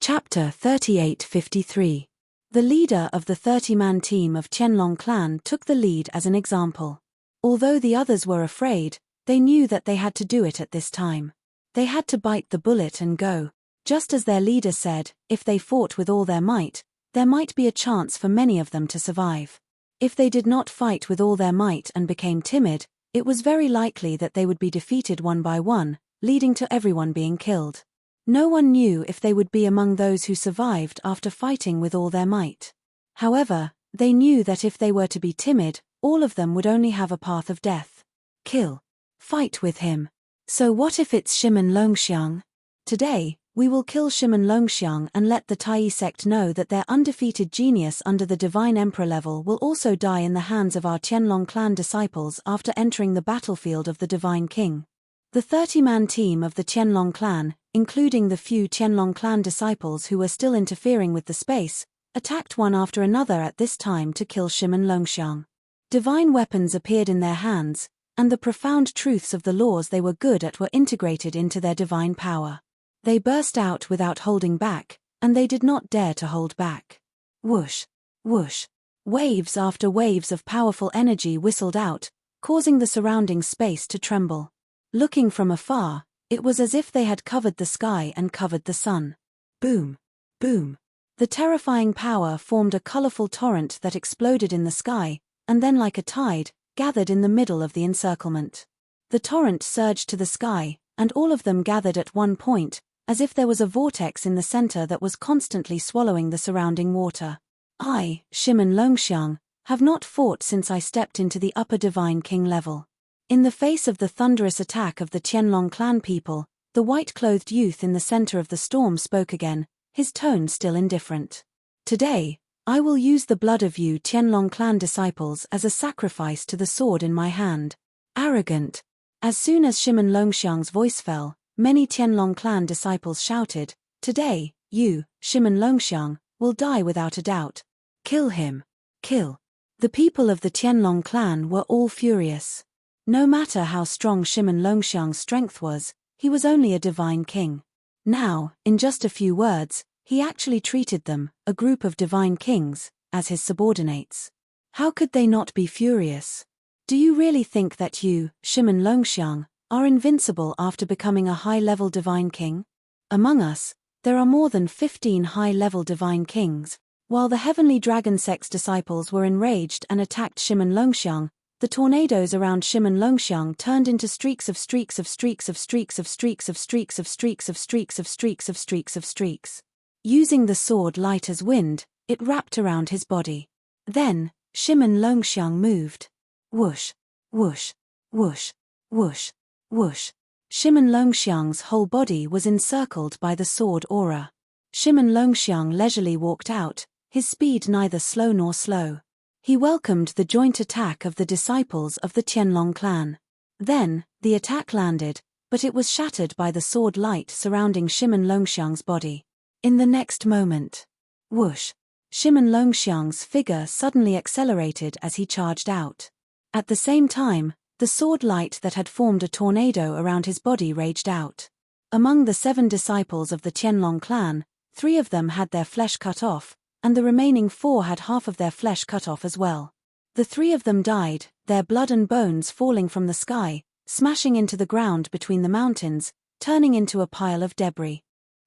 Chapter 3853. The leader of the 30-man team of Qianlong clan took the lead as an example. Although the others were afraid, they knew that they had to do it at this time. They had to bite the bullet and go. Just as their leader said, if they fought with all their might, there might be a chance for many of them to survive. If they did not fight with all their might and became timid, it was very likely that they would be defeated one by one, leading to everyone being killed. No one knew if they would be among those who survived after fighting with all their might. However, they knew that if they were to be timid, all of them would only have a path of death. Kill. Fight with him. So what if it's Shimen Longxiang? Today, we will kill Shimen Longxiang and let the Tai sect know that their undefeated genius under the Divine Emperor level will also die in the hands of our Qianlong clan disciples after entering the battlefield of the Divine King. The 30-man team of the Qianlong clan, including the few Qianlong clan disciples who were still interfering with the space, attacked one after another at this time to kill Shimen Longxiang. Divine weapons appeared in their hands, and the profound truths of the laws they were good at were integrated into their divine power. They burst out without holding back, and they did not dare to hold back. Whoosh! Whoosh! Waves after waves of powerful energy whistled out, causing the surrounding space to tremble. Looking from afar, it was as if they had covered the sky and covered the sun. Boom! Boom! The terrifying power formed a colorful torrent that exploded in the sky, and then like a tide, gathered in the middle of the encirclement. The torrent surged to the sky, and all of them gathered at one point, as if there was a vortex in the center that was constantly swallowing the surrounding water. I, Shimen Longxiang, have not fought since I stepped into the upper Divine King level. In the face of the thunderous attack of the Qianlong clan people, the white-clothed youth in the center of the storm spoke again, his tone still indifferent. Today, I will use the blood of you Qianlong clan disciples as a sacrifice to the sword in my hand. Arrogant. As soon as Shimen Longxiang's voice fell, many Qianlong clan disciples shouted, "Today, you, Shimen Longxiang, will die without a doubt. Kill him. Kill." The people of the Qianlong clan were all furious. No matter how strong Shimen Longxiang's strength was, he was only a divine king. Now, in just a few words, he actually treated them, a group of divine kings, as his subordinates. How could they not be furious? Do you really think that you, Shimen Longxiang, are invincible after becoming a high-level divine king? Among us, there are more than 15 high-level divine kings. While the heavenly dragon sect's disciples were enraged and attacked Shimen Longxiang, the tornadoes around Shimen Longxiang turned into streaks of streaks of streaks of streaks of streaks of streaks of streaks of streaks of streaks of streaks of streaks. Using the sword light as wind, it wrapped around his body. Then, Shimen Longxiang moved. Whoosh, whoosh, whoosh, whoosh, whoosh. Shimen Longxiang's whole body was encircled by the sword aura. Shimen Longxiang leisurely walked out, his speed neither slow nor slow. He welcomed the joint attack of the disciples of the Qianlong clan. Then, the attack landed, but it was shattered by the sword light surrounding Shimen Longxiang's body. In the next moment, whoosh, Shimen Longxiang's figure suddenly accelerated as he charged out. At the same time, the sword light that had formed a tornado around his body raged out. Among the 7 disciples of the Qianlong clan, 3 of them had their flesh cut off, and the remaining 4 had half of their flesh cut off as well. The 3 of them died, their blood and bones falling from the sky, smashing into the ground between the mountains, turning into a pile of debris.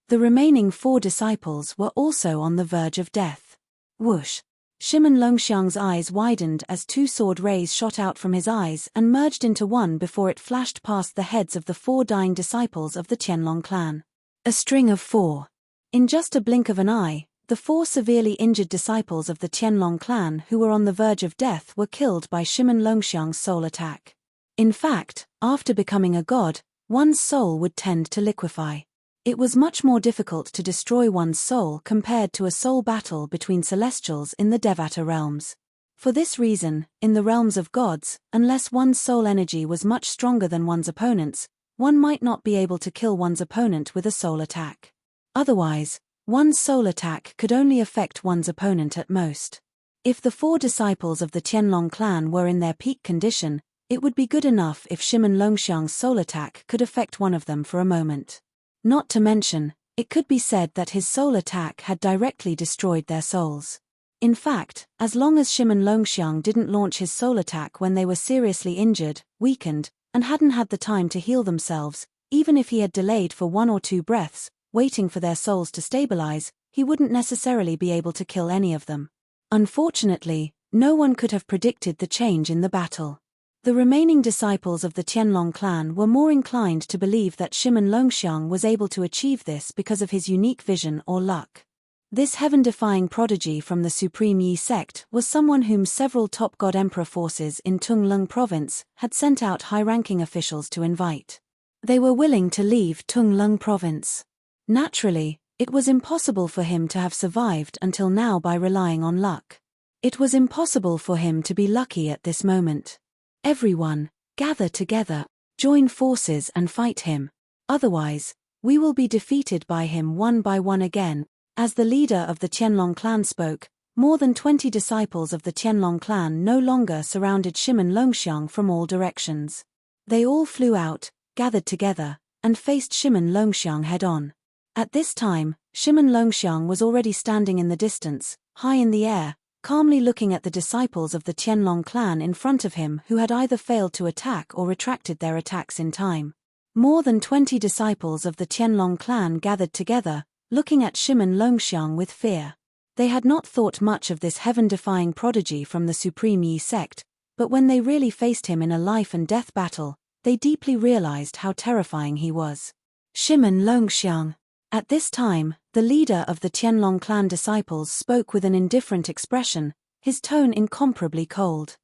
The remaining 4 disciples were also on the verge of death. Whoosh! Shimen Longxiang's eyes widened as 2 sword rays shot out from his eyes and merged into one before it flashed past the heads of the 4 dying disciples of the Qianlong clan. A string of 4. In just a blink of an eye, the 4 severely injured disciples of the Qianlong clan who were on the verge of death were killed by Shimen Longxiang's soul attack. In fact, after becoming a god, one's soul would tend to liquefy. It was much more difficult to destroy one's soul compared to a soul battle between celestials in the Devata realms. For this reason, in the realms of gods, unless one's soul energy was much stronger than one's opponent's, one might not be able to kill one's opponent with a soul attack. Otherwise, one's soul attack could only affect one's opponent at most. If the 4 disciples of the Qianlong clan were in their peak condition, it would be good enough if Shimen Longxiang's soul attack could affect one of them for a moment. Not to mention, It could be said that his soul attack had directly destroyed their souls. In fact, as long as Shimon Longxiang didn't launch his soul attack when they were seriously injured, weakened, and hadn't had the time to heal themselves, even if he had delayed for 1 or 2 breaths, waiting for their souls to stabilize, he wouldn't necessarily be able to kill any of them. Unfortunately, no one could have predicted the change in the battle. The remaining disciples of the Qianlong clan were more inclined to believe that Shimon Longxiang was able to achieve this because of his unique vision or luck. This heaven-defying prodigy from the Supreme Yi sect was someone whom several top God Emperor forces in Tunglung province had sent out high-ranking officials to invite. They were willing to leave Tunglung province. Naturally, it was impossible for him to have survived until now by relying on luck. It was impossible for him to be lucky at this moment. Everyone, gather together, join forces and fight him. Otherwise, we will be defeated by him one by one again. As the leader of the Qianlong clan spoke, more than 20 disciples of the Qianlong clan no longer surrounded Shimon Longxiang from all directions. They all flew out, gathered together, and faced Shimon Longxiang head-on. At this time, Shimon Longxiang was already standing in the distance, high in the air, calmly looking at the disciples of the Qianlong clan in front of him who had either failed to attack or retracted their attacks in time. More than 20 disciples of the Qianlong clan gathered together, looking at Shimon Longxiang with fear. They had not thought much of this heaven-defying prodigy from the Supreme Yi sect, but when they really faced him in a life-and-death battle, they deeply realized how terrifying he was. Shimon Longxiang. At this time, the leader of the Qianlong clan disciples spoke with an indifferent expression, his tone incomparably cold.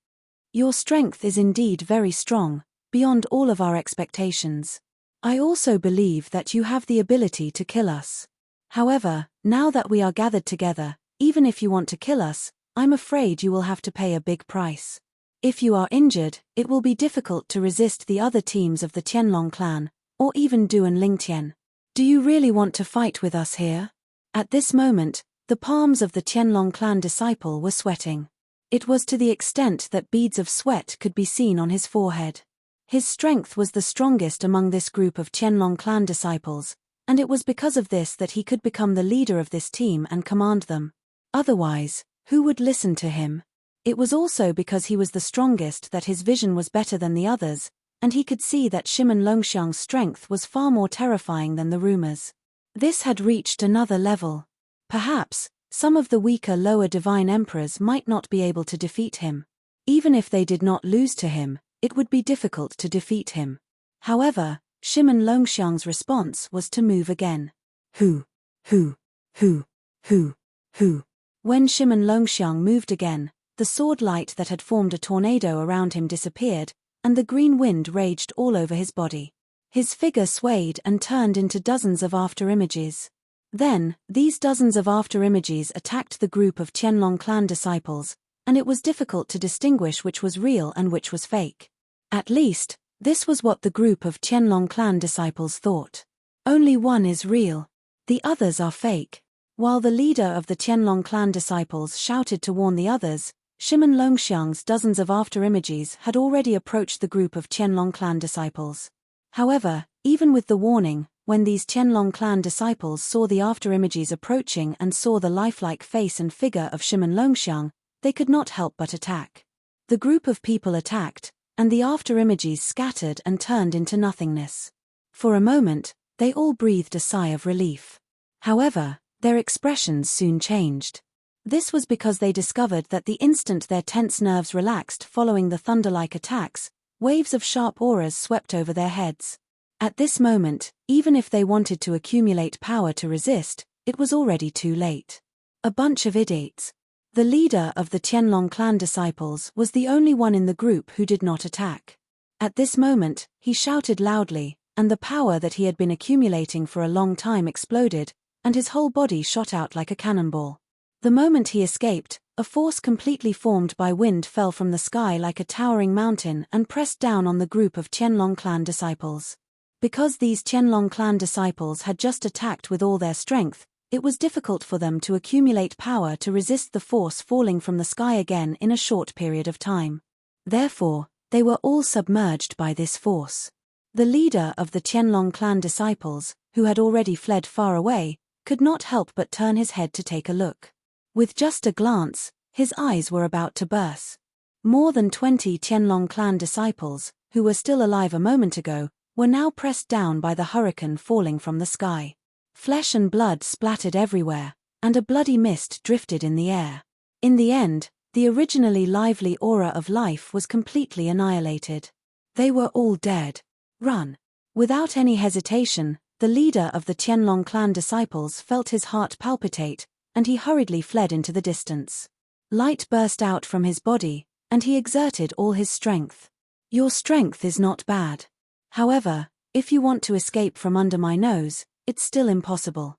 Your strength is indeed very strong, beyond all of our expectations. I also believe that you have the ability to kill us. However, now that we are gathered together, even if you want to kill us, I'm afraid you will have to pay a big price. If you are injured, it will be difficult to resist the other teams of the Qianlong clan, or even Duan Lingtian. Do you really want to fight with us here? At this moment, the palms of the Qianlong clan disciple were sweating. It was to the extent that beads of sweat could be seen on his forehead. His strength was the strongest among this group of Qianlong clan disciples, and it was because of this that he could become the leader of this team and command them. Otherwise, who would listen to him? It was also because he was the strongest that his vision was better than the others, and he could see that Shimon Longxiang's strength was far more terrifying than the rumors. This had reached another level. Perhaps, some of the weaker lower divine emperors might not be able to defeat him. Even if they did not lose to him, it would be difficult to defeat him. However, Shimon Longxiang's response was to move again. Hu. When Shimon Longxiang moved again, the sword light that had formed a tornado around him disappeared, and the green wind raged all over his body. His figure swayed and turned into dozens of after-images. Then, these dozens of after-images attacked the group of Qianlong clan disciples, and it was difficult to distinguish which was real and which was fake. At least, this was what the group of Qianlong clan disciples thought. Only one is real. The others are fake. While the leader of the Qianlong clan disciples shouted to warn the others, Shimon Longxiang's dozens of after-images had already approached the group of Qianlong clan disciples. However, even with the warning, when these Qianlong clan disciples saw the after-images approaching and saw the lifelike face and figure of Shimon Longxiang, they could not help but attack. The group of people attacked, and the after-images scattered and turned into nothingness. For a moment, they all breathed a sigh of relief. However, their expressions soon changed. This was because they discovered that the instant their tense nerves relaxed following the thunder-like attacks, waves of sharp auras swept over their heads. At this moment, even if they wanted to accumulate power to resist, it was already too late. A bunch of idiots. The leader of the Qianlong clan disciples was the only one in the group who did not attack. At this moment, he shouted loudly, and the power that he had been accumulating for a long time exploded, and his whole body shot out like a cannonball. The moment he escaped, a force completely formed by wind fell from the sky like a towering mountain and pressed down on the group of Qianlong clan disciples. Because these Qianlong clan disciples had just attacked with all their strength, it was difficult for them to accumulate power to resist the force falling from the sky again in a short period of time. Therefore, they were all submerged by this force. The leader of the Qianlong clan disciples, who had already fled far away, could not help but turn his head to take a look. With just a glance, his eyes were about to burst. More than 20 Qianlong clan disciples, who were still alive a moment ago, were now pressed down by the hurricane falling from the sky. Flesh and blood splattered everywhere, and a bloody mist drifted in the air. In the end, the originally lively aura of life was completely annihilated. They were all dead. Run! Without any hesitation, the leader of the Qianlong clan disciples felt his heart palpitate, and he hurriedly fled into the distance. Light burst out from his body, and he exerted all his strength. Your strength is not bad. However, if you want to escape from under my nose, it's still impossible.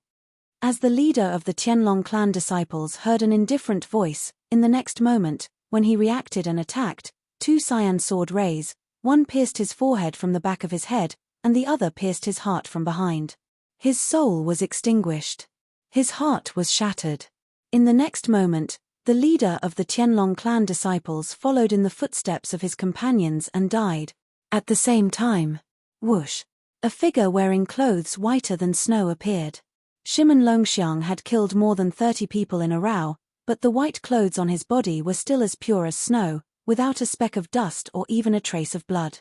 As the leader of the Qianlong clan disciples heard an indifferent voice, in the next moment, when he reacted and attacked, two cyan sword rays, one pierced his forehead from the back of his head, and the other pierced his heart from behind. His soul was extinguished. His heart was shattered. In the next moment, the leader of the Qianlong clan disciples followed in the footsteps of his companions and died. At the same time, whoosh! A figure wearing clothes whiter than snow appeared. Shimon Longxiang had killed more than 30 people in a row, but the white clothes on his body were still as pure as snow, without a speck of dust or even a trace of blood.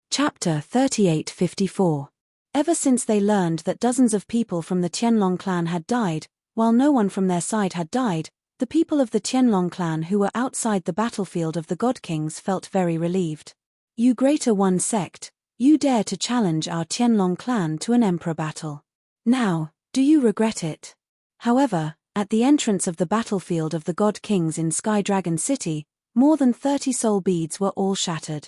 Chapter 3854. Ever since they learned that dozens of people from the Qianlong clan had died, while no one from their side had died, the people of the Qianlong clan who were outside the battlefield of the God Kings felt very relieved. You Greater One sect, you dare to challenge our Qianlong clan to an emperor battle. Now, do you regret it? However, at the entrance of the battlefield of the God Kings in Sky Dragon City, more than 30 soul beads were all shattered.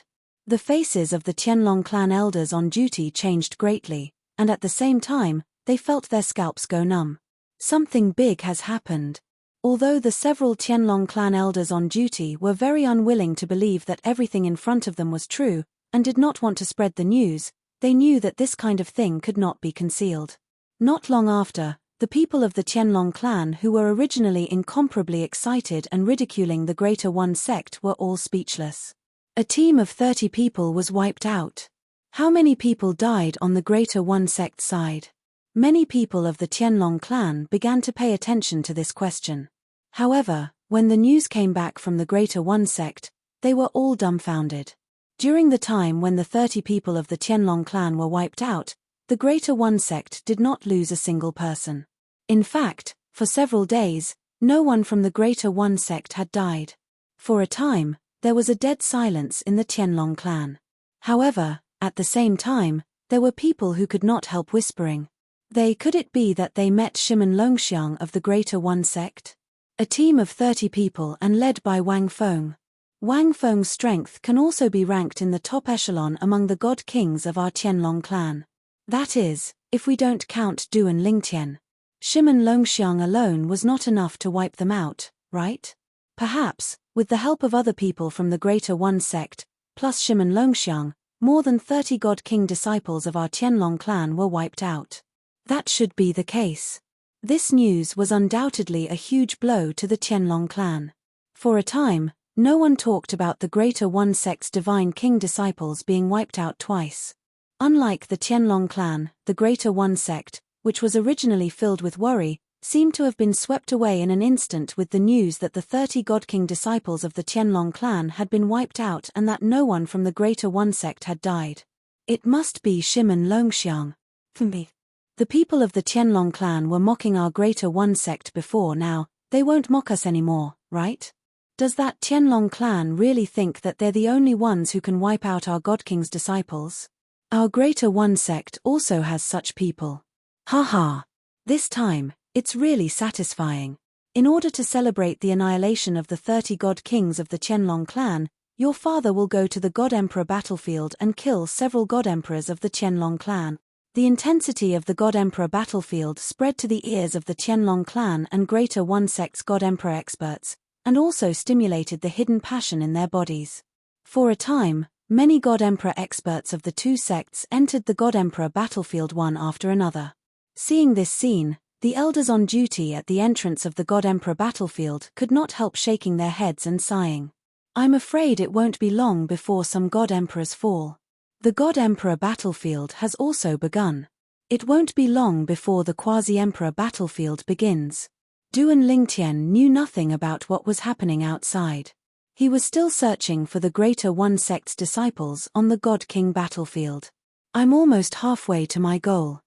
The faces of the Qianlong clan elders on duty changed greatly, and at the same time, they felt their scalps go numb. Something big has happened. Although the several Qianlong clan elders on duty were very unwilling to believe that everything in front of them was true, and did not want to spread the news, they knew that this kind of thing could not be concealed. Not long after, the people of the Qianlong clan who were originally incomparably excited and ridiculing the Greater One sect were all speechless. A team of 30 people was wiped out. How many people died on the Greater One sect side? Many people of the Qianlong clan began to pay attention to this question. However, when the news came back from the Greater One sect, they were all dumbfounded. During the time when the 30 people of the Qianlong clan were wiped out, the Greater One sect did not lose a single person. In fact, for several days, no one from the Greater One sect had died. For a time, there was a dead silence in the Qianlong clan. However, at the same time, there were people who could not help whispering. Could it be that they met Shimon Longxiang of the Greater One sect? A team of 30 people and led by Wang Feng. Wang Feng's strength can also be ranked in the top echelon among the God Kings of our Qianlong clan. That is, if we don't count Du and Lingtian. Shimon Longxiang alone was not enough to wipe them out, right? Perhaps, with the help of other people from the Greater One sect, plus Shimon Longxiang, more than 30 God King disciples of our Qianlong clan were wiped out. That should be the case. This news was undoubtedly a huge blow to the Qianlong clan. For a time, no one talked about the Greater One sect's divine king disciples being wiped out twice. Unlike the Qianlong clan, the Greater One sect, which was originally filled with worry, seemed to have been swept away in an instant with the news that the 30 God King disciples of the Qianlong clan had been wiped out and that no one from the Greater One sect had died. It must be Shimon Longxiang. For me. The people of the Qianlong clan were mocking our Greater One sect before. Now, they won't mock us anymore, right? Does that Qianlong clan really think that they're the only ones who can wipe out our God King's disciples? Our Greater One sect also has such people. Haha. This time, it's really satisfying. In order to celebrate the annihilation of the 30 God Kings of the Qianlong clan, your father will go to the God Emperor battlefield and kill several God Emperors of the Qianlong clan. The intensity of the God Emperor battlefield spread to the ears of the Qianlong clan and Greater One sect's God Emperor experts, and also stimulated the hidden passion in their bodies. For a time, many God Emperor experts of the two sects entered the God Emperor battlefield one after another. Seeing this scene, the elders on duty at the entrance of the God Emperor battlefield could not help shaking their heads and sighing. I'm afraid it won't be long before some God Emperors fall. The God-Emperor battlefield has also begun. It won't be long before the Quasi-Emperor battlefield begins. Duan Lingtian knew nothing about what was happening outside. He was still searching for the Greater One Sect's disciples on the God King battlefield. I'm almost halfway to my goal.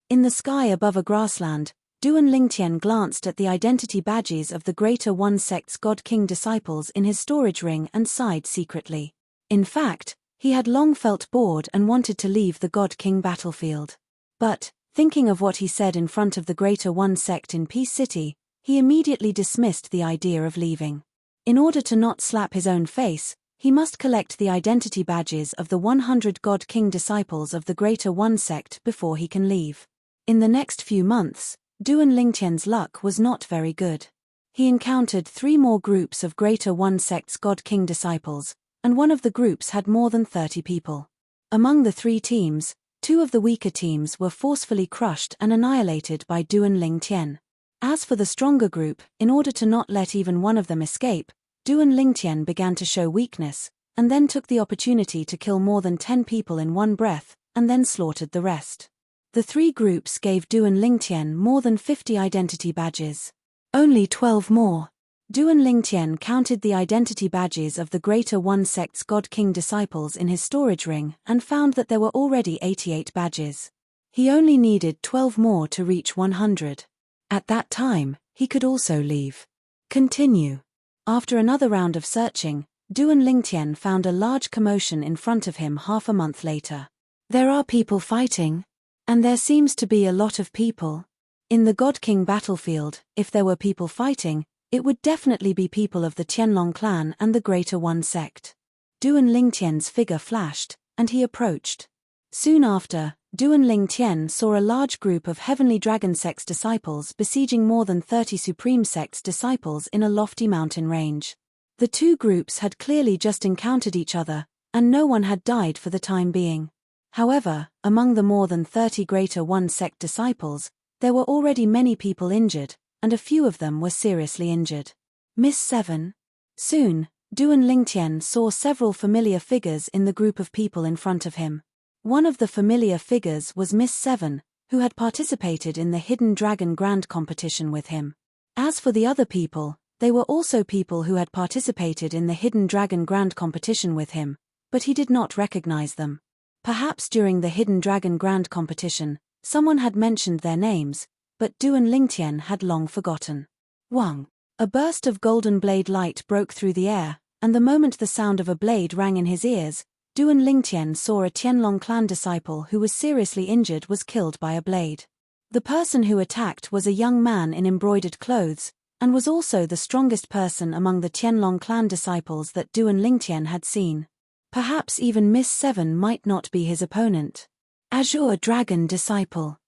In the sky above a grassland, Duan Lingtian glanced at the identity badges of the Greater One Sect's God King disciples in his storage ring and sighed secretly. In fact, he had long felt bored and wanted to leave the God King battlefield. But, thinking of what he said in front of the Greater One Sect in Peace City, he immediately dismissed the idea of leaving. In order to not slap his own face, he must collect the identity badges of the 100 God King disciples of the Greater One Sect before he can leave. In the next few months, Duan Lingtian's luck was not very good. He encountered 3 more groups of Greater One Sect's God King disciples, and one of the groups had more than 30 people. Among the 3 teams, 2 of the weaker teams were forcefully crushed and annihilated by Duan Lingtian. As for the stronger group, in order to not let even one of them escape, Duan Lingtian began to show weakness, and then took the opportunity to kill more than 10 people in one breath, and then slaughtered the rest. The 3 groups gave Duan Lingtian more than 50 identity badges. Only 12 more. Duan Lingtian counted the identity badges of the Greater One Sect's God King disciples in his storage ring and found that there were already 88 badges. He only needed 12 more to reach 100. At that time, he could also leave. Continue. After another round of searching, Duan Lingtian found a large commotion in front of him half a month later. There are people fighting. And there seems to be a lot of people. In the God King battlefield, if there were people fighting, it would definitely be people of the Qianlong clan and the Greater One Sect. Duan Lingtian's figure flashed, and he approached. Soon after, Duan Lingtian saw a large group of Heavenly Dragon Sect's disciples besieging more than 30 Supreme Sect's disciples in a lofty mountain range. The 2 groups had clearly just encountered each other, and no one had died for the time being. However, among the more than 30 Greater One Sect disciples, there were already many people injured, and a few of them were seriously injured. Miss 7. Soon, Duan Lingtian saw several familiar figures in the group of people in front of him. One of the familiar figures was Miss 7, who had participated in the Hidden Dragon Grand competition with him. As for the other people, they were also people who had participated in the Hidden Dragon Grand competition with him, but he did not recognize them. Perhaps during the Hidden Dragon Grand competition, someone had mentioned their names, but Duan Lingtian had long forgotten. Wang. A burst of golden blade light broke through the air, and the moment the sound of a blade rang in his ears, Duan Lingtian saw a Qianlong clan disciple who was seriously injured was killed by a blade. The person who attacked was a young man in embroidered clothes, and was also the strongest person among the Qianlong clan disciples that Duan Lingtian had seen. Perhaps even Miss 7 might not be his opponent. Azure Dragon Disciple.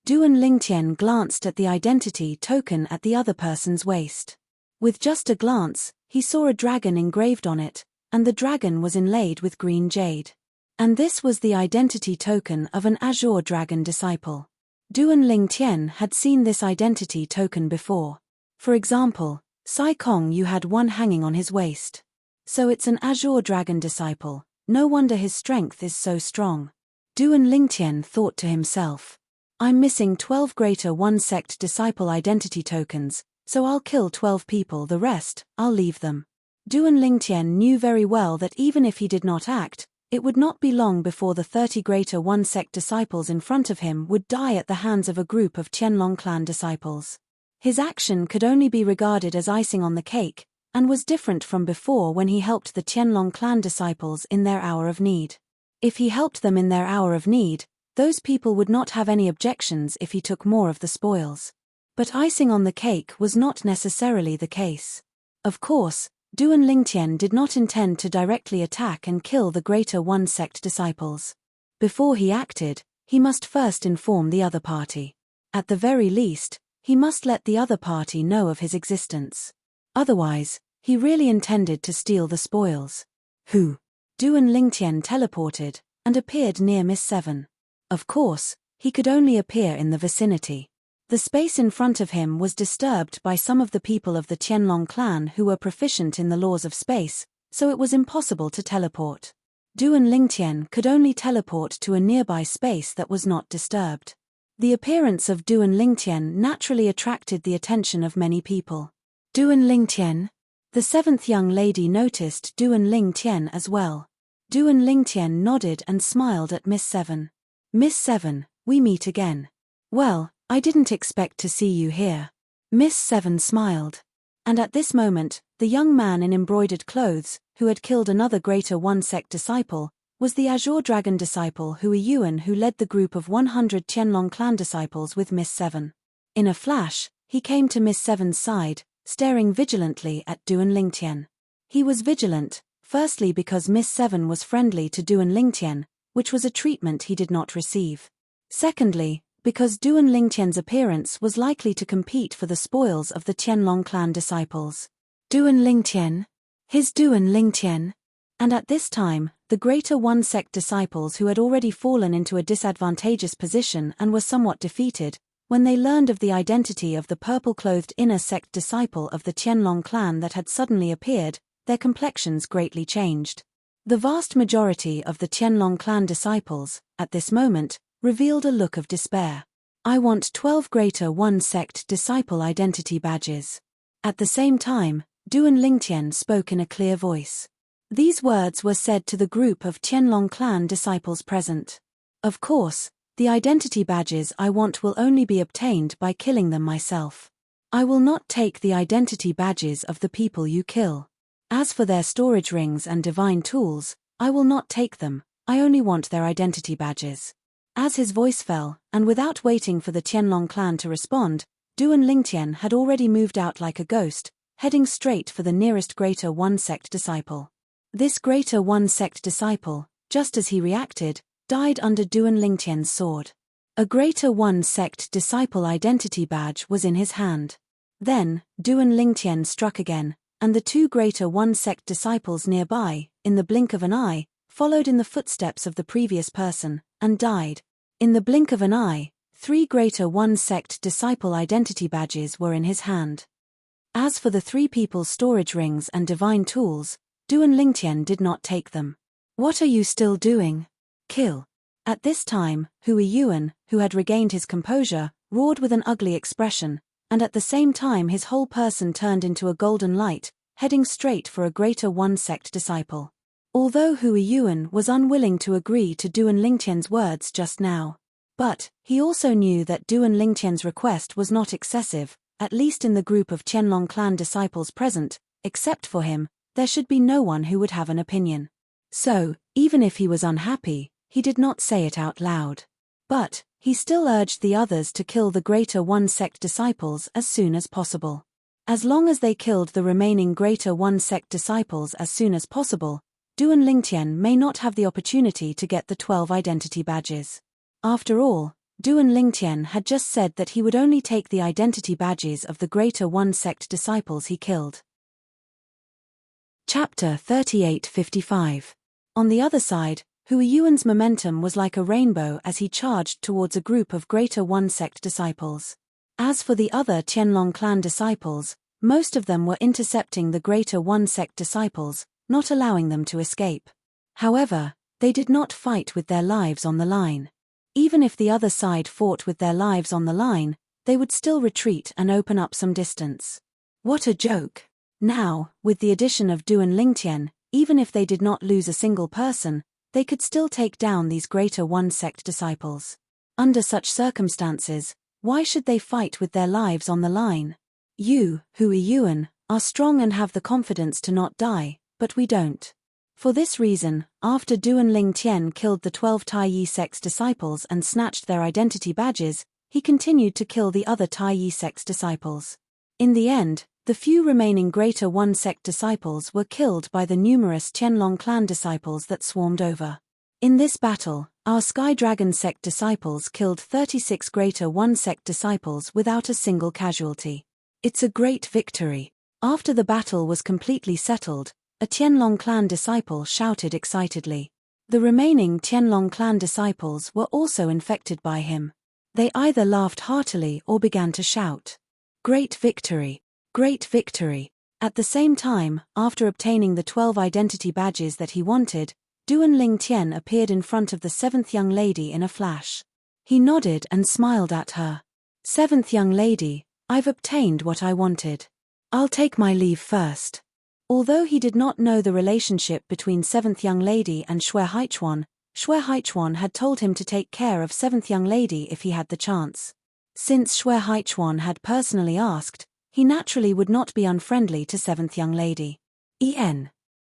Duan Lingtian glanced at the identity token at the other person's waist. With just a glance, he saw a dragon engraved on it, and the dragon was inlaid with green jade. And this was the identity token of an Azure Dragon Disciple. Duan Lingtian had seen this identity token before. For example, Sai Kong Yu had one hanging on his waist. So it's an Azure Dragon Disciple, no wonder his strength is so strong. Duan Lingtian thought to himself. I'm missing 12 Greater One Sect disciple identity tokens, so I'll kill 12 people, the rest, I'll leave them. Duan Lingtian knew very well that even if he did not act, it would not be long before the 30 Greater One Sect disciples in front of him would die at the hands of a group of Qianlong clan disciples. His action could only be regarded as icing on the cake, and was different from before when he helped the Qianlong clan disciples in their hour of need. If he helped them in their hour of need, those people would not have any objections if he took more of the spoils. But icing on the cake was not necessarily the case. Of course, Duan Lingtian did not intend to directly attack and kill the Greater One Sect disciples. Before he acted, he must first inform the other party. At the very least, he must let the other party know of his existence. Otherwise, he really intended to steal the spoils. Who? Duan Lingtian teleported, and appeared near Miss 7. Of course, he could only appear in the vicinity. The space in front of him was disturbed by some of the people of the Qianlong clan who were proficient in the laws of space, so it was impossible to teleport. Du and Lingtian could only teleport to a nearby space that was not disturbed. The appearance of Du and Lingtian naturally attracted the attention of many people. Du and Lingtian? The seventh young lady noticed Du and Lingtian as well. Du and Lingtian nodded and smiled at Miss Seven. Miss Seven, we meet again. Well, I didn't expect to see you here. Miss Seven smiled. And at this moment, the young man in embroidered clothes, who had killed another Greater One Sect disciple, was the Azure Dragon disciple Hui Yuan who led the group of 100 Qianlong clan disciples with Miss Seven. In a flash, he came to Miss Seven's side, staring vigilantly at Du and Lingtian. He was vigilant, firstly because Miss Seven was friendly to Du and Lingtian, which was a treatment he did not receive. Secondly, because Du and Lingtian's appearance was likely to compete for the spoils of the Qianlong clan disciples. Du and Lingtian? His Du and Lingtian? And at this time, the Greater One Sect disciples who had already fallen into a disadvantageous position and were somewhat defeated, when they learned of the identity of the purple-clothed inner sect disciple of the Qianlong clan that had suddenly appeared, their complexions greatly changed. The vast majority of the Qianlong clan disciples, at this moment, revealed a look of despair. I want 12 Greater One Sect disciple identity badges. At the same time, Du and Lingtian spoke in a clear voice. These words were said to the group of Qianlong clan disciples present. Of course, the identity badges I want will only be obtained by killing them myself. I will not take the identity badges of the people you kill. As for their storage rings and divine tools, I will not take them, I only want their identity badges. As his voice fell, and without waiting for the Qianlong clan to respond, Du and Lingtian had already moved out like a ghost, heading straight for the nearest Greater One Sect disciple. This Greater One Sect disciple, just as he reacted, died under Du and Lingtian's sword. A Greater One Sect disciple identity badge was in his hand. Then, Du and Lingtian struck again, and the two Greater One Sect disciples nearby, in the blink of an eye, followed in the footsteps of the previous person, and died. In the blink of an eye, 3 Greater One Sect disciple identity badges were in his hand. As for the 3 people's storage rings and divine tools, Du and Lingtian did not take them. What are you still doing? Kill. At this time, Hui Yuan, who had regained his composure, roared with an ugly expression, and at the same time his whole person turned into a golden light, heading straight for a Greater One Sect disciple. Although Hui Yuan was unwilling to agree to Du and Lingtian's words just now. But, he also knew that Du and Lingtian's request was not excessive, at least in the group of Qianlong clan disciples present, except for him, there should be no one who would have an opinion. So, even if he was unhappy, he did not say it out loud. But, he still urged the others to kill the Greater One Sect disciples as soon as possible. As long as they killed the remaining Greater One Sect disciples as soon as possible, Du and Lingtian may not have the opportunity to get the 12 identity badges. After all, Du and Lingtian had just said that he would only take the identity badges of the Greater One Sect disciples he killed. Chapter 38:55. On the other side, Hui Yuan's momentum was like a rainbow as he charged towards a group of Greater One Sect disciples. As for the other Qianlong clan disciples, most of them were intercepting the Greater One Sect disciples, not allowing them to escape. However, they did not fight with their lives on the line. Even if the other side fought with their lives on the line, they would still retreat and open up some distance. What a joke! Now, with the addition of Du and Lingtian, even if they did not lose a single person, they could still take down these Greater One Sect disciples. Under such circumstances, why should they fight with their lives on the line? You, Hui Yuan, are strong and have the confidence to not die, but we don't. For this reason, after Du and Lingtian killed the 12 Taiyi Sect's disciples and snatched their identity badges, he continued to kill the other Taiyi Sect's disciples. In the end, the few remaining Greater One Sect disciples were killed by the numerous Qianlong clan disciples that swarmed over. In this battle, our Sky Dragon Sect disciples killed 36 Greater One Sect disciples without a single casualty. It's a great victory. After the battle was completely settled, a Qianlong clan disciple shouted excitedly. The remaining Qianlong clan disciples were also infected by him. They either laughed heartily or began to shout. Great victory! Great victory! At the same time, after obtaining the 12 identity badges that he wanted, Duan Lingtian appeared in front of the seventh young lady in a flash. He nodded and smiled at her. "Seventh young lady, I've obtained what I wanted. I'll take my leave first." Although he did not know the relationship between seventh young lady and Xue Haichuan had told him to take care of seventh young lady if he had the chance. Since Xue Haichuan had personally asked, he naturally would not be unfriendly to seventh young lady.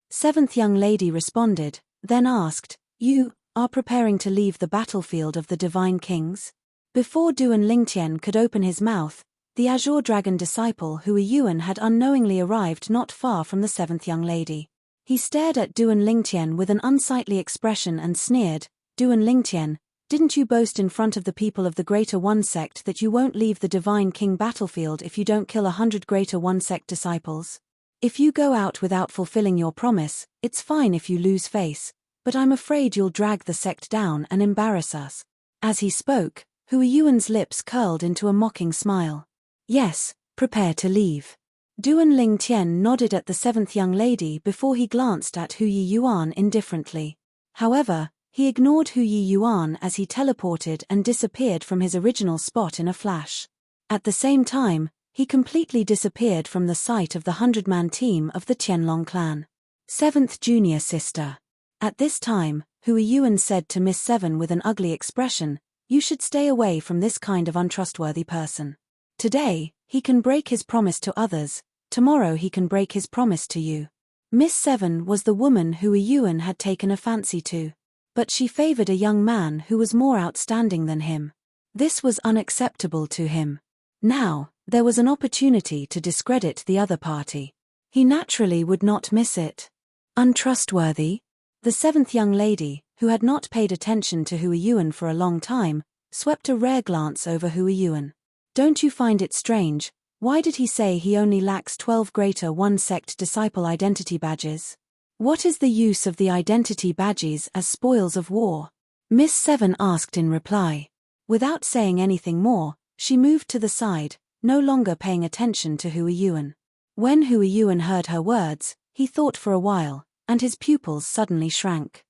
Seventh young lady responded, then asked, "You are preparing to leave the battlefield of the Divine Kings?" Before Duan Lingtian could open his mouth, the Azure Dragon disciple Hui Yuan had unknowingly arrived not far from the seventh young lady. He stared at Duan Lingtian with an unsightly expression and sneered, "Duan Lingtian, didn't you boast in front of the people of the Greater One sect that you won't leave the Divine King battlefield if you don't kill 100 Greater One sect disciples? If you go out without fulfilling your promise, it's fine if you lose face, but I'm afraid you'll drag the sect down and embarrass us." As he spoke, Hui Yuan's lips curled into a mocking smile. "Yes, prepare to leave." Duan Lingtian nodded at the seventh young lady before he glanced at Hui Yuan indifferently. However, he ignored Hui Yuan as he teleported and disappeared from his original spot in a flash. At the same time, he completely disappeared from the sight of the 100-man team of the Qianlong clan. Seventh junior sister. At this time, Hui Yuan said to Miss Seven with an ugly expression, "You should stay away from this kind of untrustworthy person. Today, he can break his promise to others, tomorrow he can break his promise to you." Miss Seven was the woman Hui Yuan had taken a fancy to. But she favored a young man who was more outstanding than him. This was unacceptable to him. Now, there was an opportunity to discredit the other party. He naturally would not miss it. Untrustworthy? The seventh young lady, who had not paid attention to Hui Yuan for a long time, swept a rare glance over Hui Yuan. "Don't you find it strange? Why did he say he only lacks 12 Greater One Sect disciple identity badges? What is the use of the identity badges as spoils of war?" Miss Seven asked in reply. Without saying anything more, she moved to the side, no longer paying attention to Hui Yuan. When Hui Yuan heard her words, he thought for a while, and his pupils suddenly shrank.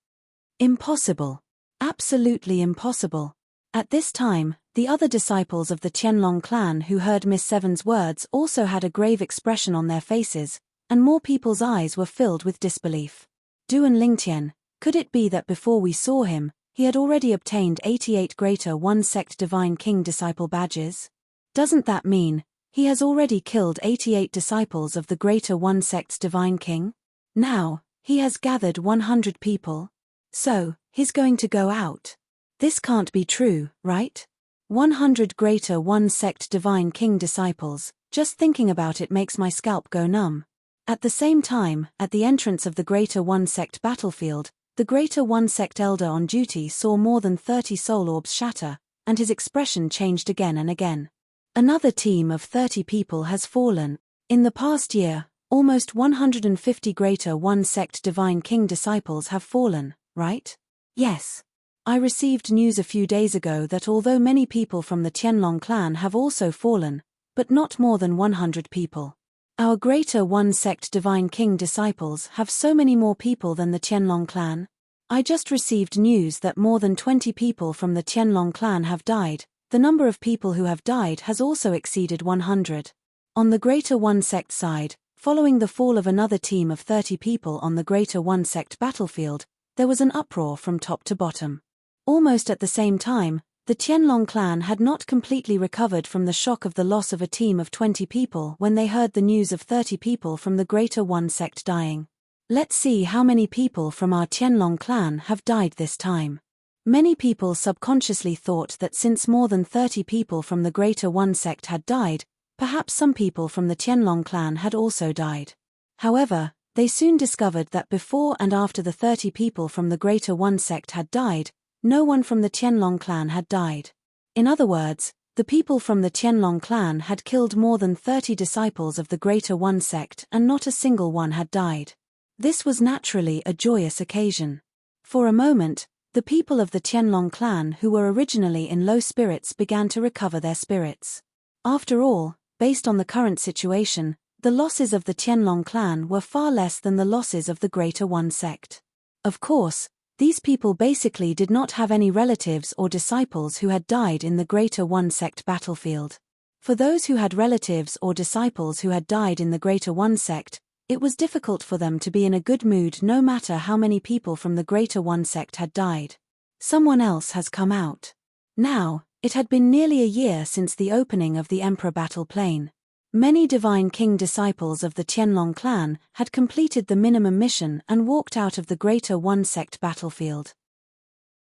Impossible. Absolutely impossible. At this time, the other disciples of the Qianlong clan who heard Miss Seven's words also had a grave expression on their faces, and more people's eyes were filled with disbelief. Duan Lingtian, could it be that before we saw him, he had already obtained 88 Greater One Sect Divine King disciple badges? Doesn't that mean he has already killed 88 disciples of the Greater One Sect's Divine King? Now, he has gathered 100 people? So, he's going to go out. This can't be true, right? 100 Greater One Sect Divine King disciples, just thinking about it makes my scalp go numb. At the same time, at the entrance of the Greater One Sect battlefield, the Greater One Sect elder on duty saw more than 30 soul orbs shatter, and his expression changed again and again. Another team of 30 people has fallen. In the past year, almost 150 Greater One Sect Divine King disciples have fallen, right? Yes. I received news a few days ago that although many people from the Qianlong clan have also fallen, but not more than 100 people. Our Greater One Sect Divine King disciples have so many more people than the Qianlong clan. I just received news that more than 20 people from the Qianlong clan have died. The number of people who have died has also exceeded 100. On the Greater One Sect side, following the fall of another team of 30 people on the Greater One Sect battlefield, there was an uproar from top to bottom. Almost at the same time, the Qianlong clan had not completely recovered from the shock of the loss of a team of 20 people when they heard the news of 30 people from the Greater One Sect dying. Let's see how many people from our Qianlong clan have died this time. Many people subconsciously thought that since more than 30 people from the Greater One Sect had died, perhaps some people from the Qianlong clan had also died. However, they soon discovered that before and after the 30 people from the Greater One Sect had died, no one from the Qianlong clan had died. In other words, the people from the Qianlong clan had killed more than 30 disciples of the Greater One Sect and not a single one had died. This was naturally a joyous occasion. For a moment, the people of the Qianlong clan who were originally in low spirits began to recover their spirits. After all, based on the current situation, the losses of the Qianlong clan were far less than the losses of the Greater One Sect. Of course, These people basically did not have any relatives or disciples who had died in the Greater One Sect battlefield. For those who had relatives or disciples who had died in the Greater One Sect, it was difficult for them to be in a good mood no matter how many people from the Greater One Sect had died. Someone else has come out. Now, it had been nearly a year since the opening of the Emperor Battle Plain. Many Divine King disciples of the Qianlong clan had completed the minimum mission and walked out of the Greater One Sect battlefield.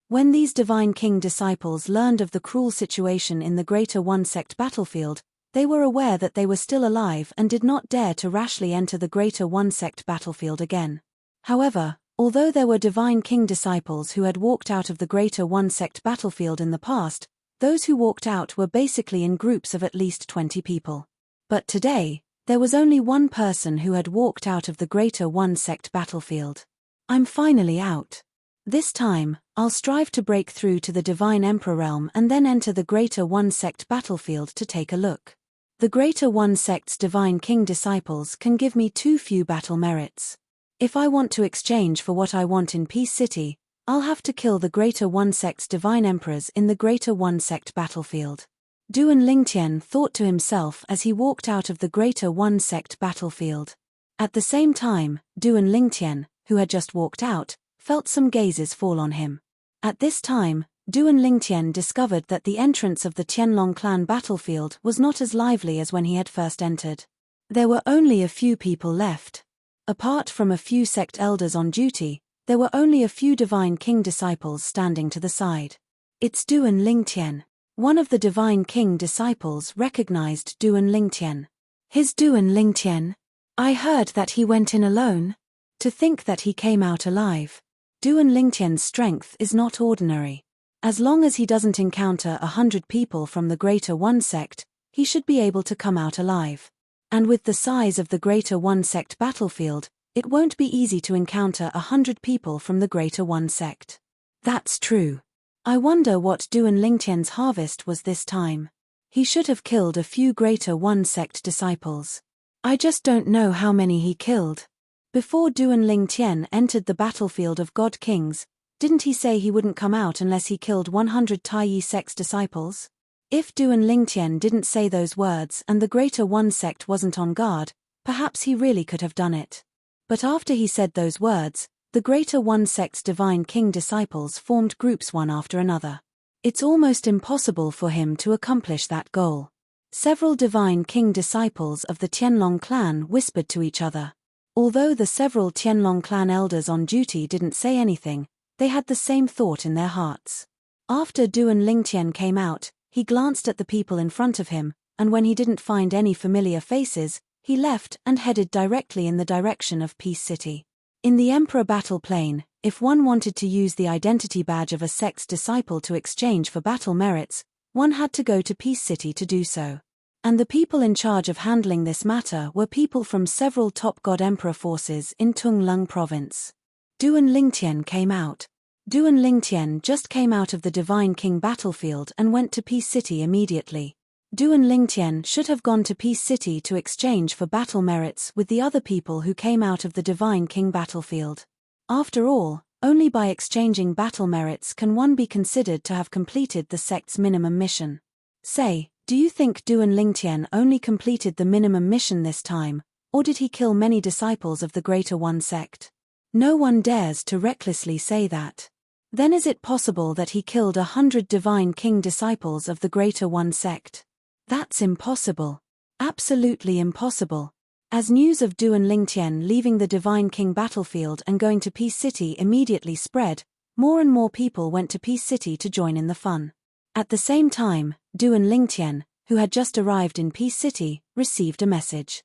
When these Divine King disciples learned of the cruel situation in the Greater One Sect battlefield, they were aware that they were still alive and did not dare to rashly enter the Greater One Sect battlefield again. However, although there were Divine King disciples who had walked out of the Greater One Sect battlefield in the past, those who walked out were basically in groups of at least 20 people. But today, there was only one person who had walked out of the Greater One Sect battlefield. I'm finally out. This time, I'll strive to break through to the Divine Emperor realm and then enter the Greater One Sect battlefield to take a look. The Greater One Sect's Divine King disciples can give me too few battle merits. If I want to exchange for what I want in Peace City, I'll have to kill the Greater One Sect's Divine Emperors in the Greater One Sect battlefield. Duan Lingtian thought to himself as he walked out of the Greater One Sect battlefield. At the same time, Duan Lingtian, who had just walked out, felt some gazes fall on him. At this time, Duan Lingtian discovered that the entrance of the Qianlong clan battlefield was not as lively as when he had first entered. There were only a few people left. Apart from a few sect elders on duty, there were only a few Divine King disciples standing to the side. It's Duan Lingtian. One of the Divine King disciples recognized Duan Lingtian. His Duan Lingtian? I heard that he went in alone. To think that he came out alive. Duan Lingtian's strength is not ordinary. As long as he doesn't encounter 100 people from the Greater One Sect, he should be able to come out alive. And with the size of the Greater One Sect battlefield, it won't be easy to encounter 100 people from the Greater One Sect. That's true. I wonder what Duan Lingtian's harvest was this time. He should have killed a few Greater One Sect disciples. I just don't know how many he killed. Before Duan Lingtian entered the battlefield of God Kings, didn't he say he wouldn't come out unless he killed 100 Taiyi Sect's disciples? If Duan Lingtian didn't say those words and the Greater One Sect wasn't on guard, perhaps he really could have done it. But after he said those words, the Greater One Sect's Divine King disciples formed groups one after another. It's almost impossible for him to accomplish that goal. Several Divine King disciples of the Qianlong clan whispered to each other. Although the several Qianlong clan elders on duty didn't say anything, they had the same thought in their hearts. After Duan Lingtian came out, he glanced at the people in front of him, and when he didn't find any familiar faces, he left and headed directly in the direction of Peace City. In the Emperor Battle Plain, if one wanted to use the identity badge of a sect's disciple to exchange for battle merits, one had to go to Peace City to do so. And the people in charge of handling this matter were people from several top God Emperor forces in Tunglung province. Duan Lingtian came out. Duan Lingtian just came out of the Divine King battlefield and went to Peace City immediately. Duan Lingtian should have gone to Peace City to exchange for battle merits with the other people who came out of the Divine King battlefield. After all, only by exchanging battle merits can one be considered to have completed the sect's minimum mission. Say, do you think Duan Lingtian only completed the minimum mission this time, or did he kill many disciples of the Greater One Sect? No one dares to recklessly say that. Then is it possible that he killed 100 Divine King disciples of the Greater One Sect? That's impossible. Absolutely impossible. As news of Duan Lingtian leaving the Divine King battlefield and going to Peace City immediately spread, more and more people went to Peace City to join in the fun. At the same time, Duan Lingtian, who had just arrived in Peace City, received a message.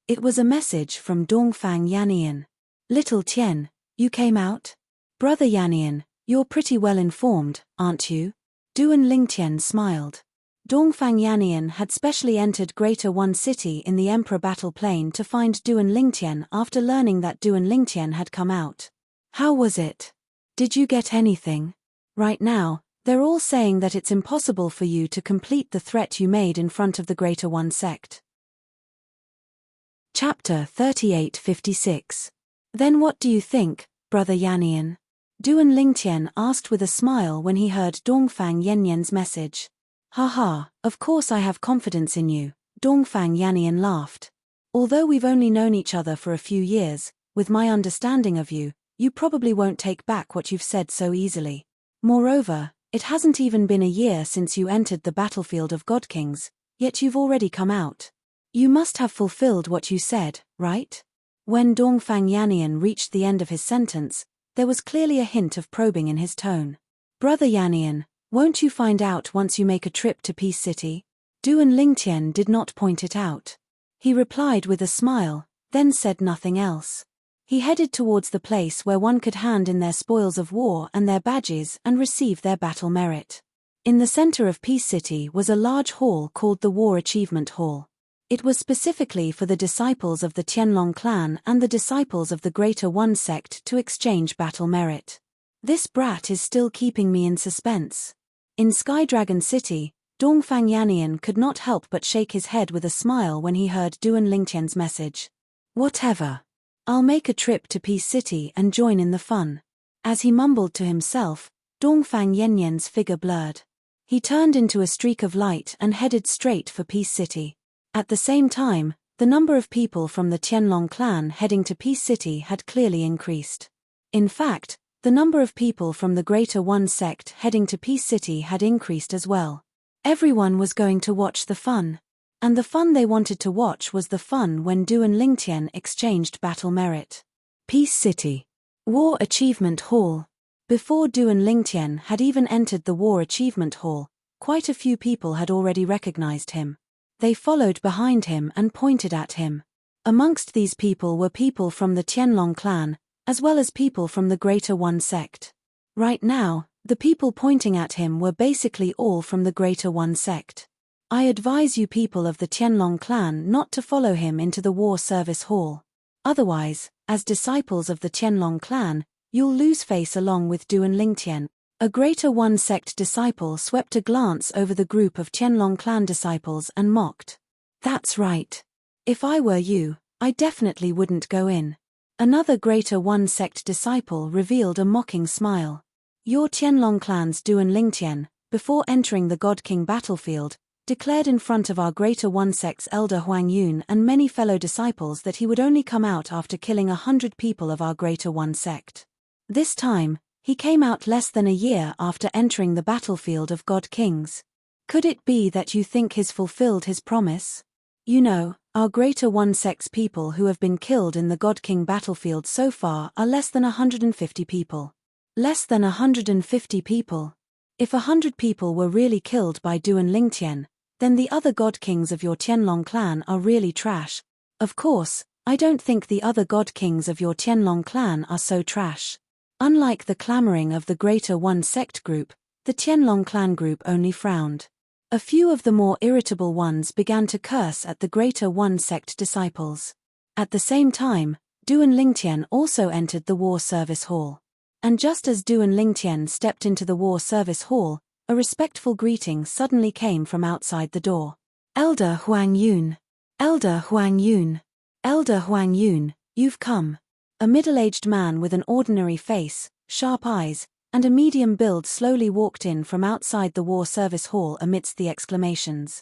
It was a message from Dongfang Yannian. Little Tian, you came out? Brother Yannian, you're pretty well informed, aren't you? Duan Lingtian smiled. Dongfang Yannian had specially entered Greater One City in the Emperor Battle Plain to find Duan Lingtian after learning that Duan Lingtian had come out. How was it? Did you get anything? Right now, they're all saying that it's impossible for you to complete the threat you made in front of the Greater One Sect. Chapter 3856. Then what do you think, Brother Yannian? Duan Lingtian asked with a smile when he heard Dongfang Yanyan's message. Haha, of course I have confidence in you, Dongfang Yanyan laughed. Although we've only known each other for a few years, with my understanding of you, you probably won't take back what you've said so easily. Moreover, it hasn't even been a year since you entered the battlefield of God Kings, yet you've already come out. You must have fulfilled what you said, right? When Dongfang Yanyan reached the end of his sentence, there was clearly a hint of probing in his tone. Brother Yanyan, won't you find out once you make a trip to Peace City? Duan Lingtian did not point it out. He replied with a smile, then said nothing else. He headed towards the place where one could hand in their spoils of war and their badges and receive their battle merit. In the center of Peace City was a large hall called the War Achievement Hall. It was specifically for the disciples of the Qianlong clan and the disciples of the Greater One sect to exchange battle merit. This brat is still keeping me in suspense. In Skydragon City, Dongfang Yanyan could not help but shake his head with a smile when he heard Duan Lingtian's message. Whatever. I'll make a trip to Peace City and join in the fun. As he mumbled to himself, Dongfang Yanyan's figure blurred. He turned into a streak of light and headed straight for Peace City. At the same time, the number of people from the Qianlong clan heading to Peace City had clearly increased. In fact, the number of people from the Greater One sect heading to Peace City had increased as well. Everyone was going to watch the fun. And the fun they wanted to watch was the fun when Duan Lingtian exchanged battle merit. Peace City. War Achievement Hall. Before Duan Lingtian had even entered the War Achievement Hall, quite a few people had already recognized him. They followed behind him and pointed at him. Amongst these people were people from the Qianlong clan, as well as people from the Greater One sect. Right now, the people pointing at him were basically all from the Greater One sect. I advise you people of the Qianlong clan not to follow him into the War Service Hall. Otherwise, as disciples of the Qianlong clan, you'll lose face along with Duan Lingtian. A Greater One sect disciple swept a glance over the group of Qianlong clan disciples and mocked. That's right. If I were you, I definitely wouldn't go in. Another Greater One sect disciple revealed a mocking smile. Your Qianlong clan's Duan Lingtian, before entering the God King battlefield, declared in front of our Greater One sect's elder Huang Yun and many fellow disciples that he would only come out after killing 100 people of our Greater One sect. This time, he came out less than a year after entering the battlefield of God Kings. Could it be that you think he's fulfilled his promise? You know, our Greater One sect's people who have been killed in the God King battlefield so far are less than 150 people. Less than 150 people. If 100 people were really killed by Duan Lingtian, then the other God Kings of your Qianlong clan are really trash. Of course, I don't think the other God Kings of your Qianlong clan are so trash. Unlike the clamoring of the Greater One sect group, the Qianlong clan group only frowned. A few of the more irritable ones began to curse at the Greater One sect disciples. At the same time, Duan Lingtian also entered the War Service Hall. And just as Duan Lingtian stepped into the War Service Hall, a respectful greeting suddenly came from outside the door. Elder Huang Yun. Elder Huang Yun. Elder Huang Yun, you've come. A middle-aged man with an ordinary face, sharp eyes, and a medium build slowly walked in from outside the War Service Hall amidst the exclamations.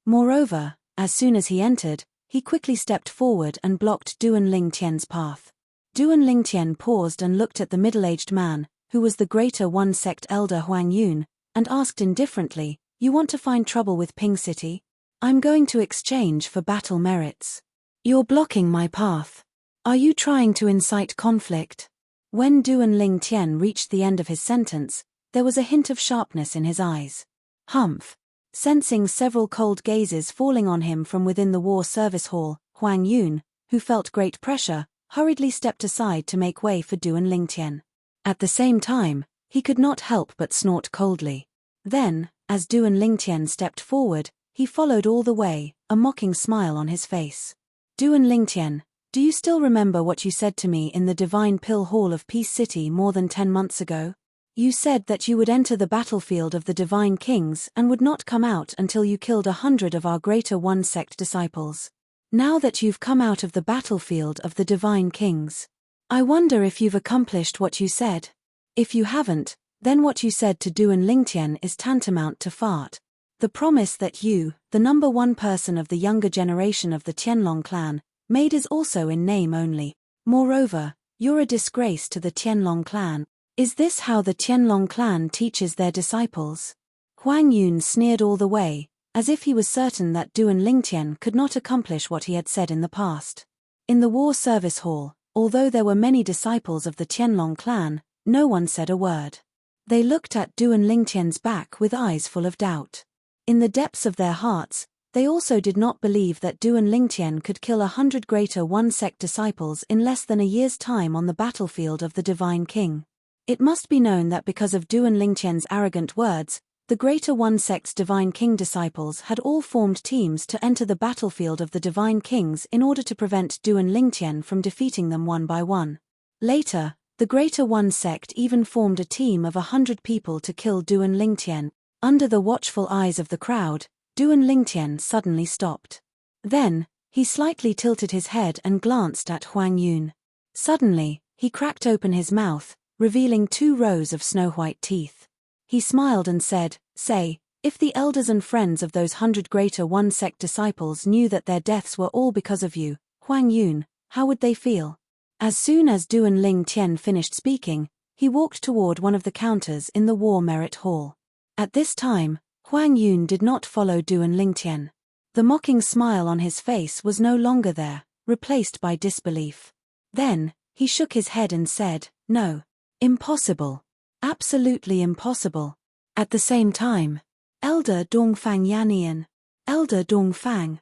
Moreover, as soon as he entered, he quickly stepped forward and blocked Duan Lingtian's path. Duan Lingtian paused and looked at the middle-aged man, who was the Greater One sect elder Huang Yun, and asked indifferently, "You want to find trouble with Ping City? I'm going to exchange for battle merits. You're blocking my path. Are you trying to incite conflict?" When Duan Lingtian reached the end of his sentence, there was a hint of sharpness in his eyes. Humph. Sensing several cold gazes falling on him from within the War Service Hall, Huang Yun, who felt great pressure, hurriedly stepped aside to make way for Duan Lingtian. At the same time, he could not help but snort coldly. Then, as Duan Lingtian stepped forward, he followed all the way, a mocking smile on his face. Duan Lingtian, do you still remember what you said to me in the Divine Pill Hall of Peace City more than 10 months ago? You said that you would enter the battlefield of the Divine Kings and would not come out until you killed 100 of our Greater One sect disciples. Now that you've come out of the battlefield of the Divine Kings, I wonder if you've accomplished what you said. If you haven't, then what you said to Duan Lingtian is tantamount to fart. The promise that you, the number one person of the younger generation of the Tianlong clan, made is also in name only. Moreover, you're a disgrace to the Tianlong clan. Is this how the Tianlong clan teaches their disciples? Huang Yun sneered all the way, as if he was certain that Duan Lingtian could not accomplish what he had said in the past. In the war service hall, although there were many disciples of the Tianlong clan, no one said a word. They looked at Duan Lingtian's back with eyes full of doubt. In the depths of their hearts, they also did not believe that Duan Lingtian could kill 100 Greater One Sect disciples in less than a year's time on the battlefield of the Divine King. It must be known that because of Duan Lingtian's arrogant words, the Greater One Sect's Divine King disciples had all formed teams to enter the battlefield of the Divine Kings in order to prevent Duan Lingtian from defeating them one by one. Later, the Greater One Sect even formed a team of 100 people to kill Duan Lingtian. Under the watchful eyes of the crowd, Duan Lingtian suddenly stopped. Then, he slightly tilted his head and glanced at Huang Yun. Suddenly, he cracked open his mouth, revealing 2 rows of snow-white teeth. He smiled and said, "Say, if the elders and friends of those 100 Greater One Sect disciples knew that their deaths were all because of you, Huang Yun, how would they feel?" As soon as Duan Lingtian finished speaking, he walked toward one of the counters in the War Merit Hall. At this time, Huang Yun did not follow Duan Lingtian. The mocking smile on his face was no longer there, replaced by disbelief. Then, he shook his head and said, "No. Impossible. Absolutely impossible." At the same time, Elder Dongfang Yanian. Elder Dongfang.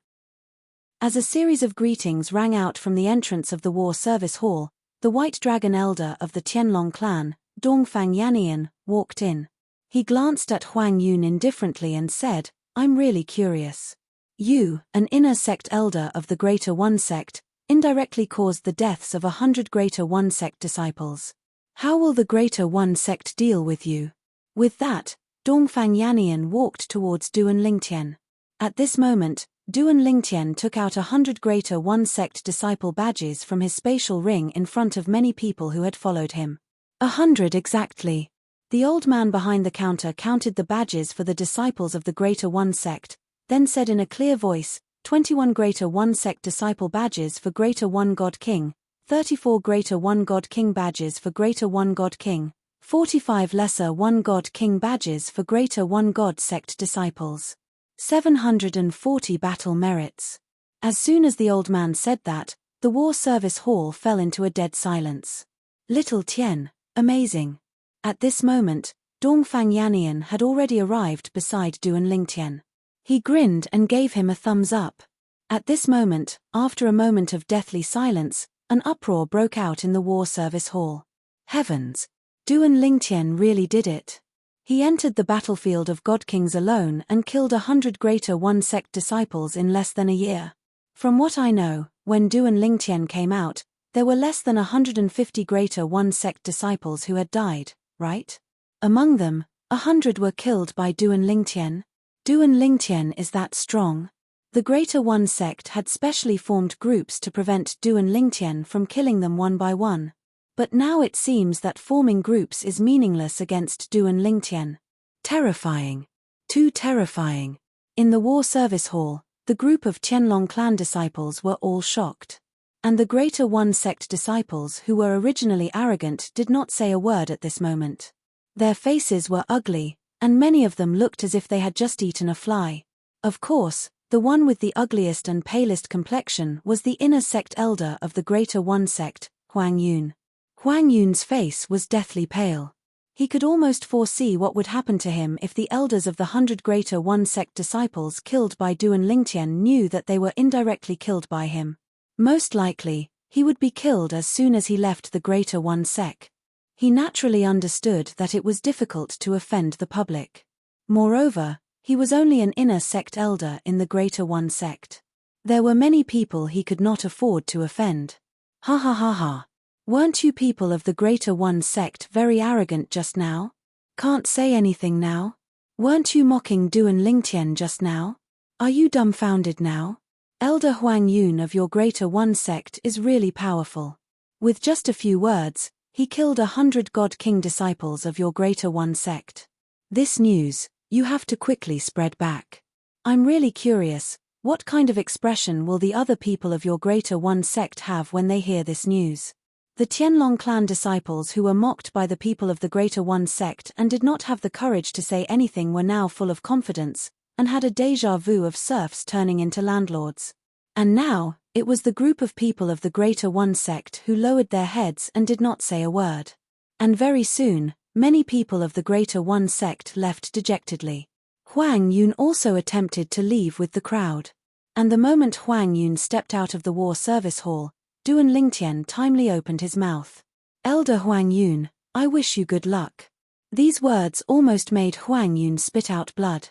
As a series of greetings rang out from the entrance of the War Service Hall, the White Dragon Elder of the Tianlong clan, Dongfang Yanian, walked in. He glanced at Huang Yun indifferently and said, "I'm really curious. You, an inner sect elder of the Greater One Sect, indirectly caused the deaths of 100 Greater One Sect disciples. How will the Greater One Sect deal with you?" With that, Dongfang Yanian walked towards Duan Lingtian. At this moment, Duan Lingtian took out 100 Greater One Sect disciple badges from his spatial ring in front of many people who had followed him. 100 exactly. The old man behind the counter counted the badges for the disciples of the Greater One Sect, then said in a clear voice, 21 Greater One Sect disciple badges for Greater One God King, 34 Greater One God King badges for Greater One God King, 45 Lesser One God King badges for Greater One God Sect disciples. 740 battle merits. As soon as the old man said that, the War Service Hall fell into a dead silence. Little Tian, amazing. At this moment, Dongfang Yanian had already arrived beside Duan Lingtian. He grinned and gave him a thumbs up. At this moment, after a moment of deathly silence, an uproar broke out in the War Service Hall. Heavens! Duan Lingtian really did it. He entered the battlefield of God Kings alone and killed 100 Greater One Sect disciples in less than a year. From what I know, when Duan Lingtian came out, there were less than 150 Greater One Sect disciples who had died, right? Among them, 100 were killed by Duan Lingtian. Duan Lingtian is that strong. The Greater One Sect had specially formed groups to prevent Duan Lingtian from killing them one by one. But now it seems that forming groups is meaningless against Duan Lingtian. Terrifying. Too terrifying. In the War Service Hall, the group of Tianlong clan disciples were all shocked. And the Greater One Sect disciples who were originally arrogant did not say a word at this moment. Their faces were ugly, and many of them looked as if they had just eaten a fly. Of course, the one with the ugliest and palest complexion was the inner sect elder of the Greater One Sect, Huang Yun. Huang Yun's face was deathly pale. He could almost foresee what would happen to him if the elders of the 100 Greater One Sect disciples killed by Duan Lingtian knew that they were indirectly killed by him. Most likely, he would be killed as soon as he left the Greater One Sect. He naturally understood that it was difficult to offend the public. Moreover, he was only an inner sect elder in the Greater One Sect. There were many people he could not afford to offend. Ha ha ha ha. Weren't you people of the Greater One Sect very arrogant just now? Can't say anything now? Weren't you mocking Duan Lingtian just now? Are you dumbfounded now? Elder Huang Yun of your Greater One Sect is really powerful. With just a few words, he killed 100 God King disciples of your Greater One sect. This news, you have to quickly spread back. I'm really curious, what kind of expression will the other people of your Greater One sect have when they hear this news? The Qianlong clan disciples who were mocked by the people of the Greater One sect and did not have the courage to say anything were now full of confidence, and had a déjà vu of serfs turning into landlords. And now, it was the group of people of the Greater One sect who lowered their heads and did not say a word. And very soon, many people of the Greater One sect left dejectedly. Huang Yun also attempted to leave with the crowd. And the moment Huang Yun stepped out of the war service hall, Duan Lingtian timely opened his mouth. Elder Huang Yun, I wish you good luck. These words almost made Huang Yun spit out blood.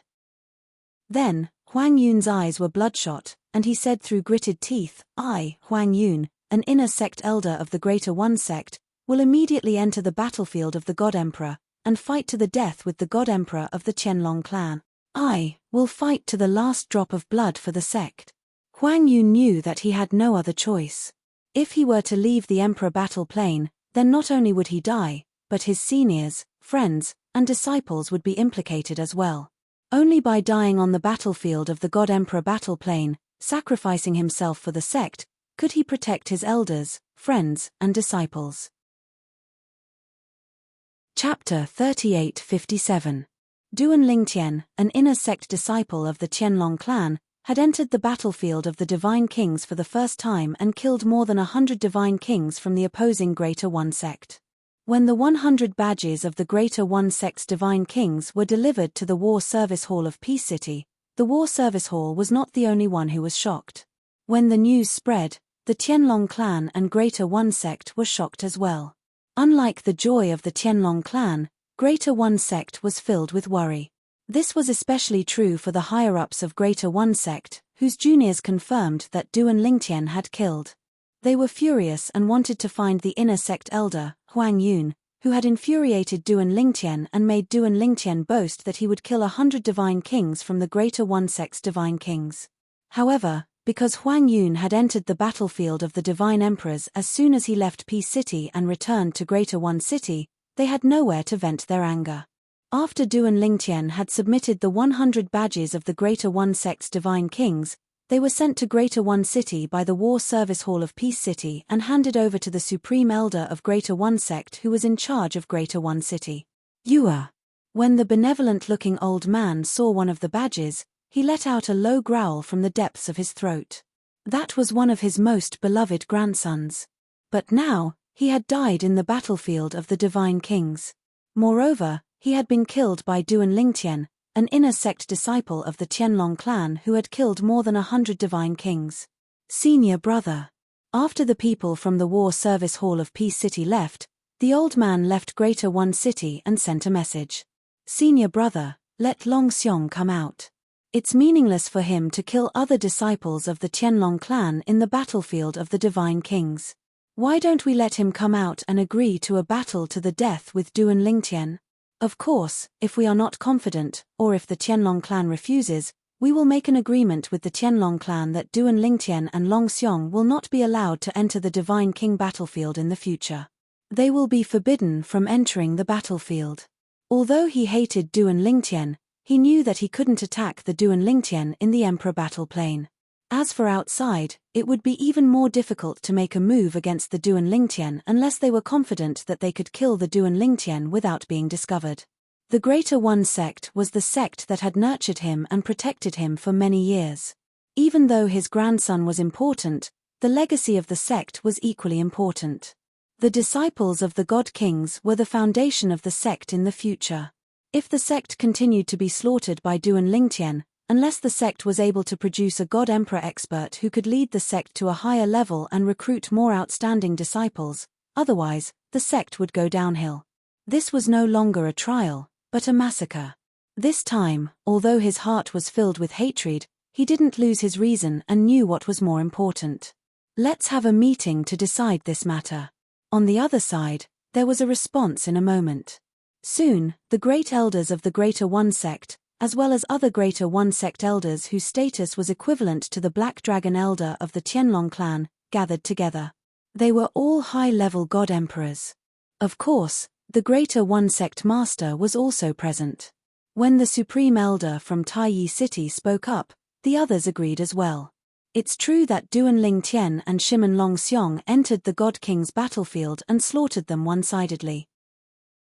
Then, Huang Yun's eyes were bloodshot, and he said through gritted teeth, I, Huang Yun, an inner sect elder of the Greater One sect, will immediately enter the battlefield of the God Emperor, and fight to the death with the God Emperor of the Qianlong clan. I will fight to the last drop of blood for the sect. Huang Yun knew that he had no other choice. If he were to leave the Emperor battle plane, then not only would he die, but his seniors, friends, and disciples would be implicated as well. Only by dying on the battlefield of the God Emperor battle plane, sacrificing himself for the sect, could he protect his elders, friends, and disciples. Chapter 3857. Duan Lingtian, an inner sect disciple of the Qianlong clan, had entered the battlefield of the Divine Kings for the first time and killed more than 100 Divine Kings from the opposing Greater One sect. When the 100 badges of the Greater One sect's Divine Kings were delivered to the War Service Hall of Peace City, the War Service Hall was not the only one who was shocked. When the news spread, the Qianlong clan and Greater One sect were shocked as well. Unlike the joy of the Qianlong clan, Greater One sect was filled with worry. This was especially true for the higher-ups of Greater One sect, whose juniors confirmed that Duan Lingtian had killed. They were furious and wanted to find the inner sect elder, Huang Yun, who had infuriated Duan Lingtian and made Duan Lingtian boast that he would kill 100 Divine Kings from the Greater One sect's Divine Kings. However, because Huang Yun had entered the battlefield of the Divine Emperors as soon as he left Peace City and returned to Greater One City, they had nowhere to vent their anger. After Duan Lingtian had submitted the 100 badges of the Greater One sect's Divine Kings, they were sent to Greater One City by the War Service Hall of Peace City and handed over to the Supreme Elder of Greater One sect who was in charge of Greater One City. Yua. When the benevolent-looking old man saw one of the badges, he let out a low growl from the depths of his throat. That was one of his most beloved grandsons. But now, he had died in the battlefield of the Divine Kings. Moreover, he had been killed by Duan Lingtian, an inner sect disciple of the Qianlong clan who had killed more than 100 Divine Kings. Senior brother. After the people from the War Service Hall of Peace City left, the old man left Greater One City and sent a message. Senior brother, let Long Xiong come out. It's meaningless for him to kill other disciples of the Qianlong clan in the battlefield of the Divine Kings. Why don't we let him come out and agree to a battle to the death with Duan Lingtian? Of course, if we are not confident, or if the Qianlong clan refuses, we will make an agreement with the Qianlong clan that Duan Lingtian and Long Xiong will not be allowed to enter the Divine King battlefield in the future. They will be forbidden from entering the battlefield. Although he hated Duan Lingtian, he knew that he couldn't attack the Duan Lingtian in the Emperor battle plane. As for outside, it would be even more difficult to make a move against the Duan Lingtian unless they were confident that they could kill the Duan Lingtian without being discovered. The Greater One sect was the sect that had nurtured him and protected him for many years. Even though his grandson was important, the legacy of the sect was equally important. The disciples of the God Kings were the foundation of the sect in the future. If the sect continued to be slaughtered by Duan Lingtian, unless the sect was able to produce a God Emperor expert who could lead the sect to a higher level and recruit more outstanding disciples, otherwise, the sect would go downhill. This was no longer a trial, but a massacre. This time, although his heart was filled with hatred, he didn't lose his reason and knew what was more important. Let's have a meeting to decide this matter. On the other side, there was a response in a moment. Soon, the great elders of the Greater One sect, as well as other Greater One sect elders whose status was equivalent to the Black Dragon elder of the Qianlong clan, gathered together. They were all high-level god emperors. Of course, the Greater One Sect Master was also present. When the Supreme Elder from Taiyi City spoke up, the others agreed as well. It's true that Duan Ling Tian and Shimen Long Xiong entered the God King's battlefield and slaughtered them one-sidedly.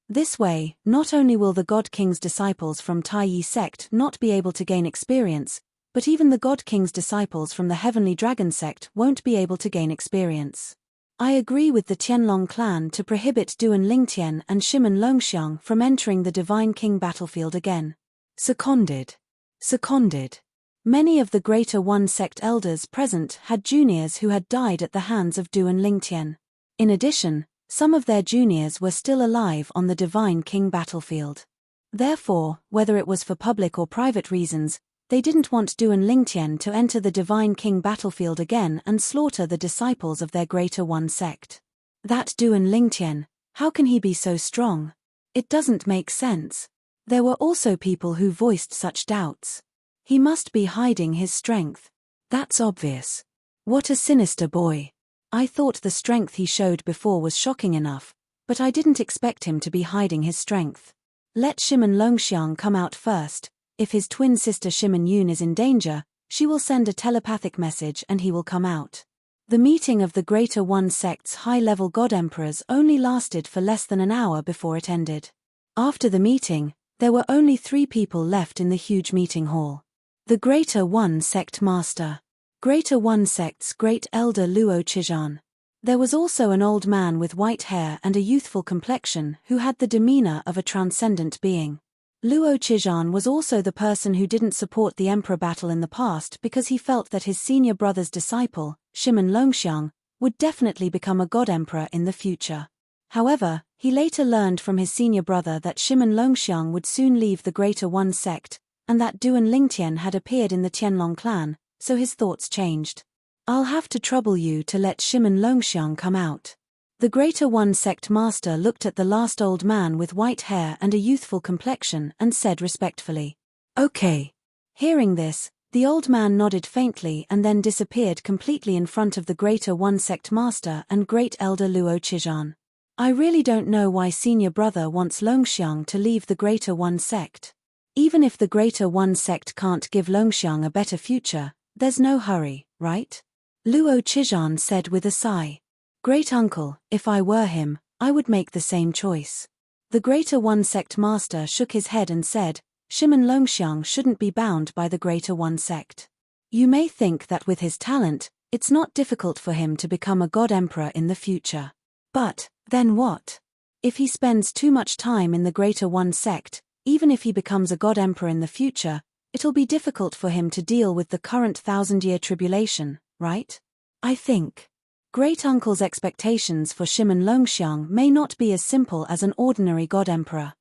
This way, not only will the God King's disciples from Taiyi sect not be able to gain experience, but even the God King's disciples from the Heavenly Dragon sect won't be able to gain experience. I agree with the Tianlong clan to prohibit Duan Lingtian and Shimen Longxiang from entering the Divine King battlefield again. Seconded. Seconded. Many of the Greater One Sect elders present had juniors who had died at the hands of Duan Lingtian. In addition, some of their juniors were still alive on the Divine King battlefield. Therefore, whether it was for public or private reasons, they didn't want Duan Lingtian to enter the Divine King battlefield again and slaughter the disciples of their Greater One Sect. That Duan Lingtian, how can he be so strong? It doesn't make sense. There were also people who voiced such doubts. He must be hiding his strength. That's obvious. What a sinister boy. I thought the strength he showed before was shocking enough, but I didn't expect him to be hiding his strength. Let Shimen Longxiang come out first. If his twin sister Shimen Yun is in danger, she will send a telepathic message and he will come out. The meeting of the Greater One Sect's high-level god emperors only lasted for less than an hour before it ended. After the meeting, there were only 3 people left in the huge meeting hall. The Greater One Sect Master. Greater One Sect's Great Elder Luo Chizhan. There was also an old man with white hair and a youthful complexion who had the demeanor of a transcendent being. Luo Chizhan was also the person who didn't support the emperor battle in the past because he felt that his senior brother's disciple, Shimen Longxiang, would definitely become a god emperor in the future. However, he later learned from his senior brother that Shimen Longxiang would soon leave the Greater One Sect, and that Duan Lingtian had appeared in the Tianlong clan, so his thoughts changed. I'll have to trouble you to let Shimen Longxiang come out. The Greater One Sect Master looked at the last old man with white hair and a youthful complexion and said respectfully, "Okay." Hearing this, the old man nodded faintly and then disappeared completely in front of the Greater One Sect Master and Great Elder Luo Chizhan. I really don't know why senior brother wants Longxiang to leave the Greater One Sect. Even if the Greater One Sect can't give Longxiang a better future, there's no hurry, right? Luo Chizhan said with a sigh. Great uncle, if I were him, I would make the same choice. The Greater One Sect Master shook his head and said, Shimen Longxiang shouldn't be bound by the Greater One Sect. You may think that with his talent, it's not difficult for him to become a god emperor in the future. But, then what? If he spends too much time in the Greater One Sect, even if he becomes a god emperor in the future, it'll be difficult for him to deal with the current 1,000-year tribulation, right? I think. Great uncle's expectations for Shimen Longxiang may not be as simple as an ordinary god emperor.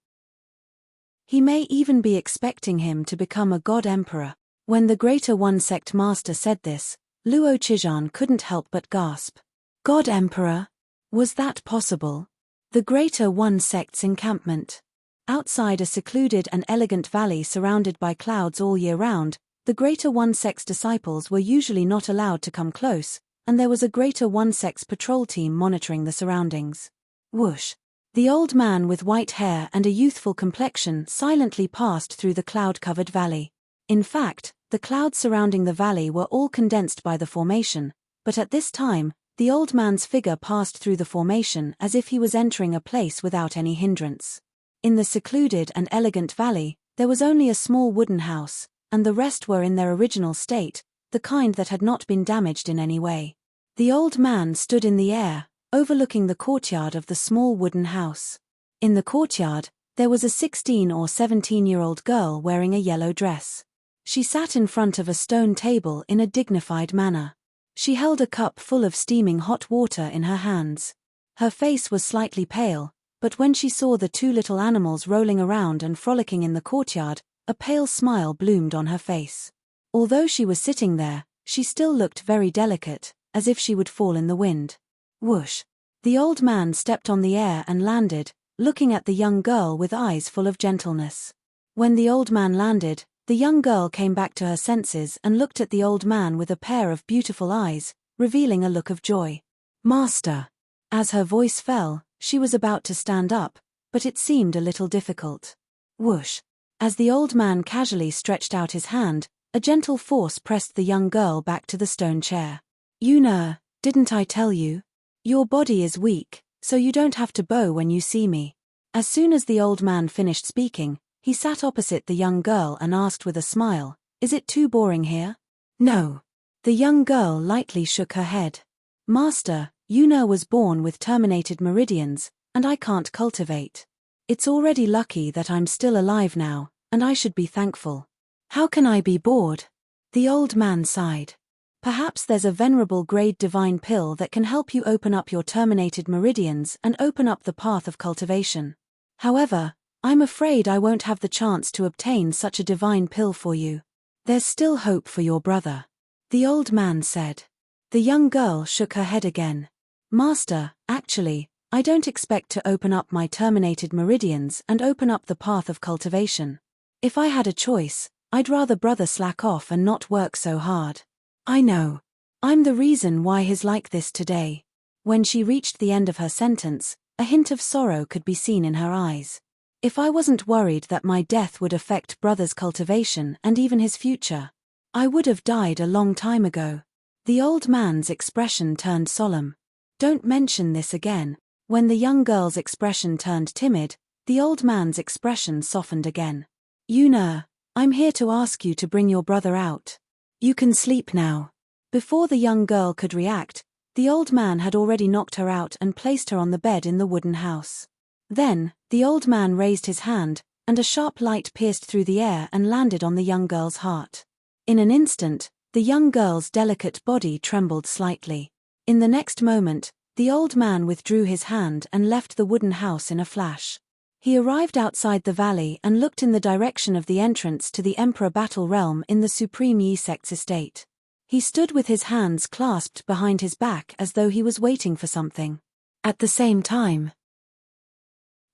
He may even be expecting him to become a god emperor. When the Greater One Sect Master said this, Luo Chizhan couldn't help but gasp. God emperor? Was that possible? The Greater One Sect's encampment. Outside a secluded and elegant valley surrounded by clouds all year round, the Greater One Sect's disciples were usually not allowed to come close, and there was a Greater One Sect's patrol team monitoring the surroundings. Whoosh! The old man with white hair and a youthful complexion silently passed through the cloud-covered valley. In fact, the clouds surrounding the valley were all condensed by the formation, but at this time, the old man's figure passed through the formation as if he was entering a place without any hindrance. In the secluded and elegant valley, there was only a small wooden house, and the rest were in their original state, the kind that had not been damaged in any way. The old man stood in the air, overlooking the courtyard of the small wooden house. In the courtyard, there was a 16 or 17-year-old girl wearing a yellow dress. She sat in front of a stone table in a dignified manner. She held a cup full of steaming hot water in her hands. Her face was slightly pale, but when she saw the 2 little animals rolling around and frolicking in the courtyard, a pale smile bloomed on her face. Although she was sitting there, she still looked very delicate, as if she would fall in the wind. Whoosh! The old man stepped on the air and landed, looking at the young girl with eyes full of gentleness. When the old man landed, the young girl came back to her senses and looked at the old man with a pair of beautiful eyes, revealing a look of joy. Master. As her voice fell, she was about to stand up, but it seemed a little difficult. Whoosh. As the old man casually stretched out his hand, a gentle force pressed the young girl back to the stone chair. Didn't I tell you? Your body is weak, so you don't have to bow when you see me. As soon as the old man finished speaking, he sat opposite the young girl and asked with a smile, "Is it too boring here?" "No." The young girl lightly shook her head. "Master, Yuna was born with terminated meridians, and I can't cultivate. It's already lucky that I'm still alive now, and I should be thankful. How can I be bored?" The old man sighed. "Perhaps there's a venerable grade divine pill that can help you open up your terminated meridians and open up the path of cultivation. However, I'm afraid I won't have the chance to obtain such a divine pill for you. There's still hope for your brother," the old man said. The young girl shook her head again. "Master, actually, I don't expect to open up my terminated meridians and open up the path of cultivation. If I had a choice, I'd rather brother slack off and not work so hard. I know. I'm the reason why he's like this today." When she reached the end of her sentence, a hint of sorrow could be seen in her eyes. "If I wasn't worried that my death would affect brother's cultivation and even his future, I would have died a long time ago." The old man's expression turned solemn. "Don't mention this again." When the young girl's expression turned timid, the old man's expression softened again. "Yuna, I'm here to ask you to bring your brother out. You can sleep now." Before the young girl could react, the old man had already knocked her out and placed her on the bed in the wooden house. Then, the old man raised his hand, and a sharp light pierced through the air and landed on the young girl's heart. In an instant, the young girl's delicate body trembled slightly. In the next moment, the old man withdrew his hand and left the wooden house in a flash. He arrived outside the valley and looked in the direction of the entrance to the Emperor Battle Realm in the Supreme Yi sect's estate. He stood with his hands clasped behind his back as though he was waiting for something. At the same time,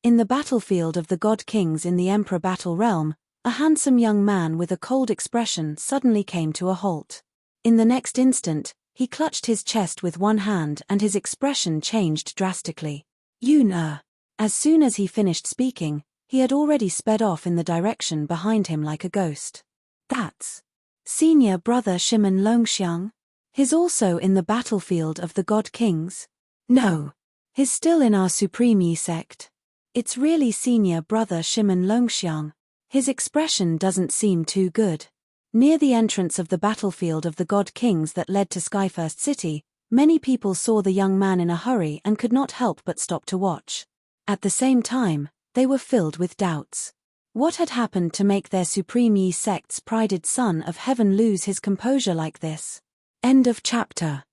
in the battlefield of the God Kings in the Emperor Battle Realm, a handsome young man with a cold expression suddenly came to a halt. In the next instant, he clutched his chest with one hand and his expression changed drastically. "Yuna." As soon as he finished speaking, he had already sped off in the direction behind him like a ghost. "That's senior brother Shimon Longxiang? He's also in the battlefield of the God Kings?" "No. He's still in our Supreme Yi sect. It's really senior brother Shimon Longxiang. His expression doesn't seem too good." Near the entrance of the battlefield of the God Kings that led to Skyfirst City, many people saw the young man in a hurry and could not help but stop to watch. At the same time, they were filled with doubts. What had happened to make their Supreme Yi sect's prided son of heaven lose his composure like this? End of chapter.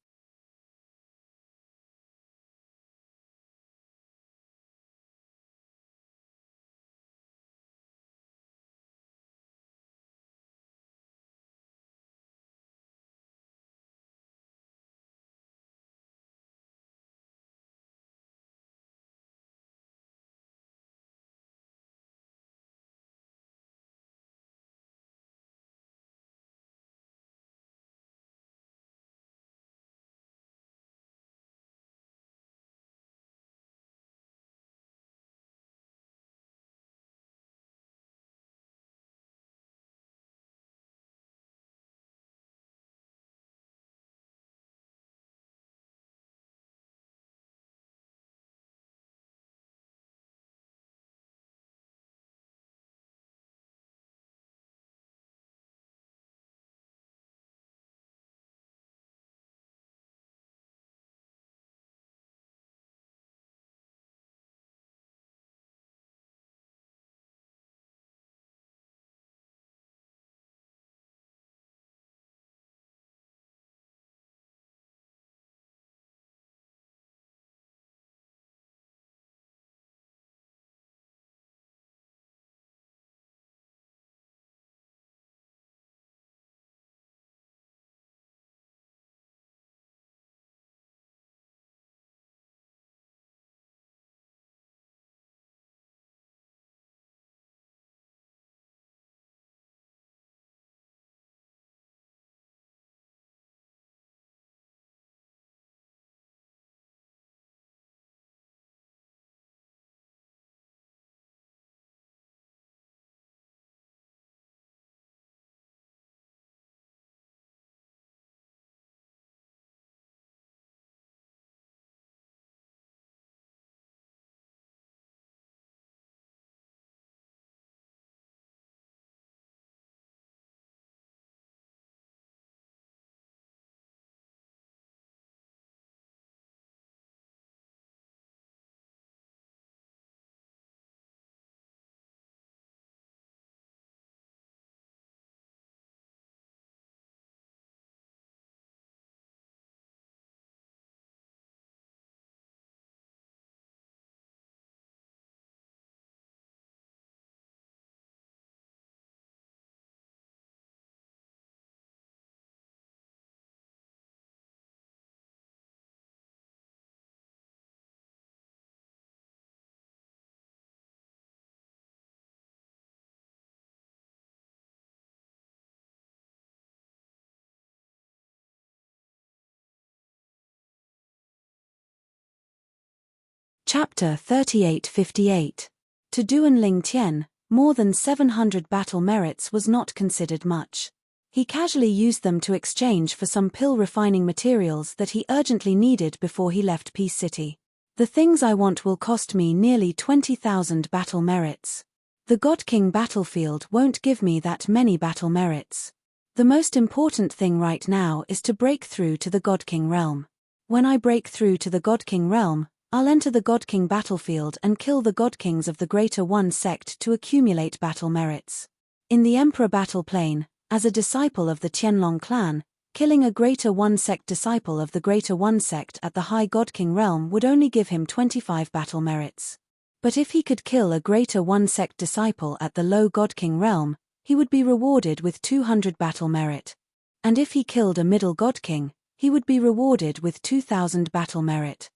Chapter 3858. To Duan Lingtian, more than 700 battle merits was not considered much. He casually used them to exchange for some pill refining materials that he urgently needed before he left Peace City. The things I want will cost me nearly 20,000 battle merits. The God King battlefield won't give me that many battle merits. The most important thing right now is to break through to the God King realm. When I break through to the God King realm, I'll enter the God King battlefield and kill the God Kings of the Greater One sect to accumulate battle merits. In the Emperor battle plane, as a disciple of the Qianlong clan, killing a Greater One sect disciple of the Greater One sect at the High God King realm would only give him 25 battle merits. But if he could kill a Greater One sect disciple at the Low God King realm, he would be rewarded with 200 battle merit. And if he killed a Middle God King, he would be rewarded with 2,000 battle merit.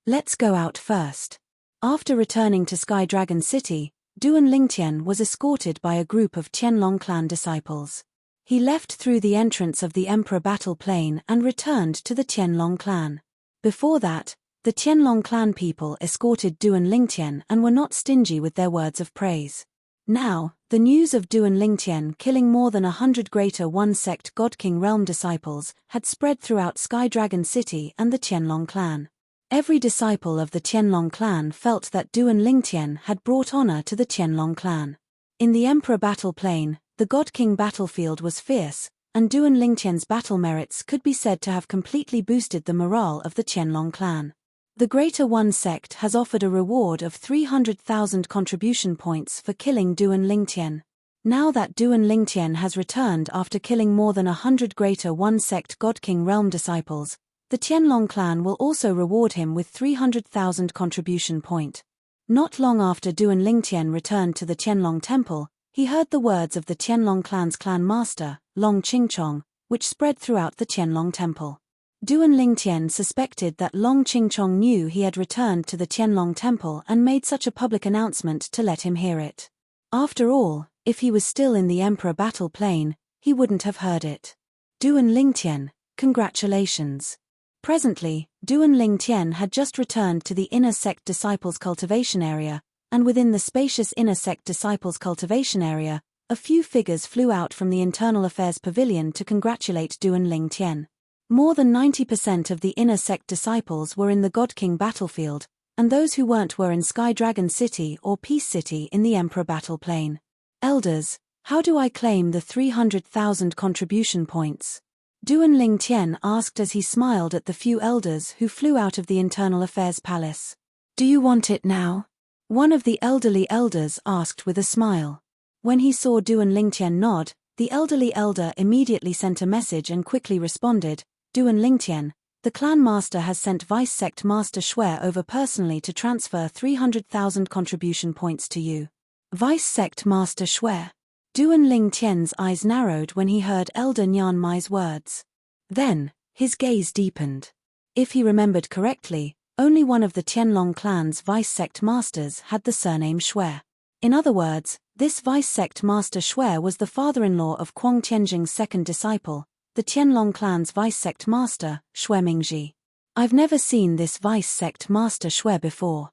Let's go out first. After returning to Sky Dragon City, Duan Lingtian was escorted by a group of Qianlong clan disciples. He left through the entrance of the Emperor battle plane and returned to the Qianlong clan. Before that, the Qianlong clan people escorted Duan Lingtian and were not stingy with their words of praise. Now, the news of Duan Lingtian killing more than 100 Greater One sect God King realm disciples had spread throughout Sky Dragon City and the Qianlong clan. Every disciple of the Qianlong clan felt that Duan Lingtian had brought honor to the Qianlong clan. In the Emperor battle plane, the God King battlefield was fierce, and Duan Lingtian's battle merits could be said to have completely boosted the morale of the Qianlong clan. The Greater One sect has offered a reward of 300,000 contribution points for killing Duan Lingtian. Now that Duan Lingtian has returned after killing more than 100 Greater One sect God King realm disciples, the Qianlong clan will also reward him with 300,000 contribution point. Not long after Duan Lingtian returned to the Qianlong temple, he heard the words of the Qianlong clan's clan master, Long Qingchong, which spread throughout the Qianlong temple. Duan Lingtian suspected that Long Qingchong knew he had returned to the Qianlong temple and made such a public announcement to let him hear it. After all, if he was still in the Emperor battle plane, he wouldn't have heard it. Duan Lingtian, congratulations. Presently, Duan Lingtian had just returned to the Inner Sect Disciples Cultivation Area, and within the spacious Inner Sect Disciples Cultivation Area, a few figures flew out from the Internal Affairs Pavilion to congratulate Duan Lingtian. More than 90% of the Inner Sect disciples were in the God King battlefield, and those who weren't were in Sky Dragon City or Peace City in the Emperor battle plane. Elders, how do I claim the 300,000 contribution points? Duan Lingtian asked as he smiled at the few elders who flew out of the Internal Affairs Palace. Do you want it now? One of the elderly elders asked with a smile. When he saw Duan Lingtian nod, the elderly elder immediately sent a message and quickly responded, Duan Lingtian, the clan master has sent Vice Sect Master Shui over personally to transfer 300,000 contribution points to you. Vice Sect Master Shui. Duan Lingtian's eyes narrowed when he heard Elder Nyan Mai's words. Then, his gaze deepened. If he remembered correctly, only one of the Qianlong clan's Vice Sect Masters had the surname Shui. In other words, this Vice Sect Master Shui was the father-in-law of Kuang Tianjing's second disciple, the Qianlong clan's Vice Sect Master, Shui Mingji. I've never seen this Vice Sect Master Shui before.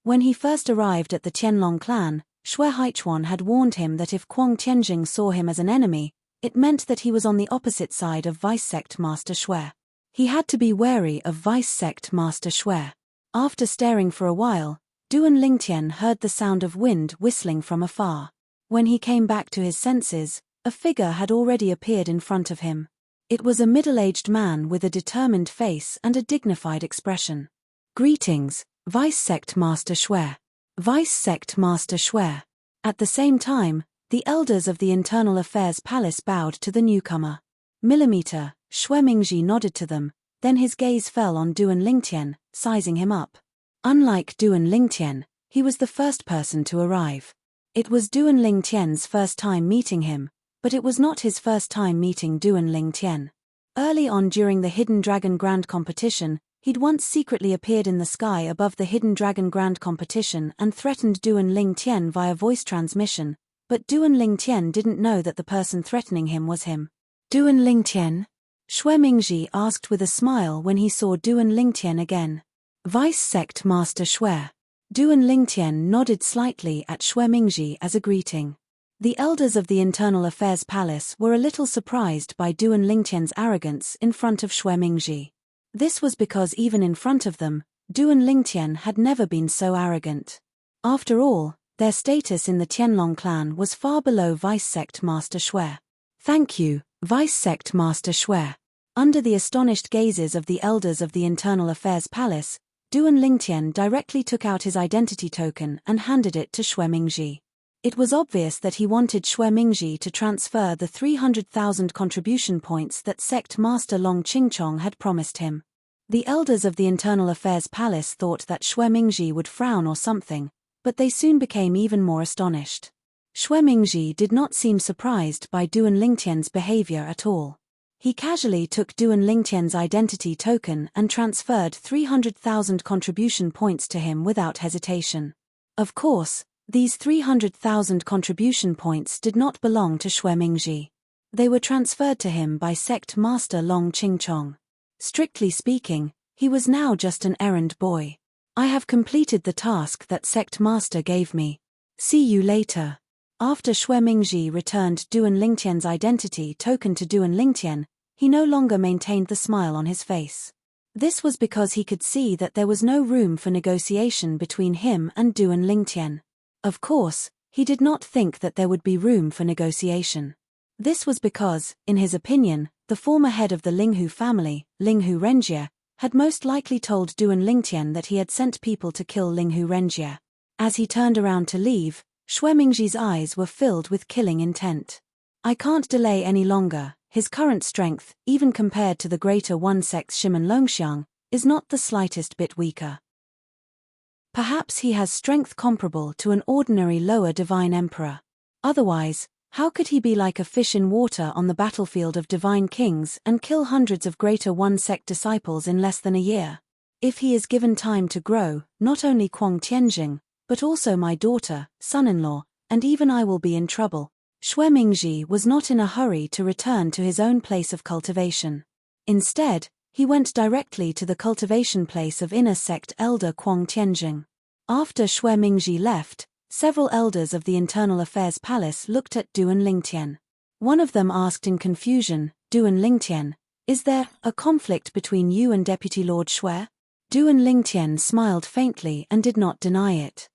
When he first arrived at the Qianlong clan, Shui Haichuan had warned him that if Kuang Tianjing saw him as an enemy, it meant that he was on the opposite side of Vice Sect Master Shui. He had to be wary of Vice Sect Master Shui. After staring for a while, Duan Lingtian heard the sound of wind whistling from afar. When he came back to his senses, a figure had already appeared in front of him. It was a middle-aged man with a determined face and a dignified expression. Greetings, Vice Sect Master Shui. Vice Sect Master Shui. At the same time, the elders of the Internal Affairs Palace bowed to the newcomer. Millimeter, Shui Mingji nodded to them, then his gaze fell on Duan Lingtian, sizing him up. Unlike Duan Lingtian, he was the first person to arrive. It was Duan Lingtian's first time meeting him, but it was not his first time meeting Duan Lingtian. Early on during the Hidden Dragon Grand Competition, he'd once secretly appeared in the sky above the Hidden Dragon Grand Competition and threatened Duan Lingtian via voice transmission, but Duan Lingtian didn't know that the person threatening him was him. Duan Lingtian? Shui Mingji asked with a smile when he saw Duan Lingtian again. Vice Sect Master Shui. Duan Lingtian nodded slightly at Shui Mingji as a greeting. The elders of the Internal Affairs Palace were a little surprised by Duan Lingtian's arrogance in front of Shui Mingji. This was because even in front of them, Duan Lingtian had never been so arrogant. After all, their status in the Tianlong clan was far below Vice Sect Master Shui. Thank you, Vice Sect Master Shui. Under the astonished gazes of the elders of the Internal Affairs Palace, Duan Lingtian directly took out his identity token and handed it to Shui Mingji. It was obvious that he wanted Shui Mingji to transfer the 300,000 contribution points that Sect Master Long Qingchong had promised him. The elders of the Internal Affairs Palace thought that Shui Mingji would frown or something, but they soon became even more astonished. Shui Mingji did not seem surprised by Duan Lingtian's behavior at all. He casually took Duan Lingtian's identity token and transferred 300,000 contribution points to him without hesitation. Of course, these 300,000 contribution points did not belong to Shui Mingji. They were transferred to him by Sect Master Long Qingchong. Strictly speaking, he was now just an errand boy. I have completed the task that Sect Master gave me. See you later. After Shui Mingji returned Duan Lingtian's identity token to Duan Lingtian, he no longer maintained the smile on his face. This was because he could see that there was no room for negotiation between him and Duan Lingtian. Of course, he did not think that there would be room for negotiation. This was because, in his opinion, the former head of the Linghu family, Linghu Renjie, had most likely told Duan Lingtian that he had sent people to kill Linghu Renjie. As he turned around to leave, Shui Mingji's eyes were filled with killing intent. I can't delay any longer. His current strength, even compared to the greater one sect Shimen Longxiang, is not the slightest bit weaker. Perhaps he has strength comparable to an ordinary lower divine emperor. Otherwise, how could he be like a fish in water on the battlefield of divine kings and kill hundreds of greater one sect disciples in less than a year? If he is given time to grow, not only Kuang Tianjing, but also my daughter, son-in-law, and even I will be in trouble. Shui Mingji was not in a hurry to return to his own place of cultivation. Instead, he went directly to the cultivation place of inner sect elder Kuang Tianjing. After Shui Mingji left, several elders of the Internal Affairs Palace looked at Duan Lingtian. One of them asked in confusion, Duan Lingtian, is there a conflict between you and Deputy Lord Shui? Duan Lingtian smiled faintly and did not deny it.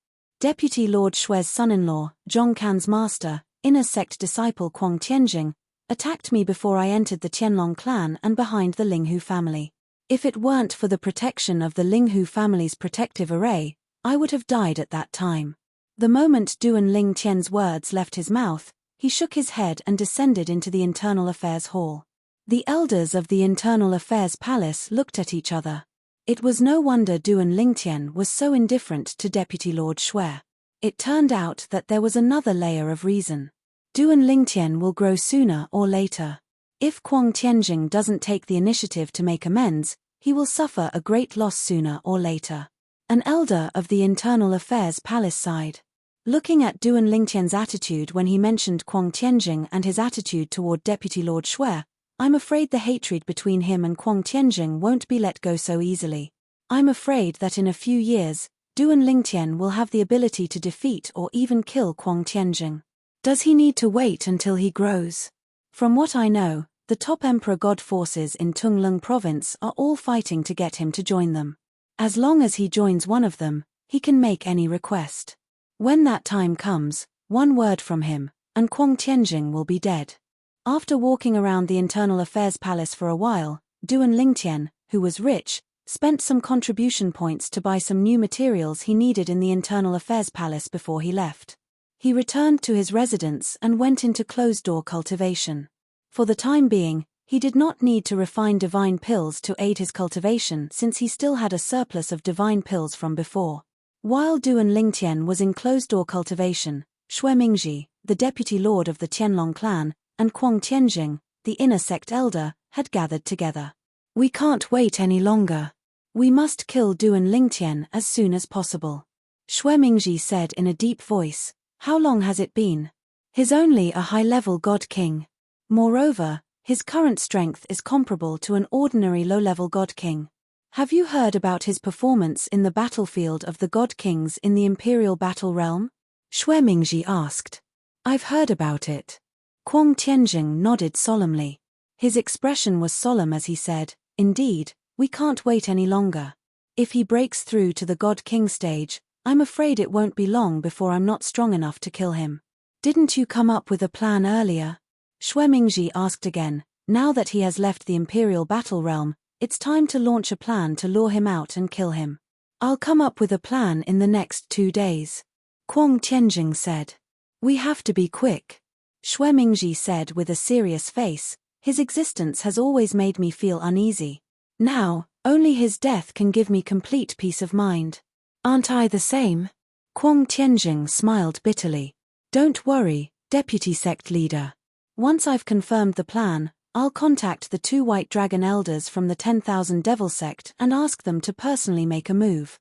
Deputy Lord Shui's son-in-law, Zhongkan's master, inner sect disciple Kuang Tianjing, attacked me before I entered the Tianlong clan and behind the Linghu family. If it weren't for the protection of the Linghu family's protective array, I would have died at that time. The moment Duan Lingtian's words left his mouth, he shook his head and descended into the Internal Affairs Hall. The elders of the Internal Affairs Palace looked at each other. It was no wonder Duan Lingtian was so indifferent to Deputy Lord Shui. It turned out that there was another layer of reason. Duan Lingtian will grow sooner or later. If Kuang Tianjing doesn't take the initiative to make amends, he will suffer a great loss sooner or later. An elder of the Internal Affairs Palace sighed. Looking at Duan Lingtian's attitude when he mentioned Kuang Tianjing and his attitude toward Deputy Lord Shui, I'm afraid the hatred between him and Kuang Tianjing won't be let go so easily. I'm afraid that in a few years, Duan Lingtian will have the ability to defeat or even kill Kuang Tianjing. Does he need to wait until he grows? From what I know, the top Emperor God forces in Tunglung province are all fighting to get him to join them. As long as he joins one of them, he can make any request. When that time comes, one word from him, and Kuang Tianjing will be dead. After walking around the Internal Affairs Palace for a while, Duan Lingtian, who was rich, spent some contribution points to buy some new materials he needed in the Internal Affairs Palace before he left. He returned to his residence and went into closed-door cultivation. For the time being, he did not need to refine divine pills to aid his cultivation since he still had a surplus of divine pills from before. While Duan Lingtian was in closed-door cultivation, Shui Mingji, the deputy lord of the Tianlong clan, and Kuang Tianjing, the inner sect elder, had gathered together. We can't wait any longer. We must kill Duan Lingtian as soon as possible. Shui Mingji said in a deep voice, how long has it been? He's only a high-level god king. Moreover, his current strength is comparable to an ordinary low-level god king. Have you heard about his performance in the battlefield of the God Kings in the Imperial Battle Realm? Shuemingji asked. I've heard about it. Kuang Tianjing nodded solemnly. His expression was solemn as he said, Indeed, we can't wait any longer. If he breaks through to the God King stage, I'm afraid it won't be long before I'm not strong enough to kill him. Didn't you come up with a plan earlier? Shuemingji asked again. Now that he has left the Imperial Battle Realm, it's time to launch a plan to lure him out and kill him. I'll come up with a plan in the next 2 days. Kuang Tianjing said. We have to be quick. Shuemingji said with a serious face, his existence has always made me feel uneasy. Now, only his death can give me complete peace of mind. Aren't I the same? Kuang Tianjing smiled bitterly. Don't worry, Deputy Sect Leader. Once I've confirmed the plan, I'll contact the 2 White Dragon Elders from the 10,000 Devil Sect and ask them to personally make a move.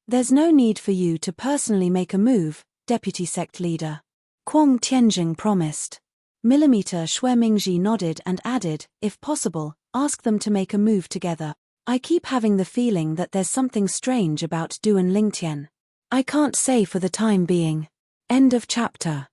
There's no need for you to personally make a move, Deputy Sect Leader. Kuang Tianjing promised. Millimeter Shuemingji nodded and added, if possible, ask them to make a move together. I keep having the feeling that there's something strange about Du and Lingtian. I can't say for the time being. End of chapter.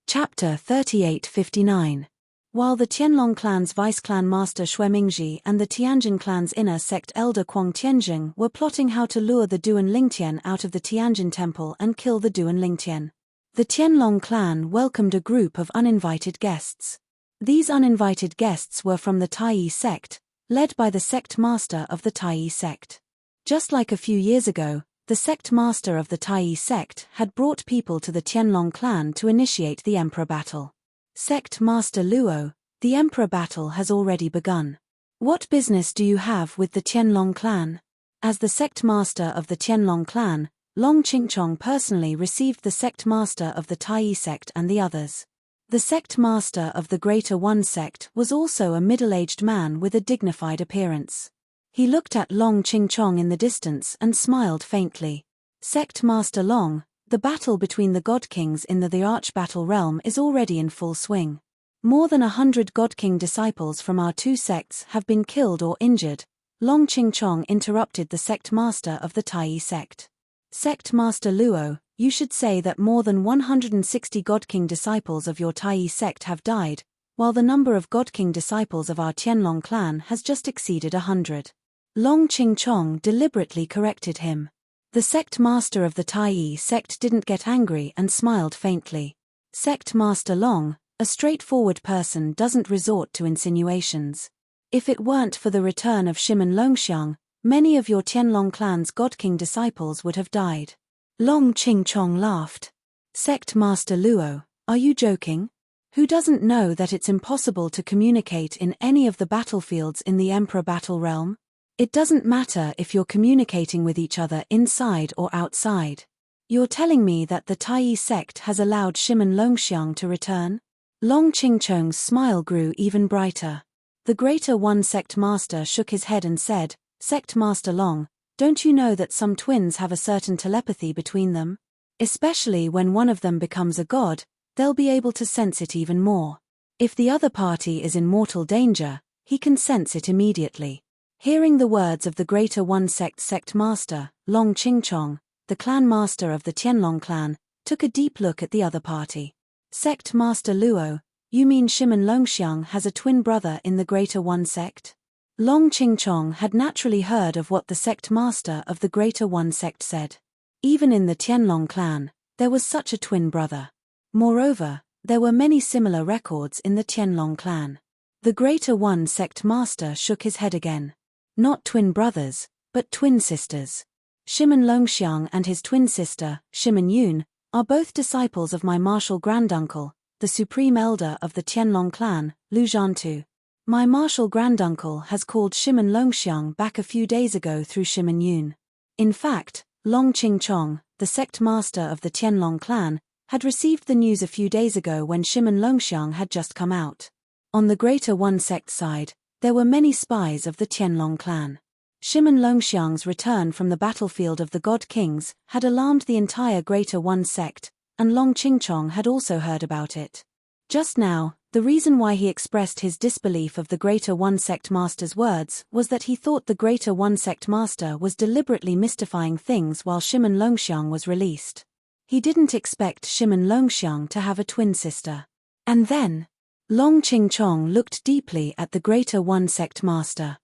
Chapter 3859. While the Qianlong clan's vice-clan master Xue Mingzhi and the Tianjin clan's inner sect elder Kuang Tianjing were plotting how to lure the Duan Lingtian out of the Tianjin temple and kill the Duan Lingtian, the Qianlong clan welcomed a group of uninvited guests. These uninvited guests were from the Taiyi sect, led by the sect master of the Taiyi sect. Just like a few years ago, the sect master of the Taiyi sect had brought people to the Qianlong clan to initiate the emperor battle. Sect Master Luo, the emperor battle has already begun. What business do you have with the Qianlong clan? As the sect master of the Qianlong clan, Long Qingchong personally received the sect master of the Taiyi sect and the others. The sect master of the Greater One sect was also a middle-aged man with a dignified appearance. He looked at Long Qingchong in the distance and smiled faintly. Sect Master Long, the battle between the God Kings in the Arch-Battle realm is already in full swing. More than 100 God King disciples from our two sects have been killed or injured. Long Qingchong interrupted the sect master of the Taiyi sect. Sect Master Luo, you should say that more than 160 God King disciples of your Taiyi sect have died, while the number of God King disciples of our Qianlong clan has just exceeded 100. Long Qingchong deliberately corrected him. The sect master of the Taiyi sect didn't get angry and smiled faintly. Sect Master Long, a straightforward person doesn't resort to insinuations. If it weren't for the return of Shimen Longxiang, many of your Qianlong clan's God King disciples would have died. Long Qingchong laughed. Sect Master Luo, are you joking? Who doesn't know that it's impossible to communicate in any of the battlefields in the Emperor Battle realm? It doesn't matter if you're communicating with each other inside or outside. You're telling me that the Taiyi sect has allowed Shimen Longxiang to return? Long Qingchong's smile grew even brighter. The Greater One sect master shook his head and said, Sect Master Long, don't you know that some twins have a certain telepathy between them? Especially when one of them becomes a god, they'll be able to sense it even more. If the other party is in mortal danger, he can sense it immediately. Hearing the words of the Greater One sect master, Long Qingchong, the clan master of the Qianlong clan, took a deep look at the other party. Sect Master Luo, you mean Shimen Longxiang has a twin brother in the Greater One sect? Long Qingchong had naturally heard of what the sect master of the Greater One sect said. Even in the Qianlong clan, there was such a twin brother. Moreover, there were many similar records in the Qianlong clan. The Greater One sect master shook his head again. Not twin brothers, but twin sisters. Shimen Longxiang and his twin sister, Shimen Yun, are both disciples of my martial granduncle, the supreme elder of the Qianlong clan, Lu Zhantu. My martial granduncle has called Shimen Longxiang back a few days ago through Shimen Yun. In fact, Long Qingchong, the sect master of the Qianlong clan, had received the news a few days ago when Shimen Longxiang had just come out. On the Greater One sect side, there were many spies of the Qianlong clan. Shimen Longxiang's return from the battlefield of the God Kings had alarmed the entire Greater One sect, and Long Qingchong had also heard about it. Just now, the reason why he expressed his disbelief of the Greater One sect master's words was that he thought the Greater One sect master was deliberately mystifying things while Shimen Longxiang was released. He didn't expect Shimen Longxiang to have a twin sister. And then, Long Qingchong looked deeply at the Greater One sect master.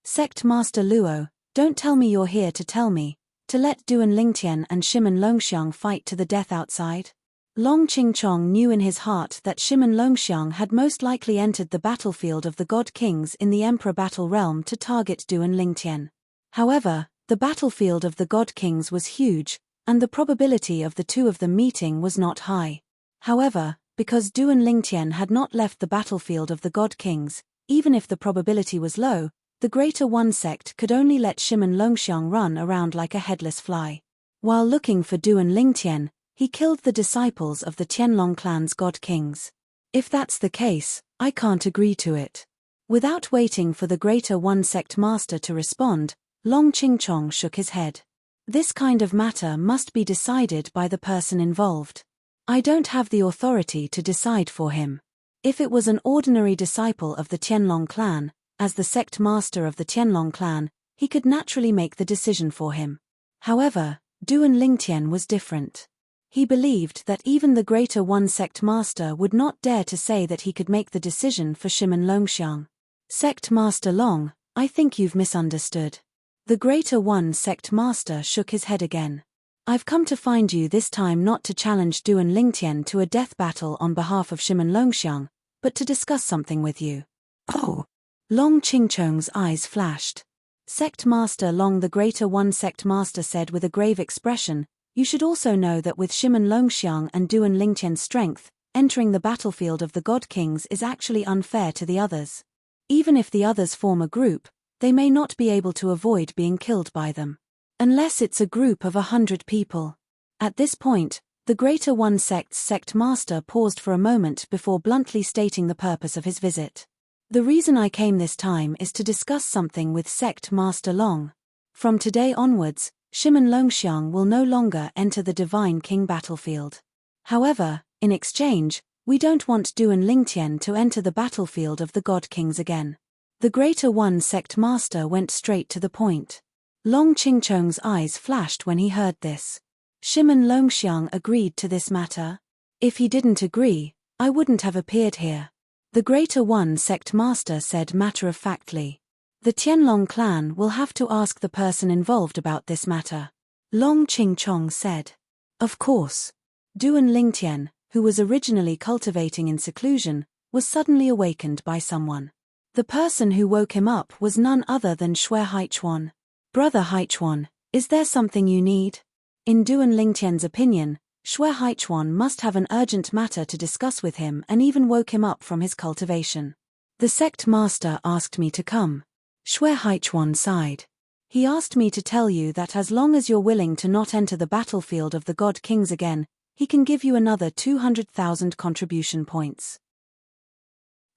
Sect Master Luo, don't tell me you're here to tell me, to let Duan Lingtian and Shimen Longxiang fight to the death outside? Long Qingchong knew in his heart that Shimen Longxiang had most likely entered the battlefield of the God Kings in the Emperor Battle realm to target Duan Lingtian. However, the battlefield of the God Kings was huge, and the probability of the two of them meeting was not high. However, because Duan Lingtian had not left the battlefield of the God Kings, even if the probability was low, the Greater One sect could only let Shimen Longxiang run around like a headless fly. While looking for Duan Lingtian, he killed the disciples of the Qianlong clan's God Kings. If that's the case, I can't agree to it. Without waiting for the Greater One sect master to respond, Long Qingchong shook his head. This kind of matter must be decided by the person involved. I don't have the authority to decide for him. If it was an ordinary disciple of the Qianlong clan, as the sect master of the Qianlong clan, he could naturally make the decision for him. However, Duan Lingtian was different. He believed that even the Greater One Sect Master would not dare to say that he could make the decision for Shimen Longxiang. Sect Master Long, I think you've misunderstood. The Greater One Sect Master shook his head again. I've come to find you this time not to challenge Duan Lingtian to a death battle on behalf of Shimen Longxiang, but to discuss something with you. Oh! Long Qingchong's eyes flashed. Sect Master Long, the Greater One Sect Master said with a grave expression, you should also know that with Shimen Longxiang and Duan Lingtian's strength, entering the battlefield of the God Kings is actually unfair to the others. Even if the others form a group, they may not be able to avoid being killed by them. Unless it's a group of 100 people. At this point, the Greater One Sect's Sect Master paused for a moment before bluntly stating the purpose of his visit. The reason I came this time is to discuss something with Sect Master Long. From today onwards, Shimen Longxiang will no longer enter the Divine King battlefield. However, in exchange, we don't want Duan Lingtian to enter the battlefield of the God Kings again. The Greater One Sect Master went straight to the point. Long Qingchong's eyes flashed when he heard this. Shimen Longxiang agreed to this matter? If he didn't agree, I wouldn't have appeared here. The Greater One Sect Master said matter-of-factly. The Tianlong clan will have to ask the person involved about this matter. Long Qingchong said. Of course. Duan Lingtian, who was originally cultivating in seclusion, was suddenly awakened by someone. The person who woke him up was none other than Shui Haichuan. Brother Haichuan, is there something you need? In Duan Lingtian's opinion, Shui Haichuan must have an urgent matter to discuss with him and even woke him up from his cultivation. The Sect Master asked me to come. Shui Haichuan sighed. He asked me to tell you that as long as you're willing to not enter the battlefield of the God Kings again, he can give you another 200,000 contribution points.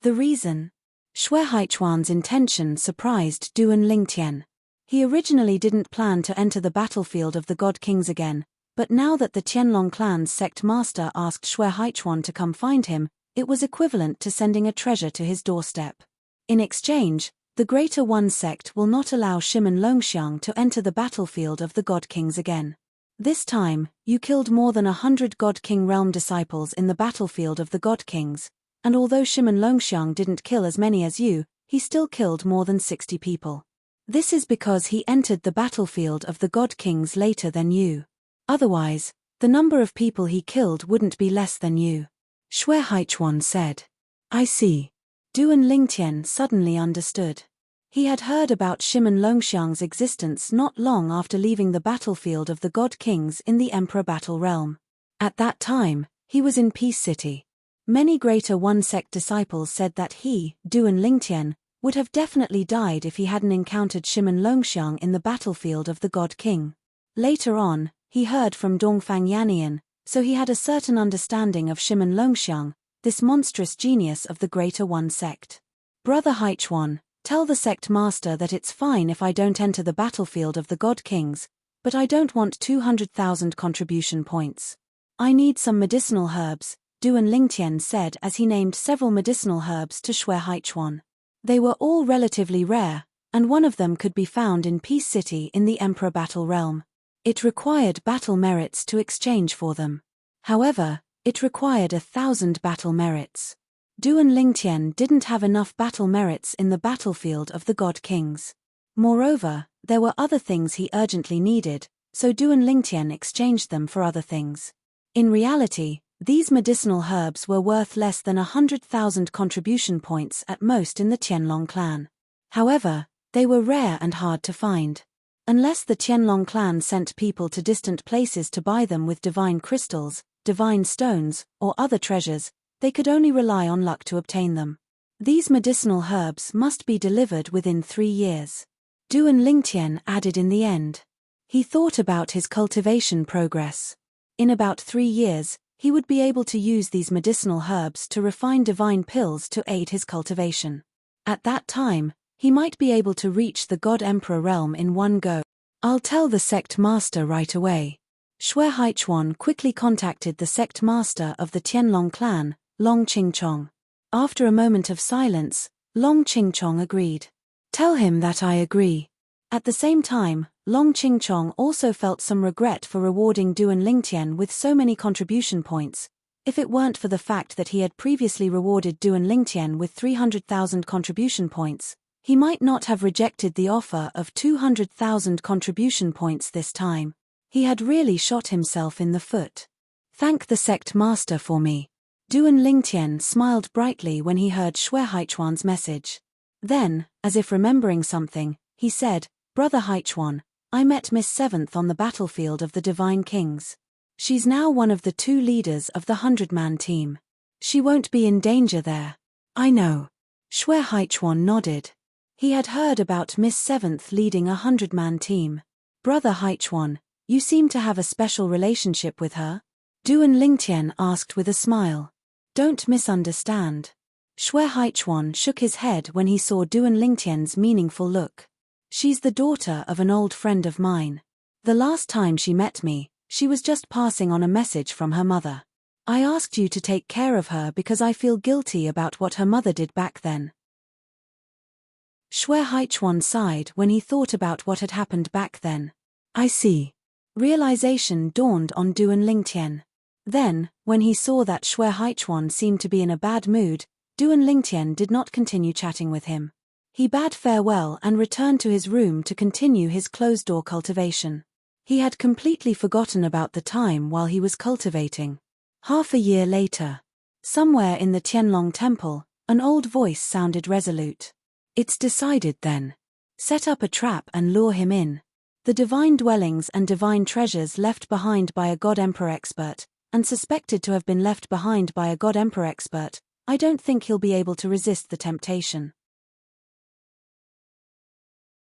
The reason? Shui Haichuan's intention surprised Duan Lingtian. He originally didn't plan to enter the battlefield of the God Kings again, but now that the Tianlong clan's Sect Master asked Shui Haichuan to come find him, it was equivalent to sending a treasure to his doorstep. In exchange, the Greater One Sect will not allow Shimen Longxiang to enter the battlefield of the God Kings again. This time, you killed more than 100 God King realm disciples in the battlefield of the God Kings, and although Shimen Longxiang didn't kill as many as you, he still killed more than 60 people. This is because he entered the battlefield of the God Kings later than you. Otherwise, the number of people he killed wouldn't be less than you. Shui Haichuan said. I see. Duan Lingtian suddenly understood. He had heard about Shimen Longxiang's existence not long after leaving the battlefield of the God Kings in the Emperor Battle Realm. At that time, he was in Peace City. Many Greater One Sect disciples said that he, Duan Lingtian, would have definitely died if he hadn't encountered Shimen Longxiang in the battlefield of the God King. Later on, he heard from Dongfang Yannian, so he had a certain understanding of Shimen Longxiang, this monstrous genius of the Greater One Sect. Brother Haichuan, tell the Sect Master that it's fine if I don't enter the battlefield of the God Kings, but I don't want 200,000 contribution points. I need some medicinal herbs, Duan Lingtian said as he named several medicinal herbs to Shui Haichuan. They were all relatively rare, and one of them could be found in Peace City in the Emperor Battle Realm. It required battle merits to exchange for them. However, it required 1,000 battle merits. Duan Lingtian didn't have enough battle merits in the battlefield of the God Kings. Moreover, there were other things he urgently needed, so Duan Lingtian exchanged them for other things. In reality, these medicinal herbs were worth less than 100,000 contribution points at most in the Tianlong clan. However, they were rare and hard to find. Unless the Tianlong clan sent people to distant places to buy them with divine crystals, divine stones, or other treasures, they could only rely on luck to obtain them. These medicinal herbs must be delivered within 3 years. Duan Lingtian added in the end. He thought about his cultivation progress. In about 3 years, he would be able to use these medicinal herbs to refine divine pills to aid his cultivation. At that time, he might be able to reach the God Emperor realm in one go. I'll tell the Sect Master right away. Shui Haichuan quickly contacted the Sect Master of the Tianlong clan, Long Qingchong. After a moment of silence, Long Qingchong agreed. Tell him that I agree. At the same time, Long Qingchong also felt some regret for rewarding Duan Lingtian with so many contribution points. If it weren't for the fact that he had previously rewarded Duan Lingtian with 300,000 contribution points, he might not have rejected the offer of 200,000 contribution points this time. He had really shot himself in the foot. Thank the sect master for me. Duan Lingtian smiled brightly when he heard Xue Haichuan's message. Then, as if remembering something, he said, Brother Haichuan, I met Miss Seventh on the battlefield of the Divine Kings. She's now one of the 2 leaders of the 100-man team. She won't be in danger there. I know. Xue Haichuan nodded. He had heard about Miss Seventh leading a 100-man team. Brother Haichuan, you seem to have a special relationship with her? Duan Lingtian asked with a smile. Don't misunderstand. Xue Haichuan shook his head when he saw Duan Lingtian's meaningful look. She's the daughter of an old friend of mine. The last time she met me, she was just passing on a message from her mother. I asked you to take care of her because I feel guilty about what her mother did back then. Xue Haichuan sighed when he thought about what had happened back then. I see. Realization dawned on Duan Lingtian. Then, when he saw that Xue Haichuan seemed to be in a bad mood, Duan Lingtian did not continue chatting with him. He bade farewell and returned to his room to continue his closed-door cultivation. He had completely forgotten about the time while he was cultivating. Half a year later, somewhere in the Tianlong Temple, an old voice sounded resolute. It's decided then. Set up a trap and lure him in. The divine dwellings and divine treasures left behind by a God-Emperor expert, and suspected to have been left behind by a God-Emperor expert, I don't think he'll be able to resist the temptation.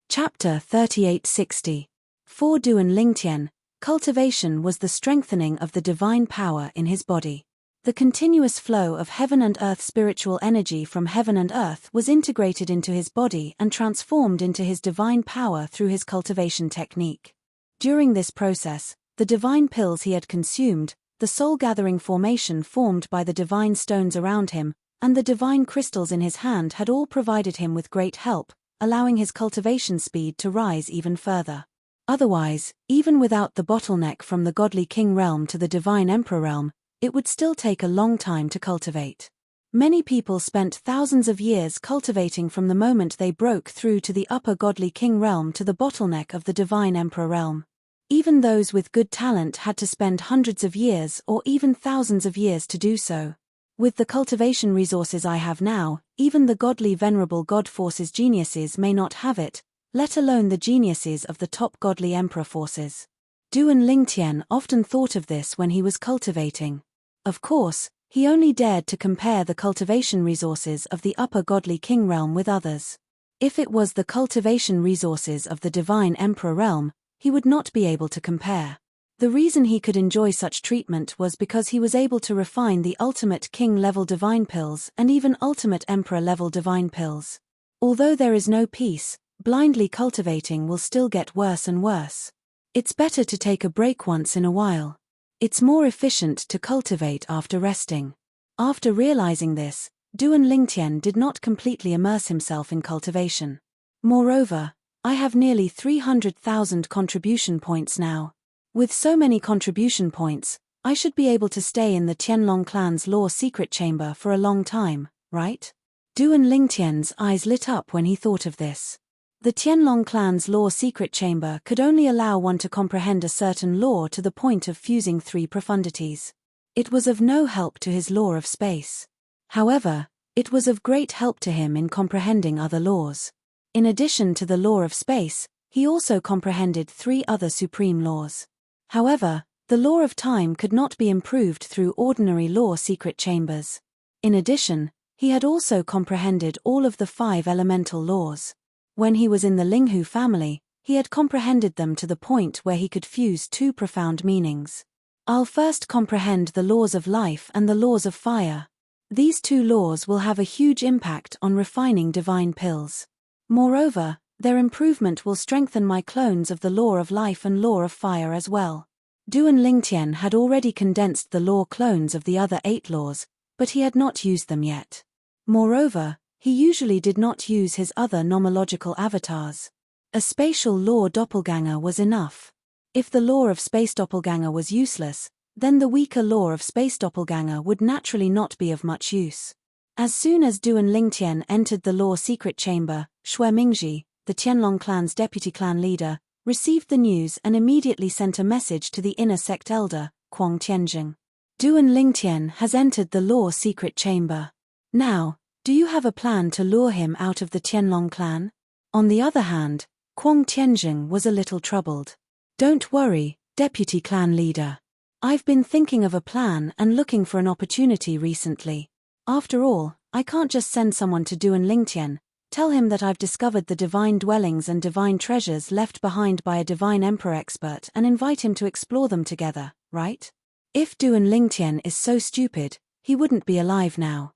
Chapter 3860. For Duan Lingtian, cultivation was the strengthening of the divine power in his body. The continuous flow of heaven and earth spiritual energy from heaven and earth was integrated into his body and transformed into his divine power through his cultivation technique. During this process, the divine pills he had consumed, the soul-gathering formation formed by the divine stones around him, and the divine crystals in his hand had all provided him with great help, allowing his cultivation speed to rise even further. Otherwise, even without the bottleneck from the godly king realm to the divine emperor realm, it would still take a long time to cultivate. Many people spent thousands of years cultivating from the moment they broke through to the upper godly king realm to the bottleneck of the divine emperor realm. Even those with good talent had to spend hundreds of years or even thousands of years to do so. With the cultivation resources I have now, even the godly venerable god forces geniuses may not have it, let alone the geniuses of the top godly emperor forces. Duan Lingtian often thought of this when he was cultivating. Of course, he only dared to compare the cultivation resources of the upper godly king realm with others. If it was the cultivation resources of the divine emperor realm, he would not be able to compare. The reason he could enjoy such treatment was because he was able to refine the ultimate king-level divine pills and even ultimate emperor-level divine pills. Although there is no peace, blindly cultivating will still get worse and worse. It's better to take a break once in a while. It's more efficient to cultivate after resting. After realizing this, Duan Lingtian did not completely immerse himself in cultivation. Moreover, I have nearly 300,000 contribution points now. With so many contribution points, I should be able to stay in the Tianlong clan's law secret chamber for a long time, right? Duan Lingtian's eyes lit up when he thought of this. The Tianlong clan's law secret chamber could only allow one to comprehend a certain law to the point of fusing 3 profundities. It was of no help to his law of space. However, it was of great help to him in comprehending other laws. In addition to the law of space, he also comprehended 3 other supreme laws. However, the law of time could not be improved through ordinary law secret chambers. In addition, he had also comprehended all of the 5 elemental laws. When he was in the Linghu family, he had comprehended them to the point where he could fuse 2 profound meanings. I'll first comprehend the laws of life and the laws of fire. These 2 laws will have a huge impact on refining divine pills. Moreover, their improvement will strengthen my clones of the law of life and law of fire as well. Duan Lingtian had already condensed the law clones of the other 8 laws, but he had not used them yet. Moreover, he usually did not use his other nomological avatars. A spatial law doppelganger was enough. If the law of space doppelganger was useless, then the weaker law of space doppelganger would naturally not be of much use. As soon as Duan Lingtian entered the law secret chamber, Xue Mingji, the Qianlong clan's deputy clan leader, received the news and immediately sent a message to the inner sect elder, Quang Tianjing. Duan Lingtian has entered the law secret chamber. Now, do you have a plan to lure him out of the Qianlong clan? On the other hand, Quang Tianjing was a little troubled. Don't worry, deputy clan leader. I've been thinking of a plan and looking for an opportunity recently. After all, I can't just send someone to Duan Lingtian, tell him that I've discovered the divine dwellings and divine treasures left behind by a divine emperor expert and invite him to explore them together, right? If Duan Lingtian is so stupid, he wouldn't be alive now.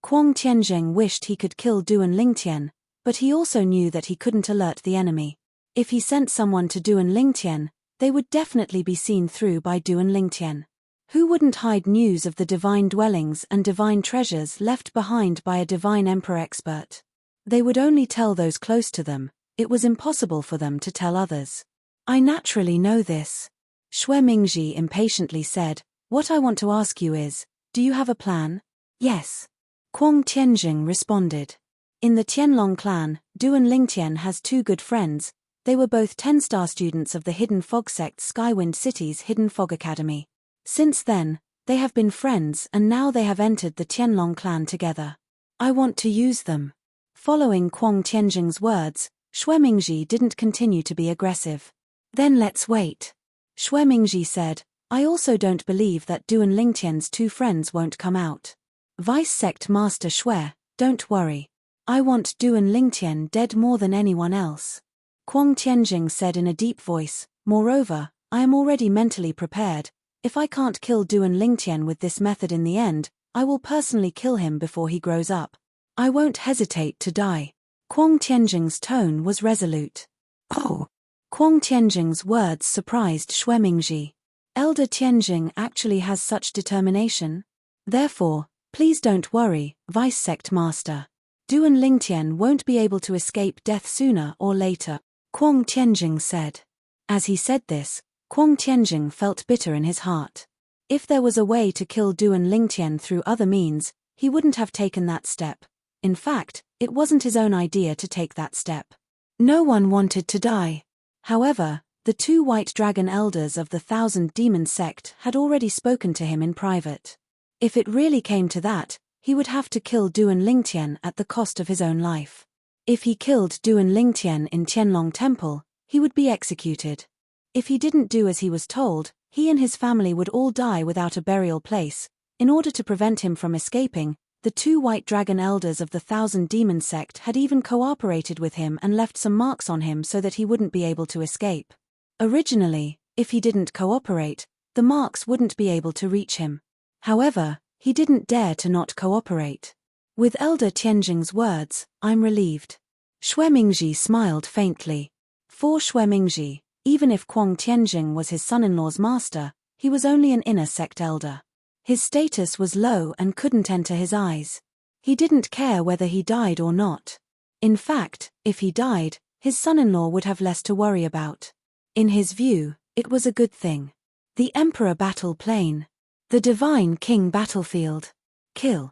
Quang Tianjing wished he could kill Duan Lingtian, but he also knew that he couldn't alert the enemy. If he sent someone to Duan Lingtian, they would definitely be seen through by Duan Lingtian. Who wouldn't hide news of the divine dwellings and divine treasures left behind by a divine emperor expert? They would only tell those close to them. It was impossible for them to tell others. I naturally know this. Xue Mingji impatiently said, what I want to ask you is, do you have a plan? Yes. Quang Tianjing responded. In the Qianlong clan, Duan Lingtian has two good friends. They were both 10-star students of the Hidden Fog sect Skywind City's Hidden Fog Academy. Since then, they have been friends and now they have entered the Qianlong clan together. I want to use them. Following Quang Tianjing's words, Xue Mingji didn't continue to be aggressive. Then let's wait. Xue Mingji said, I also don't believe that Duan Lingtian's two friends won't come out. Vice Sect Master Xue, don't worry. I want Duan Lingtian dead more than anyone else. Quang Tianjing said in a deep voice, moreover, I am already mentally prepared. If I can't kill Duan Lingtian with this method in the end, I will personally kill him before he grows up. I won't hesitate to die. Quang Tianjing's tone was resolute. Oh! Quang Tianjing's words surprised Xue Mingji. Elder Tianjing actually has such determination? Therefore, please don't worry, Vice Sect Master. Duan Lingtian won't be able to escape death sooner or later, Quang Tianjing said. As he said this, Quang Tianjing felt bitter in his heart. If there was a way to kill Duan Lingtian through other means, he wouldn't have taken that step. In fact, it wasn't his own idea to take that step. No one wanted to die. However, the two white dragon elders of the Thousand Demon sect had already spoken to him in private. If it really came to that, he would have to kill Duan Lingtian at the cost of his own life. If he killed Duan Lingtian in Qianlong Temple, he would be executed. If he didn't do as he was told, he and his family would all die without a burial place. In order to prevent him from escaping, the two white dragon elders of the Thousand Demon sect had even cooperated with him and left some marks on him so that he wouldn't be able to escape. Originally, if he didn't cooperate, the marks wouldn't be able to reach him. However, he didn't dare to not cooperate. With Elder Tianjing's words, I'm relieved. Xue Mingji smiled faintly. For Xue Mingji, even if Quang Tianjing was his son-in-law's master, he was only an inner sect elder. His status was low and couldn't enter his eyes. He didn't care whether he died or not. In fact, if he died, his son-in-law would have less to worry about. In his view, it was a good thing. The Emperor Battle Plane. The Divine King Battlefield. Kill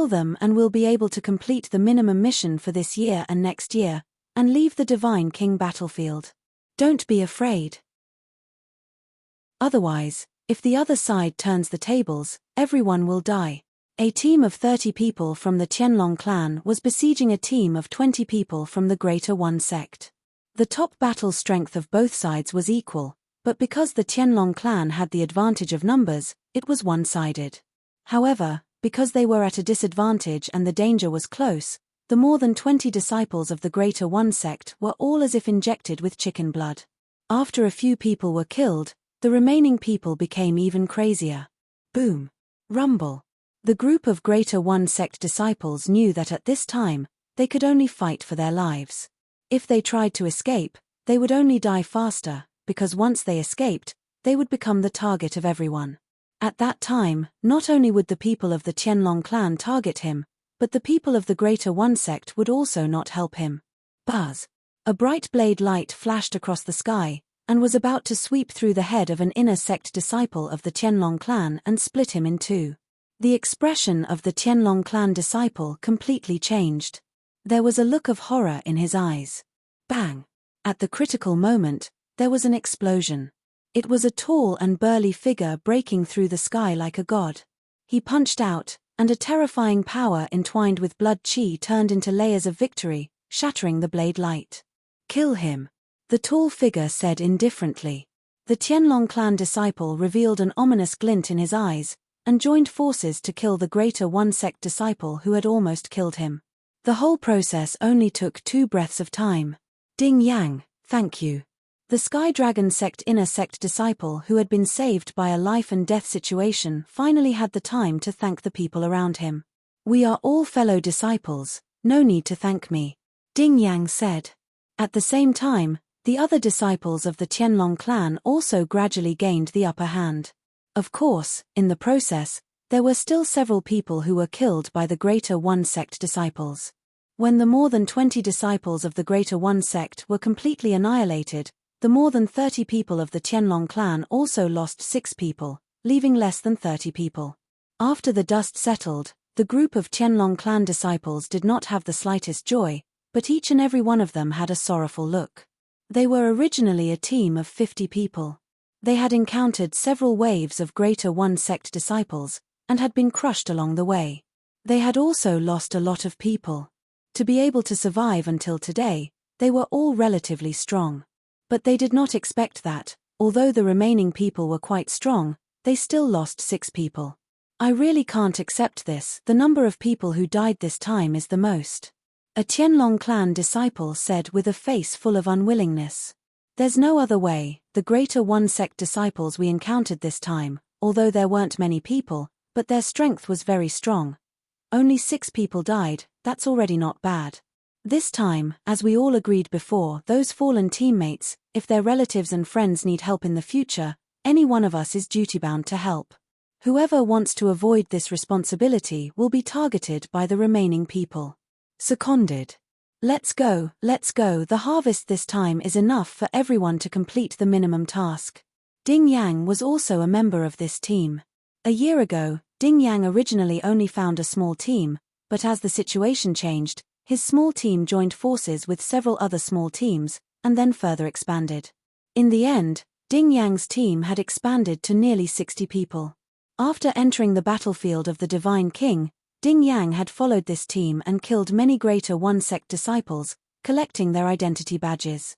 them and we'll be able to complete the minimum mission for this year and next year, and leave the Divine King Battlefield. Don't be afraid. Otherwise, if the other side turns the tables, everyone will die. A team of 30 people from the Qianlong clan was besieging a team of 20 people from the Greater One sect. The top battle strength of both sides was equal, but because the Qianlong clan had the advantage of numbers, it was one-sided. However, because they were at a disadvantage and the danger was close, the more than 20 disciples of the Greater One sect were all as if injected with chicken blood. After a few people were killed, the remaining people became even crazier. Boom. Rumble. The group of Greater One sect disciples knew that at this time, they could only fight for their lives. If they tried to escape, they would only die faster, because once they escaped, they would become the target of everyone. At that time, not only would the people of the Qianlong clan target him, but the people of the Greater One sect would also not help him. Buzz! A bright blade light flashed across the sky, and was about to sweep through the head of an inner sect disciple of the Qianlong clan and split him in two. The expression of the Qianlong clan disciple completely changed. There was a look of horror in his eyes. Bang! At the critical moment, there was an explosion. It was a tall and burly figure breaking through the sky like a god. He punched out, and a terrifying power entwined with blood chi turned into layers of victory, shattering the blade light. Kill him, the tall figure said indifferently. The Qianlong clan disciple revealed an ominous glint in his eyes, and joined forces to kill the greater one sect disciple who had almost killed him. The whole process only took 2 breaths of time. Ding Yang, thank you. The Sky Dragon sect inner sect disciple who had been saved by a life and death situation finally had the time to thank the people around him. We are all fellow disciples, no need to thank me, Ding Yang said. At the same time, the other disciples of the Qianlong clan also gradually gained the upper hand. Of course, in the process, there were still several people who were killed by the Greater One Sect disciples. When the more than 20 disciples of the Greater One Sect were completely annihilated, the more than 30 people of the Qianlong clan also lost 6 people, leaving less than 30 people. After the dust settled, the group of Qianlong clan disciples did not have the slightest joy, but each and every one of them had a sorrowful look. They were originally a team of 50 people. They had encountered several waves of Greater One Sect disciples, and had been crushed along the way. They had also lost a lot of people. To be able to survive until today, they were all relatively strong. But they did not expect that, although the remaining people were quite strong, they still lost 6 people. I really can't accept this. The number of people who died this time is the most. A Qianlong clan disciple said with a face full of unwillingness. There's no other way. The Greater One Sect disciples we encountered this time, although there weren't many people, but their strength was very strong. Only 6 people died, that's already not bad. This time, as we all agreed before, those fallen teammates, if their relatives and friends need help in the future, any one of us is duty-bound to help. Whoever wants to avoid this responsibility will be targeted by the remaining people. Seconded. Let's go, the harvest this time is enough for everyone to complete the minimum task. Ding Yang was also a member of this team. A year ago, Ding Yang originally only found a small team, but as the situation changed, his small team joined forces with several other small teams, and then further expanded. In the end, Ding Yang's team had expanded to nearly 60 people. After entering the battlefield of the Divine King, Ding Yang had followed this team and killed many Greater One Sect disciples, collecting their identity badges.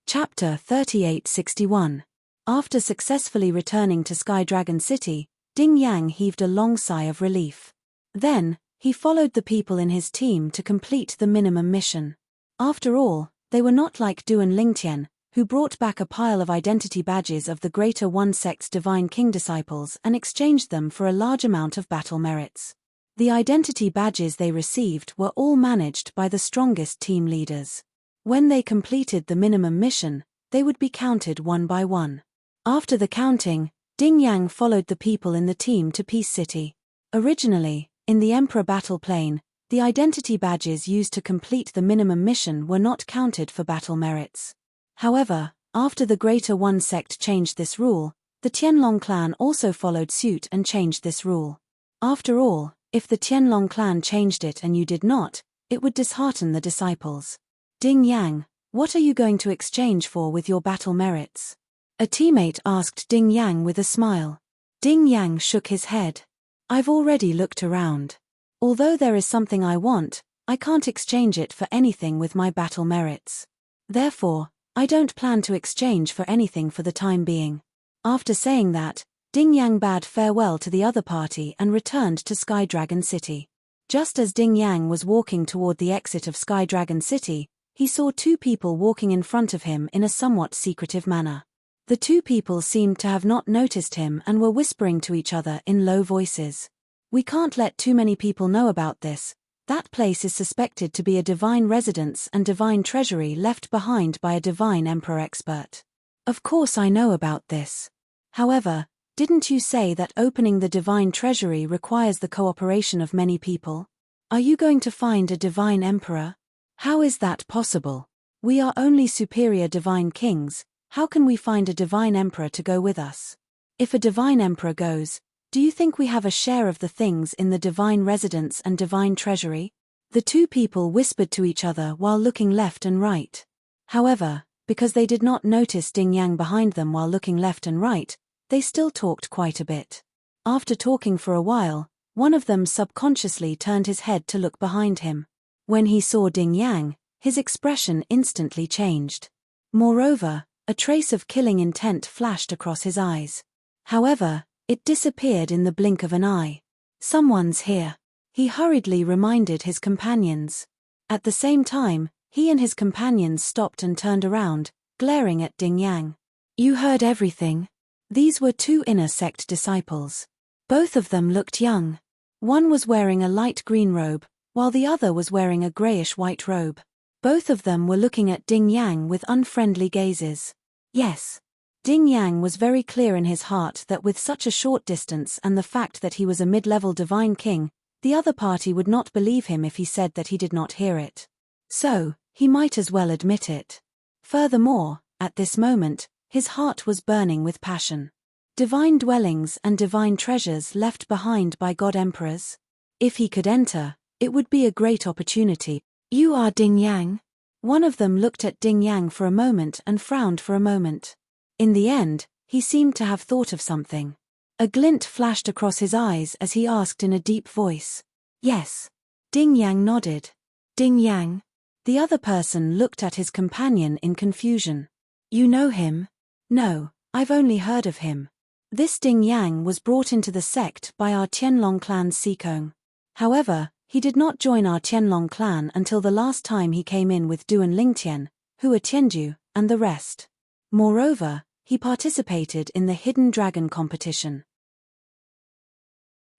Chapter 3861. After successfully returning to Sky Dragon City, Ding Yang heaved a long sigh of relief. Then, he followed the people in his team to complete the minimum mission. After all, they were not like Du and Lingtian, who brought back a pile of identity badges of the Greater One Sect's Divine King disciples and exchanged them for a large amount of battle merits. The identity badges they received were all managed by the strongest team leaders. When they completed the minimum mission, they would be counted one by one. After the counting, Ding Yang followed the people in the team to Peace City. Originally, in the Emperor battle plane, the identity badges used to complete the minimum mission were not counted for battle merits. However, after the Greater One Sect changed this rule, the Qianlong clan also followed suit and changed this rule. After all, if the Qianlong clan changed it and you did not, it would dishearten the disciples. Ding Yang, what are you going to exchange for with your battle merits? A teammate asked Ding Yang with a smile. Ding Yang shook his head. I've already looked around. Although there is something I want, I can't exchange it for anything with my battle merits. Therefore, I don't plan to exchange for anything for the time being. After saying that, Ding Yang bade farewell to the other party and returned to Sky Dragon City. Just as Ding Yang was walking toward the exit of Sky Dragon City, he saw 2 people walking in front of him in a somewhat secretive manner. The 2 people seemed to have not noticed him and were whispering to each other in low voices. We can't let too many people know about this. That place is suspected to be a divine residence and divine treasury left behind by a divine emperor expert. Of course I know about this. However, Didn't you say that opening the divine treasury requires the cooperation of many people? Are you going to find a divine emperor? How is that possible? We are only superior divine kings. How can we find a divine emperor to go with us? If a divine emperor goes, do you think we have a share of the things in the divine residence and divine treasury? The two people whispered to each other while looking left and right. However, because they did not notice Ding Yang behind them while looking left and right, they still talked quite a bit. After talking for a while, one of them subconsciously turned his head to look behind him. When he saw Ding Yang, his expression instantly changed. Moreover, a trace of killing intent flashed across his eyes. However, it disappeared in the blink of an eye. Someone's here. He hurriedly reminded his companions. At the same time, he and his companions stopped and turned around, glaring at Ding Yang. You heard everything? These were two inner sect disciples. Both of them looked young. One was wearing a light green robe, while the other was wearing a grayish-white robe. Both of them were looking at Ding Yang with unfriendly gazes. Yes. Ding Yang was very clear in his heart that with such a short distance and the fact that he was a mid-level divine king, the other party would not believe him if he said that he did not hear it. So, he might as well admit it. Furthermore, at this moment, his heart was burning with passion. Divine dwellings and divine treasures left behind by God emperors? If he could enter, it would be a great opportunity. You are Ding Yang? One of them looked at Ding Yang for a moment and frowned for a moment. In the end, he seemed to have thought of something. A glint flashed across his eyes as he asked in a deep voice. Yes. Ding Yang nodded. Ding Yang? The other person looked at his companion in confusion. You know him? No, I've only heard of him. This Ding Yang was brought into the sect by our Tianlong clan's Sikong. However, he did not join our Tianlong clan until the last time he came in with Du and Lingtian, Hua Tianju, and the rest. Moreover, he participated in the Hidden Dragon competition.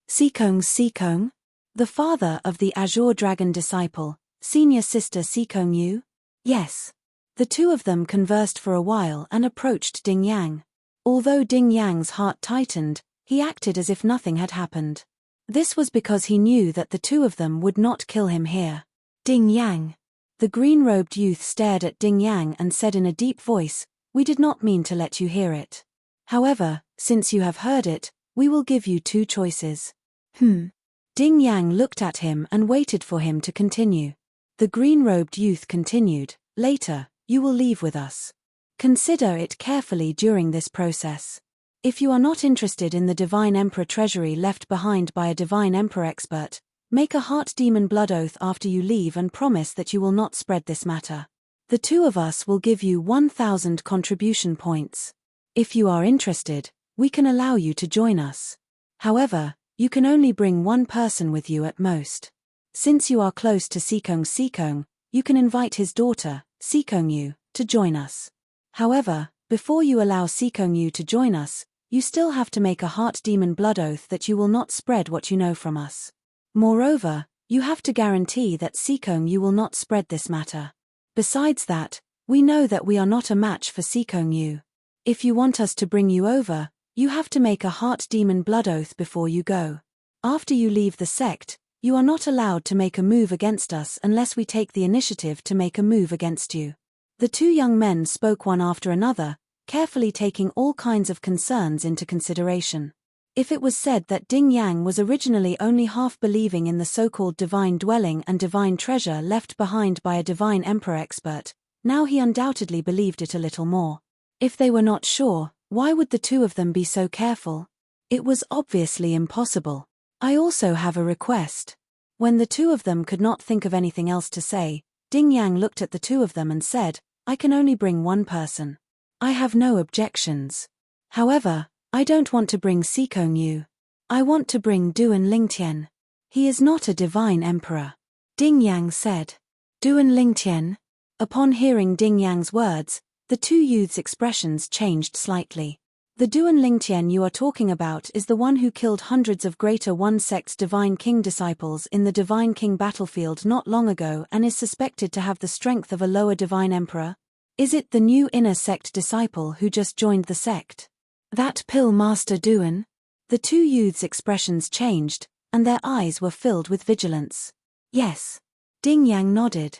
Sikong's Sikong? The father of the Azure Dragon disciple, senior sister Sikong Yu? Yes. The two of them conversed for a while and approached Ding Yang. Although Ding Yang's heart tightened, he acted as if nothing had happened. This was because he knew that the two of them would not kill him here. Ding Yang. The green-robed youth stared at Ding Yang and said in a deep voice, We did not mean to let you hear it. However, since you have heard it, we will give you two choices. Ding Yang looked at him and waited for him to continue. The green-robed youth continued, Later, you will leave with us. Consider it carefully during this process. If you are not interested in the Divine Emperor treasury left behind by a Divine Emperor expert, make a heart demon blood oath after you leave and promise that you will not spread this matter. The two of us will give you 1,000 contribution points. If you are interested, we can allow you to join us. However, you can only bring one person with you at most. Since you are close to Sikong, you can invite his daughter, Sikong Yu, to join us. However, before you allow Sikong Yu to join us, you still have to make a heart demon blood oath that you will not spread what you know from us. Moreover, you have to guarantee that Sikong Yu will not spread this matter. Besides that, we know that we are not a match for Sikong Yu. If you want us to bring you over, you have to make a heart demon blood oath before you go. After you leave the sect, you are not allowed to make a move against us unless we take the initiative to make a move against you. The two young men spoke one after another, carefully taking all kinds of concerns into consideration. If it was said that Ding Yang was originally only half believing in the so-called divine dwelling and divine treasure left behind by a divine emperor expert, now he undoubtedly believed it a little more. If they were not sure, why would the two of them be so careful? It was obviously impossible. I also have a request. When the two of them could not think of anything else to say, Ding Yang looked at the two of them and said, I can only bring one person. I have no objections. However, I don't want to bring Sikong Yu. I want to bring Du and Lingtian. He is not a divine emperor. Ding Yang said. Du and Lingtian? Upon hearing Ding Yang's words, the two youths' expressions changed slightly. The Du and Lingtian you are talking about is the one who killed hundreds of Greater One Sect's Divine King disciples in the Divine King battlefield not long ago and is suspected to have the strength of a lower divine emperor? Is it the new inner sect disciple who just joined the sect? That pill Master Duan? The two youths' expressions changed, and their eyes were filled with vigilance. Yes. Ding Yang nodded.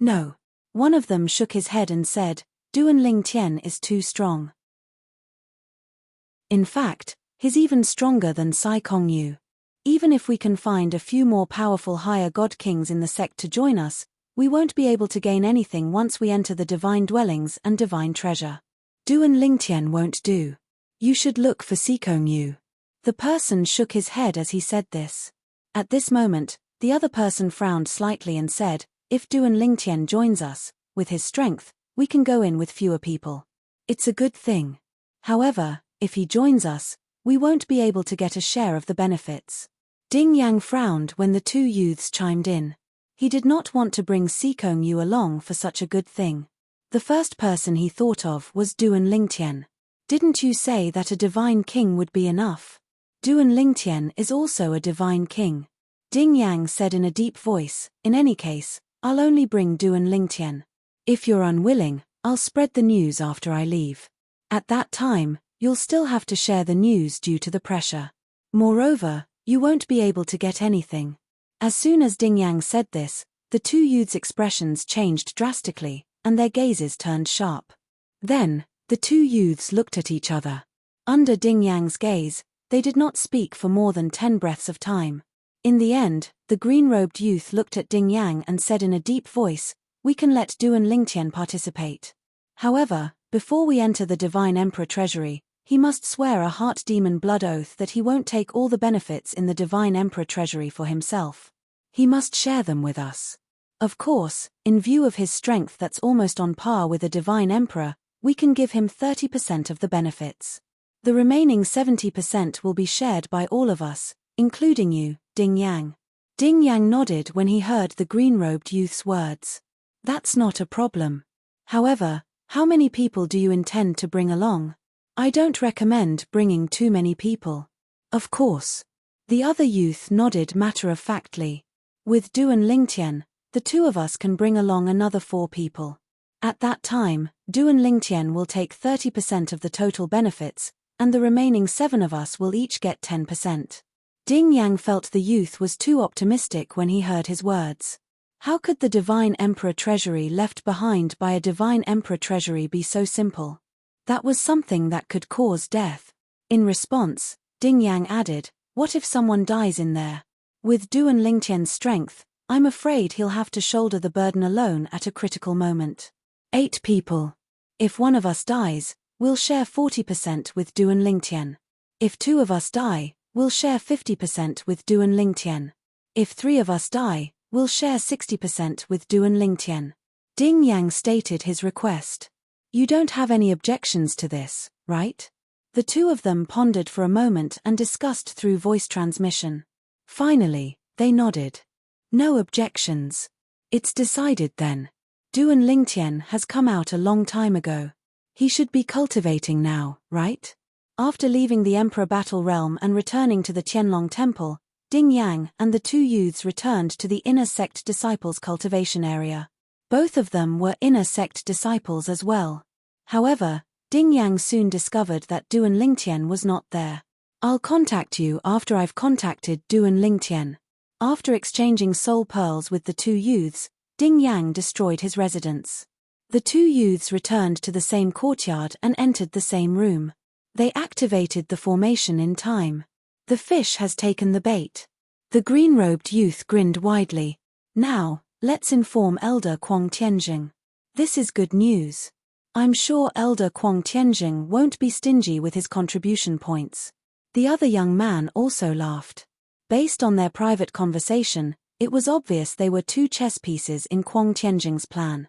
No. One of them shook his head and said, Duan Ling Tian is too strong. In fact, he's even stronger than Sai Kong Yu. Even if we can find a few more powerful higher god kings in the sect to join us, we won't be able to gain anything once we enter the divine dwellings and divine treasure. Duan Lingtian won't do. You should look for Sikong Yu. The person shook his head as he said this. At this moment, the other person frowned slightly and said, if Duan Lingtian joins us, with his strength, we can go in with fewer people. It's a good thing. However, if he joins us, we won't be able to get a share of the benefits. Ding Yang frowned when the two youths chimed in. He did not want to bring Sikong Yu along for such a good thing. The first person he thought of was Duan Lingtian. Didn't you say that a divine king would be enough? Duan Lingtian is also a divine king. Ding Yang said in a deep voice, in any case, I'll only bring Duan Lingtian. If you're unwilling, I'll spread the news after I leave. At that time, you'll still have to share the news due to the pressure. Moreover, you won't be able to get anything. As soon as Ding Yang said this, the two youths' expressions changed drastically, and their gazes turned sharp. Then, the two youths looked at each other. Under Ding Yang's gaze, they did not speak for more than 10 breaths of time. In the end, the green-robed youth looked at Ding Yang and said in a deep voice, we can let Duan Lingtian participate. However, before we enter the Divine Emperor Treasury, he must swear a heart demon blood oath that he won't take all the benefits in the Divine Emperor Treasury for himself. He must share them with us. Of course, in view of his strength that's almost on par with a Divine Emperor, we can give him 30% of the benefits. The remaining 70% will be shared by all of us, including you, Ding Yang. Ding Yang nodded when he heard the green-robed youth's words. That's not a problem. However, how many people do you intend to bring along? I don't recommend bringing too many people. Of course. The other youth nodded matter-of-factly. With Duan Lingtian, the two of us can bring along another 4 people. At that time, Duan Lingtian will take 30% of the total benefits, and the remaining 7 of us will each get 10%. Ding Yang felt the youth was too optimistic when he heard his words. How could the Divine Emperor Treasury left behind by a Divine Emperor Treasury be so simple? That was something that could cause death. In response, Ding Yang added, what if someone dies in there? With Duan Lingtian's strength, I'm afraid he'll have to shoulder the burden alone at a critical moment. 8 people. If one of us dies, we'll share 40% with Duan Lingtian. If 2 of us die, we'll share 50% with Duan Lingtian. If 3 of us die, we'll share 60% with Duan Lingtian. Ding Yang stated his request. You don't have any objections to this, right? The two of them pondered for a moment and discussed through voice transmission. Finally, they nodded. No objections. It's decided then. Duan Lingtian has come out a long time ago. He should be cultivating now, right? After leaving the Emperor Battle Realm and returning to the Qianlong Temple, Ding Yang and the two youths returned to the Inner Sect Disciples cultivation area. Both of them were Inner Sect disciples as well. However, Ding Yang soon discovered that Duan Lingtian was not there. I'll contact you after I've contacted Duan Lingtian. After exchanging soul pearls with the two youths, Ding Yang destroyed his residence. The two youths returned to the same courtyard and entered the same room. They activated the formation in time. The fish has taken the bait. The green-robed youth grinned widely. Now, let's inform Elder Kuang Tianjing. This is good news. I'm sure Elder Kuang Tianjing won't be stingy with his contribution points. The other young man also laughed. Based on their private conversation, it was obvious they were 2 chess pieces in Kuang Tianjing's plan.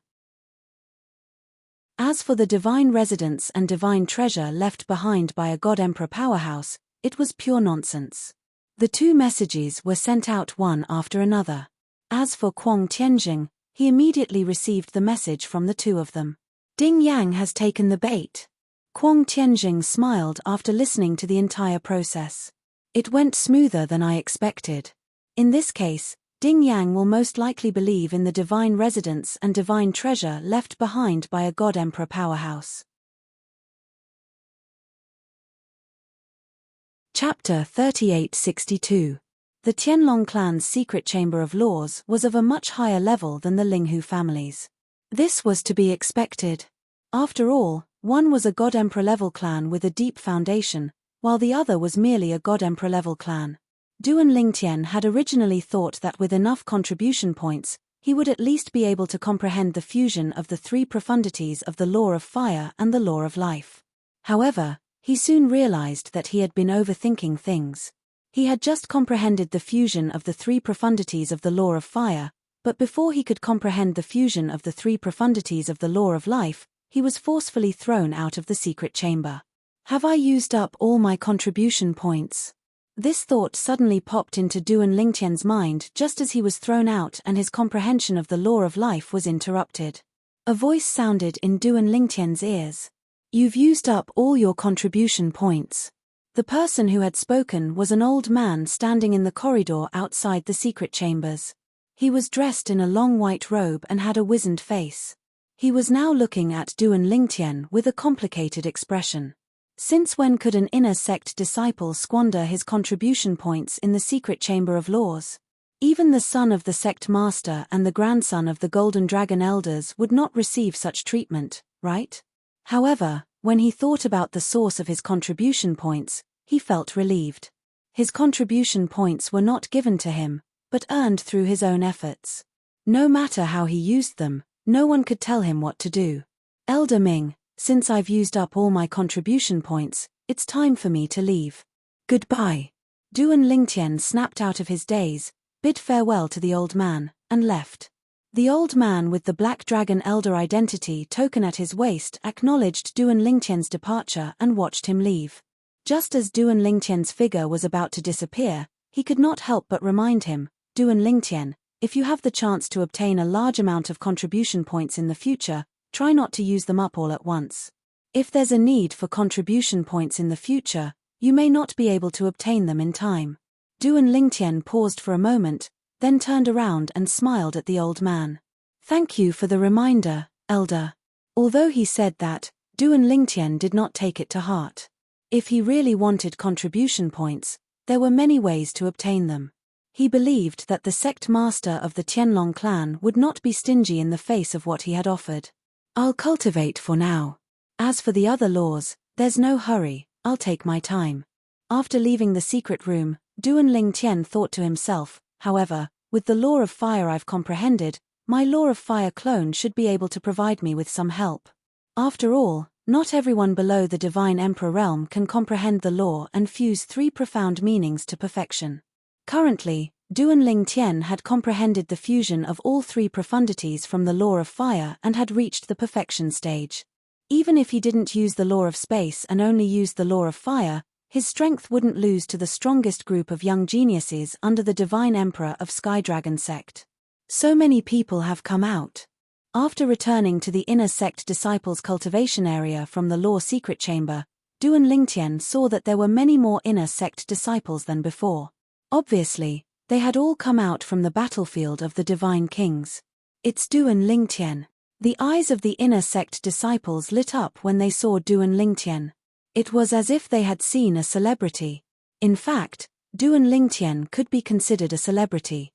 As for the divine residence and divine treasure left behind by a God Emperor powerhouse, it was pure nonsense. The 2 messages were sent out one after another. As for Kuang Tianjing, he immediately received the message from the 2 of them. Ding Yang has taken the bait. Kuang Tianjing smiled after listening to the entire process. It went smoother than I expected. In this case, Ding Yang will most likely believe in the divine residence and divine treasure left behind by a God Emperor powerhouse. Chapter 3862. The Tianlong clan's secret chamber of laws was of a much higher level than the Linghu family's. This was to be expected. After all, one was a God-Emperor level clan with a deep foundation, while the other was merely a God-Emperor level clan. Duan Lingtian had originally thought that with enough contribution points, he would at least be able to comprehend the fusion of the three profundities of the law of fire and the law of life. However, he soon realized that he had been overthinking things. He had just comprehended the fusion of the three profundities of the law of fire, but before he could comprehend the fusion of the three profundities of the law of life, he was forcefully thrown out of the secret chamber. Have I used up all my contribution points? This thought suddenly popped into Duan Lingtian's mind just as he was thrown out and his comprehension of the law of life was interrupted. A voice sounded in Duan Lingtian's ears. You've used up all your contribution points. The person who had spoken was an old man standing in the corridor outside the secret chambers. He was dressed in a long white robe and had a wizened face. He was now looking at Duan Lingtian with a complicated expression. Since when could an inner sect disciple squander his contribution points in the secret chamber of laws? Even the son of the sect master and the grandson of the Golden Dragon elders would not receive such treatment, right? However, when he thought about the source of his contribution points, he felt relieved. His contribution points were not given to him, but earned through his own efforts. No matter how he used them, no one could tell him what to do. Elder Ming, since I've used up all my contribution points, it's time for me to leave. Goodbye. Duan Lingtian snapped out of his daze, bid farewell to the old man, and left. The old man with the Black Dragon Elder identity token at his waist acknowledged Duan Lingtian's departure and watched him leave. Just as Duan Lingtian's figure was about to disappear, he could not help but remind him, Duan Lingtian, if you have the chance to obtain a large amount of contribution points in the future, try not to use them up all at once. If there's a need for contribution points in the future, you may not be able to obtain them in time. Duan Lingtian paused for a moment, then turned around and smiled at the old man. Thank you for the reminder, Elder. Although he said that, Duan Lingtian did not take it to heart. If he really wanted contribution points, there were many ways to obtain them. He believed that the sect master of the Tianlong clan would not be stingy in the face of what he had offered. I'll cultivate for now. As for the other laws, there's no hurry, I'll take my time. After leaving the secret room, Duan Lingtian thought to himself, however, with the law of fire I've comprehended, my law of fire clone should be able to provide me with some help. After all, not everyone below the Divine Emperor realm can comprehend the law and fuse three profound meanings to perfection. Currently, Duan Lingtian had comprehended the fusion of all three profundities from the law of fire and had reached the perfection stage. Even if he didn't use the law of space and only used the law of fire, his strength wouldn't lose to the strongest group of young geniuses under the Divine Emperor of Sky Dragon sect. So many people have come out. After returning to the inner sect disciples' cultivation area from the law secret chamber, Duan Lingtian saw that there were many more inner sect disciples than before. Obviously, they had all come out from the battlefield of the Divine Kings. It's Duan Lingtian. The eyes of the inner sect disciples lit up when they saw Duan Lingtian. It was as if they had seen a celebrity. In fact, Duan Lingtian could be considered a celebrity.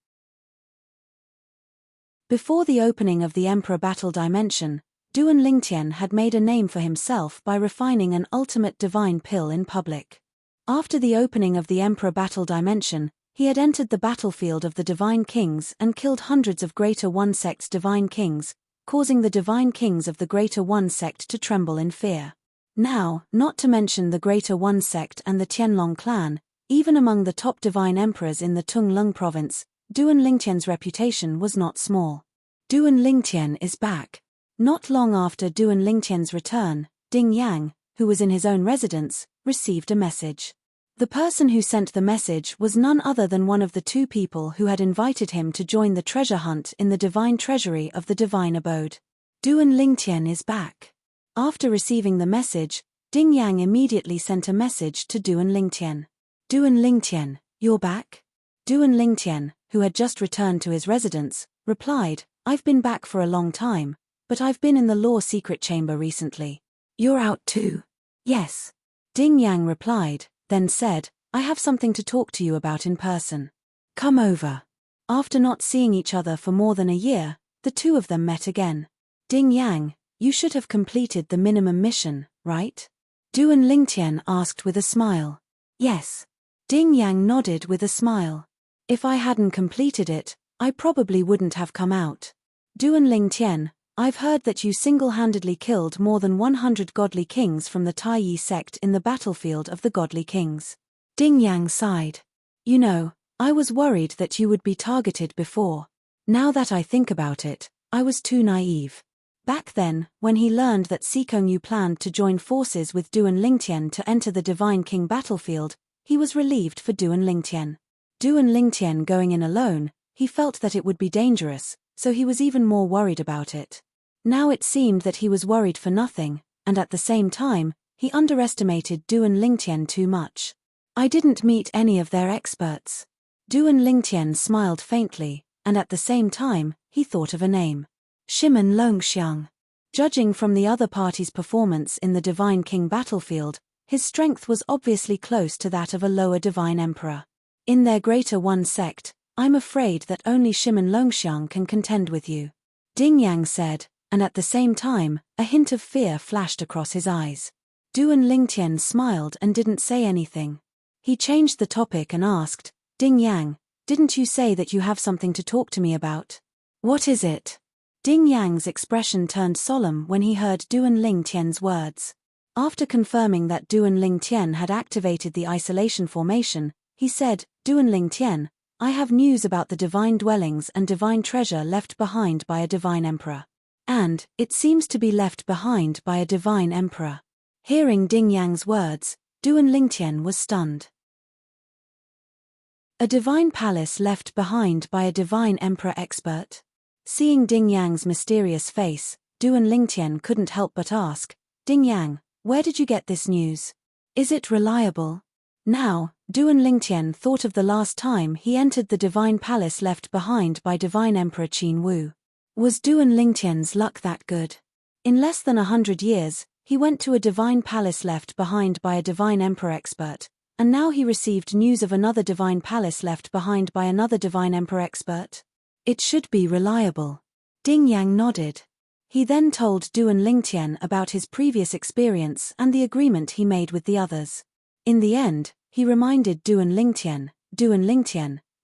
Before the opening of the Emperor Battle Dimension, Duan Lingtian had made a name for himself by refining an ultimate divine pill in public. After the opening of the Emperor Battle Dimension, he had entered the battlefield of the Divine Kings and killed hundreds of Greater One Sect's Divine Kings, causing the Divine Kings of the Greater One Sect to tremble in fear. Now, not to mention the Greater One Sect and the Tianlong clan, even among the top divine emperors in the Tunglung province, Duan Lingtian's reputation was not small. Duan Lingtian is back. Not long after Duan Lingtian's return, Ding Yang, who was in his own residence, received a message. The person who sent the message was none other than one of the two people who had invited him to join the treasure hunt in the divine treasury of the divine abode. Duan Lingtian is back. After receiving the message, Ding Yang immediately sent a message to Duan Lingtian. Duan Lingtian, you're back? Duan Lingtian, who had just returned to his residence, replied, I've been back for a long time, but I've been in the law secret chamber recently. You're out too? Yes. Ding Yang replied, then said, I have something to talk to you about in person. Come over. After not seeing each other for more than a year, the two of them met again. Ding Yang, you should have completed the minimum mission, right? Duan Lingtian asked with a smile. Yes. Ding Yang nodded with a smile. If I hadn't completed it, I probably wouldn't have come out. Duan Lingtian, I've heard that you single-handedly killed more than 100 godly kings from the Taiyi sect in the battlefield of the godly kings. Ding Yang sighed. You know, I was worried that you would be targeted before. Now that I think about it, I was too naive. Back then, when he learned that Sikongyu planned to join forces with Duan Lingtian to enter the Divine King battlefield, he was relieved for Duan Lingtian. Duan Lingtian going in alone, he felt that it would be dangerous, so he was even more worried about it. Now it seemed that he was worried for nothing, and at the same time, he underestimated Duan Lingtian too much. I didn't meet any of their experts. Duan Lingtian smiled faintly, and at the same time, he thought of a name. Shimon Longxiang. Judging from the other party's performance in the Divine King battlefield, his strength was obviously close to that of a lower Divine Emperor. In their Greater One sect, I'm afraid that only Shimon Longxiang can contend with you. Ding Yang said, and at the same time, a hint of fear flashed across his eyes. Duan Lingtian smiled and didn't say anything. He changed the topic and asked, Ding Yang, didn't you say that you have something to talk to me about? What is it? Ding Yang's expression turned solemn when he heard Duan Lingtian's words. After confirming that Duan Lingtian had activated the isolation formation, he said, Duan Lingtian, I have news about the divine dwellings and divine treasure left behind by a divine emperor. And, it seems to be left behind by a divine emperor. Hearing Ding Yang's words, Duan Lingtian was stunned. A divine palace left behind by a divine emperor expert? Seeing Ding Yang's mysterious face, Duan Lingtian couldn't help but ask, Ding Yang, where did you get this news? Is it reliable? Now, Duan Lingtian thought of the last time he entered the divine palace left behind by divine emperor Qin Wu. Was Duan Lingtian's luck that good? In less than 100 years, he went to a divine palace left behind by a divine emperor expert, and now he received news of another divine palace left behind by another divine emperor expert? It should be reliable. Ding Yang nodded. He then told Duan Lingtian about his previous experience and the agreement he made with the others. In the end, he reminded Duan Lingtian,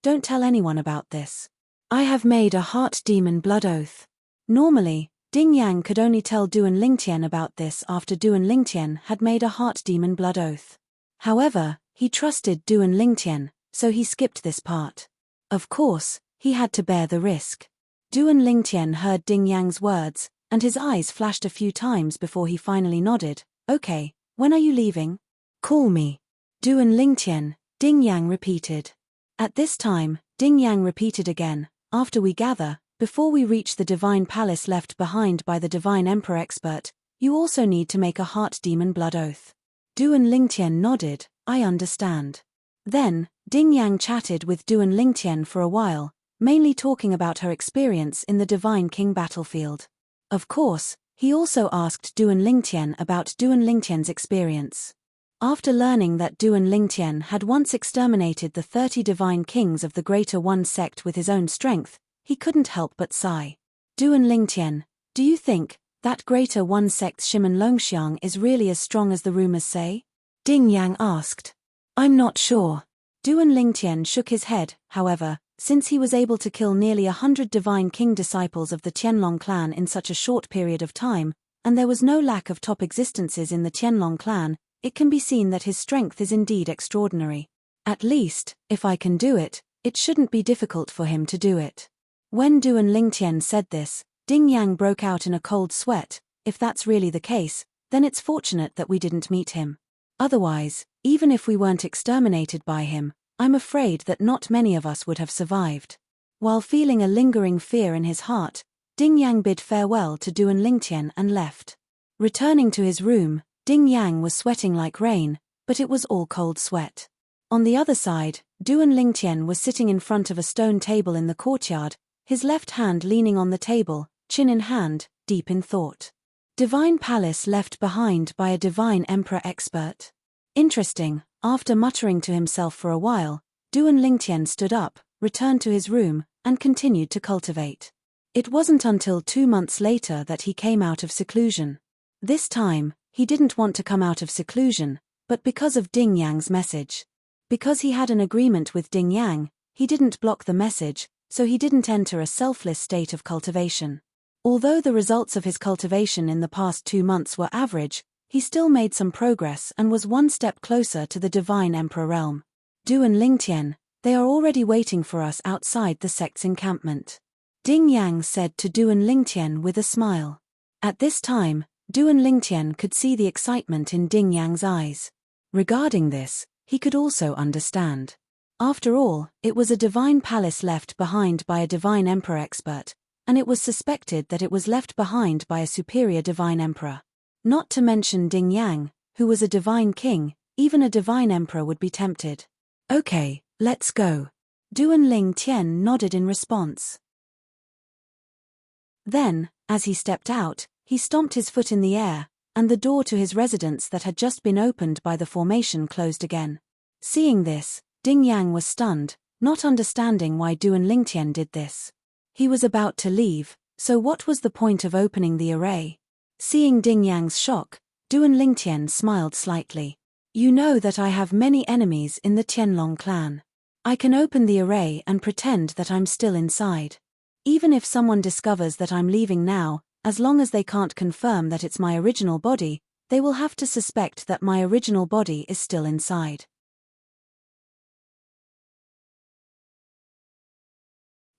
don't tell anyone about this. I have made a heart demon blood oath. Normally, Ding Yang could only tell Duan Lingtian about this after Duan Lingtian had made a heart demon blood oath. However, he trusted Duan Lingtian, so he skipped this part. Of course, he had to bear the risk. Duan Lingtian heard Ding Yang's words, and his eyes flashed a few times before he finally nodded. Okay, when are you leaving? Call me. Duan Lingtian, Ding Yang repeated. At this time, Ding Yang repeated again, after we gather, before we reach the divine palace left behind by the divine emperor expert, you also need to make a heart demon blood oath. Duan Lingtian nodded, I understand. Then, Ding Yang chatted with Duan Lingtian for a while, mainly talking about her experience in the Divine King battlefield. Of course, he also asked Duan Lingtian about Duan Lingtian's experience. After learning that Duan Lingtian had once exterminated the 30 divine kings of the Greater One sect with his own strength, he couldn't help but sigh. Duan Lingtian, do you think that Greater One sect's Shimon Longxiang is really as strong as the rumors say? Ding Yang asked. I'm not sure. Duan Lingtian shook his head, however, since he was able to kill nearly 100 divine king disciples of the Qianlong clan in such a short period of time, and there was no lack of top existences in the Qianlong clan, it can be seen that his strength is indeed extraordinary. At least, if I can do it, it shouldn't be difficult for him to do it. When Duan Lingtian said this, Ding Yang broke out in a cold sweat. If that's really the case, then it's fortunate that we didn't meet him. Otherwise, even if we weren't exterminated by him, I'm afraid that not many of us would have survived. While feeling a lingering fear in his heart, Ding Yang bid farewell to Duan Lingtian and left. Returning to his room, Ding Yang was sweating like rain, but it was all cold sweat. On the other side, Duan Lingtian was sitting in front of a stone table in the courtyard, his left hand leaning on the table, chin in hand, deep in thought. Divine palace left behind by a divine emperor expert. Interesting, After muttering to himself for a while, Duan Lingtian stood up, returned to his room, and continued to cultivate. It wasn't until 2 months later that he came out of seclusion. This time, he didn't want to come out of seclusion, but because of Ding Yang's message. Because he had an agreement with Ding Yang, he didn't block the message, so he didn't enter a selfless state of cultivation. Although the results of his cultivation in the past 2 months were average, he still made some progress and was one step closer to the Divine Emperor realm. Duan Lingtian, they are already waiting for us outside the sect's encampment. Ding Yang said to Duan Lingtian with a smile. At this time, Duan Lingtian could see the excitement in Ding Yang's eyes. Regarding this, he could also understand. After all, it was a divine palace left behind by a divine emperor expert, and it was suspected that it was left behind by a superior divine emperor. Not to mention Ding Yang, who was a divine king, even a divine emperor would be tempted. Okay, let's go. Duan Lingtian nodded in response. Then, as he stepped out, he stomped his foot in the air, and the door to his residence that had just been opened by the formation closed again. Seeing this, Ding Yang was stunned, not understanding why Duan Lingtian did this. He was about to leave, so what was the point of opening the array? Seeing Ding Yang's shock, Duan Lingtian smiled slightly. You know that I have many enemies in the Tianlong clan. I can open the array and pretend that I'm still inside. Even if someone discovers that I'm leaving now, as long as they can't confirm that it's my original body, they will have to suspect that my original body is still inside.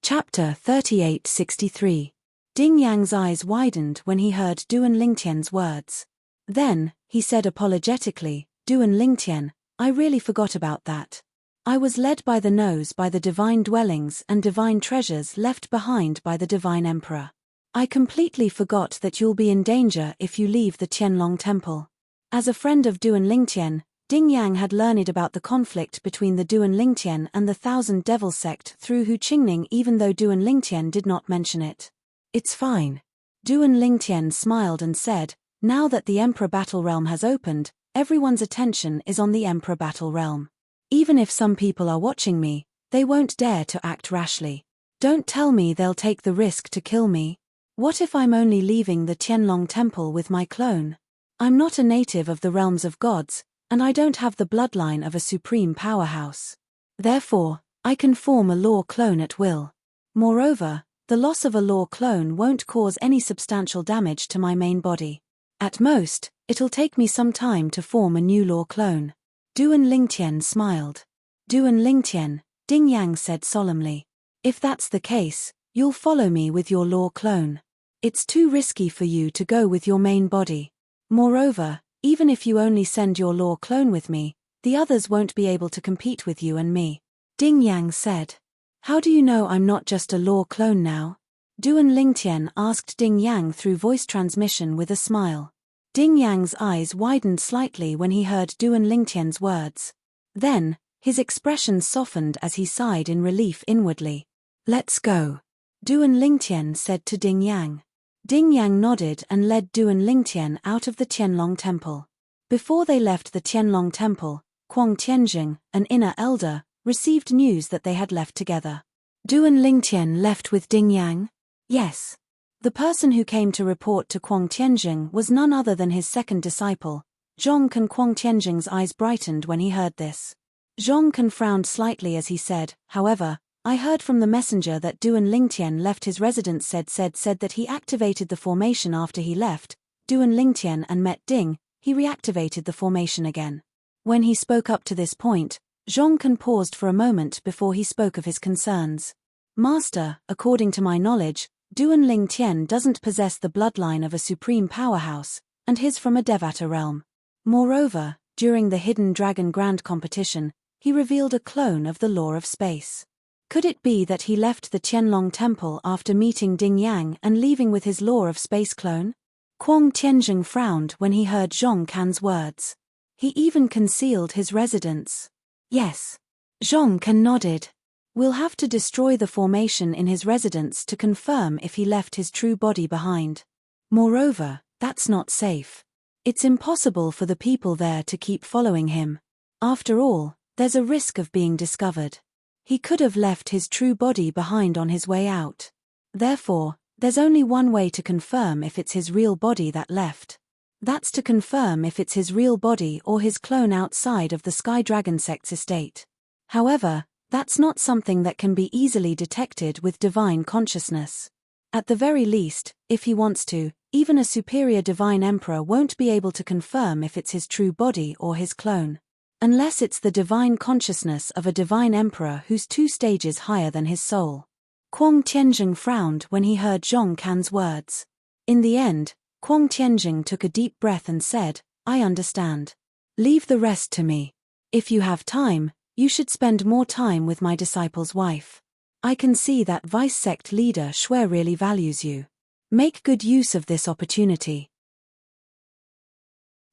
Chapter 3863. Ding Yang's eyes widened when he heard Duan Lingtian's words. Then, he said apologetically, Duan Lingtian, I really forgot about that. I was led by the nose by the divine dwellings and divine treasures left behind by the divine emperor. I completely forgot that you'll be in danger if you leave the Tianlong temple. As a friend of Duan Lingtian, Ding Yang had learned about the conflict between the Duan Lingtian and the Thousand Devil sect through Hu Qingning, even though Duan Lingtian did not mention it. It's fine. Duan Lingtian smiled and said, now that the Emperor Battle Realm has opened, everyone's attention is on the Emperor Battle Realm. Even if some people are watching me, they won't dare to act rashly. Don't tell me they'll take the risk to kill me. What if I'm only leaving the Tianlong temple with my clone? I'm not a native of the realms of gods, and I don't have the bloodline of a supreme powerhouse. Therefore, I can form a law clone at will. Moreover, the loss of a law clone won't cause any substantial damage to my main body. At most, it'll take me some time to form a new law clone. Duan Lingtian smiled. Duan Lingtian, Ding Yang said solemnly. If that's the case, you'll follow me with your law clone. It's too risky for you to go with your main body. Moreover, even if you only send your law clone with me, the others won't be able to compete with you and me. Ding Yang said. How do you know I'm not just a law clone now? Duan Lingtian asked Ding Yang through voice transmission with a smile. Ding Yang's eyes widened slightly when he heard Duan Lingtian's words. Then, his expression softened as he sighed in relief inwardly. Let's go. Duan Lingtian said to Ding Yang. Ding Yang nodded and led Duan Lingtian out of the Tianlong temple. Before they left the Tianlong temple, Kuang Tianjing, an inner elder, received news that they had left together. Duan Lingtian left with Ding Yang? Yes. The person who came to report to Kuang Tianjing was none other than his second disciple. Zhong Can. Kuang Tianjing's eyes brightened when he heard this. Zhong Can frowned slightly as he said, however, I heard from the messenger that Duan Lingtian left his residence said that he activated the formation after he left Duan Lingtian and met Ding, he reactivated the formation again. When he spoke up to this point, Zhong Can paused for a moment before he spoke of his concerns. Master, according to my knowledge, Duan Lingtian doesn't possess the bloodline of a supreme powerhouse, and he's from a Devata realm. Moreover, during the Hidden Dragon Grand competition, he revealed a clone of the Law of Space. Could it be that he left the Tianlong temple after meeting Ding Yang and leaving with his Law of Space clone? Kuang Tianjing frowned when he heard Zhong Can's words. He even concealed his residence. Yes. Zhong Can nodded. We'll have to destroy the formation in his residence to confirm if he left his true body behind. Moreover, that's not safe. It's impossible for the people there to keep following him. After all, there's a risk of being discovered. He could have left his true body behind on his way out. Therefore, there's only one way to confirm if it's his real body that left. That's to confirm if it's his real body or his clone outside of the Sky Dragon sect's estate. However, that's not something that can be easily detected with divine consciousness. At the very least, if he wants to, even a superior divine emperor won't be able to confirm if it's his true body or his clone. Unless it's the divine consciousness of a divine emperor who's 2 stages higher than his soul. Kwong Tianjing frowned when he heard Zhong Kan's words. In the end, Kwong Tianjing took a deep breath and said, I understand. Leave the rest to me. If you have time, you should spend more time with my disciple's wife. I can see that vice sect leader Shui really values you. Make good use of this opportunity.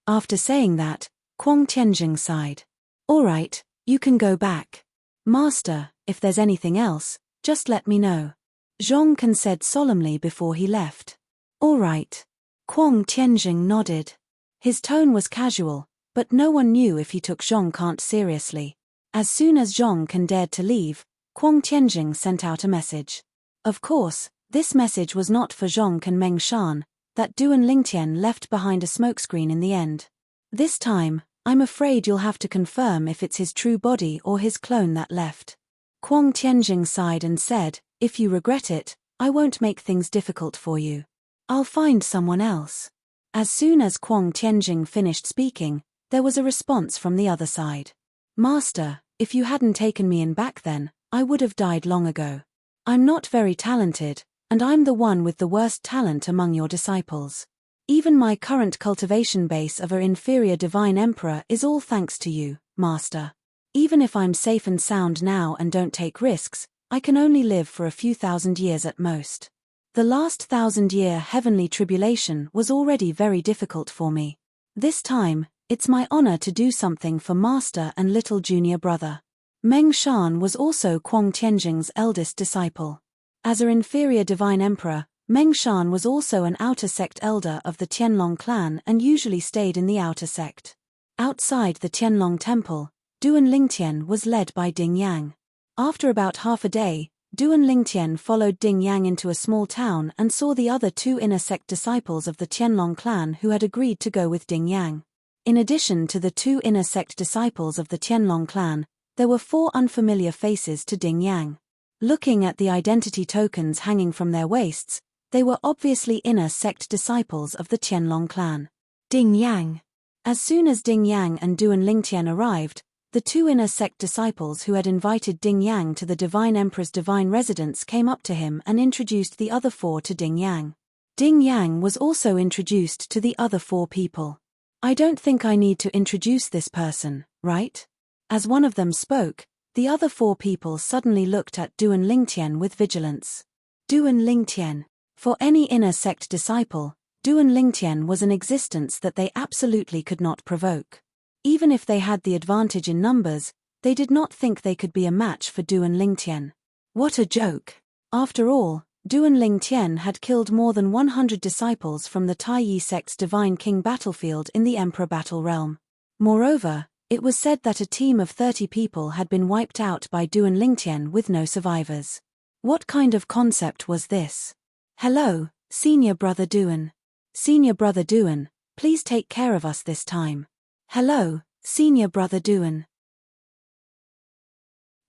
After saying that, Kwong Tianjing sighed. All right, you can go back. Master, if there's anything else, just let me know. Zhong Kan said solemnly before he left. All right. Kwong Tianjing nodded. His tone was casual, but no one knew if he took Zhong Kan seriously. As soon as Zhong Kan dared to leave, Kwong Tianjing sent out a message. Of course, this message was not for Zhong Kan Meng Shan, that Duan Lingtian left behind a smokescreen in the end. This time, I'm afraid you'll have to confirm if it's his true body or his clone that left. Kwong Tianjing sighed and said, if you regret it, I won't make things difficult for you. I'll find someone else. As soon as Kwong Tianjing finished speaking, there was a response from the other side. Master, if you hadn't taken me in back then, I would have died long ago. I'm not very talented, and I'm the one with the worst talent among your disciples. Even my current cultivation base of an inferior divine emperor is all thanks to you, Master. Even if I'm safe and sound now and don't take risks, I can only live for a few thousand years at most. The last 1,000-year heavenly tribulation was already very difficult for me. This time, it's my honor to do something for Master and little junior brother. Meng Shan was also Kwong Tianjing's eldest disciple. As an inferior divine emperor, Meng Shan was also an outer sect elder of the Tianlong clan and usually stayed in the outer sect. Outside the Tianlong temple, Duan Lingtian was led by Ding Yang. After about half a day, Duan Lingtian followed Ding Yang into a small town and saw the other 2 inner sect disciples of the Tianlong clan who had agreed to go with Ding Yang. In addition to the 2 inner sect disciples of the Tianlong clan, there were 4 unfamiliar faces to Ding Yang. Looking at the identity tokens hanging from their waists, they were obviously inner sect disciples of the Tianlong clan. Ding Yang. As soon as Ding Yang and Duan Lingtian arrived, the 2 inner sect disciples who had invited Ding Yang to the Divine Emperor's divine residence came up to him and introduced the other 4 to Ding Yang. Ding Yang was also introduced to the other 4 people. I don't think I need to introduce this person, right? As one of them spoke, the other 4 people suddenly looked at Duan Lingtian with vigilance. Duan Lingtian. For any inner sect disciple, Duan Lingtian was an existence that they absolutely could not provoke. Even if they had the advantage in numbers, they did not think they could be a match for Duan Lingtian. What a joke! After all, Duan Lingtian had killed more than 100 disciples from the Taiyi sect's Divine King battlefield in the Emperor Battle Realm. Moreover, it was said that a team of 30 people had been wiped out by Duan Lingtian with no survivors. What kind of concept was this? Hello, Senior Brother Duan. Senior Brother Duan, please take care of us this time. Hello, Senior Brother Duan.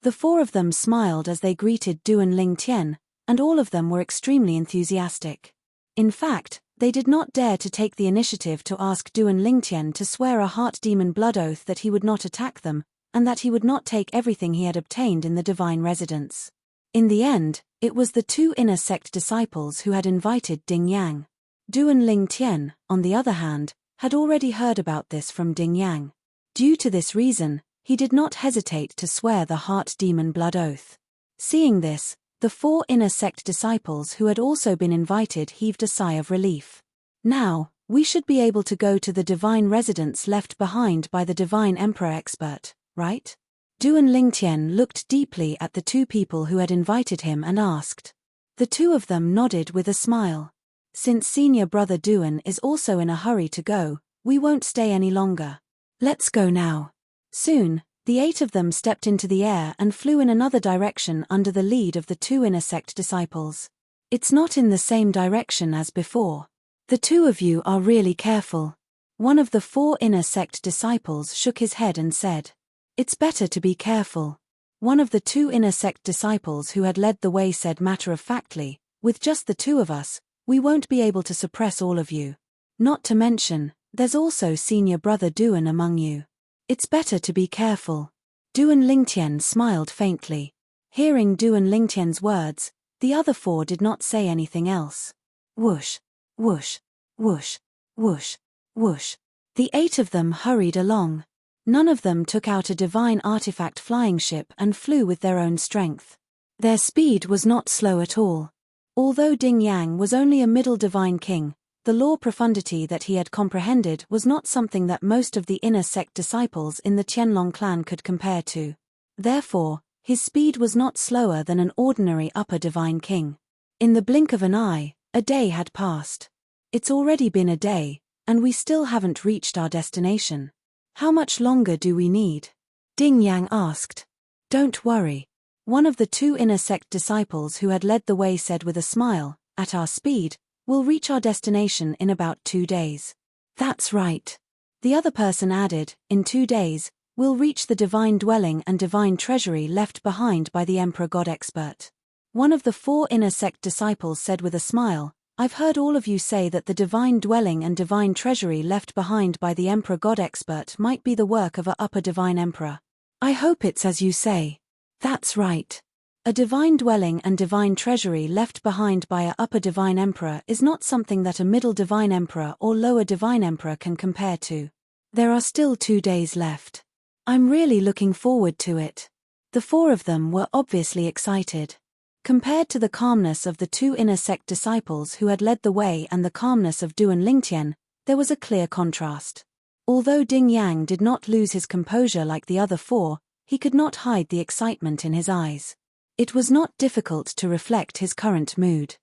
The 4 of them smiled as they greeted Duan Lingtian, and all of them were extremely enthusiastic. In fact, they did not dare to take the initiative to ask Duan Lingtian to swear a heart demon blood oath that he would not attack them, and that he would not take everything he had obtained in the divine residence. In the end, it was the 2 inner sect disciples who had invited Ding Yang. Duan Lingtian, on the other hand, had already heard about this from Ding Yang. Due to this reason, he did not hesitate to swear the heart demon blood oath. Seeing this, the 4 inner sect disciples who had also been invited heaved a sigh of relief. Now, we should be able to go to the divine residence left behind by the divine emperor expert, right? Duan Lingtian looked deeply at the 2 people who had invited him and asked. The 2 of them nodded with a smile. Since Senior Brother Duan is also in a hurry to go, we won't stay any longer. Let's go now. Soon, the 8 of them stepped into the air and flew in another direction under the lead of the 2 inner sect disciples. It's not in the same direction as before. The 2 of you are really careful. One of the 4 inner sect disciples shook his head and said, "It's better to be careful." One of the 2 inner sect disciples who had led the way said matter-of-factly, "With just the 2 of us, we won't be able to suppress all of you. Not to mention, there's also senior brother Duan among you. It's better to be careful." Duan Lingtian smiled faintly. Hearing Duan Lingtian's words, the other 4 did not say anything else. Whoosh, whoosh, whoosh, whoosh, whoosh. The 8 of them hurried along. None of them took out a divine artifact flying ship and flew with their own strength. Their speed was not slow at all. Although Ding Yang was only a middle divine king, the law profundity that he had comprehended was not something that most of the inner sect disciples in the Qianlong clan could compare to. Therefore, his speed was not slower than an ordinary upper divine king. In the blink of an eye, a day had passed. It's already been a day, and we still haven't reached our destination. How much longer do we need? Ding Yang asked. Don't worry. One of the 2 inner sect disciples who had led the way said with a smile, "At our speed, we'll reach our destination in about 2 days. That's right. The other person added, "In 2 days, we'll reach the divine dwelling and divine treasury left behind by the Emperor God Expert." One of the 4 inner sect disciples said with a smile, "I've heard all of you say that the divine dwelling and divine treasury left behind by the Emperor God Expert might be the work of a upper divine emperor. I hope it's as you say." That's right. A divine dwelling and divine treasury left behind by a upper divine emperor is not something that a middle divine emperor or lower divine emperor can compare to. There are still 2 days left. I'm really looking forward to it. The 4 of them were obviously excited. Compared to the calmness of the 2 inner sect disciples who had led the way and the calmness of Duan Lingtian, there was a clear contrast. Although Ding Yang did not lose his composure like the other 4, he could not hide the excitement in his eyes. It was not difficult to reflect his current mood.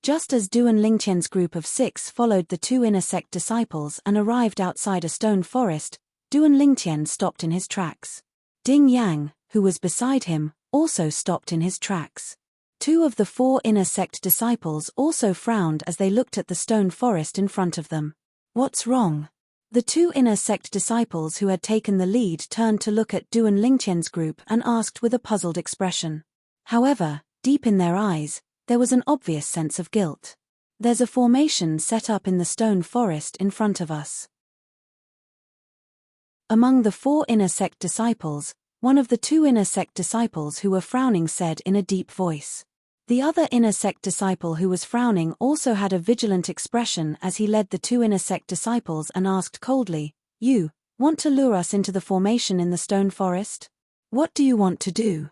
Just as Duan Lingtian's group of 6 followed the 2 inner sect disciples and arrived outside a stone forest, Duan Lingtian stopped in his tracks. Ding Yang, who was beside him, also stopped in his tracks. 2 of the 4 inner sect disciples also frowned as they looked at the stone forest in front of them. What's wrong? The 2 inner sect disciples who had taken the lead turned to look at Duan Lingtian's group and asked with a puzzled expression. However, deep in their eyes, there was an obvious sense of guilt. There's a formation set up in the stone forest in front of us. Among the 4 inner sect disciples, one of the 2 inner sect disciples who were frowning said in a deep voice. The other inner sect disciple who was frowning also had a vigilant expression as he led the 2 inner sect disciples and asked coldly, "You want to lure us into the formation in the stone forest? What do you want to do?"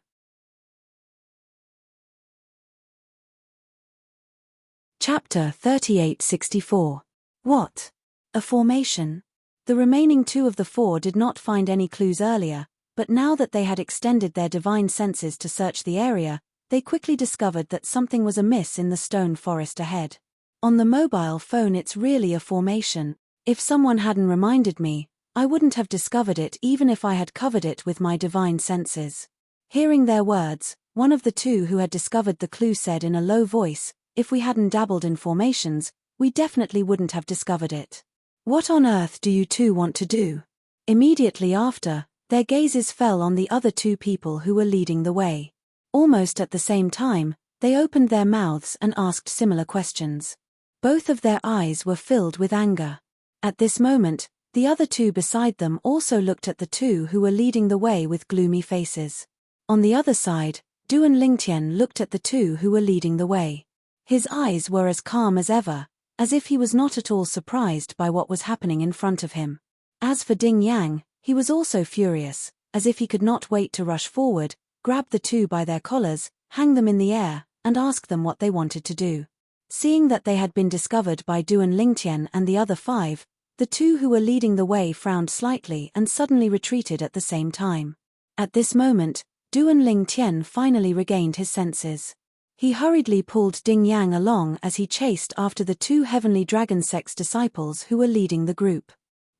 Chapter 3864. What? A formation? The remaining 2 of the 4 did not find any clues earlier, but now that they had extended their divine senses to search the area, they quickly discovered that something was amiss in the stone forest ahead. On the mobile phone, it's really a formation. If someone hadn't reminded me, I wouldn't have discovered it even if I had covered it with my divine senses. Hearing their words, one of the 2 who had discovered the clue said in a low voice, "If we hadn't dabbled in formations, we definitely wouldn't have discovered it. What on earth do you 2 want to do?" Immediately after, their gazes fell on the other 2 people who were leading the way. Almost at the same time, they opened their mouths and asked similar questions. Both of their eyes were filled with anger. At this moment, the other 2 beside them also looked at the 2 who were leading the way with gloomy faces. On the other side, Duan Lingtian looked at the 2 who were leading the way. His eyes were as calm as ever, as if he was not at all surprised by what was happening in front of him. As for Ding Yang, he was also furious, as if he could not wait to rush forward, grab the 2 by their collars, hang them in the air, and ask them what they wanted to do. Seeing that they had been discovered by Duan Lingtian and the other 5, the 2 who were leading the way frowned slightly and suddenly retreated at the same time. At this moment, Duan Lingtian finally regained his senses. He hurriedly pulled Ding Yang along as he chased after the 2 heavenly dragon sex disciples who were leading the group.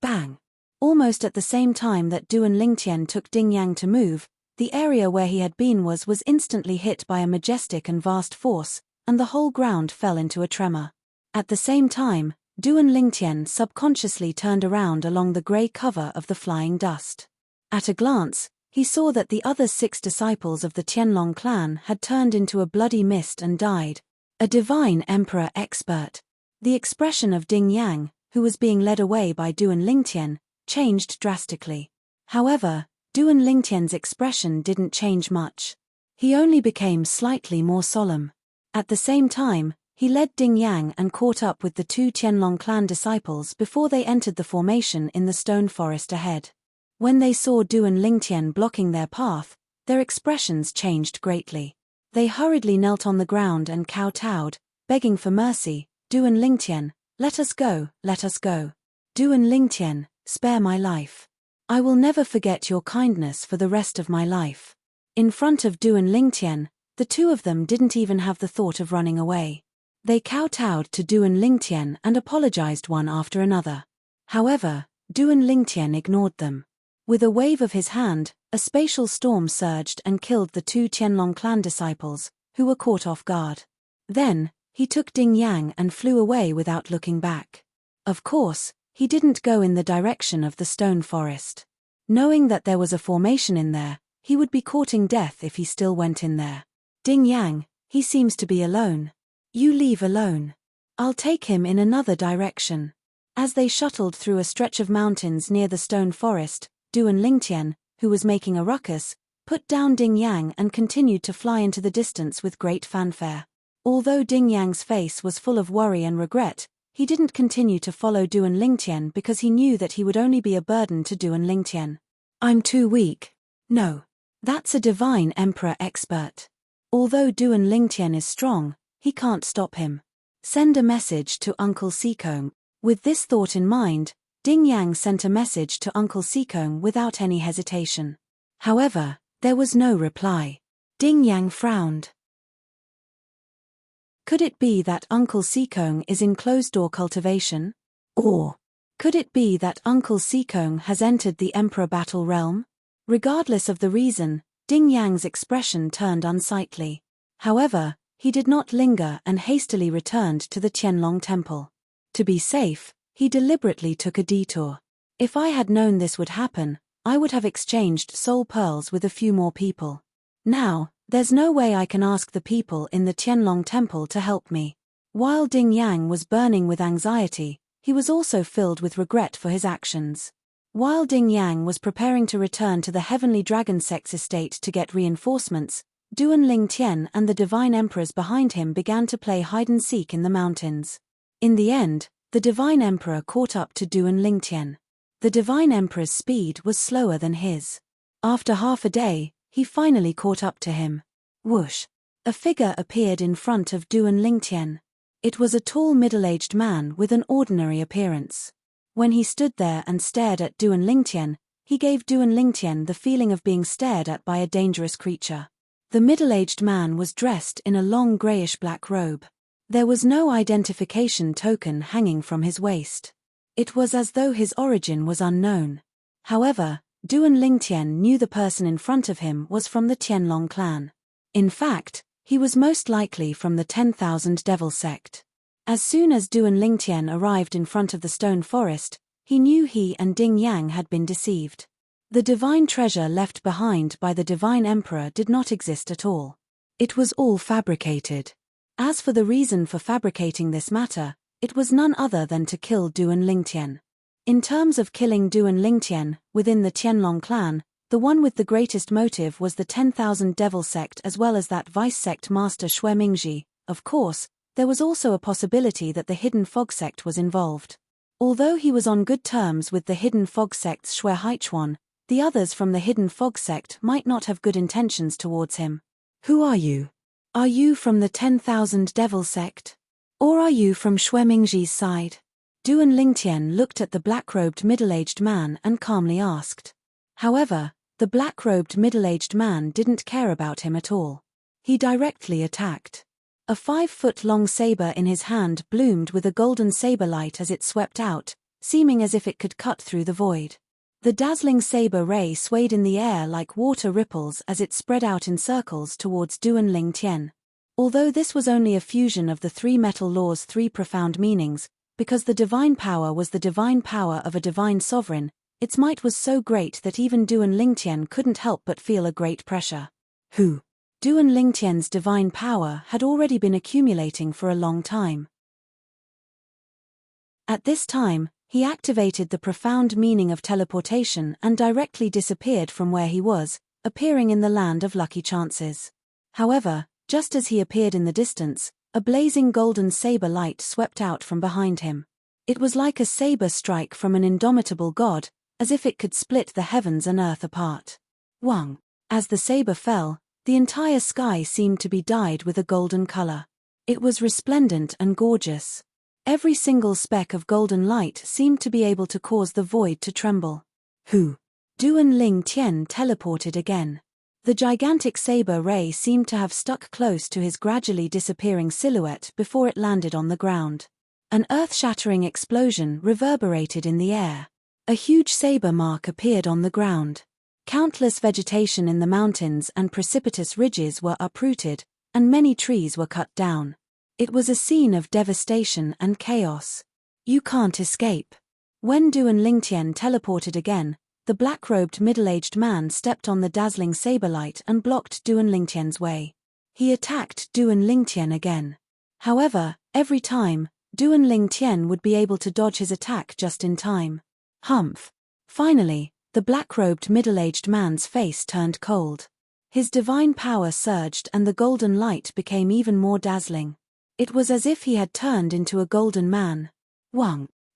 Bang! Almost at the same time that Duan Lingtian took Ding Yang to move, the area where he had been was instantly hit by a majestic and vast force, and the whole ground fell into a tremor. At the same time, Duan Lingtian subconsciously turned around along the grey cover of the flying dust. At a glance, he saw that the other 6 disciples of the Qianlong clan had turned into a bloody mist and died. A divine emperor expert. The expression of Ding Yang, who was being led away by Duan Lingtian, changed drastically. However, Duan Lingtian's expression didn't change much. He only became slightly more solemn. At the same time, he led Ding Yang and caught up with the 2 Qianlong clan disciples before they entered the formation in the stone forest ahead. When they saw Duan Lingtian blocking their path, their expressions changed greatly. They hurriedly knelt on the ground and kowtowed, begging for mercy. Duan Lingtian, let us go, let us go. Duan Lingtian, spare my life. I will never forget your kindness for the rest of my life. In front of Duan Lingtian, the 2 of them didn't even have the thought of running away. They kowtowed to Duan Lingtian and apologized one after another. However, Duan Lingtian ignored them. With a wave of his hand, a spatial storm surged and killed the 2 Qianlong clan disciples, who were caught off guard. Then, he took Ding Yang and flew away without looking back. Of course, he didn't go in the direction of the stone forest. Knowing that there was a formation in there, he would be courting death if he still went in there. Ding Yang, he seems to be alone. You leave alone. I'll take him in another direction. As they shuttled through a stretch of mountains near the stone forest, Duan Lingtian, who was making a ruckus, put down Ding Yang and continued to fly into the distance with great fanfare. Although Ding Yang's face was full of worry and regret, he didn't continue to follow Duan Lingtian because he knew that he would only be a burden to Duan Lingtian. I'm too weak. No. That's a divine emperor expert. Although Duan Lingtian is strong, he can't stop him. Send a message to Uncle Sikong. With this thought in mind, Ding Yang sent a message to Uncle Sikong without any hesitation. However, there was no reply. Ding Yang frowned. Could it be that Uncle Sikong is in closed-door cultivation? Or could it be that Uncle Sikong has entered the Emperor Battle realm? Regardless of the reason, Ding Yang's expression turned unsightly. However, he did not linger and hastily returned to the Qianlong temple. To be safe, he deliberately took a detour. If I had known this would happen, I would have exchanged soul pearls with a few more people. Now, there's no way I can ask the people in the Qianlong temple to help me. While Ding Yang was burning with anxiety, he was also filled with regret for his actions. While Ding Yang was preparing to return to the Heavenly Dragon Sect's estate to get reinforcements, Duan Lingtian and the Divine Emperors behind him began to play hide-and-seek in the mountains. In the end, the Divine Emperor caught up to Duan Lingtian. The Divine Emperor's speed was slower than his. After half a day, he finally caught up to him. Whoosh! A figure appeared in front of Duan Lingtian. It was a tall middle-aged man with an ordinary appearance. When he stood there and stared at Duan Lingtian, he gave Duan Lingtian the feeling of being stared at by a dangerous creature. The middle-aged man was dressed in a long greyish-black robe. There was no identification token hanging from his waist. It was as though his origin was unknown. However, Duan Lingtian knew the person in front of him was from the Qianlong clan. In fact, he was most likely from the 10,000 Devil sect. As soon as Duan Lingtian arrived in front of the stone forest, he knew he and Ding Yang had been deceived. The divine treasure left behind by the Divine Emperor did not exist at all. It was all fabricated. As for the reason for fabricating this matter, it was none other than to kill Duan Lingtian. In terms of killing Duan Lingtian, within the Qianlong clan, the one with the greatest motive was the 10,000 Devil sect as well as that vice sect master Xue Mingji. Of course, there was also a possibility that the Hidden Fog sect was involved. Although he was on good terms with the Hidden Fog sect's Xue Haichuan, the others from the Hidden Fog sect might not have good intentions towards him. Who are you? Are you from the 10,000 Devil sect? Or are you from Xue Mingji's side? Duan Lingtian looked at the black-robed middle-aged man and calmly asked. However, the black-robed middle-aged man didn't care about him at all. He directly attacked. A 5-foot-long saber in his hand bloomed with a golden saber light as it swept out, seeming as if it could cut through the void. The dazzling saber ray swayed in the air like water ripples as it spread out in circles towards Duan Ling Tian. Although this was only a fusion of the three metal laws' three profound meanings, because the divine power was the divine power of a divine sovereign, its might was so great that even Duan Ling Tian couldn't help but feel a great pressure. Duan Ling Tian's divine power had already been accumulating for a long time. At this time, he activated the profound meaning of teleportation and directly disappeared from where he was, appearing in the land of lucky chances. However, just as he appeared in the distance, a blazing golden saber light swept out from behind him. It was like a saber strike from an indomitable god, as if it could split the heavens and earth apart. Wang. As the saber fell, the entire sky seemed to be dyed with a golden color. It was resplendent and gorgeous. Every single speck of golden light seemed to be able to cause the void to tremble. Duan Ling Tian teleported again. The gigantic saber ray seemed to have stuck close to his gradually disappearing silhouette before it landed on the ground. An earth-shattering explosion reverberated in the air. A huge saber mark appeared on the ground. Countless vegetation in the mountains and precipitous ridges were uprooted, and many trees were cut down. It was a scene of devastation and chaos. You can't escape. When Duan Ling Tian teleported again, the black-robed middle-aged man stepped on the dazzling saberlight and blocked Duan Ling Tian's way. He attacked Duan Ling Tian again. However, every time, Duan Ling Tian would be able to dodge his attack just in time. Finally, the black-robed middle-aged man's face turned cold. His divine power surged and the golden light became even more dazzling. It was as if he had turned into a golden man.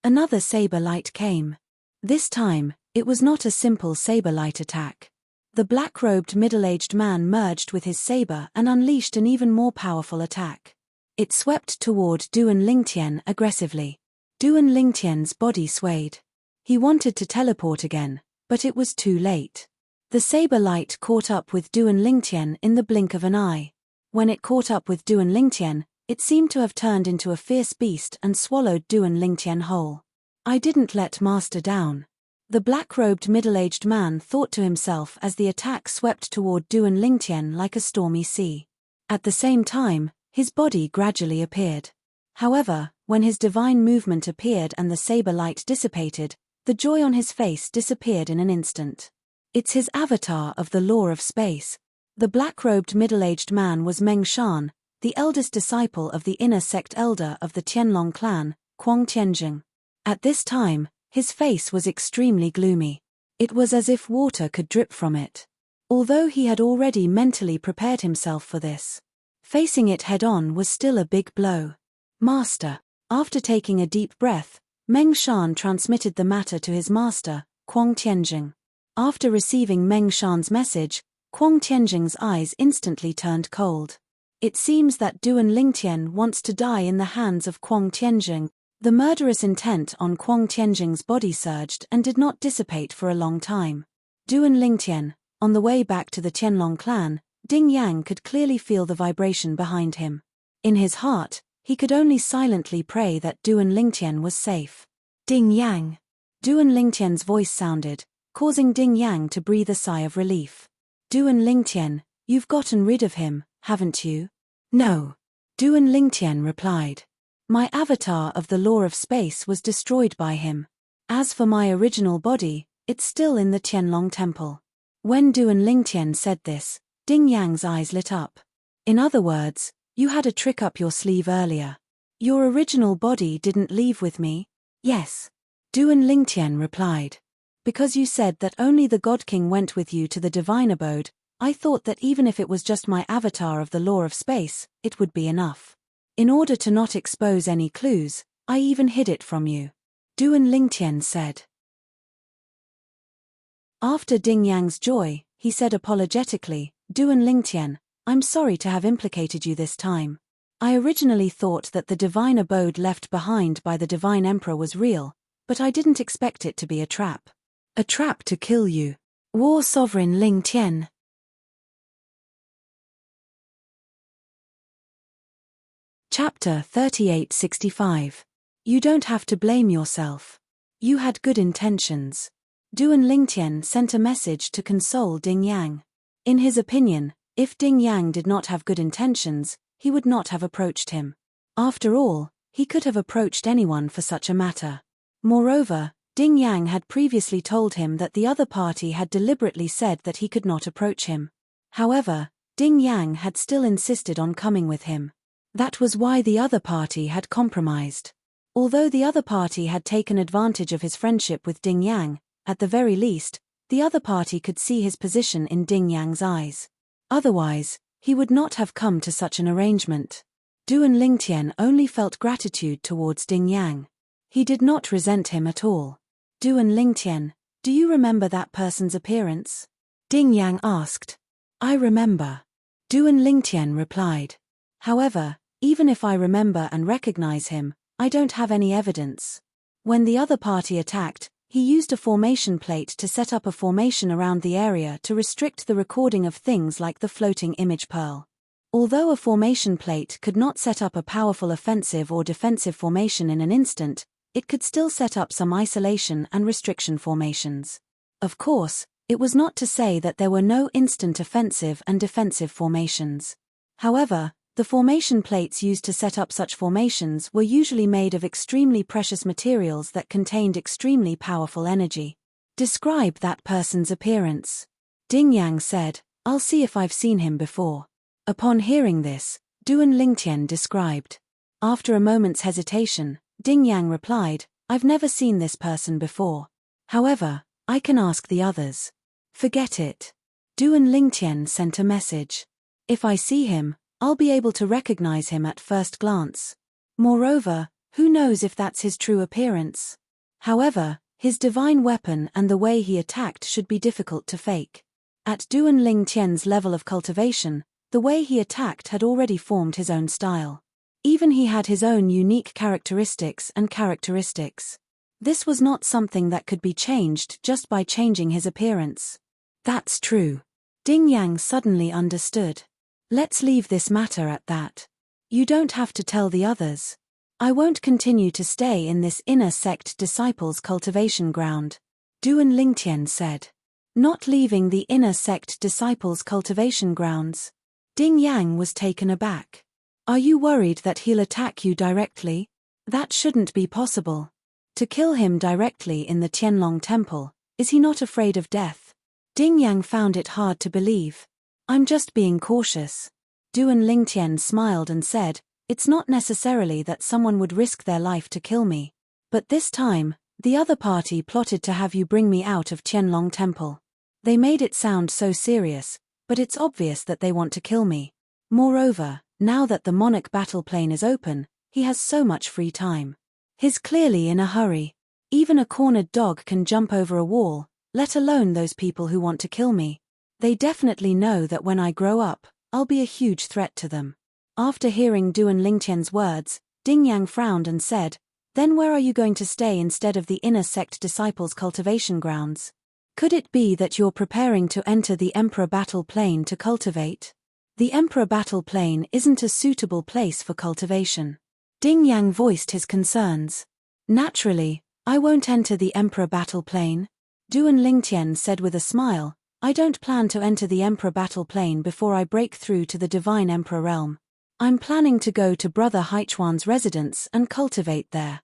Another saber light came. This time, it was not a simple saber light attack. The black-robed middle-aged man merged with his saber and unleashed an even more powerful attack. It swept toward Duan Ling Tian aggressively. Duan Ling Tian's body swayed. He wanted to teleport again, but it was too late. The saber light caught up with Duan Ling Tian in the blink of an eye. When it caught up with Duan Ling Tian, it seemed to have turned into a fierce beast and swallowed Duan Ling Tian whole. I didn't let Master down. The black-robed middle-aged man thought to himself as the attack swept toward Duan Ling Tian like a stormy sea. At the same time, his body gradually appeared. However, when his divine movement appeared and the saber light dissipated, the joy on his face disappeared in an instant. It's his avatar of the law of space. The black-robed middle-aged man was Meng Shan, the eldest disciple of the inner sect elder of the Tianlong clan, Kuang Tianzheng. At this time, his face was extremely gloomy. It was as if water could drip from it. Although he had already mentally prepared himself for this, facing it head-on was still a big blow. Master. After taking a deep breath, Meng Shan transmitted the matter to his master, Kuang Tianzheng. After receiving Meng Shan's message, Kuang Tianzheng's eyes instantly turned cold. It seems that Duan Ling Tian wants to die in the hands of Kuang Tianzheng. The murderous intent on Kuang Tianzheng's body surged and did not dissipate for a long time. Duan Ling Tian, on the way back to the Tianlong clan, Ding Yang could clearly feel the vibration behind him. In his heart, he could only silently pray that Duan Ling Tian was safe. Ding Yang. Duan Ling Tian's voice sounded, causing Ding Yang to breathe a sigh of relief. Duan Ling Tian, you've gotten rid of him, haven't you? No. Duan Ling Tian replied. My avatar of the law of space was destroyed by him. As for my original body, it's still in the Tianlong temple. When Duan Ling Tian said this, Ding Yang's eyes lit up. In other words, you had a trick up your sleeve earlier. Your original body didn't leave with me? Yes. Duan Ling Tian replied. Because you said that only the God King went with you to the divine abode, I thought that even if it was just my avatar of the law of space, it would be enough. In order to not expose any clues, I even hid it from you. Duan Ling Tian said. After Ding Yang's joy, he said apologetically, Duan Ling Tian, I'm sorry to have implicated you this time. I originally thought that the divine abode left behind by the divine emperor was real, but I didn't expect it to be a trap. A trap to kill you. War Sovereign Ling Tian. Chapter 3865. You don't have to blame yourself. You had good intentions. Duan Lingtian sent a message to console Ding Yang. In his opinion, if Ding Yang did not have good intentions, he would not have approached him. After all, he could have approached anyone for such a matter. Moreover, Ding Yang had previously told him that the other party had deliberately said that he could not approach him. However, Ding Yang had still insisted on coming with him. That was why the other party had compromised. Although the other party had taken advantage of his friendship with Ding Yang, at the very least, the other party could see his position in Ding Yang's eyes. Otherwise, he would not have come to such an arrangement. Duan Lingtian only felt gratitude towards Ding Yang. He did not resent him at all. Duan Lingtian, do you remember that person's appearance? Ding Yang asked. I remember. Duan Lingtian replied. However, even if I remember and recognize him, I don't have any evidence. When the other party attacked, he used a formation plate to set up a formation around the area to restrict the recording of things like the floating image pearl. Although a formation plate could not set up a powerful offensive or defensive formation in an instant, it could still set up some isolation and restriction formations. Of course, it was not to say that there were no instant offensive and defensive formations. However, the formation plates used to set up such formations were usually made of extremely precious materials that contained extremely powerful energy. Describe that person's appearance. Ding Yang said, I'll see if I've seen him before. Upon hearing this, Duan Lingtian described. After a moment's hesitation, Ding Yang replied, I've never seen this person before. However, I can ask the others. Forget it. Duan Lingtian sent a message. If I see him, I'll be able to recognize him at first glance. Moreover, who knows if that's his true appearance? However, his divine weapon and the way he attacked should be difficult to fake. At Duan Lingtian's level of cultivation, the way he attacked had already formed his own style. Even he had his own unique characteristics. This was not something that could be changed just by changing his appearance. That's true. Ding Yang suddenly understood. Let's leave this matter at that. You don't have to tell the others. I won't continue to stay in this inner sect disciples' cultivation ground. Duan Lingtian said. Not leaving the inner sect disciples' cultivation grounds. Ding Yang was taken aback. Are you worried that he'll attack you directly? That shouldn't be possible. To kill him directly in the Tianlong temple, is he not afraid of death? Ding Yang found it hard to believe. I'm just being cautious. Duan Lingtian smiled and said, it's not necessarily that someone would risk their life to kill me. But this time, the other party plotted to have you bring me out of Tianlong temple. They made it sound so serious, but it's obvious that they want to kill me. Moreover, now that the Monarch battle plane is open, he has so much free time. He's clearly in a hurry. Even a cornered dog can jump over a wall, let alone those people who want to kill me. They definitely know that when I grow up, I'll be a huge threat to them. After hearing Duan Lingtian's words, Ding Yang frowned and said, then where are you going to stay instead of the inner sect disciples' cultivation grounds? Could it be that you're preparing to enter the Emperor battle plane to cultivate? The Emperor battle plane isn't a suitable place for cultivation. Ding Yang voiced his concerns. Naturally, I won't enter the Emperor battle plane. Duan Lingtian said with a smile, I don't plan to enter the Emperor battle plane before I break through to the Divine Emperor realm. I'm planning to go to Brother Haichuan's residence and cultivate there.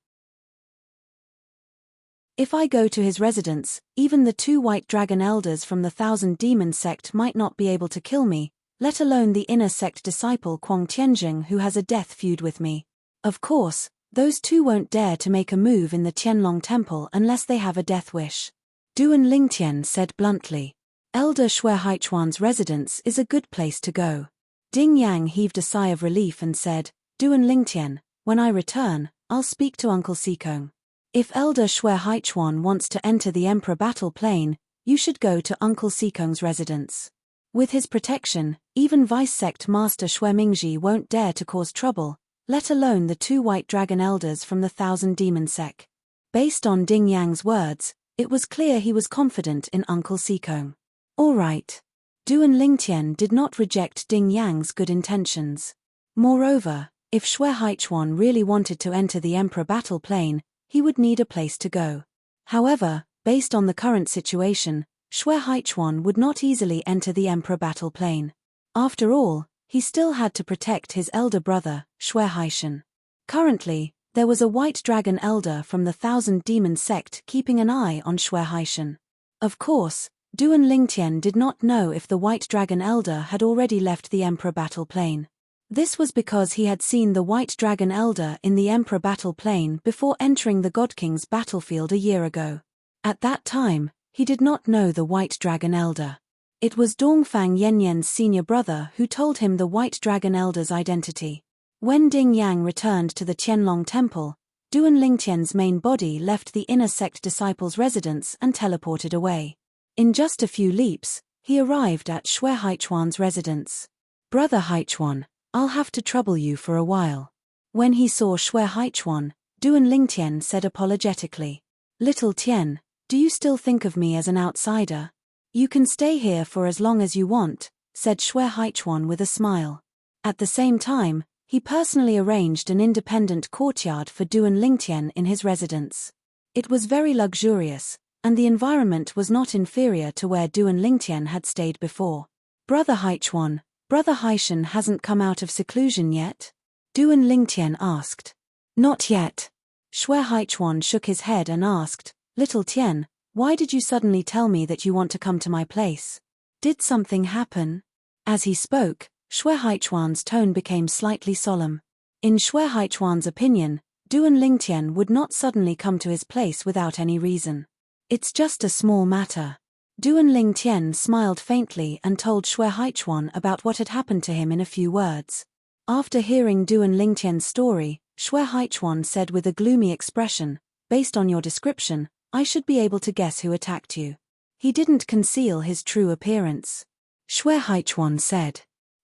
If I go to his residence, even the 2 white dragon elders from the Thousand Demon sect might not be able to kill me, let alone the inner sect disciple Kuang Tianjing who has a death feud with me. Of course, those 2 won't dare to make a move in the Tianlong temple unless they have a death wish. Duan Lingtian said bluntly. Elder Shui Haichuan's residence is a good place to go. Ding Yang heaved a sigh of relief and said, Duan Lingtian, when I return, I'll speak to Uncle Sikong. If Elder Shui Haichuan wants to enter the Emperor battle plane, you should go to Uncle Sikong's residence. With his protection, even Vice Sect Master Shui Mingji won't dare to cause trouble, let alone the 2 white dragon elders from the Thousand Demon sect. Based on Ding Yang's words, it was clear he was confident in Uncle Sikong. All right. Duan Lingtian did not reject Ding Yang's good intentions. Moreover, if Shui Haichuan really wanted to enter the Emperor battle plane, he would need a place to go. However, Based on the current situation, Xue Haichuan would not easily enter the Emperor battle plane. After all, he still had to protect his elder brother, Xue Haishan. Currently, there was a white dragon elder from the Thousand Demon sect keeping an eye on Xue Haishan. Of course, Duan Lingtian did not know if the white dragon elder had already left the Emperor battle plane. This was because he had seen the white dragon elder in the Emperor battle plane before entering the God King's battlefield a year ago. At that time, he did not know the white dragon elder. It was Dongfang Yanyan's senior brother who told him the white dragon elder's identity. When Ding Yang returned to the Qianlong temple, Duan Lingtian's main body left the inner sect disciples' residence and teleported away. In just a few leaps, he arrived at Xue Haichuan's residence. "Brother Haichuan, I'll have to trouble you for a while." When he saw Xue Haichuan, Duan Lingtian said apologetically, "Little Tian, do you still think of me as an outsider?" "You can stay here for as long as you want," said Xue Haichuan with a smile. At the same time, he personally arranged an independent courtyard for Duan Lingtian in his residence. It was very luxurious, and the environment was not inferior to where Duan Lingtian had stayed before. "Brother Haichuan, Brother Haishan hasn't come out of seclusion yet?" Duan Lingtian asked. "Not yet." Xue Haichuan shook his head and asked, "Little Tian, why did you suddenly tell me that you want to come to my place? Did something happen?" As he spoke, Xue Haichuan's tone became slightly solemn. In Xue Haichuan's opinion, Duan Lingtian would not suddenly come to his place without any reason. "It's just a small matter." Duan Lingtian smiled faintly and told Xue Haichuan about what had happened to him in a few words. After hearing Duan Lingtian's story, Xue Haichuan said with a gloomy expression, "Based on your description, I should be able to guess who attacked you." He didn't conceal his true appearance. Xue Haichuan said,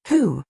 "Who?"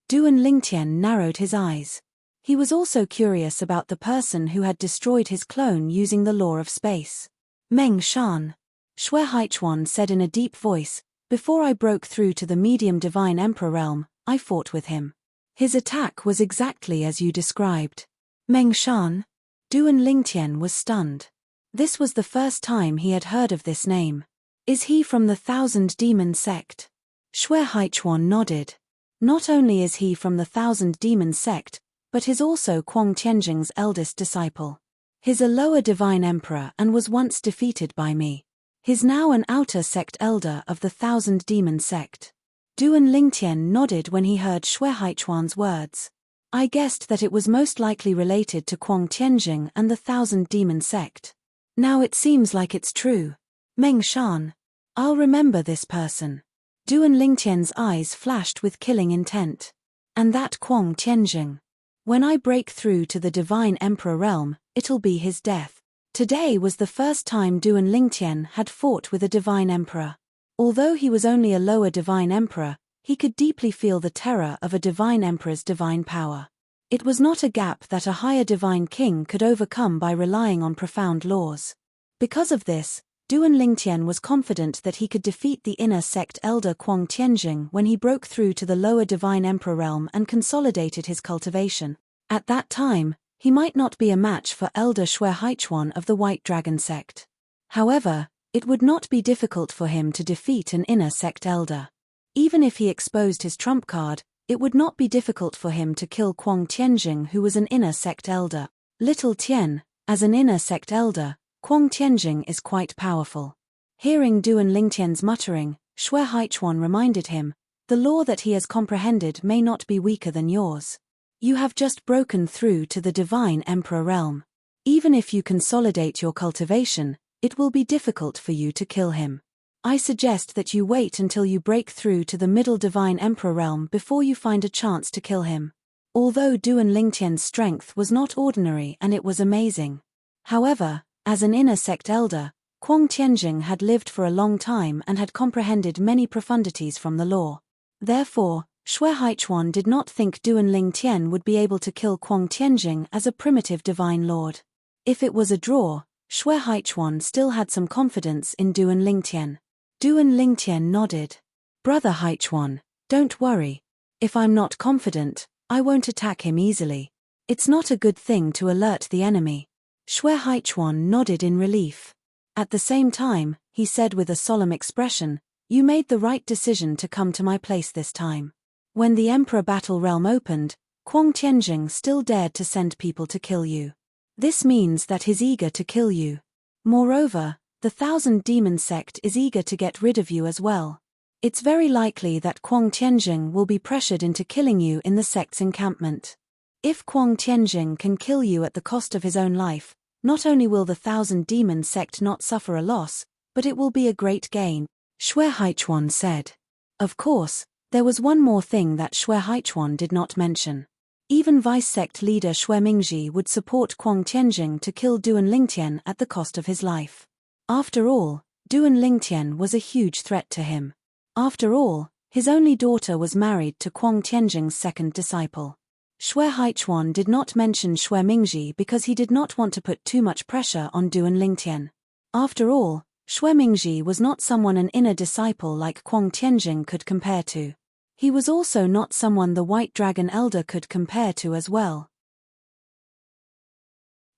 Duan Lingtian narrowed his eyes. He was also curious about the person who had destroyed his clone using the law of space. "Meng Shan," Xue Haichuan said in a deep voice, "Before I broke through to the medium divine emperor realm, I fought with him. His attack was exactly as you described." "Meng Shan?" Duan Lingtian was stunned. This was the first time he had heard of this name. "Is he from the Thousand Demon sect?" Xue Haichuan nodded. "Not only is he from the Thousand Demon sect, but he's also Kuang Tianjing's eldest disciple. He's a lower divine emperor and was once defeated by me. He's now an outer sect elder of the Thousand Demon sect." Duan Lingtian nodded when he heard Xue Haichuan's words. "I guessed that it was most likely related to Kuang Tianjing and the Thousand Demon sect. Now it seems like it's true. Meng Shan. I'll remember this person." Duan Lingtian's eyes flashed with killing intent. "And that Kuang Tianjing. When I break through to the divine emperor realm, it'll be his death." Today was the first time Duan Lingtian had fought with a divine emperor. Although he was only a lower divine emperor, he could deeply feel the terror of a divine emperor's divine power. It was not a gap that a higher divine king could overcome by relying on profound laws. Because of this, Duan Lingtian was confident that he could defeat the inner sect elder Kuang Tianjing when he broke through to the lower divine emperor realm and consolidated his cultivation. At that time, he might not be a match for elder Xue Haichuan of the White Dragon sect. However, it would not be difficult for him to defeat an inner sect elder. Even if he exposed his trump card, it would not be difficult for him to kill Kuang Tianjing, who was an inner sect elder. "Little Tian, as an inner sect elder, Kuang Tianjing is quite powerful." Hearing Duan Lingtian's muttering, Xue Haichuan reminded him, "The law that he has comprehended may not be weaker than yours. You have just broken through to the divine emperor realm. Even if you consolidate your cultivation, it will be difficult for you to kill him. I suggest that you wait until you break through to the middle divine emperor realm before you find a chance to kill him." Although Duan Lingtian's strength was not ordinary and it was amazing. However, as an inner sect elder, Kuang Tianjing had lived for a long time and had comprehended many profundities from the law. Therefore, Xue Haichuan did not think Duan Lingtian would be able to kill Kuang Tianjing as a primitive divine lord. If it was a draw, Xue Haichuan still had some confidence in Duan Lingtian. Duan Lingtian nodded. "Brother Haichuan, don't worry. If I'm not confident, I won't attack him easily. It's not a good thing to alert the enemy." Xue Haichuan nodded in relief. At the same time, he said with a solemn expression, "You made the right decision to come to my place this time." When the Emperor Battle Realm opened, Kuang Tianjing still dared to send people to kill you. This means that he's eager to kill you. Moreover, the Thousand Demon Sect is eager to get rid of you as well. It's very likely that Kuang Tianjing will be pressured into killing you in the sect's encampment. If Kuang Tianjing can kill you at the cost of his own life, not only will the Thousand Demon Sect not suffer a loss, but it will be a great gain, Xue Haichuan said. Of course, there was one more thing that Xue Haichuan did not mention. Even vice-sect leader Xue Mingji would support Kuang Tianjing to kill Duan Lingtian at the cost of his life. After all, Duan Lingtian was a huge threat to him. After all, his only daughter was married to Kuang Tianjing's second disciple. Xue Haichuan did not mention Xue Mingji because he did not want to put too much pressure on Duan Lingtian. After all, Xue Mingji was not someone an inner disciple like Kuang Tianjing could compare to. He was also not someone the White Dragon Elder could compare to as well.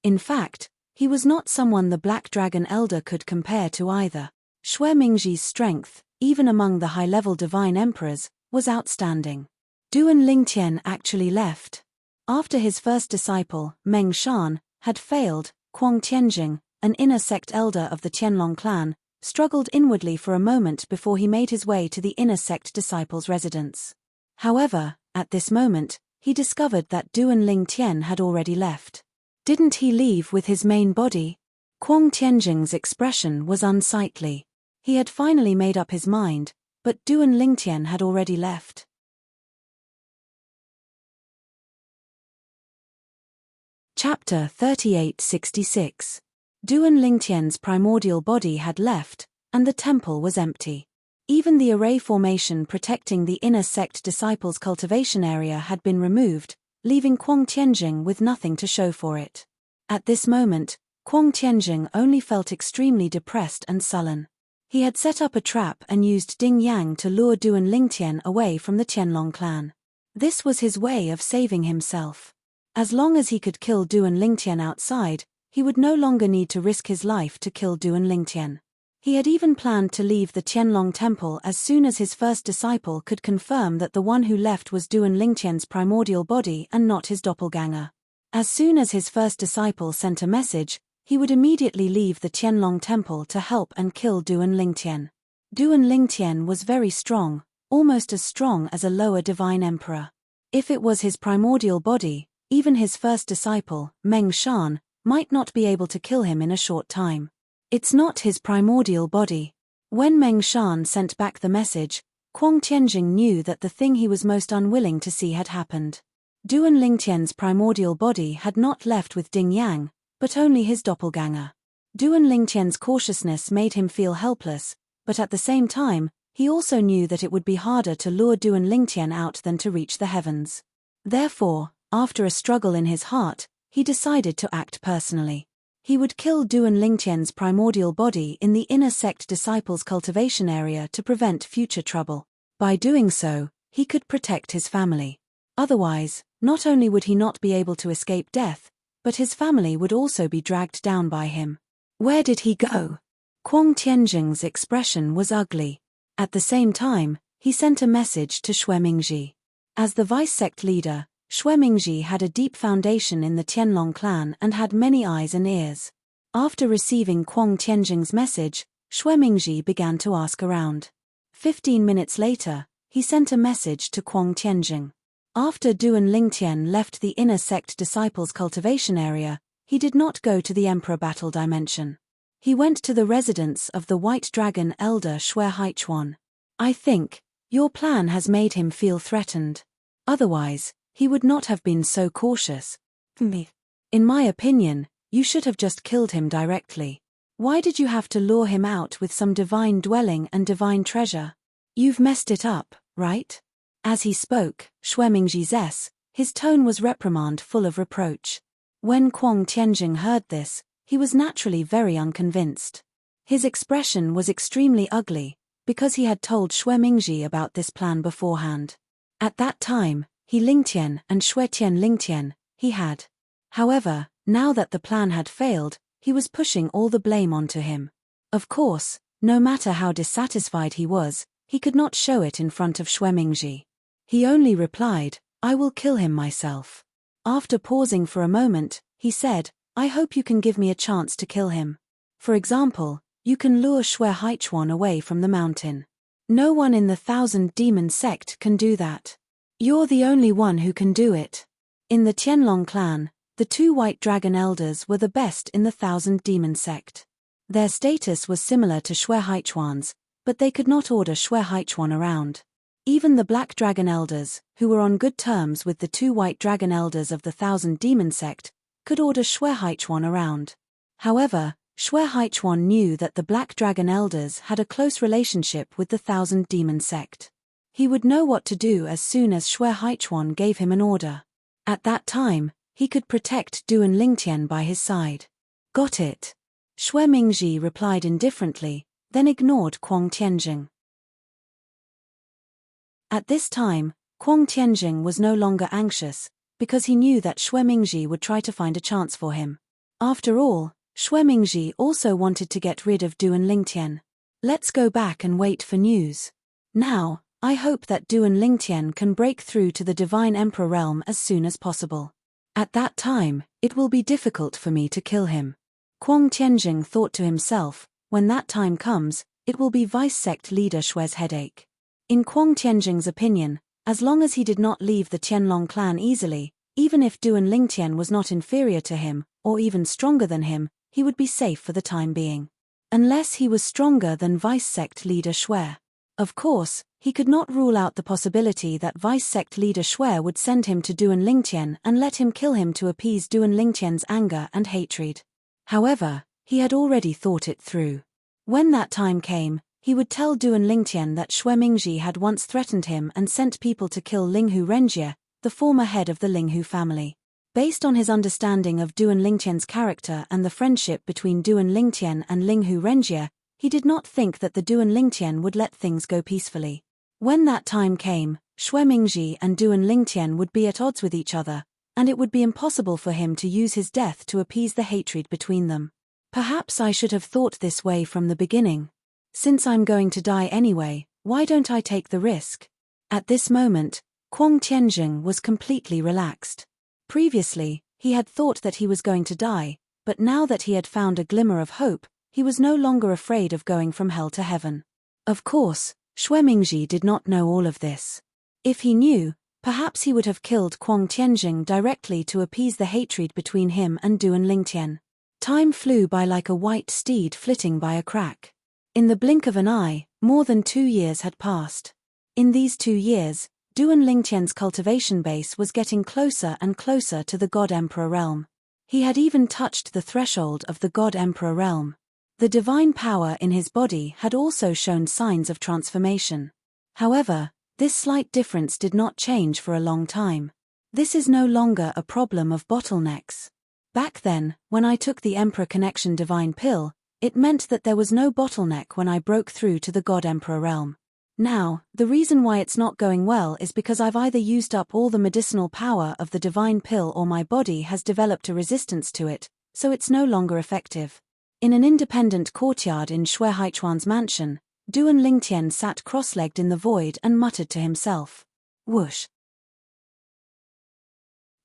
In fact, he was not someone the Black Dragon Elder could compare to either. Xue Mingji's strength, even among the high-level divine emperors, was outstanding. Duan Lingtian actually left. After his first disciple, Meng Shan, had failed, Kuang Tianjing, an inner sect elder of the Qianlong clan, struggled inwardly for a moment before he made his way to the inner sect disciples' residence. However, at this moment, he discovered that Duan Lingtian had already left. Didn't he leave with his main body? Kuang Tianjing's expression was unsightly. He had finally made up his mind, but Duan Lingtian had already left. Chapter 3866. Duan Lingtian's primordial body had left, and the temple was empty. Even the array formation protecting the inner sect disciples' cultivation area had been removed, leaving Kuang Tianjing with nothing to show for it. At this moment, Kuang Tianjing only felt extremely depressed and sullen. He had set up a trap and used Ding Yang to lure Duan Lingtian away from the Qianlong clan. This was his way of saving himself. As long as he could kill Duan Lingtian outside, he would no longer need to risk his life to kill Duan Lingtian. He had even planned to leave the Qianlong temple as soon as his first disciple could confirm that the one who left was Duan Lingtian's primordial body and not his doppelganger. As soon as his first disciple sent a message, he would immediately leave the Qianlong temple to help and kill Duan Lingtian. Duan Lingtian was very strong, almost as strong as a lower divine emperor. If it was his primordial body, even his first disciple, Meng Shan, might not be able to kill him in a short time. It's not his primordial body. When Meng Shan sent back the message, Kuang Tianjing knew that the thing he was most unwilling to see had happened. Duan Lingtian's primordial body had not left with Ding Yang, but only his doppelganger. Duan Lingtian's cautiousness made him feel helpless, but at the same time, he also knew that it would be harder to lure Duan Lingtian out than to reach the heavens. Therefore, after a struggle in his heart, he decided to act personally. He would kill Duan Lingtian's primordial body in the inner sect disciples' cultivation area to prevent future trouble. By doing so, he could protect his family. Otherwise, not only would he not be able to escape death, but his family would also be dragged down by him. Where did he go? Kuang Tianjing's expression was ugly. At the same time, he sent a message to Xue Mingji. As the vice-sect leader, Xue Mingji had a deep foundation in the Qianlong clan and had many eyes and ears. After receiving Kuang Tianjing's message, Xue Mingji began to ask around. 15 minutes later, he sent a message to Kuang Tianjing. After Duan Lingtian left the inner sect disciples' cultivation area, he did not go to the Emperor Battle Dimension. He went to the residence of the White Dragon Elder Xue Haichuan. I think your plan has made him feel threatened. Otherwise, he would not have been so cautious. In my opinion, you should have just killed him directly. Why did you have to lure him out with some divine dwelling and divine treasure? You've messed it up, right? As he spoke, Xue Mingji's his tone was reprimand full of reproach. When Kuang Tianjing heard this, he was naturally very unconvinced. His expression was extremely ugly, because he had told Xue Mingji about this plan beforehand. At that time, he Lingtian and Xue Tian Lingtian, he had. However, Now that the plan had failed, he was pushing all the blame onto him. Of course, no matter how dissatisfied he was, he could not show it in front of Shuemingji. He only replied, "I will kill him myself." After pausing for a moment, he said, "I hope you can give me a chance to kill him. For example, you can lure Shui Haichuan away from the mountain. No one in the 1,000 Demon sect can do that. You're the only one who can do it." In the Tianlong clan, the 2 white dragon elders were the best in the 1,000 Demon sect. Their status was similar to Shui Haichuan's, but they could not order Shui Haichuan around. Even the black dragon elders, who were on good terms with the 2 white dragon elders of the 1,000 Demon sect, could order Shui Haichuan around. However, Shui Haichuan knew that the black dragon elders had a close relationship with the 1,000 Demon sect. He would know what to do as soon as Shui Haichuan gave him an order. At that time, he could protect Duan Lingtian by his side. "Got it." Shuemingji replied indifferently, then ignored Kuang Tianjing. At this time, Kuang Tianjing was no longer anxious, because he knew that Shuemingji would try to find a chance for him. After all, Shuemingji also wanted to get rid of Duan Lingtian. Let's go back and wait for news. Now, I hope that Duan Lingtian can break through to the Divine Emperor realm as soon as possible. At that time, it will be difficult for me to kill him. Kuang Tianjing thought to himself, when that time comes, it will be Vice Sect leader Shui's headache. In Kuang Tianjing's opinion, as long as he did not leave the Tianlong clan easily, even if Duan Lingtian was not inferior to him, or even stronger than him, he would be safe for the time being. Unless he was stronger than Vice Sect leader Shui. Of course, he could not rule out the possibility that Vice Sect leader Shui would send him to Duan Lingtian and let him kill him to appease Duan Lingtian's anger and hatred. However, he had already thought it through. When that time came, he would tell Duan Lingtian that Shuemingji had once threatened him and sent people to kill Linghu Renjie, the former head of the Linghu family. Based on his understanding of Duan Lingtian's character and the friendship between Duan Lingtian and Linghu Renjie, he did not think that the Duan Lingtian would let things go peacefully. When that time came, Shuemingji and Duan Lingtian would be at odds with each other, and it would be impossible for him to use his death to appease the hatred between them. Perhaps I should have thought this way from the beginning. Since I'm going to die anyway, why don't I take the risk? At this moment, Kuang Tianjing was completely relaxed. Previously, he had thought that he was going to die, but now that he had found a glimmer of hope, he was no longer afraid of going from hell to heaven. Of course, Shuemingji did not know all of this. If he knew, perhaps he would have killed Kuang Tianjing directly to appease the hatred between him and Duan Lingtian. Time flew by like a white steed flitting by a crack. In the blink of an eye, more than 2 years had passed. In these 2 years, Duan Lingtian's cultivation base was getting closer and closer to the God Emperor realm. He had even touched the threshold of the God Emperor realm. The divine power in his body had also shown signs of transformation. However, this slight difference did not change for a long time. This is no longer a problem of bottlenecks. Back then, when I took the Emperor Connection Divine Pill, it meant that there was no bottleneck when I broke through to the God Emperor realm. Now, the reason why it's not going well is because I've either used up all the medicinal power of the Divine Pill or my body has developed a resistance to it, so it's no longer effective. In an independent courtyard in Shui Haichuan's mansion, Duan Lingtian sat cross-legged in the void and muttered to himself. Whoosh!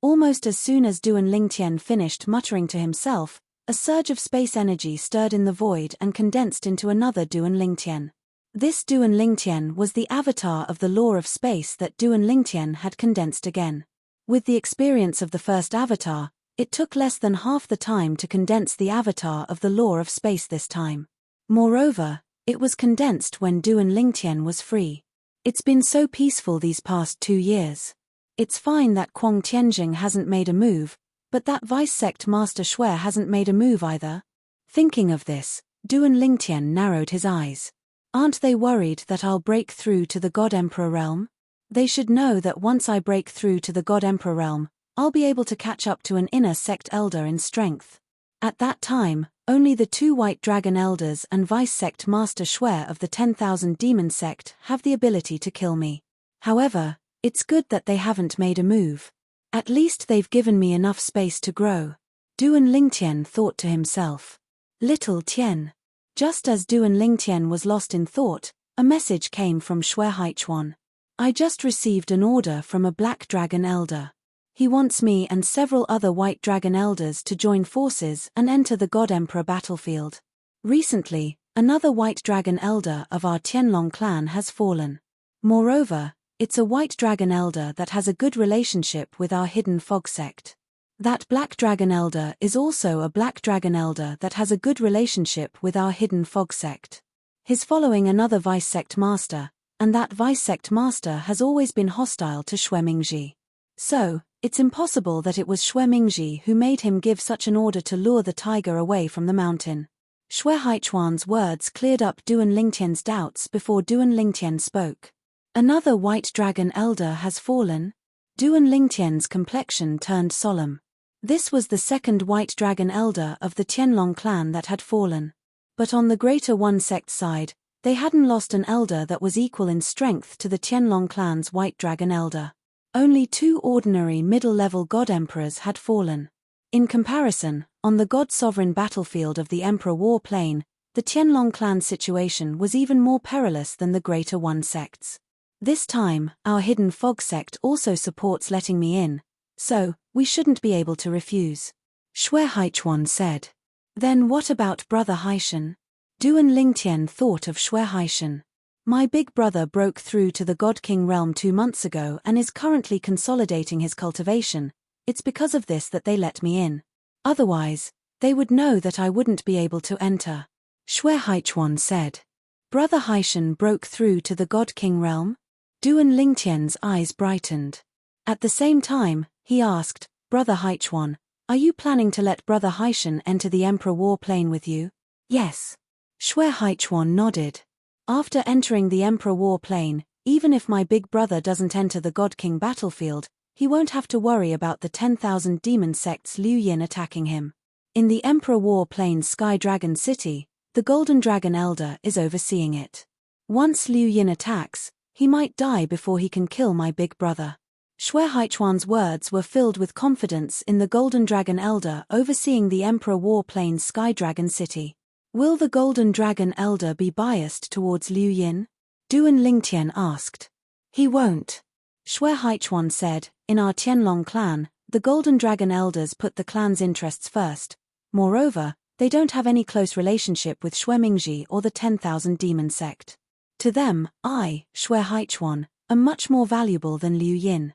Almost as soon as Duan Lingtian finished muttering to himself, a surge of space energy stirred in the void and condensed into another Duan Lingtian. This Duan Lingtian was the avatar of the law of space that Duan Lingtian had condensed again. With the experience of the first avatar, it took less than half the time to condense the avatar of the law of space this time. Moreover, it was condensed when Duan Lingtian was free. It's been so peaceful these past 2 years. It's fine that Kuang Tianjing hasn't made a move, but that Vice Sect Master Shui hasn't made a move either. Thinking of this, Duan Lingtian narrowed his eyes. Aren't they worried that I'll break through to the God Emperor realm? They should know that once I break through to the God Emperor realm, I'll be able to catch up to an inner sect elder in strength. At that time, only the 2 white dragon elders and Vice Sect Master Shui of the 10,000 Demon sect have the ability to kill me. However, it's good that they haven't made a move. At least they've given me enough space to grow. Duan Lingtian thought to himself. Little Tian. Just as Duan Lingtian was lost in thought, a message came from Shui Haichuan. I just received an order from a black dragon elder. He wants me and several other white dragon elders to join forces and enter the God Emperor battlefield. Recently, another white dragon elder of our Tianlong clan has fallen. Moreover, it's a white dragon elder that has a good relationship with our hidden fog sect. That black dragon elder is also a black dragon elder that has a good relationship with our hidden fog sect. He's following another vice sect master, and that vice sect master has always been hostile to Shui Mingji. So, it's impossible that it was Shui Mingji who made him give such an order to lure the tiger away from the mountain. Shui Haichuan's words cleared up Duan Lingtian's doubts before Duan Lingtian spoke. Another white dragon elder has fallen? Duan Lingtian's complexion turned solemn. This was the second white dragon elder of the Tianlong clan that had fallen. But on the Greater One sect side, they hadn't lost an elder that was equal in strength to the Tianlong clan's white dragon elder. Only 2 ordinary middle-level god emperors had fallen. In comparison, on the god-sovereign battlefield of the Emperor War Plane, the Tianlong clan situation was even more perilous than the Greater One sects. This time, our hidden fog sect also supports letting me in, so we shouldn't be able to refuse. Shui Haichuan said. Then what about Brother Haishan? Duan Lingtian thought of Shui Haishan. My big brother broke through to the God King realm 2 months ago and is currently consolidating his cultivation. It's because of this that they let me in. Otherwise, they would know that I wouldn't be able to enter. Shui Haichuan said. Brother Haishan broke through to the God King realm? Duan Lingtian's eyes brightened. At the same time, he asked, Brother Haichuan, are you planning to let Brother Haishan enter the Emperor War Plane with you? Yes. Shui Haichuan nodded. After entering the Emperor War Plane, even if my big brother doesn't enter the God King battlefield, he won't have to worry about the 10,000 demon sects Liu Yin attacking him. In the Emperor War Plane's Sky Dragon City, the Golden Dragon Elder is overseeing it. Once Liu Yin attacks, he might die before he can kill my big brother. Shui Haichuan's words were filled with confidence in the Golden Dragon Elder overseeing the Emperor War Plane's Sky Dragon City. Will the Golden Dragon Elder be biased towards Liu Yin? Duan Lingtian asked. He won't. Shui Haichuan said, in our Tianlong clan, the Golden Dragon Elders put the clan's interests first. Moreover, they don't have any close relationship with Shui Mingji or the 10,000 demon sect. To them, I, Shui Haichuan, am much more valuable than Liu Yin.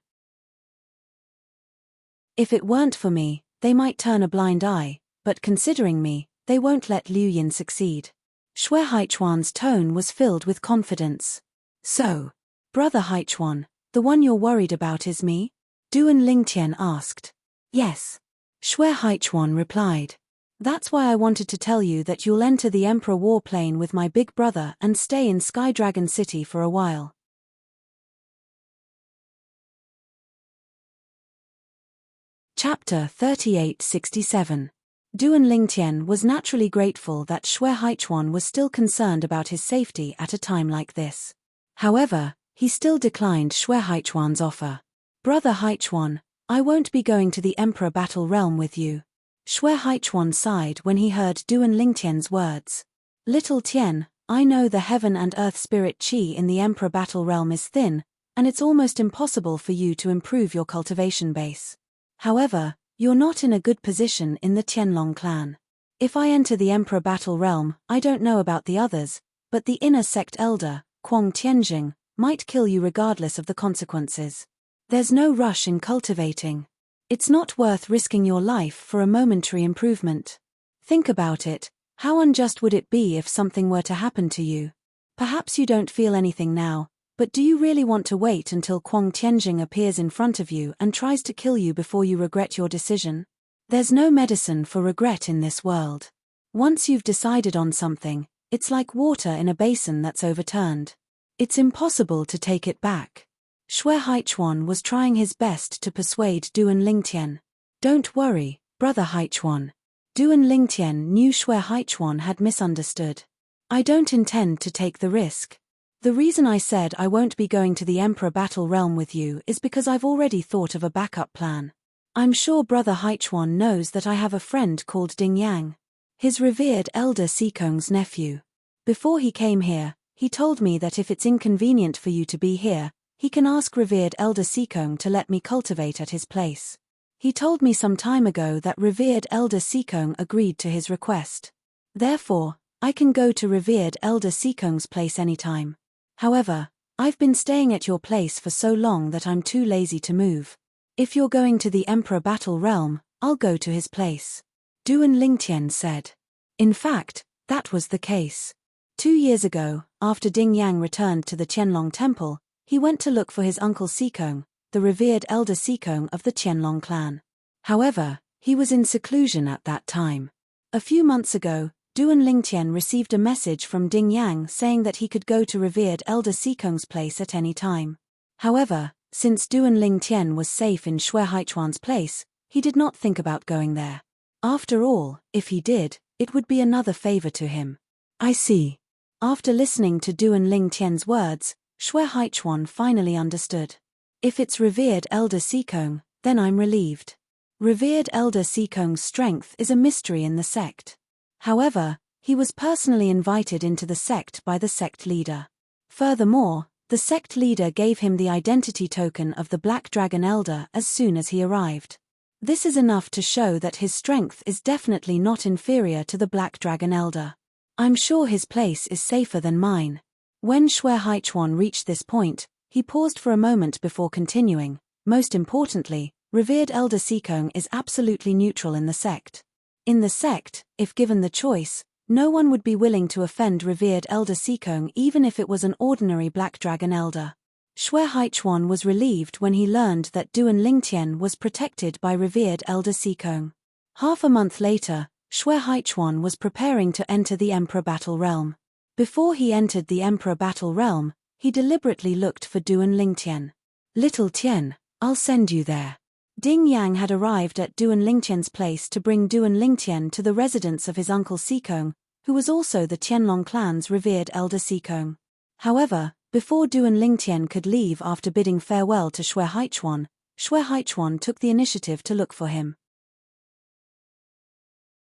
If it weren't for me, they might turn a blind eye, but considering me, they won't let Liu Yin succeed. Shui Haichuan's tone was filled with confidence. So, Brother Haichuan, the one you're worried about is me? Duan Lingtian asked. Yes. Shui Haichuan replied. That's why I wanted to tell you that you'll enter the Emperor War Plane with my big brother and stay in Sky Dragon City for a while. Chapter 3867. Duan Lingtian was naturally grateful that Shui Haichuan was still concerned about his safety at a time like this. However, he still declined Shui Haichuan's offer. Brother Haichuan, I won't be going to the Emperor Battle Realm with you. Shui Haichuan sighed when he heard Duan Lingtian's words. Little Tian, I know the heaven and earth spirit qi in the Emperor Battle Realm is thin, and it's almost impossible for you to improve your cultivation base. However, you're not in a good position in the Tianlong clan. If I enter the Emperor Battle Realm, I don't know about the others, but the inner sect elder, Kuang Tianjing, might kill you regardless of the consequences. There's no rush in cultivating. It's not worth risking your life for a momentary improvement. Think about it, how unjust would it be if something were to happen to you? Perhaps you don't feel anything now, but do you really want to wait until Kuang Tianjing appears in front of you and tries to kill you before you regret your decision? There's no medicine for regret in this world. Once you've decided on something, it's like water in a basin that's overturned. It's impossible to take it back. Shui Haichuan was trying his best to persuade Duan Lingtian. Don't worry, Brother Haichuan. Duan Lingtian knew Shui Haichuan had misunderstood. I don't intend to take the risk. The reason I said I won't be going to the Emperor Battle Realm with you is because I've already thought of a backup plan. I'm sure Brother Haichuan knows that I have a friend called Ding Yang. His revered elder Sikong's nephew. Before he came here, he told me that if it's inconvenient for you to be here, he can ask revered elder Sikong to let me cultivate at his place. He told me some time ago that revered elder Sikong agreed to his request. Therefore, I can go to revered elder Sikong's place anytime. However, I've been staying at your place for so long that I'm too lazy to move. If you're going to the Emperor Battle Realm, I'll go to his place. Duan Lingtian said. In fact, that was the case. 2 years ago, after Ding Yang returned to the Qianlong Temple, he went to look for his uncle Sikong, the revered elder Sikong of the Qianlong clan. However, he was in seclusion at that time. A few months ago, Duan Lingtian received a message from Ding Yang saying that he could go to revered elder Sikong's place at any time. However, since Duan Lingtian was safe in Shui Haichuan's place, he did not think about going there. After all, if he did, it would be another favor to him. I see. After listening to Duan Lingtian's words, Shui Haichuan finally understood. If it's revered elder Sikong, then I'm relieved. Revered elder Sikong's strength is a mystery in the sect. However, he was personally invited into the sect by the sect leader. Furthermore, the sect leader gave him the identity token of the Black Dragon Elder as soon as he arrived. This is enough to show that his strength is definitely not inferior to the Black Dragon Elder. I'm sure his place is safer than mine. When Shui Haichuan reached this point, he paused for a moment before continuing. Most importantly, revered elder Sikong is absolutely neutral in the sect. In the sect, if given the choice, no one would be willing to offend revered elder Sikong even if it was an ordinary Black Dragon Elder. Shui Haichuan was relieved when he learned that Duan Lingtian was protected by revered elder Sikong. Half a month later, Shui Haichuan was preparing to enter the Emperor Battle Realm. Before he entered the Emperor Battle Realm, he deliberately looked for Duan Lingtian. Little Tian, I'll send you there. Ding Yang had arrived at Duan Lingtian's place to bring Duan Lingtian to the residence of his uncle Sikong, who was also the Qianlong clan's revered elder Sikong. However, before Duan Lingtian could leave after bidding farewell to Shui Haichuan took the initiative to look for him.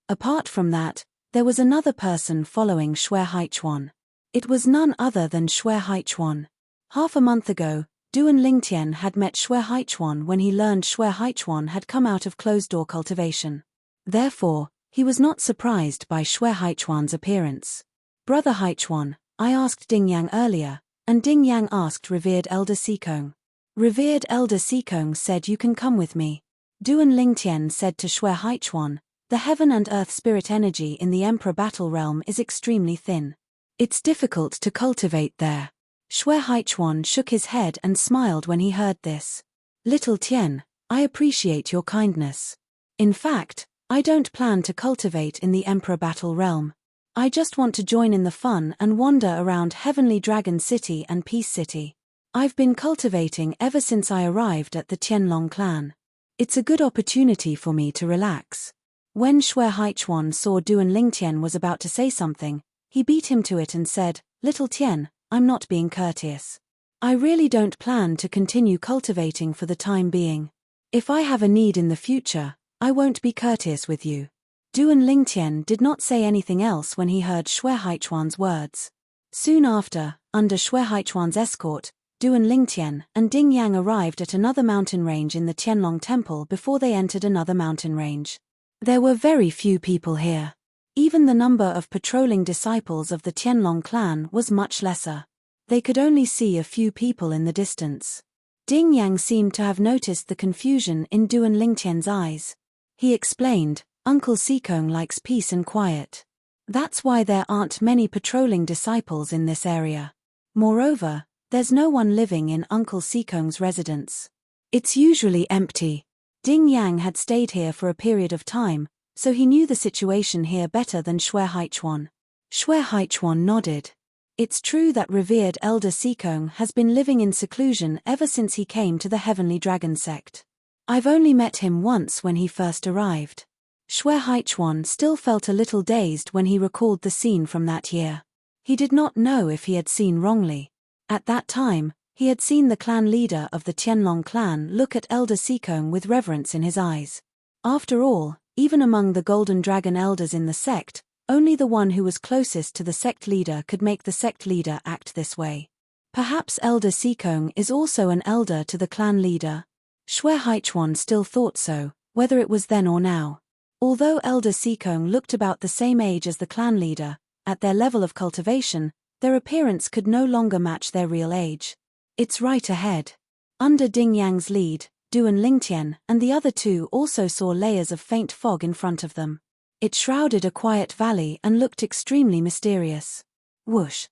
Apart from that, there was another person following Shui Haichuan. It was none other than Shui Haichuan. Half a month ago, Duan Lingtian had met Shui Haichuan when he learned Shui Haichuan had come out of closed-door cultivation. Therefore, he was not surprised by Shui Haichuan's appearance. Brother Haichuan, I asked Ding Yang earlier, and Ding Yang asked revered elder Sikong. Revered elder Sikong said you can come with me. Duan Lingtian said to Shui Haichuan, the heaven and earth spirit energy in the Emperor Battle Realm is extremely thin. It's difficult to cultivate there. Shui Haichuan shook his head and smiled when he heard this. Little Tian, I appreciate your kindness. In fact, I don't plan to cultivate in the Emperor Battle Realm. I just want to join in the fun and wander around Heavenly Dragon City and Peace City. I've been cultivating ever since I arrived at the Qianlong clan. It's a good opportunity for me to relax. When Shui Haichuan saw Duan Lingtian was about to say something, he beat him to it and said, Little Tian, I'm not being courteous. I really don't plan to continue cultivating for the time being. If I have a need in the future, I won't be courteous with you. Duan Lingtian did not say anything else when he heard Shui Haichuan's words. Soon after, under Shui Haichuan's escort, Duan Lingtian and Ding Yang arrived at another mountain range in the Qianlong Temple before they entered another mountain range. There were very few people here. Even the number of patrolling disciples of the Qianlong clan was much lesser. They could only see a few people in the distance. Ding Yang seemed to have noticed the confusion in Duan Lingtian's eyes. He explained, Uncle Sikong likes peace and quiet. That's why there aren't many patrolling disciples in this area. Moreover, there's no one living in Uncle Sikong's residence. It's usually empty. Ding Yang had stayed here for a period of time, so he knew the situation here better than Shui Haichuan. Shui Haichuan nodded. It's true that revered elder Sikong has been living in seclusion ever since he came to the Heavenly Dragon sect. I've only met him once when he first arrived. Shui Haichuan still felt a little dazed when he recalled the scene from that year. He did not know if he had seen wrongly. At that time, He had seen the clan leader of the Tianlong clan look at Elder Seekong with reverence in his eyes. After all, even among the Golden Dragon elders in the sect, only the one who was closest to the sect leader could make the sect leader act this way. Perhaps Elder Seekong is also an elder to the clan leader. Xue Haichuan still thought so, whether it was then or now. Although Elder Seekong looked about the same age as the clan leader, at their level of cultivation, their appearance could no longer match their real age. It's right ahead. Under Ding Yang's lead, Du and Lingtian and the other two also saw layers of faint fog in front of them. It shrouded a quiet valley and looked extremely mysterious. Whoosh!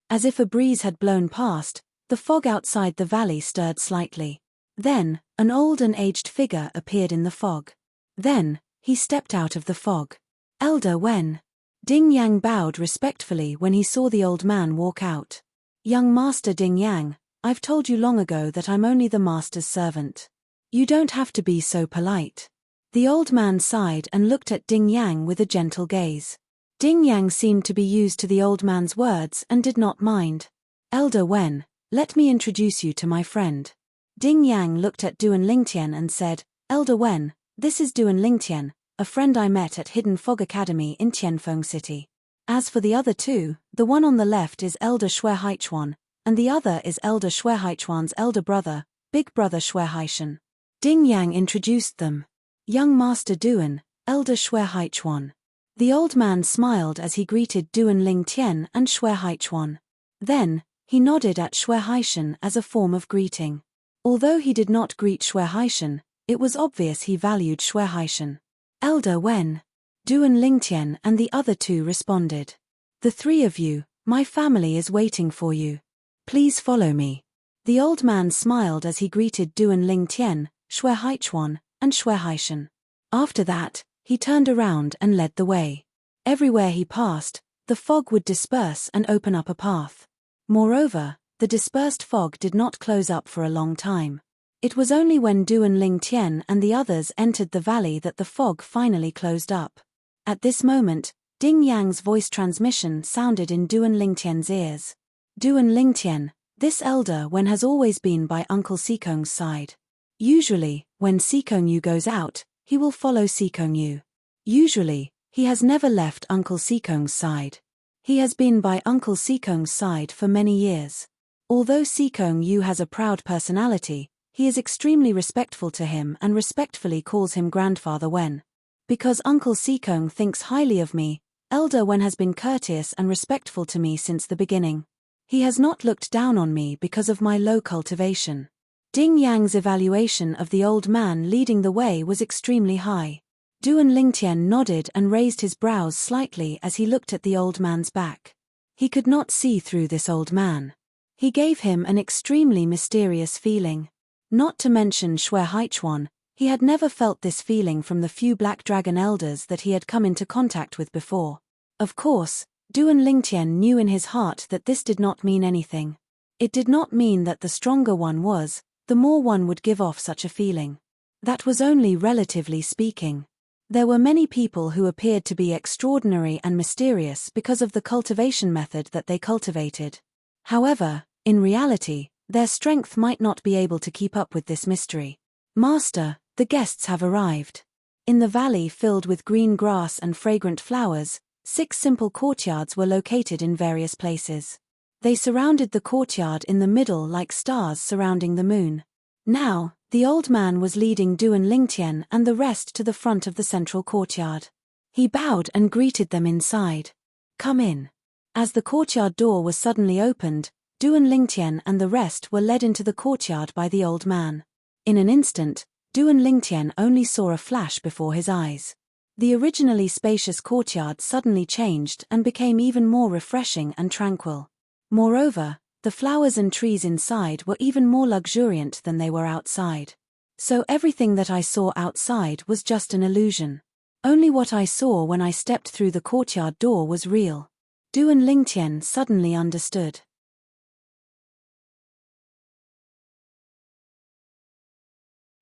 As if a breeze had blown past, the fog outside the valley stirred slightly. Then, an old and aged figure appeared in the fog. Then, he stepped out of the fog. Elder Wen. Ding Yang bowed respectfully when he saw the old man walk out. Young Master Ding Yang, I've told you long ago that I'm only the master's servant. You don't have to be so polite. The old man sighed and looked at Ding Yang with a gentle gaze. Ding Yang seemed to be used to the old man's words and did not mind. Elder Wen, let me introduce you to my friend. Ding Yang looked at Du and Lingtian and said, Elder Wen, this is Du and Lingtian, a friend I met at Hidden Fog Academy in Tianfeng City. As for the other two, the one on the left is Elder Xue Haichuan, and the other is Elder Xue Haichuan's elder brother, Big Brother Xue Haishan. Ding Yang introduced them. Young Master Duan, Elder Xue Haichuan. The old man smiled as he greeted Duan Lingtian and Xue Haichuan. Then, he nodded at Xue Haishan as a form of greeting. Although he did not greet Xue Haishan, it was obvious he valued Xue Haishan. Elder Wen. Duan Lingtian and the other two responded. The three of you, my family is waiting for you. Please follow me. The old man smiled as he greeted Duan Lingtian, Xue Haichuan, and Xue Haishan. After that, he turned around and led the way. Everywhere he passed, the fog would disperse and open up a path. Moreover, the dispersed fog did not close up for a long time. It was only when Duan Lingtian and the others entered the valley that the fog finally closed up. At this moment, Ding Yang's voice transmission sounded in Duan Lingtian's ears. Duan Lingtian, this elder Wen has always been by Uncle Seekong's side. Usually, when Seekong Yu goes out, he will follow Seekong Yu. Usually, he has never left Uncle Seekong's side. He has been by Uncle Seekong's side for many years. Although Seekong Yu has a proud personality, he is extremely respectful to him and respectfully calls him Grandfather Wen. Because Uncle Seekong thinks highly of me, Elder Wen has been courteous and respectful to me since the beginning. He has not looked down on me because of my low cultivation. Ding Yang's evaluation of the old man leading the way was extremely high. Duan Lingtian nodded and raised his brows slightly as he looked at the old man's back. He could not see through this old man. He gave him an extremely mysterious feeling. Not to mention Xue Haichuan, he had never felt this feeling from the few Black Dragon elders that he had come into contact with before. Of course, Duan Lingtian knew in his heart that this did not mean anything. It did not mean that the stronger one was, the more one would give off such a feeling. That was only relatively speaking. There were many people who appeared to be extraordinary and mysterious because of the cultivation method that they cultivated. However, in reality, their strength might not be able to keep up with this mystery. Master, the guests have arrived. In the valley filled with green grass and fragrant flowers, 6 simple courtyards were located in various places. They surrounded the courtyard in the middle like stars surrounding the moon. Now, the old man was leading Duan Lingtian and the rest to the front of the central courtyard. He bowed and greeted them inside. Come in. As the courtyard door was suddenly opened, Duan Lingtian and the rest were led into the courtyard by the old man. In an instant, Duan Lingtian only saw a flash before his eyes. The originally spacious courtyard suddenly changed and became even more refreshing and tranquil. Moreover, the flowers and trees inside were even more luxuriant than they were outside. So everything that I saw outside was just an illusion. Only what I saw when I stepped through the courtyard door was real. Duan Lingtian suddenly understood.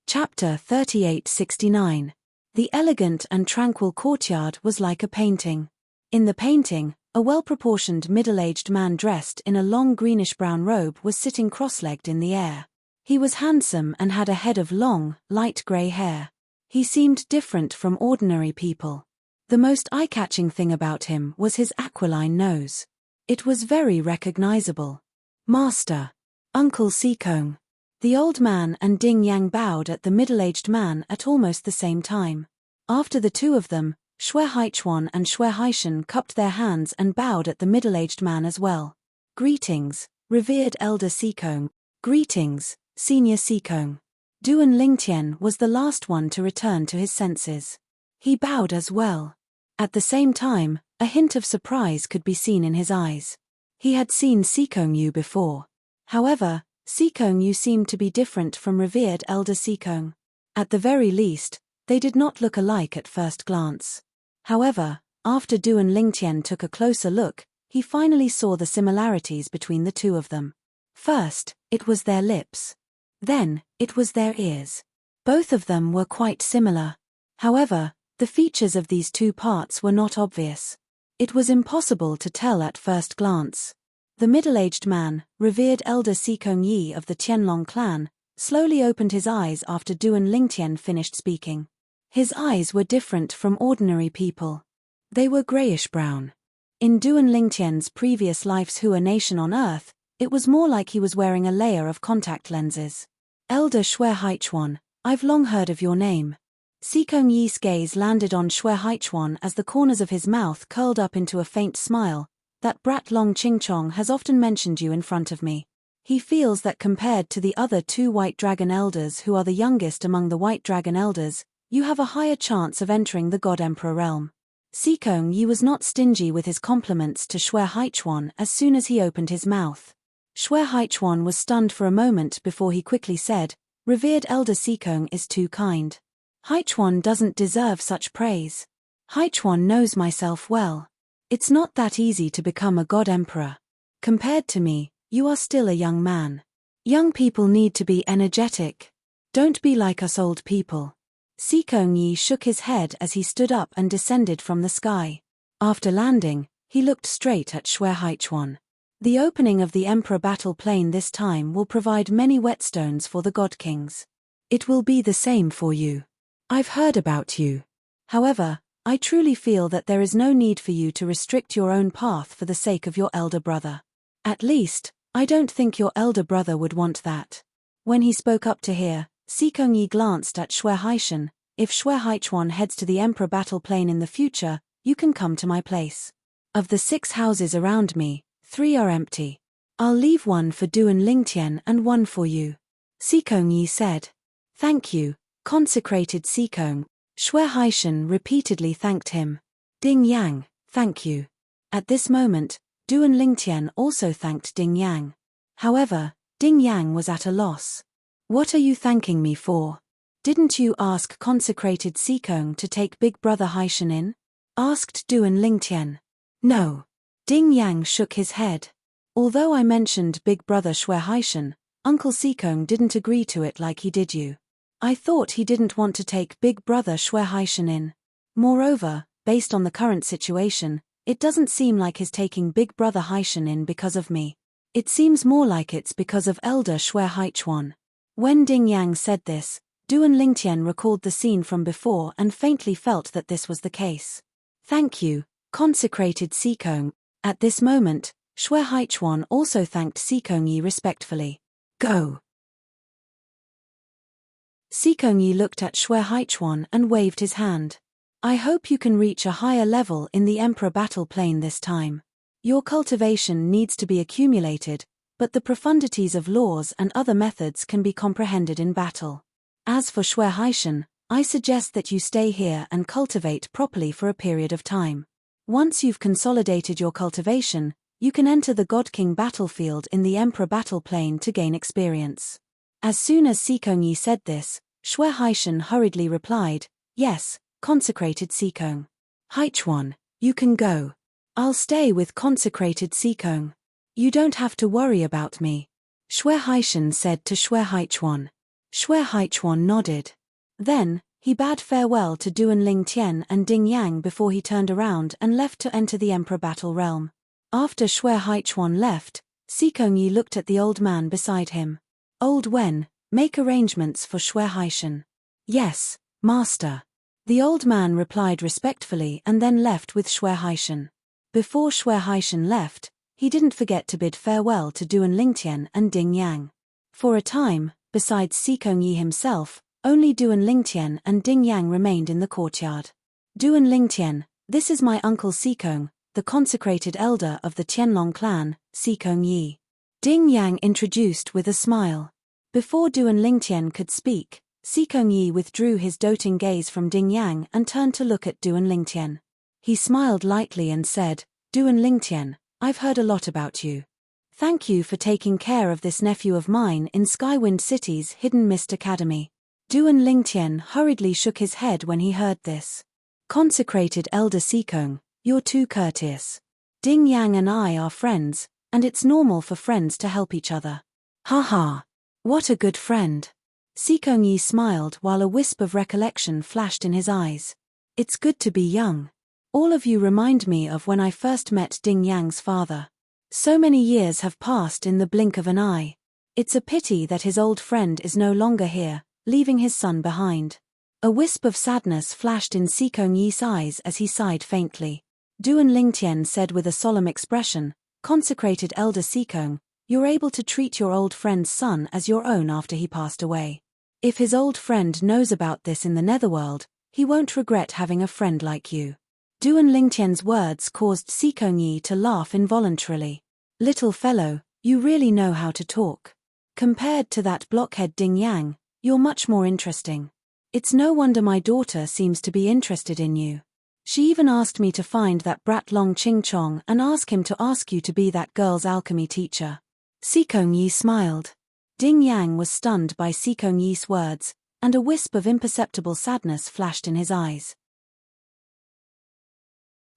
Chapter 3869. The elegant and tranquil courtyard was like a painting. In the painting, A well-proportioned middle-aged man dressed in a long greenish-brown robe was sitting cross-legged in the air. He was handsome and had a head of long, light grey hair. He seemed different from ordinary people. The most eye-catching thing about him was his aquiline nose. It was very recognizable. Master. Uncle Seekong. The old man and Ding Yang bowed at the middle-aged man at almost the same time. After the two of them, Xue Haichuan and Xue Haishan cupped their hands and bowed at the middle-aged man as well. Greetings, revered Elder Seekong. Greetings, Senior Seekong. Duan Lingtian was the last one to return to his senses. He bowed as well. At the same time, a hint of surprise could be seen in his eyes. He had seen Seekong Yu before. However, Seekong Yu seemed to be different from revered Elder Seekong. At the very least, they did not look alike at first glance. However, after Duan Lingtian took a closer look, he finally saw the similarities between the two of them. First, it was their lips. Then, it was their ears. Both of them were quite similar. However, the features of these two parts were not obvious. It was impossible to tell at first glance. The middle-aged man, revered Elder Seekong Yi of the Qianlong clan, slowly opened his eyes after Duan Lingtian finished speaking. His eyes were different from ordinary people. They were grayish-brown. In Duan Lingtian's previous life's Hua nation on Earth, it was more like he was wearing a layer of contact lenses. Elder Xue Haichuan, I've long heard of your name. Seekong Yi's gaze landed on Xue Haichuan as the corners of his mouth curled up into a faint smile. That brat Long Qingchong has often mentioned you in front of me. He feels that compared to the other two White Dragon Elders who are the youngest among the White Dragon Elders, you have a higher chance of entering the God Emperor realm. Seekong Yi was not stingy with his compliments to Xue Haichuan as soon as he opened his mouth. Xue Haichuan was stunned for a moment before he quickly said, "Revered Elder Seekong is too kind. Haichuan doesn't deserve such praise. Haichuan knows myself well. It's not that easy to become a God Emperor. Compared to me, you are still a young man. Young people need to be energetic. Don't be like us old people." Seekong Yi shook his head as he stood up and descended from the sky. After landing, he looked straight at Xue Haichuan. The opening of the Emperor Battle Plain this time will provide many whetstones for the God Kings. It will be the same for you. I've heard about you. However, I truly feel that there is no need for you to restrict your own path for the sake of your elder brother. At least, I don't think your elder brother would want that. When he spoke up to hear, Seekong Yi glanced at Xue Haishan. If Xue Haichuan heads to the Emperor Battle Plain in the future, you can come to my place. Of the 6 houses around me, 3 are empty. I'll leave one for Duan Lingtian and one for you. Seekong Yi said. Thank you, consecrated Seekong. Xue Haishan repeatedly thanked him. Ding Yang, thank you. At this moment, Duan Lingtian also thanked Ding Yang. However, Ding Yang was at a loss. What are you thanking me for? Didn't you ask consecrated Seekong to take Big Brother Haishan in? Asked Duan Lingtian. No. Ding Yang shook his head. Although I mentioned Big Brother Xue Haishan, Uncle Seekong didn't agree to it like he did you. I thought he didn't want to take Big Brother Xue Haishan in. Moreover, based on the current situation, it doesn't seem like he's taking Big Brother Haishan in because of me. It seems more like it's because of Elder Xue Haichuan. When Ding Yang said this, Duan Lingtian recalled the scene from before and faintly felt that this was the case. Thank you, consecrated Seekong. At this moment, Xue Haichuan also thanked Seekong Yi respectfully. Go. Seekong Yi looked at Xue Haichuan and waved his hand. I hope you can reach a higher level in the Emperor Battle Plain this time. Your cultivation needs to be accumulated, but the profundities of laws and other methods can be comprehended in battle. As for Xue Haishan, I suggest that you stay here and cultivate properly for a period of time. Once you've consolidated your cultivation, you can enter the God King battlefield in the Emperor Battle Plain to gain experience. As soon as Seekong Yi said this, Xue Haishan hurriedly replied, Yes, consecrated Seekong. Haichuan, you can go. I'll stay with consecrated Seekong. You don't have to worry about me. Xue Haishan said to Xue Haichuan. Xue Haichuan nodded. Then, he He bade farewell to Duan Lingtian and Ding Yang before he turned around and left to enter the Emperor Battle Realm. After Shui Haichuan left, Sikongyi looked at the old man beside him. Old Wen, make arrangements for Shui Haishan. Yes, master. The old man replied respectfully and then left with Shui Haishan. Before Shui Haishan left, he didn't forget to bid farewell to Duan Lingtian and Ding Yang. For a time, besides Sikongyi himself, only Duan Lingtian and Ding Yang remained in the courtyard. Duan Lingtian, this is my uncle Sikong, the consecrated elder of the Qianlong clan, Sikongyi. Ding Yang introduced with a smile. Before Duan Lingtian could speak, Sikongyi withdrew his doting gaze from Ding Yang and turned to look at Duan Lingtian. He smiled lightly and said, Duan Lingtian, I've heard a lot about you. Thank you for taking care of this nephew of mine in Skywind City's Hidden Mist Academy. Duan Lingtian hurriedly shook his head when he heard this. Consecrated Elder Sikong, you're too courteous. Ding Yang and I are friends, and it's normal for friends to help each other. Ha ha. What a good friend. Sikongyi smiled while a wisp of recollection flashed in his eyes. It's good to be young. All of you remind me of when I first met Ding Yang's father. So many years have passed in the blink of an eye. It's a pity that his old friend is no longer here, leaving his son behind. A wisp of sadness flashed in Sikongyi's eyes as he sighed faintly. Duan Lingtian said with a solemn expression, Consecrated Elder Sikong, you're able to treat your old friend's son as your own after he passed away. If his old friend knows about this in the netherworld, he won't regret having a friend like you. Duan Lingtian's words caused Sikongyi to laugh involuntarily. Little fellow, you really know how to talk. Compared to that blockhead Ding Yang, you're much more interesting. It's no wonder my daughter seems to be interested in you. She even asked me to find that brat Long Ching Chong and ask him to ask you to be that girl's alchemy teacher. Sikongyi smiled. Ding Yang was stunned by Sikongyi's words, and a wisp of imperceptible sadness flashed in his eyes.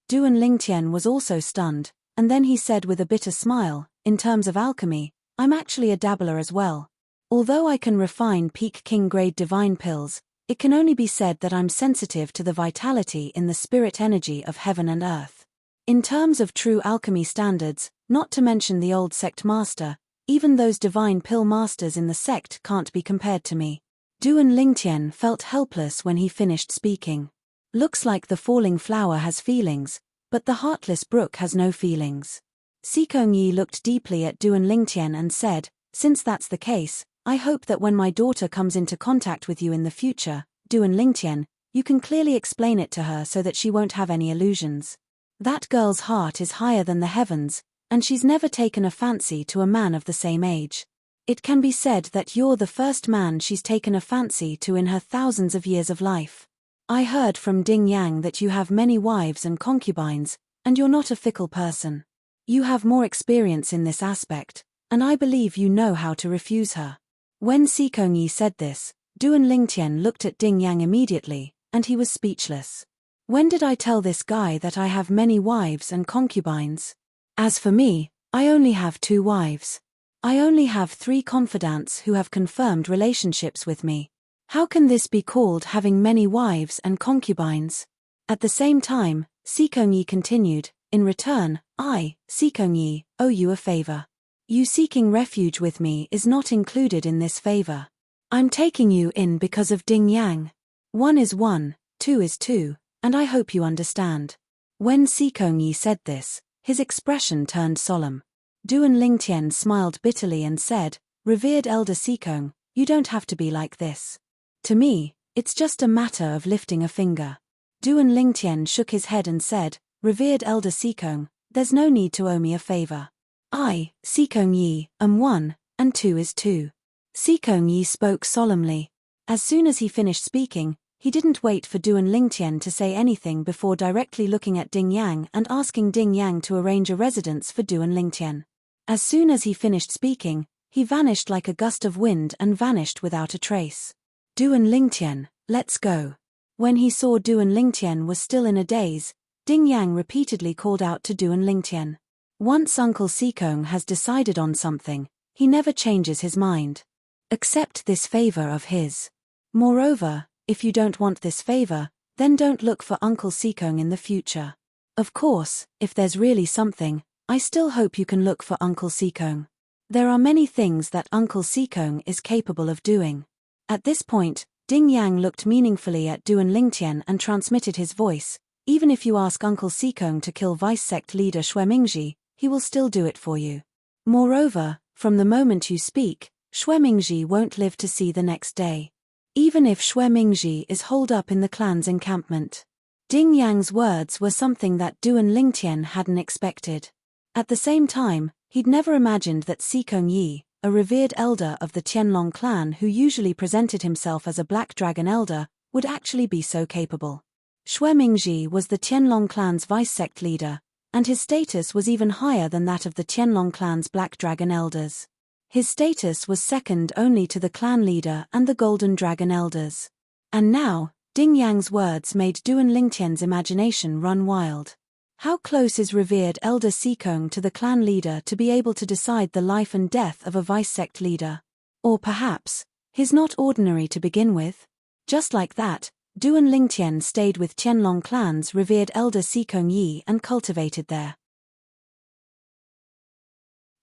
Duan Lingtian was also stunned, and then he said with a bitter smile, in terms of alchemy, I'm actually a dabbler as well. Although I can refine peak king-grade divine pills, it can only be said that I'm sensitive to the vitality in the spirit energy of heaven and earth. In terms of true alchemy standards, not to mention the old sect master, even those divine pill masters in the sect can't be compared to me. Duan Lingtian felt helpless when he finished speaking. Looks like the falling flower has feelings, but the heartless brook has no feelings. Sikongyi looked deeply at Duan Lingtian and said, Since that's the case, I hope that when my daughter comes into contact with you in the future, Duan Lingtian, you can clearly explain it to her so that she won't have any illusions. That girl's heart is higher than the heavens, and she's never taken a fancy to a man of the same age. It can be said that you're the first man she's taken a fancy to in her thousands of years of life. I heard from Ding Yang that you have many wives and concubines, and you're not a fickle person. You have more experience in this aspect, and I believe you know how to refuse her. When Sikongyi said this, Duan Lingtian looked at Ding Yang immediately, and he was speechless. When did I tell this guy that I have many wives and concubines? As for me, I only have 2 wives. I only have 3 confidants who have confirmed relationships with me. How can this be called having many wives and concubines? At the same time, Sikongyi continued, in return, I, Sikongyi, owe you a favor. You seeking refuge with me is not included in this favor. I'm taking you in because of Ding Yang. 1 is 1, 2 is 2, and I hope you understand. When Sikongyi said this, his expression turned solemn. Duan Lingtian smiled bitterly and said, Revered Elder Sikong, you don't have to be like this. To me, it's just a matter of lifting a finger. Duan Lingtian shook his head and said, Revered Elder Sikong, there's no need to owe me a favor. I, Sikongyi, am 1, and 2 is 2. Sikongyi spoke solemnly. As soon as he finished speaking, he didn't wait for Duan Lingtian to say anything before directly looking at Ding Yang and asking Ding Yang to arrange a residence for Duan Lingtian. As soon as he finished speaking, he vanished like a gust of wind and vanished without a trace. Duan Lingtian, let's go. When he saw Duan Lingtian was still in a daze, Ding Yang repeatedly called out to Duan Lingtian. Once Uncle Sikong has decided on something, he never changes his mind. Accept this favor of his. Moreover, If you don't want this favor, then don't look for Uncle Seekong in the future. Of course, if there's really something, I still hope you can look for Uncle Seekong. There are many things that Uncle Seekong is capable of doing. At this point, Ding Yang looked meaningfully at Duan Lingtian and transmitted his voice. Even if you ask Uncle Seekong to kill Vice Sect leader Xue Mingji, he will still do it for you. Moreover, from the moment you speak, Xue Mingji won't live to see the next day. Even if Xue Mingji is holed up in the clan's encampment. Ding Yang's words were something that Duan Lingtian hadn't expected. At the same time, he'd never imagined that Seekong Yi, a revered elder of the Qianlong clan who usually presented himself as a black dragon elder, would actually be so capable. Xue Mingji was the Qianlong clan's vice sect leader, and his status was even higher than that of the Qianlong clan's black dragon elders. His status was second only to the clan leader and the golden dragon elders. And now, Ding Yang's words made Duan Lingtian's imagination run wild. How close is revered elder Seekong to the clan leader to be able to decide the life and death of a vice sect leader? Or perhaps, he's not ordinary to begin with? Just like that, Duan Lingtian stayed with Qianlong clan's revered elder Seekong Yi and cultivated there.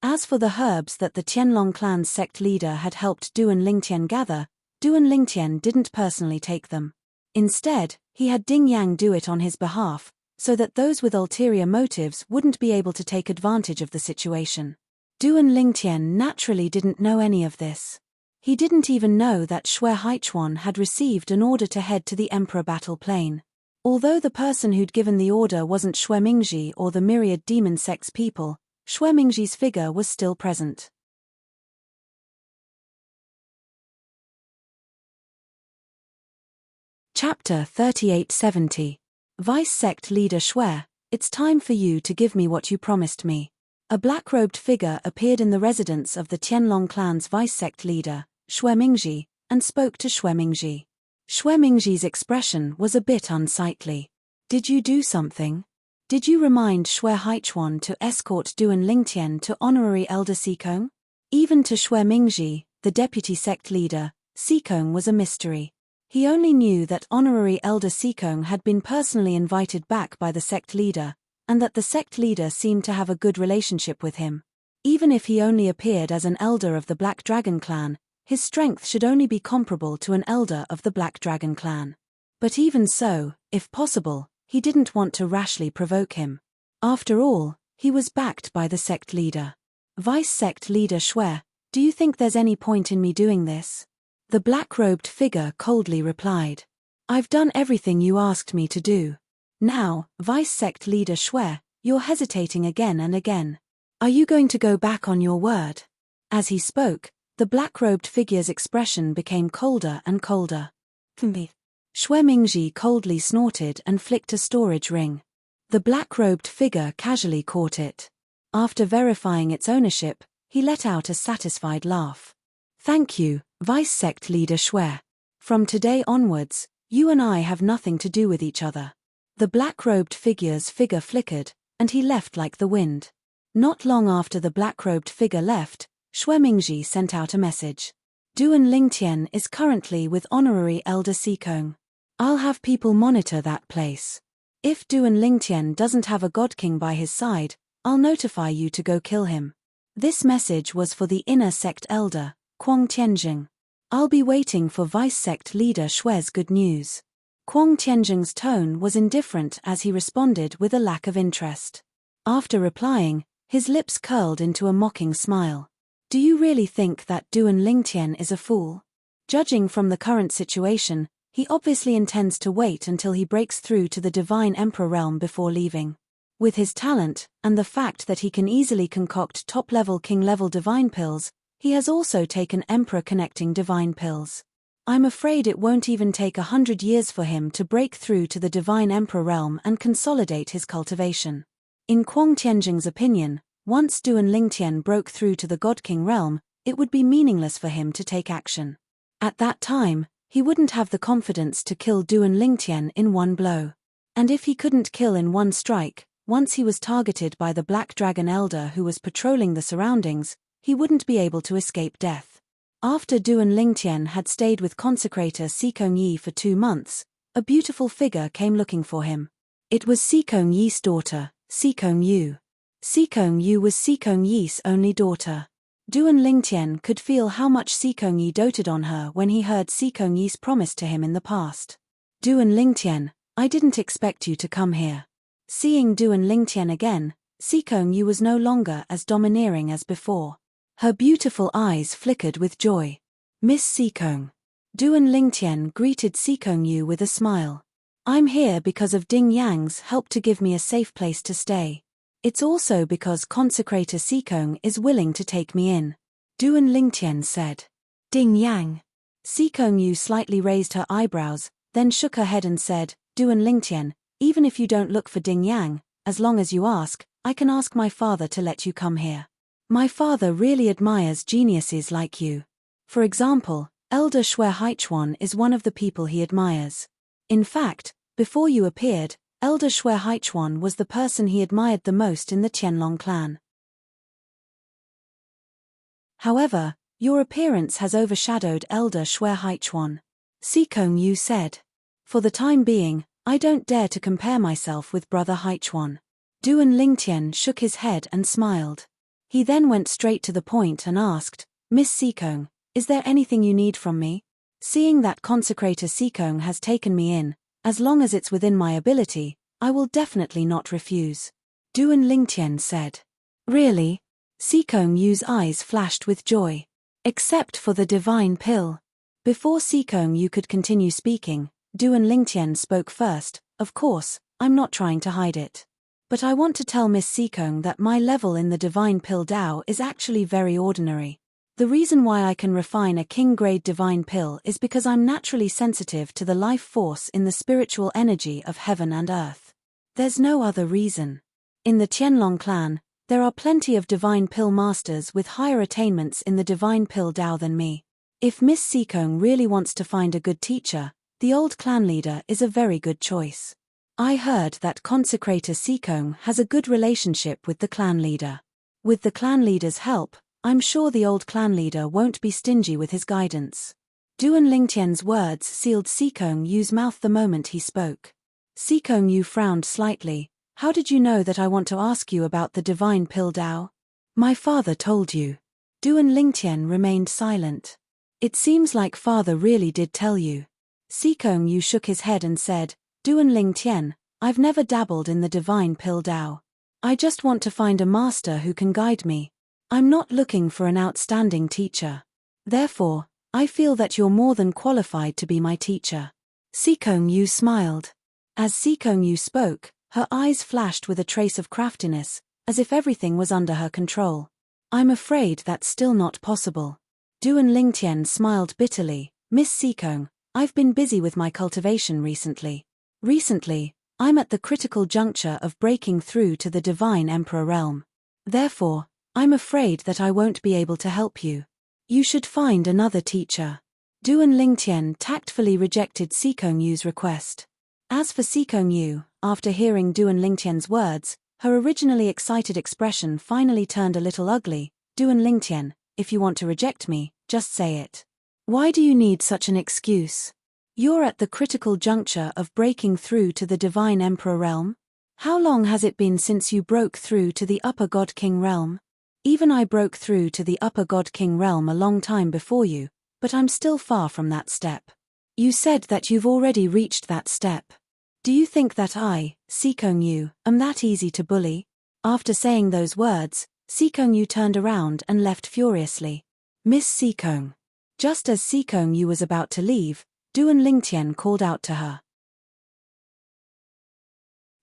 As for the herbs that the Qianlong clan's sect leader had helped Duan Lingtian gather, Duan Lingtian didn't personally take them. Instead, he had Ding Yang do it on his behalf, so that those with ulterior motives wouldn't be able to take advantage of the situation. Duan Lingtian naturally didn't know any of this. He didn't even know that Xue Haichuan had received an order to head to the Emperor battle plane. Although the person who'd given the order wasn't Xue Mingji or the myriad demon sect's people, Xue Mingji's figure was still present. Chapter 3870. Vice Sect Leader Xue, it's time for you to give me what you promised me. A black-robed figure appeared in the residence of the Qianlong clan's Vice Sect leader, Xue Mingji, and spoke to Xue Mingji. Xue Mingji's expression was a bit unsightly. Did you do something? Did you remind Xue Haichuan to escort Duan Lingtian to honorary elder Seekong? Even to Xue Mingji, the deputy sect leader, Seekong was a mystery. He only knew that honorary elder Seekong had been personally invited back by the sect leader, and that the sect leader seemed to have a good relationship with him. Even if he only appeared as an elder of the Black Dragon clan, his strength should only be comparable to an elder of the Black Dragon clan. But even so, if possible, he didn't want to rashly provoke him. After all, he was backed by the sect leader. Vice Sect Leader Xue, do you think there's any point in me doing this? The black-robed figure coldly replied. I've done everything you asked me to do. Now, Vice Sect Leader Xue, you're hesitating again and again. Are you going to go back on your word? As he spoke, the black-robed figure's expression became colder and colder. Xue Mingji coldly snorted and flicked a storage ring. The black-robed figure casually caught it. After verifying its ownership, he let out a satisfied laugh. Thank you, Vice Sect Leader Xue. From today onwards, you and I have nothing to do with each other. The black-robed figure's figure flickered, and he left like the wind. Not long after the black-robed figure left, Xue Mingji sent out a message. Duan Lingtian is currently with honorary elder Seekong. I'll have people monitor that place. If Duan Lingtian doesn't have a god king by his side, I'll notify you to go kill him. This message was for the inner sect elder, Quang Tianjing. I'll be waiting for Vice Sect Leader Xue's good news. Quang Tianjing's tone was indifferent as he responded with a lack of interest. After replying, his lips curled into a mocking smile. Do you really think that Duan Lingtian is a fool? Judging from the current situation, he obviously intends to wait until he breaks through to the Divine Emperor realm before leaving. With his talent, and the fact that he can easily concoct top-level king-level divine pills, he has also taken Emperor-connecting divine pills. I'm afraid it won't even take 100 years for him to break through to the Divine Emperor realm and consolidate his cultivation. In Quang Tianjing's opinion, once Duan Lingtian broke through to the God King realm, it would be meaningless for him to take action. At that time, he wouldn't have the confidence to kill Duan Lingtian in one blow. And if he couldn't kill in one strike, once he was targeted by the Black Dragon Elder who was patrolling the surroundings, he wouldn't be able to escape death. After Duan Lingtian had stayed with consecrator Sikong Yi for 2 months, a beautiful figure came looking for him. It was Sikong Yi's daughter, Sikong Yu. Sikong Yu was Sikong Yi's only daughter. Duan Lingtian could feel how much Sikong Yi doted on her when he heard Sikong Yi's promise to him in the past. Duan Lingtian, I didn't expect you to come here. Seeing Duan Lingtian again, Sikong Yu was no longer as domineering as before. Her beautiful eyes flickered with joy. Miss Sikong. Duan Lingtian greeted Sikong Yu with a smile. I'm here because of Ding Yang's help to give me a safe place to stay. It's also because consecrator Sikong is willing to take me in. Duan Lingtian said. Ding Yang. Sikong Yu slightly raised her eyebrows, then shook her head and said, Duan Lingtian, even if you don't look for Ding Yang, as long as you ask, I can ask my father to let you come here. My father really admires geniuses like you. For example, Elder Shui Haichuan is one of the people he admires. In fact, before you appeared, Elder Shui Haichuan was the person he admired the most in the Qianlong clan. However, your appearance has overshadowed Elder Shui Haichuan. Sikong Yu said. For the time being, I don't dare to compare myself with Brother Haichuan. Duan Lingtian shook his head and smiled. He then went straight to the point and asked, Miss Sikong, is there anything you need from me? Seeing that consecrator Sikong has taken me in, as long as it's within my ability, I will definitely not refuse. Duan Lingtian said. Really? Sikong Yu's eyes flashed with joy. Except for the divine pill. Before Sikong Yu could continue speaking, Duan Lingtian spoke first. Of course, I'm not trying to hide it. But I want to tell Miss Sikong that my level in the divine pill Dao is actually very ordinary. The reason why I can refine a king-grade divine pill is because I'm naturally sensitive to the life force in the spiritual energy of heaven and earth. There's no other reason. In the Qianlong clan, there are plenty of divine pill masters with higher attainments in the divine pill Dao than me. If Miss Sikong really wants to find a good teacher, the old clan leader is a very good choice. I heard that consecrator Sikong has a good relationship with the clan leader. With the clan leader's help, I'm sure the old clan leader won't be stingy with his guidance. Duan Lingtian's words sealed Sikong Yu's mouth the moment he spoke. Sikong Yu frowned slightly. How did you know that I want to ask you about the divine pill Dao? My father told you. Duan Lingtian remained silent. It seems like father really did tell you. Sikong Yu shook his head and said, Duan Lingtian, I've never dabbled in the divine pill Dao. I just want to find a master who can guide me. I'm not looking for an outstanding teacher. Therefore, I feel that you're more than qualified to be my teacher. Sikong Yu smiled. As Sikong Yu spoke, her eyes flashed with a trace of craftiness, as if everything was under her control. I'm afraid that's still not possible. Duan Lingtian smiled bitterly. Miss Sikong, I've been busy with my cultivation recently. Recently, I'm at the critical juncture of breaking through to the divine emperor realm. Therefore, I'm afraid that I won't be able to help you. You should find another teacher. Duan Lingtian tactfully rejected Sikong Yu's request. As for Sikong Yu, after hearing Duan Lingtian's words, her originally excited expression finally turned a little ugly. Duan Lingtian, if you want to reject me, just say it. Why do you need such an excuse? You're at the critical juncture of breaking through to the divine emperor realm? How long has it been since you broke through to the upper god king realm? Even I broke through to the upper god king realm a long time before you, but I'm still far from that step. You said that you've already reached that step. Do you think that I, Sikong Yu, am that easy to bully? After saying those words, Sikong Yu turned around and left furiously. Miss Sikong. Just as Sikong Yu was about to leave, Duan Lingtian called out to her.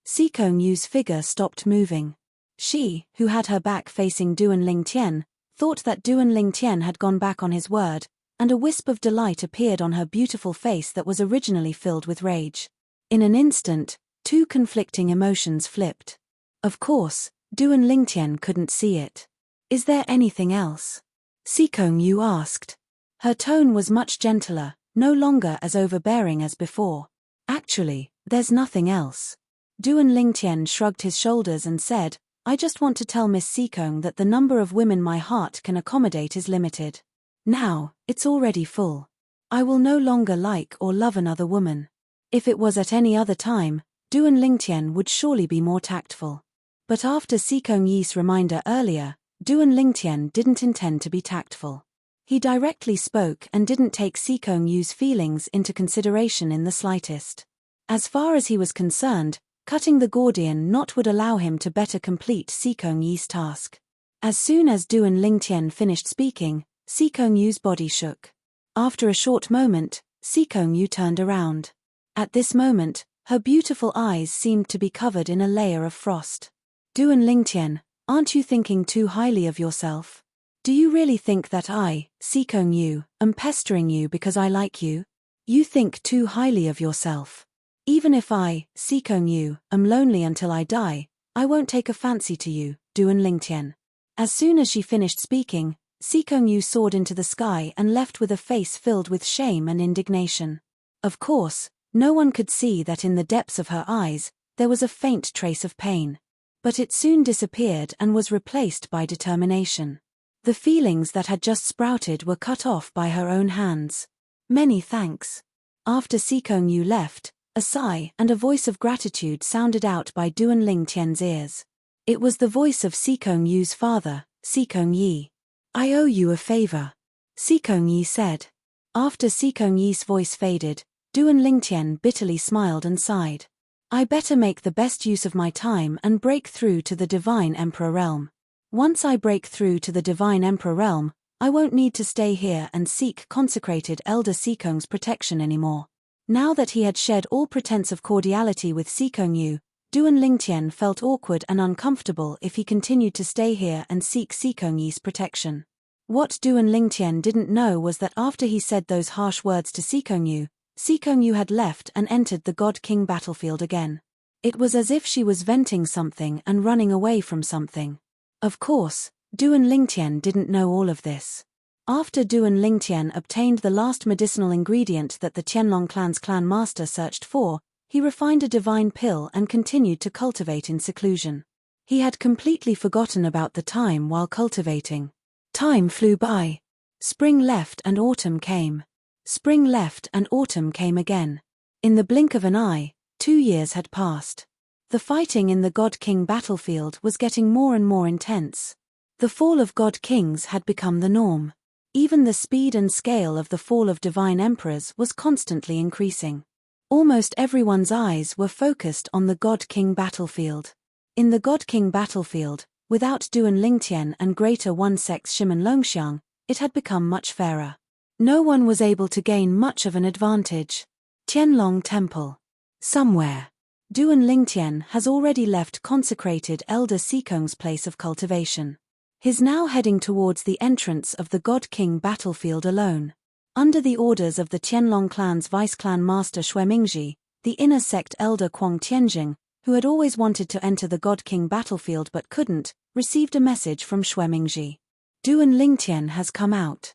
Sikong Yu's figure stopped moving. She, who had her back facing Duan Lingtian, thought that Duan Lingtian had gone back on his word, and a wisp of delight appeared on her beautiful face that was originally filled with rage. In an instant, two conflicting emotions flipped. Of course, Duan Lingtian couldn't see it. Is there anything else? Sikong Yu asked. Her tone was much gentler, no longer as overbearing as before. Actually, there's nothing else. Duan Lingtian shrugged his shoulders and said, I just want to tell Miss Sikong that the number of women my heart can accommodate is limited. Now, It's already full. I will no longer like or love another woman. If it was at any other time, Duan Lingtian would surely be more tactful. But after Sikong Yi's reminder earlier, Duan Lingtian didn't intend to be tactful. He directly spoke and didn't take Sikong Yu's feelings into consideration in the slightest. As far as he was concerned, cutting the Gordian knot would allow him to better complete Sikong Yi's task. As soon as Duan Lingtian finished speaking, Sikong Yu's body shook. After a short moment, Sikong Yu turned around. At this moment, her beautiful eyes seemed to be covered in a layer of frost. Duan Lingtian, aren't you thinking too highly of yourself? Do you really think that I, Sikong Yu, am pestering you because I like you? You think too highly of yourself. Even if I, Sikong Yu, am lonely until I die, I won't take a fancy to you, Duan Lingtian. As soon as she finished speaking, Sikong Yu soared into the sky and left with a face filled with shame and indignation. Of course, no one could see that in the depths of her eyes, there was a faint trace of pain. But it soon disappeared and was replaced by determination. The feelings that had just sprouted were cut off by her own hands. Many thanks. After Sikong Yu left, a sigh and a voice of gratitude sounded out by Duan Lingtian's ears. It was the voice of Sikong Yu's father, Sikong Yi. I owe you a favor, Sikong Yi said. After Sikong Yi's voice faded, Duan Lingtian bitterly smiled and sighed. I better make the best use of my time and break through to the Divine Emperor realm. Once I break through to the Divine Emperor realm, I won't need to stay here and seek consecrated Elder Sikong's protection anymore. Now that he had shed all pretense of cordiality with Sikong Yu, Duan Lingtian felt awkward and uncomfortable if he continued to stay here and seek Sikong Yi's protection. What Duan Lingtian didn't know was that after he said those harsh words to Sikong Yu had left and entered the God King battlefield again. It was as if she was venting something and running away from something. Of course, Duan Lingtian didn't know all of this. After Duan Lingtian obtained the last medicinal ingredient that the Qianlong clan's clan master searched for, he refined a divine pill and continued to cultivate in seclusion. He had completely forgotten about the time while cultivating. Time flew by. Spring left and autumn came. Spring left and autumn came again. In the blink of an eye, 2 years had passed. The fighting in the God King battlefield was getting more and more intense. The fall of God Kings had become the norm. Even the speed and scale of the fall of divine emperors was constantly increasing. Almost everyone's eyes were focused on the God King battlefield. In the God King battlefield, without Duan Lingtian and Greater One Sex Shimen Longxiang, it had become much fairer. No one was able to gain much of an advantage. Qianlong Temple. Somewhere. Duan Lingtian has already left consecrated Elder Sikong's place of cultivation. He's now heading towards the entrance of the God King battlefield alone. Under the orders of the Qianlong clan's vice-clan master Xuemingji, the inner sect elder Quang Tianjing, who had always wanted to enter the God King battlefield but couldn't, received a message from Xuemingji. Duan Lingtian has come out.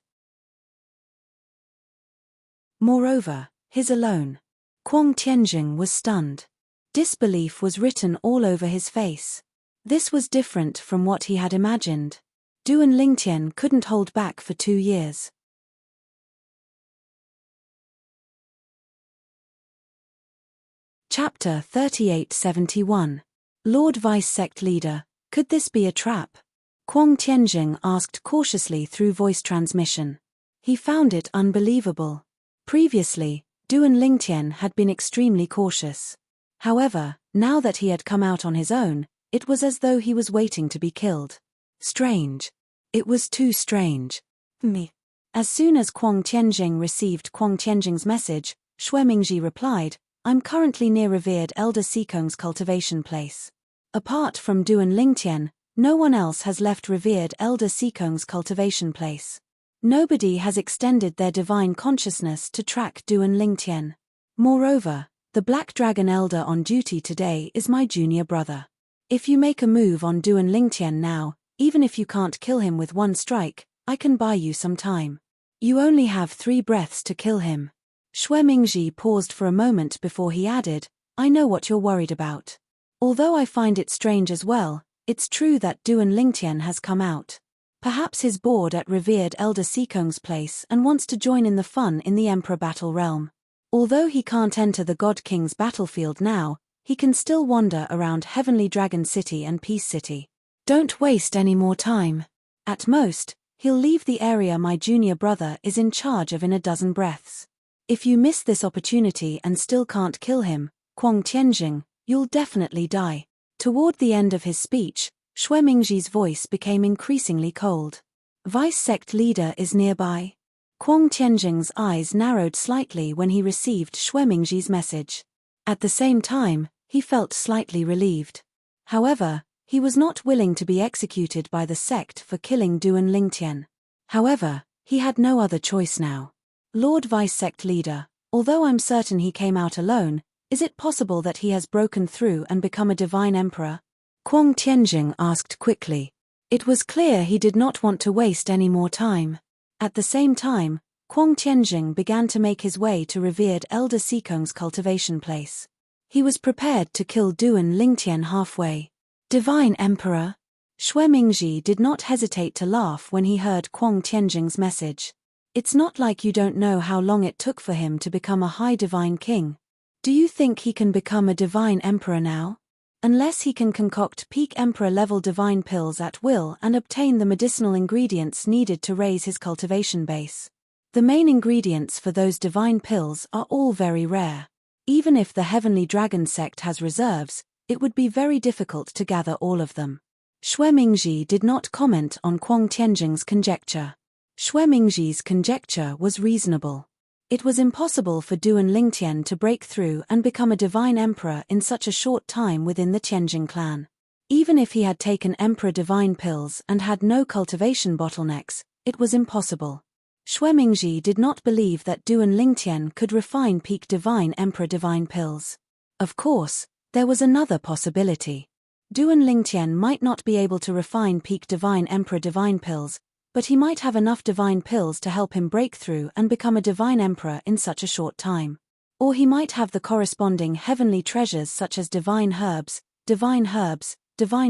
Moreover, he's alone. Quang Tianjing was stunned. Disbelief was written all over his face. This was different from what he had imagined. Duan Lingtian couldn't hold back for 2 years. Chapter 3871. Lord Vice Sect Leader, could this be a trap? Quang Tianjing asked cautiously through voice transmission. He found it unbelievable. Previously, Duan Lingtian had been extremely cautious. However, now that he had come out on his own, it was as though he was waiting to be killed. Strange. It was too strange. Me. As soon as Quang Tianjing received Quang Tianjing's message, Xuemingji replied, I'm currently near revered Elder Sikong's cultivation place. Apart from Duan Lingtian, no one else has left revered Elder Sikong's cultivation place. Nobody has extended their divine consciousness to track Duan Lingtian. Moreover, the Black Dragon Elder on duty today is my junior brother. If you make a move on Duan Lingtian now, even if you can't kill him with one strike, I can buy you some time. You only have 3 breaths to kill him. Xuemingji paused for a moment before he added, I know what you're worried about. Although I find it strange as well, it's true that Duan Lingtian has come out. Perhaps he's bored at revered Elder Seekong's place and wants to join in the fun in the Emperor battle realm. Although he can't enter the God King's battlefield now, he can still wander around Heavenly Dragon City and Peace City. Don't waste any more time. At most, he'll leave the area my junior brother is in charge of in a dozen breaths. If you miss this opportunity and still can't kill him, Kwang Tianjing, you'll definitely die. Toward the end of his speech, Xue Mingji's voice became increasingly cold. Vice sect leader is nearby. Kwang Tianjing's eyes narrowed slightly when he received Xue Mingji's message. At the same time, he felt slightly relieved. However, he was not willing to be executed by the sect for killing Duan Lingtian. However, he had no other choice now. Lord Vice Sect Leader, although I'm certain he came out alone, is it possible that he has broken through and become a divine emperor? Kwang Tianjing asked quickly. It was clear he did not want to waste any more time. At the same time, Kwang Tianjing began to make his way to revered Elder Seekong's cultivation place. He was prepared to kill Duan Lingtian halfway. Divine Emperor? Xue Mingji did not hesitate to laugh when he heard Kwang Tianjing's message. It's not like you don't know how long it took for him to become a high divine king. Do you think he can become a divine emperor now? Unless he can concoct peak emperor-level divine pills at will and obtain the medicinal ingredients needed to raise his cultivation base. The main ingredients for those divine pills are all very rare. Even if the Heavenly Dragon sect has reserves, it would be very difficult to gather all of them. Xue Mingji did not comment on Kwang Tianjing's conjecture. Xue Mingji's conjecture was reasonable. It was impossible for Duan Lingtian to break through and become a divine emperor in such a short time within the Tianjing clan. Even if he had taken emperor divine pills and had no cultivation bottlenecks, it was impossible. Xue Mingji did not believe that Duan Lingtian could refine peak divine emperor divine pills. Of course, there was another possibility. Duan Lingtian might not be able to refine peak divine emperor divine pills, but he might have enough divine pills to help him break through and become a divine emperor in such a short time. Or he might have the corresponding heavenly treasures such as divine herbs, divine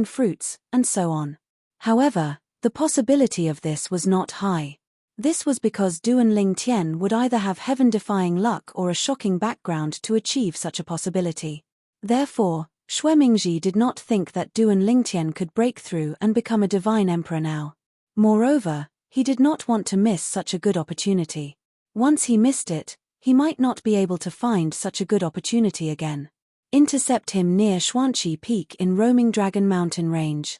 fruits, and so on. However, the possibility of this was not high. This was because Duan Lingtian would either have heaven-defying luck or a shocking background to achieve such a possibility. Therefore, Xue Mingji did not think that Duan Lingtian could break through and become a divine emperor now. Moreover, he did not want to miss such a good opportunity. Once he missed it, he might not be able to find such a good opportunity again. Intercept him near Xuanqi Peak in Roaming Dragon Mountain Range.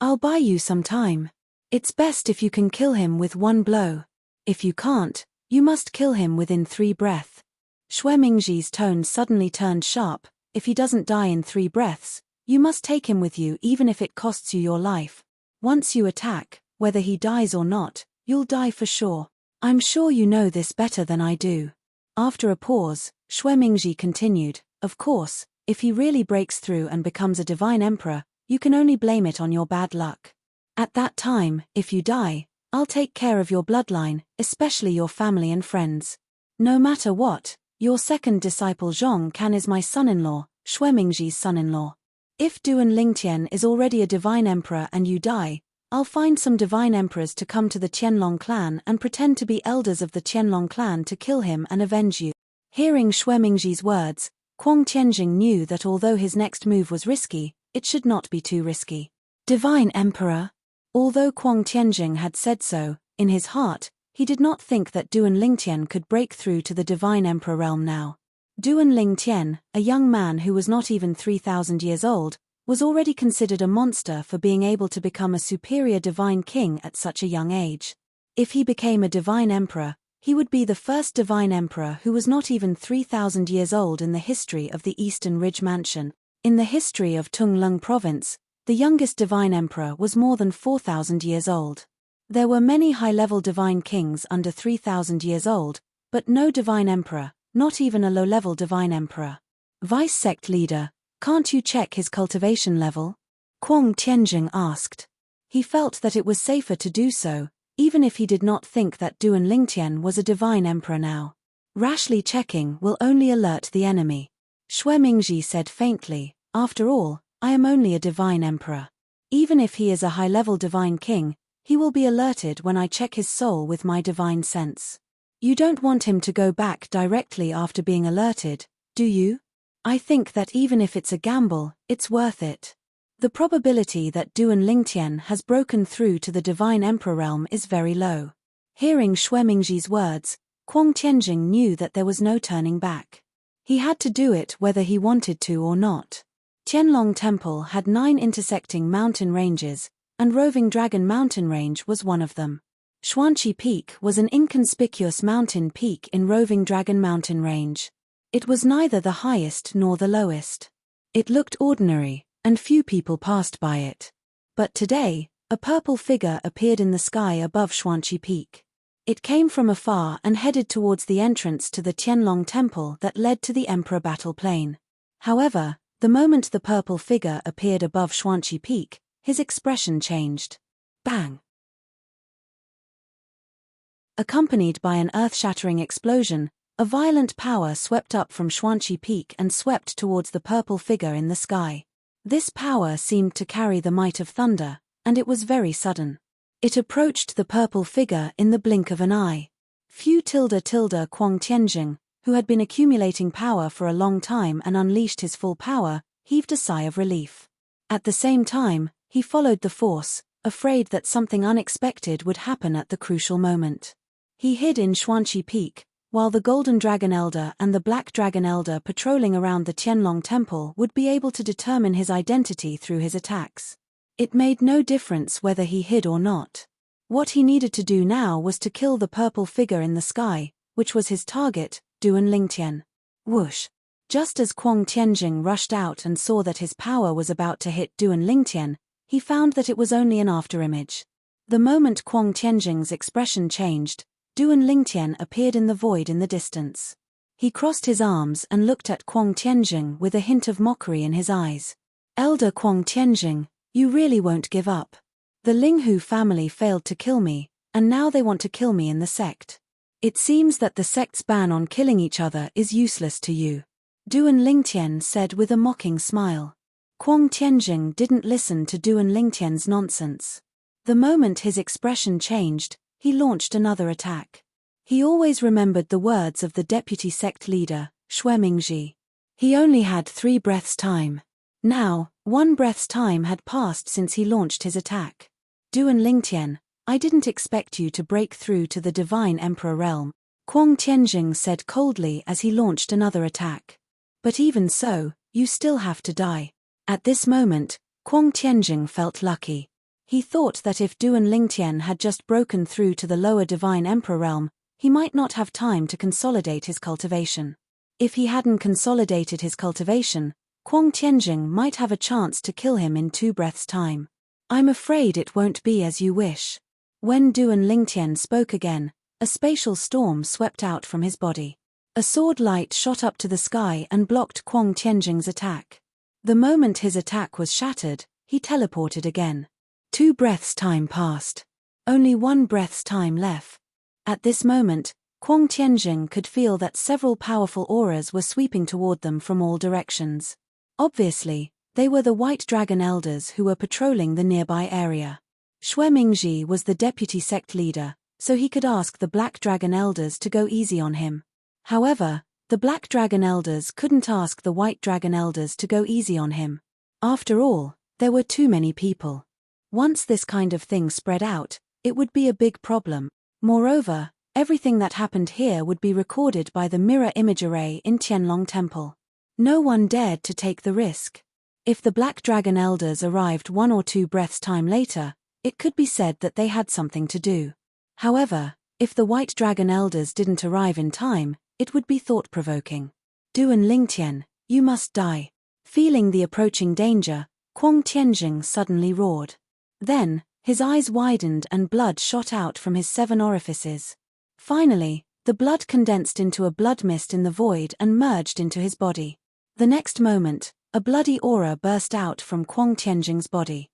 I'll buy you some time. It's best if you can kill him with one blow. If you can't, you must kill him within 3 breaths. Xue Mingji's tone suddenly turned sharp. If he doesn't die in 3 breaths, you must take him with you even if it costs you your life. Once you attack, whether he dies or not, you'll die for sure. I'm sure you know this better than I do. After a pause, Xue Mingji continued, of course, if he really breaks through and becomes a divine emperor, you can only blame it on your bad luck. At that time, if you die, I'll take care of your bloodline, especially your family and friends. No matter what, your second disciple Zhong Can is my son-in-law, Xue Mingji's son-in-law. If Duan Lingtian is already a divine emperor and you die, I'll find some divine emperors to come to the Qianlong clan and pretend to be elders of the Qianlong clan to kill him and avenge you. Hearing Xue Mingji's words, Kwang Tianjing knew that although his next move was risky, it should not be too risky. Divine emperor? Although Kwang Tianjing had said so, in his heart, he did not think that Duan Lingtian could break through to the divine emperor realm now. Duan Lingtian, a young man who was not even 3,000 years old, was already considered a monster for being able to become a superior divine king at such a young age. If he became a divine emperor, he would be the first divine emperor who was not even 3,000 years old in the history of the Eastern Ridge Mansion. In the history of Tunglung Province, the youngest divine emperor was more than 4,000 years old. There were many high-level divine kings under 3,000 years old, but no divine emperor, not even a low-level divine emperor. Vice sect leader, can't you check his cultivation level? Kwang Tianjing asked. He felt that it was safer to do so, even if he did not think that Duan Lingtian was a divine emperor now. Rashly checking will only alert the enemy. Xue Mingji said faintly, after all, I am only a divine emperor. Even if he is a high-level divine king, he will be alerted when I check his soul with my divine sense. You don't want him to go back directly after being alerted, do you? I think that even if it's a gamble, it's worth it. The probability that Duan Lingtian has broken through to the divine emperor realm is very low. Hearing Xue Mingji's words, Kuang Tianjing knew that there was no turning back. He had to do it whether he wanted to or not. Qianlong Temple had 9 intersecting mountain ranges, and Roving Dragon Mountain Range was one of them. Xuanqi Peak was an inconspicuous mountain peak in Roving Dragon Mountain Range. It was neither the highest nor the lowest. It looked ordinary, and few people passed by it. But today, a purple figure appeared in the sky above Xuanqi Peak. It came from afar and headed towards the entrance to the Qianlong Temple that led to the Emperor Battle Plain. However, the moment the purple figure appeared above Xuanqi Peak, his expression changed. Bang! Accompanied by an earth-shattering explosion, a violent power swept up from Xuanqi Peak and swept towards the purple figure in the sky. This power seemed to carry the might of thunder, and it was very sudden. It approached the purple figure in the blink of an eye. Kuang Tianjing, who had been accumulating power for a long time and unleashed his full power, heaved a sigh of relief. At the same time, he followed the force, afraid that something unexpected would happen at the crucial moment. He hid in Xuanqi Peak, while the Golden Dragon Elder and the Black Dragon Elder patrolling around the Qianlong Temple would be able to determine his identity through his attacks. It made no difference whether he hid or not. What he needed to do now was to kill the purple figure in the sky, which was his target, Duan Lingtian. Whoosh! Just as Kuang Tianjing rushed out and saw that his power was about to hit Duan Lingtian, he found that it was only an afterimage. The moment Kuang Tianjing's expression changed, Duan Lingtian appeared in the void in the distance. He crossed his arms and looked at Kuang Tianjing with a hint of mockery in his eyes. Elder Kuang Tianjing, you really won't give up. The Linghu family failed to kill me, and now they want to kill me in the sect. It seems that the sect's ban on killing each other is useless to you. Duan Lingtian said with a mocking smile. Kuang Tianjing didn't listen to Duan Lingtian's nonsense. The moment his expression changed, he launched another attack. He always remembered the words of the deputy sect leader, Xue Mingji. He only had 3 breaths' time. Now, 1 breath's time had passed since he launched his attack. Duan Lingtian, I didn't expect you to break through to the divine emperor realm, Kuang Tianjing said coldly as he launched another attack. But even so, you still have to die. At this moment, Kuang Tianjing felt lucky. He thought that if Duan Lingtian had just broken through to the lower divine emperor realm, he might not have time to consolidate his cultivation. If he hadn't consolidated his cultivation, Kuang Tianjing might have a chance to kill him in 2 breaths' time. I'm afraid it won't be as you wish. When Duan Lingtian spoke again, a spatial storm swept out from his body. A sword light shot up to the sky and blocked Kuang Tianjing's attack. The moment his attack was shattered, he teleported again. 2 breaths' time passed. Only 1 breath's time left. At this moment, Kuang Tianjing could feel that several powerful auras were sweeping toward them from all directions. Obviously, they were the White Dragon Elders who were patrolling the nearby area. Xue Mingji was the deputy sect leader, so he could ask the Black Dragon Elders to go easy on him. However, the Black Dragon Elders couldn't ask the White Dragon Elders to go easy on him. After all, there were too many people. Once this kind of thing spread out, it would be a big problem. Moreover, everything that happened here would be recorded by the mirror image array in Qianlong Temple. No one dared to take the risk. If the Black Dragon Elders arrived 1 or 2 breaths' time later, it could be said that they had something to do. However, if the White Dragon Elders didn't arrive in time, it would be thought-provoking. Duan Lingtian, you must die. Feeling the approaching danger, Kuang Tianjing suddenly roared. Then, his eyes widened and blood shot out from his 7 orifices. Finally, the blood condensed into a blood mist in the void and merged into his body. The next moment, a bloody aura burst out from Kuang Tianjing's body.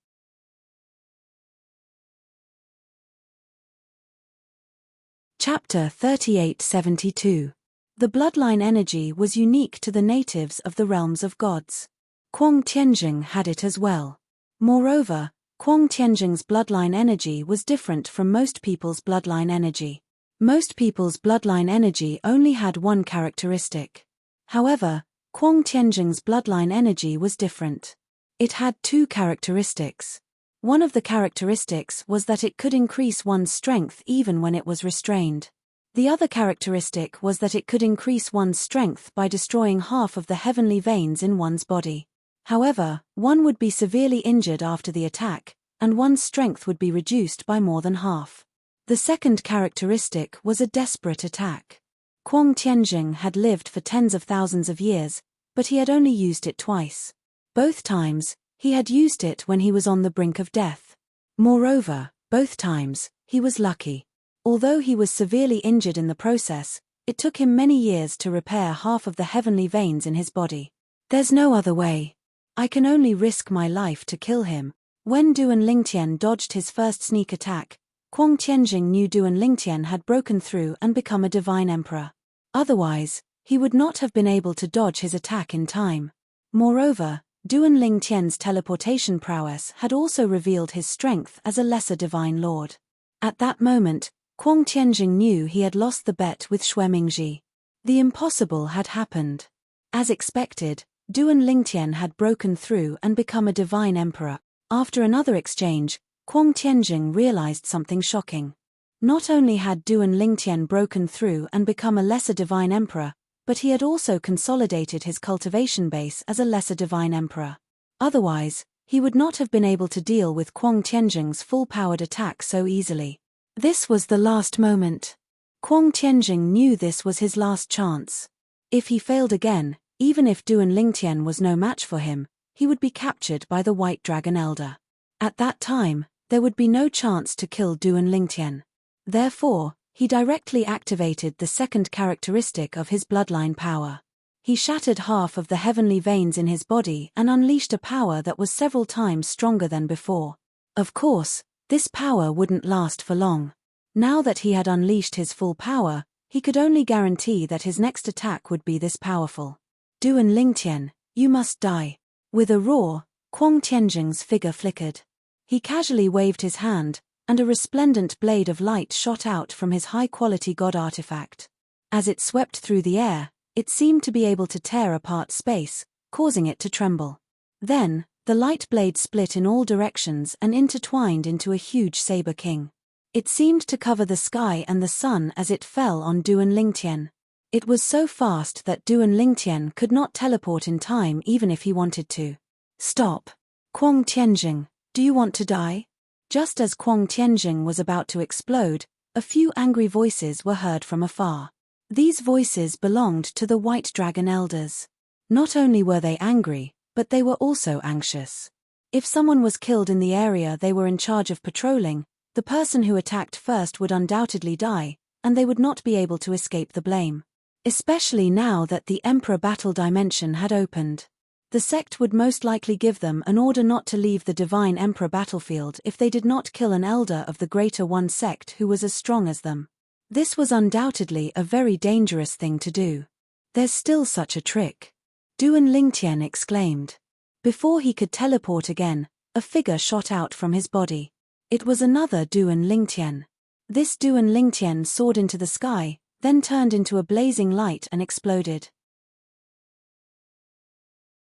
Chapter 3872. The bloodline energy was unique to the natives of the realms of gods. Kuang Tianjing had it as well. Moreover, Kwang Tianjing's bloodline energy was different from most people's bloodline energy. Most people's bloodline energy only had one characteristic. However, Kwang Tianjing's bloodline energy was different. It had two characteristics. One of the characteristics was that it could increase one's strength even when it was restrained. The other characteristic was that it could increase one's strength by destroying half of the heavenly veins in one's body. However, one would be severely injured after the attack, and one's strength would be reduced by more than half. The second characteristic was a desperate attack. Kwang Tianjing had lived for tens of thousands of years, but he had only used it twice. Both times, he had used it when he was on the brink of death. Moreover, both times, he was lucky. Although he was severely injured in the process, it took him many years to repair half of the heavenly veins in his body. There's no other way. I can only risk my life to kill him. When Duan Lingtian dodged his first sneak attack, Kwang Tianjing knew Duan Lingtian had broken through and become a divine emperor. Otherwise, he would not have been able to dodge his attack in time. Moreover, Duan Lingtian's teleportation prowess had also revealed his strength as a lesser divine lord. At that moment, Kwang Tianjing knew he had lost the bet with Xue Mingji. The impossible had happened. As expected, Duan Lingtian had broken through and become a divine emperor. After another exchange, Kwang Tianjing realized something shocking. Not only had Duan Lingtian broken through and become a lesser divine emperor, but he had also consolidated his cultivation base as a lesser divine emperor. Otherwise, he would not have been able to deal with Kwang Tianjing's full-powered attack so easily. This was the last moment. Kwang Tianjing knew this was his last chance. If he failed again, even if Duan Lingtian was no match for him, he would be captured by the White Dragon Elder. At that time, there would be no chance to kill Duan Lingtian. Therefore, he directly activated the second characteristic of his bloodline power. He shattered half of the heavenly veins in his body and unleashed a power that was several times stronger than before. Of course, this power wouldn't last for long. Now that he had unleashed his full power, he could only guarantee that his next attack would be this powerful. Duan Lingtian, you must die. With a roar, Kwang Tianjing's figure flickered. He casually waved his hand, and a resplendent blade of light shot out from his high-quality god artifact. As it swept through the air, it seemed to be able to tear apart space, causing it to tremble. Then, the light blade split in all directions and intertwined into a huge saber king. It seemed to cover the sky and the sun as it fell on Duan Lingtian. It was so fast that Duan Lingtian could not teleport in time even if he wanted to. Stop. Kwang Tianjing, do you want to die? Just as Kwang Tianjing was about to explode, a few angry voices were heard from afar. These voices belonged to the White Dragon Elders. Not only were they angry, but they were also anxious. If someone was killed in the area they were in charge of patrolling, the person who attacked first would undoubtedly die, and they would not be able to escape the blame. Especially now that the Emperor Battle Dimension had opened. The sect would most likely give them an order not to leave the Divine Emperor battlefield if they did not kill an elder of the Greater One sect who was as strong as them. This was undoubtedly a very dangerous thing to do. There's still such a trick. Duan Lingtian exclaimed. Before he could teleport again, a figure shot out from his body. It was another Duan Lingtian. This Duan Lingtian soared into the sky, then turned into a blazing light and exploded.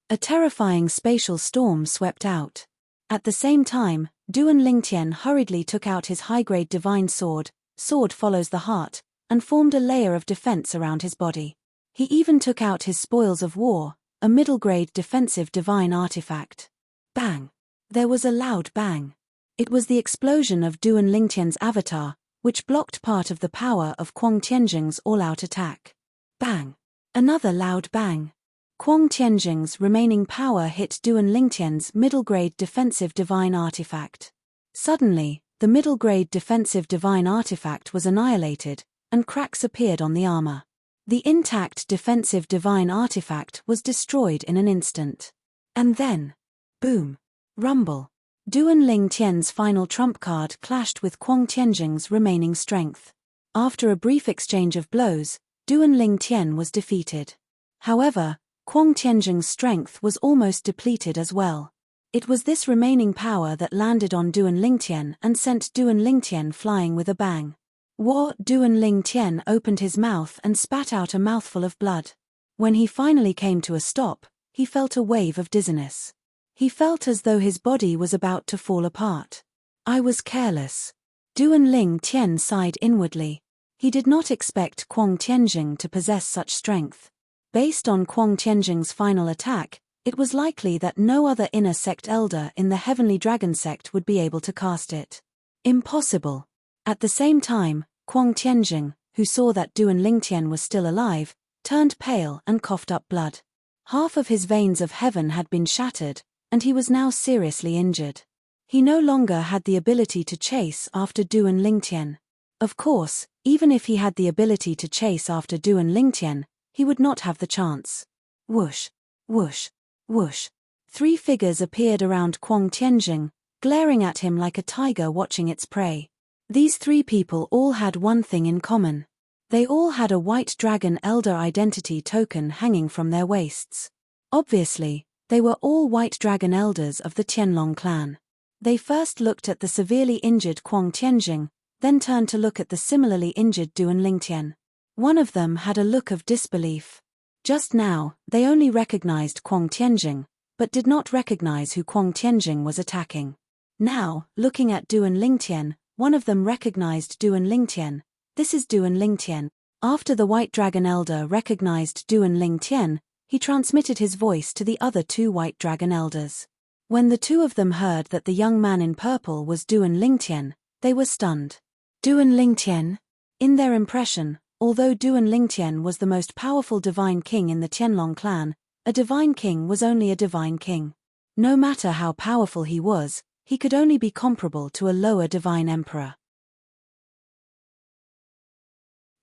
A terrifying spatial storm swept out. At the same time, Duan Lingtian hurriedly took out his high-grade divine sword, sword follows the heart, and formed a layer of defense around his body. He even took out his spoils of war, a middle-grade defensive divine artifact. Bang! There was a loud bang. It was the explosion of Duan Lingtian's avatar, which blocked part of the power of Kwang Tianjing's all-out attack. Bang! Another loud bang. Kwang Tianjing's remaining power hit Duan Lingtian's middle-grade defensive divine artifact. Suddenly, the middle-grade defensive divine artifact was annihilated, and cracks appeared on the armor. The intact defensive divine artifact was destroyed in an instant. And then, boom! Rumble! Duan Lingtian's final trump card clashed with Kwang Tianjing's remaining strength. After a brief exchange of blows, Duan Lingtian was defeated. However, Kwang Tianjing's strength was almost depleted as well. It was this remaining power that landed on Duan Lingtian and sent Duan Lingtian flying with a bang. Duan Lingtian opened his mouth and spat out a mouthful of blood. When he finally came to a stop, he felt a wave of dizziness. He felt as though his body was about to fall apart. I was careless. Duan Lingtian sighed inwardly. He did not expect Kuang Tianjing to possess such strength. Based on Kuang Tianjing's final attack, it was likely that no other inner sect elder in the Heavenly Dragon sect would be able to cast it. Impossible. At the same time, Kuang Tianjing, who saw that Duan Lingtian was still alive, turned pale and coughed up blood. Half of his veins of heaven had been shattered, and he was now seriously injured. He no longer had the ability to chase after Duan Lingtian. Of course, even if he had the ability to chase after Duan Lingtian, he would not have the chance. Whoosh, whoosh, whoosh. 3 figures appeared around Kuang Tianjing, glaring at him like a tiger watching its prey. These 3 people all had one thing in common. They all had a white dragon elder identity token hanging from their waists. Obviously, they were all white dragon elders of the Tianlong clan. They first looked at the severely injured Kuang Tianjing, then turned to look at the similarly injured Duan Lingtian. One of them had a look of disbelief. Just now, they only recognized Kuang Tianjing, but did not recognize who Kuang Tianjing was attacking. Now, looking at Duan Lingtian, one of them recognized Duan Lingtian. This is Duan Lingtian. After the White Dragon Elder recognized Duan Lingtian, he transmitted his voice to the other 2 White Dragon Elders. When the 2 of them heard that the young man in purple was Duan Lingtian, they were stunned. Duan Lingtian? In their impression, although Duan Lingtian was the most powerful divine king in the Tianlong clan, a divine king was only a divine king. No matter how powerful he was, he could only be comparable to a lower divine emperor.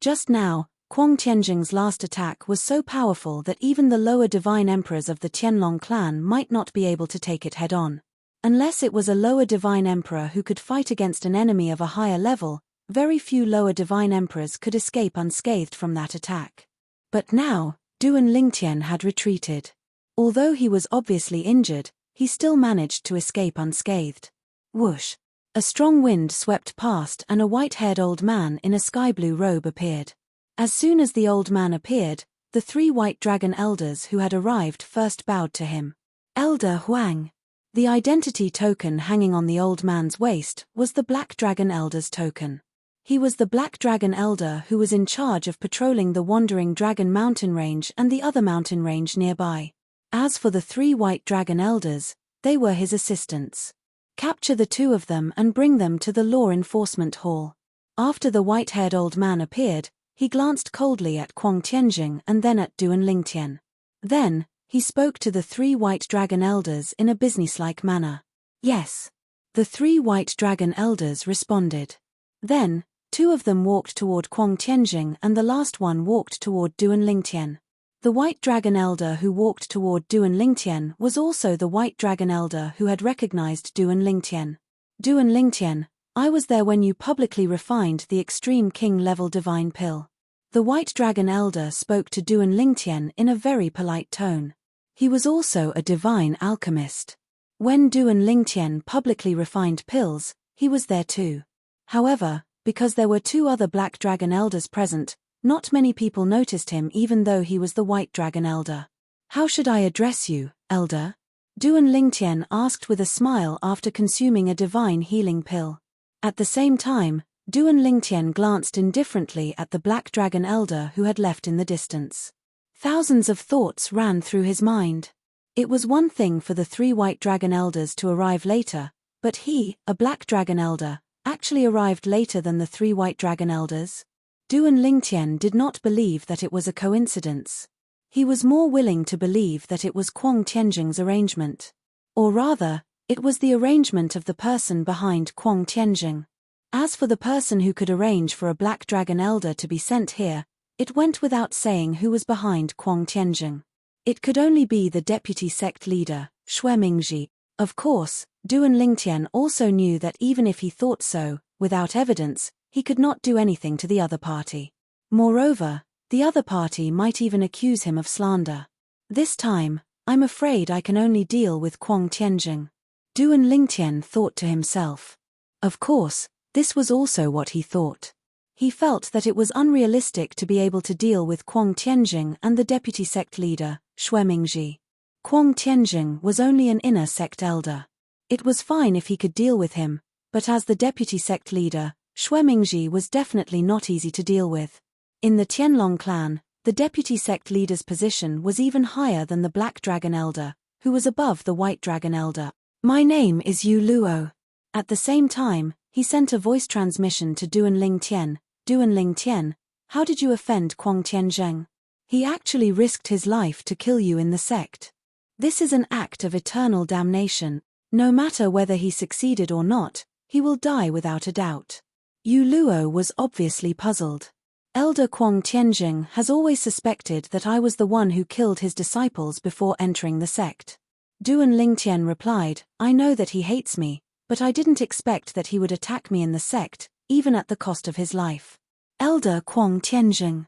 Just now, Kuang Tianjing's last attack was so powerful that even the lower divine emperors of the Tianlong clan might not be able to take it head-on. Unless it was a lower divine emperor who could fight against an enemy of a higher level, very few lower divine emperors could escape unscathed from that attack. But now, Duan Lingtian had retreated. Although he was obviously injured, he still managed to escape unscathed. Whoosh! A strong wind swept past and a white-haired old man in a sky-blue robe appeared. As soon as the old man appeared, the 3 White Dragon Elders who had arrived first bowed to him. Elder Huang. The identity token hanging on the old man's waist was the Black Dragon Elder's token. He was the Black Dragon Elder who was in charge of patrolling the Wandering Dragon mountain range and the other mountain range nearby. As for the 3 White Dragon Elders, they were his assistants. Capture the 2 of them and bring them to the Law Enforcement Hall. After the white-haired old man appeared, he glanced coldly at Kuang Tianjing and then at Duan Lingtian. Then, he spoke to the 3 White Dragon Elders in a businesslike manner. Yes. The 3 White Dragon Elders responded. Then, 2 of them walked toward Kuang Tianjing and the last one walked toward Duan Lingtian. The White Dragon Elder who walked toward Duan Lingtian was also the White Dragon Elder who had recognized Duan Lingtian. Duan Lingtian, I was there when you publicly refined the Extreme King-level divine pill. The White Dragon Elder spoke to Duan Lingtian in a very polite tone. He was also a divine alchemist. When Duan Lingtian publicly refined pills, he was there too. However, because there were 2 other Black Dragon Elders present, not many people noticed him even though he was the White Dragon Elder. How should I address you, Elder? Duan Lingtian asked with a smile after consuming a divine healing pill. At the same time, Duan Lingtian glanced indifferently at the Black Dragon Elder who had left in the distance. Thousands of thoughts ran through his mind. It was one thing for the 3 White Dragon Elders to arrive later, but he, a Black Dragon Elder, actually arrived later than the 3 White Dragon Elders. Duan Lingtian did not believe that it was a coincidence. He was more willing to believe that it was Kuang Tianjing's arrangement. Or rather, it was the arrangement of the person behind Kuang Tianjing. As for the person who could arrange for a Black Dragon Elder to be sent here, it went without saying who was behind Kuang Tianjing. It could only be the deputy sect leader, Xue Mingji. Of course, Duan Lingtian also knew that even if he thought so, without evidence, he could not do anything to the other party. Moreover, the other party might even accuse him of slander. This time, I'm afraid I can only deal with Kuang Tianjing. Duan Lingtian thought to himself. Of course, this was also what he thought. He felt that it was unrealistic to be able to deal with Kuang Tianjing and the deputy sect leader, Xue Mingji. Kuang Tianjing was only an inner sect elder. It was fine if he could deal with him, but as the deputy sect leader, Xue Mingji was definitely not easy to deal with. In the Tianlong clan, the deputy sect leader's position was even higher than the Black Dragon Elder, who was above the White Dragon Elder. My name is Yu Luo. At the same time, he sent a voice transmission to Duan Lingtian. Duan Lingtian, how did you offend Kuang Tianzheng? He actually risked his life to kill you in the sect. This is an act of eternal damnation. No matter whether he succeeded or not, he will die without a doubt. Yu Luo was obviously puzzled. Elder Kuang Tianjing has always suspected that I was the one who killed his disciples before entering the sect. Duan Lingtian replied, I know that he hates me, but I didn't expect that he would attack me in the sect, even at the cost of his life. Elder Kuang Tianjing.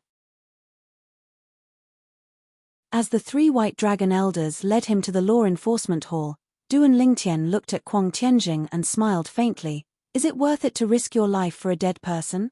As the 3 White Dragon Elders led him to the law enforcement hall, Duan Lingtian looked at Kuang Tianjing and smiled faintly. Is it worth it to risk your life for a dead person?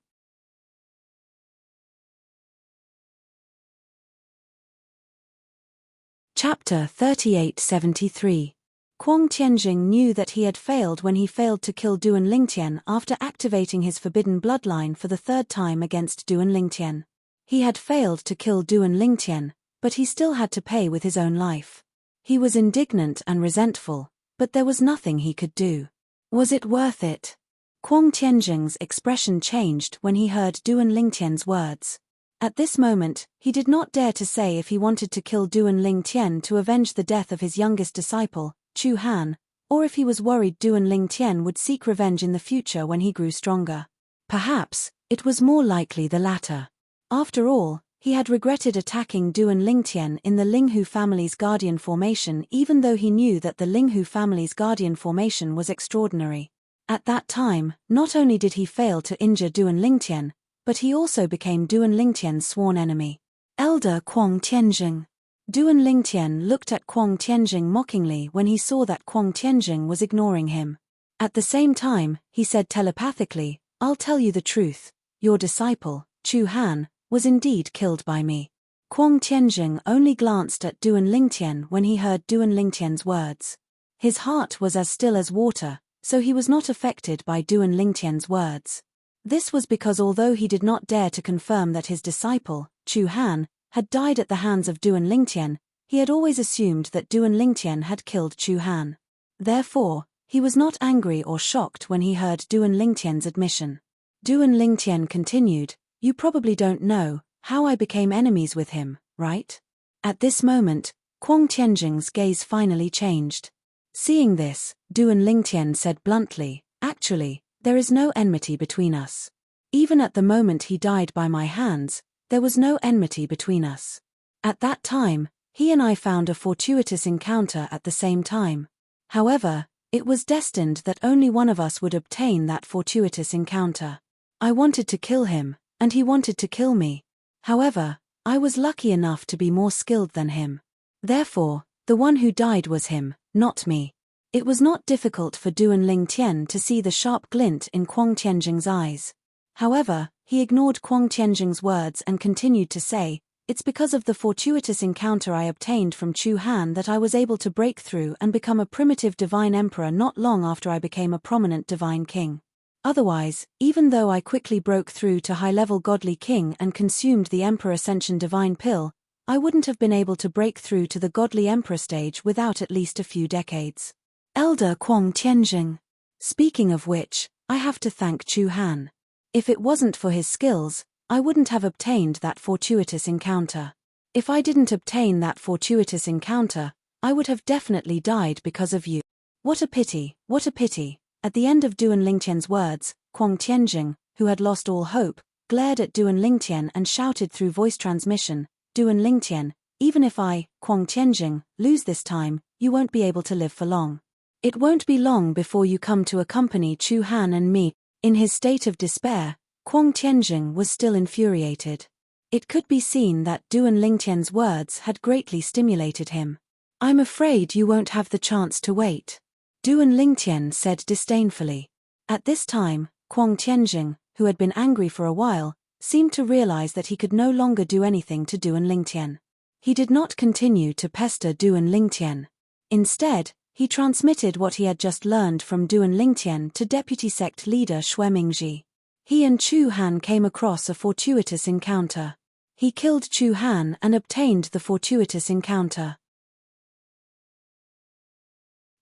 Chapter 3873. Kuang Tianjing knew that he had failed when he failed to kill Duan Lingtian after activating his forbidden bloodline for the 3rd time against Duan Lingtian. He had failed to kill Duan Lingtian, but he still had to pay with his own life. He was indignant and resentful, but there was nothing he could do. Was it worth it? Kuang Tianjing's expression changed when he heard Duan Lingtian's words. At this moment, he did not dare to say if he wanted to kill Duan Lingtian to avenge the death of his youngest disciple, Chu Han, or if he was worried Duan Lingtian would seek revenge in the future when he grew stronger. Perhaps, it was more likely the latter. After all, he had regretted attacking Duan Lingtian in the Linghu family's guardian formation even though he knew that the Linghu family's guardian formation was extraordinary. At that time, not only did he fail to injure Duan Lingtian, but he also became Duan Lingtian's sworn enemy. Elder Kuang Tianjing. Duan Lingtian looked at Kuang Tianjing mockingly when he saw that Kuang Tianjing was ignoring him. At the same time, he said telepathically, I'll tell you the truth, your disciple, Chu Han, was indeed killed by me. Kuang Tianjing only glanced at Duan Lingtian when he heard Duan Lingtian's words. His heart was as still as water, so he was not affected by Duan Lingtian's words. This was because although he did not dare to confirm that his disciple, Chu Han, had died at the hands of Duan Lingtian, he had always assumed that Duan Lingtian had killed Chu Han. Therefore, he was not angry or shocked when he heard Duan Lingtian's admission. Duan Lingtian continued, You probably don't know how I became enemies with him, right? At this moment, Kuang Tianjing's gaze finally changed. Seeing this, Duan Lingtian said bluntly, Actually, there is no enmity between us. Even at the moment he died by my hands, there was no enmity between us. At that time, he and I found a fortuitous encounter at the same time. However, it was destined that only one of us would obtain that fortuitous encounter. I wanted to kill him, and he wanted to kill me. However, I was lucky enough to be more skilled than him. Therefore, the one who died was him, not me. It was not difficult for Duan Lingtian to see the sharp glint in Kuang Tianjing's eyes. However, he ignored Kuang Tianjing's words and continued to say, It's because of the fortuitous encounter I obtained from Chu Han that I was able to break through and become a primitive divine emperor not long after I became a prominent divine king. Otherwise, even though I quickly broke through to high-level godly king and consumed the Emperor Ascension divine pill, I wouldn't have been able to break through to the godly emperor stage without at least a few decades. Elder Kuang Tianjing. Speaking of which, I have to thank Chu Han. If it wasn't for his skills, I wouldn't have obtained that fortuitous encounter. If I didn't obtain that fortuitous encounter, I would have definitely died because of you. What a pity, what a pity. At the end of Duan Lingtian's words, Kuang Tianjing, who had lost all hope, glared at Duan Lingtian and shouted through voice transmission, Duan Lingtian, even if I, Kuang Tianjing, lose this time, you won't be able to live for long. It won't be long before you come to accompany Chu Han and me. In his state of despair, Kuang Tianjing was still infuriated. It could be seen that Duan Lingtian's words had greatly stimulated him. I'm afraid you won't have the chance to wait. Duan Lingtian said disdainfully. At this time, Kuang Tianjing, who had been angry for a while, seemed to realize that he could no longer do anything to Duan Lingtian. He did not continue to pester Duan Lingtian. Instead, he transmitted what he had just learned from Duan Lingtian to deputy sect leader Xue Mingji. He and Chu Han came across a fortuitous encounter. He killed Chu Han and obtained the fortuitous encounter.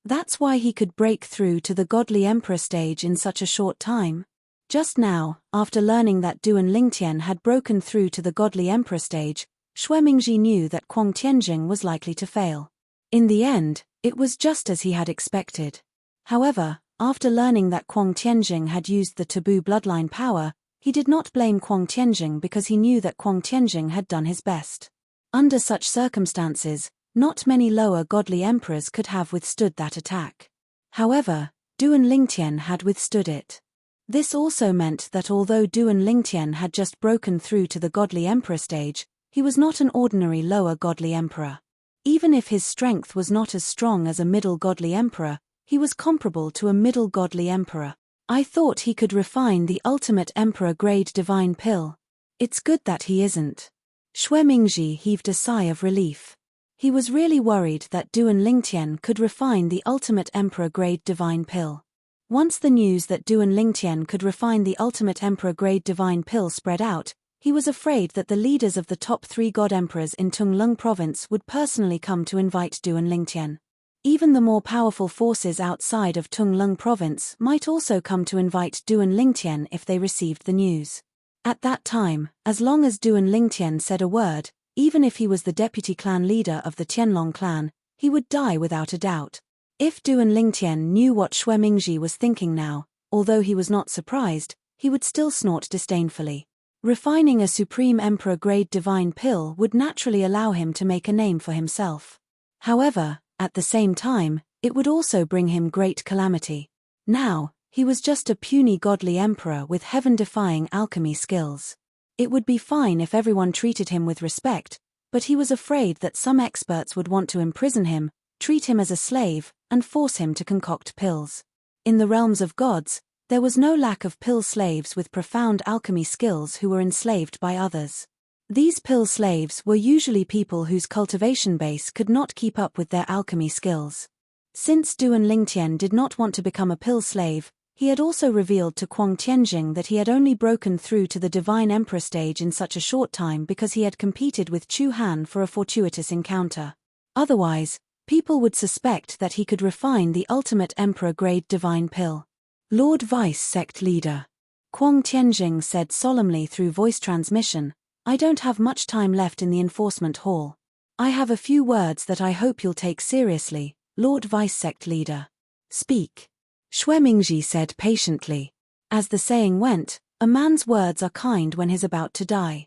That's why he could break through to the godly emperor stage in such a short time. Just now, after learning that Duan Lingtian had broken through to the godly emperor stage, Xue Mingji knew that Kuang Tianjing was likely to fail. In the end, it was just as he had expected. However, after learning that Kuang Tianjing had used the taboo bloodline power, he did not blame Kuang Tianjing because he knew that Kuang Tianjing had done his best. Under such circumstances, not many lower godly emperors could have withstood that attack. However, Duan Lingtian had withstood it. This also meant that although Duan Lingtian had just broken through to the godly emperor stage, he was not an ordinary lower godly emperor. Even if his strength was not as strong as a middle godly emperor, he was comparable to a middle godly emperor. I thought he could refine the ultimate emperor-grade divine pill. It's good that he isn't. Xue Mingji heaved a sigh of relief. He was really worried that Duan Lingtian could refine the ultimate emperor-grade divine pill. Once the news that Duan Lingtian could refine the ultimate emperor-grade divine pill spread out, he was afraid that the leaders of the top 3 god emperors in Tunglung province would personally come to invite Duan Lingtian. Even the more powerful forces outside of Tunglung province might also come to invite Duan Lingtian if they received the news. At that time, as long as Duan Lingtian said a word, even if he was the deputy clan leader of the Tianlong clan, he would die without a doubt. If Duan Lingtian knew what Xue Mingji was thinking now, although he was not surprised, he would still snort disdainfully. Refining a supreme emperor-grade divine pill would naturally allow him to make a name for himself. However, at the same time, it would also bring him great calamity. Now, he was just a puny godly emperor with heaven-defying alchemy skills. It would be fine if everyone treated him with respect, but he was afraid that some experts would want to imprison him, treat him as a slave, and force him to concoct pills. In the realms of gods, there was no lack of pill slaves with profound alchemy skills who were enslaved by others. These pill slaves were usually people whose cultivation base could not keep up with their alchemy skills. Since Duan Lingtian did not want to become a pill slave, he had also revealed to Kuang Tianjing that he had only broken through to the divine emperor stage in such a short time because he had competed with Chu Han for a fortuitous encounter. Otherwise, people would suspect that he could refine the ultimate emperor-grade divine pill. Lord Vice Sect Leader. Kuang Tianjing said solemnly through voice transmission, I don't have much time left in the enforcement hall. I have a few words that I hope you'll take seriously, Lord Vice Sect Leader. Speak. Xue Mingji said patiently. As the saying went, a man's words are kind when he's about to die.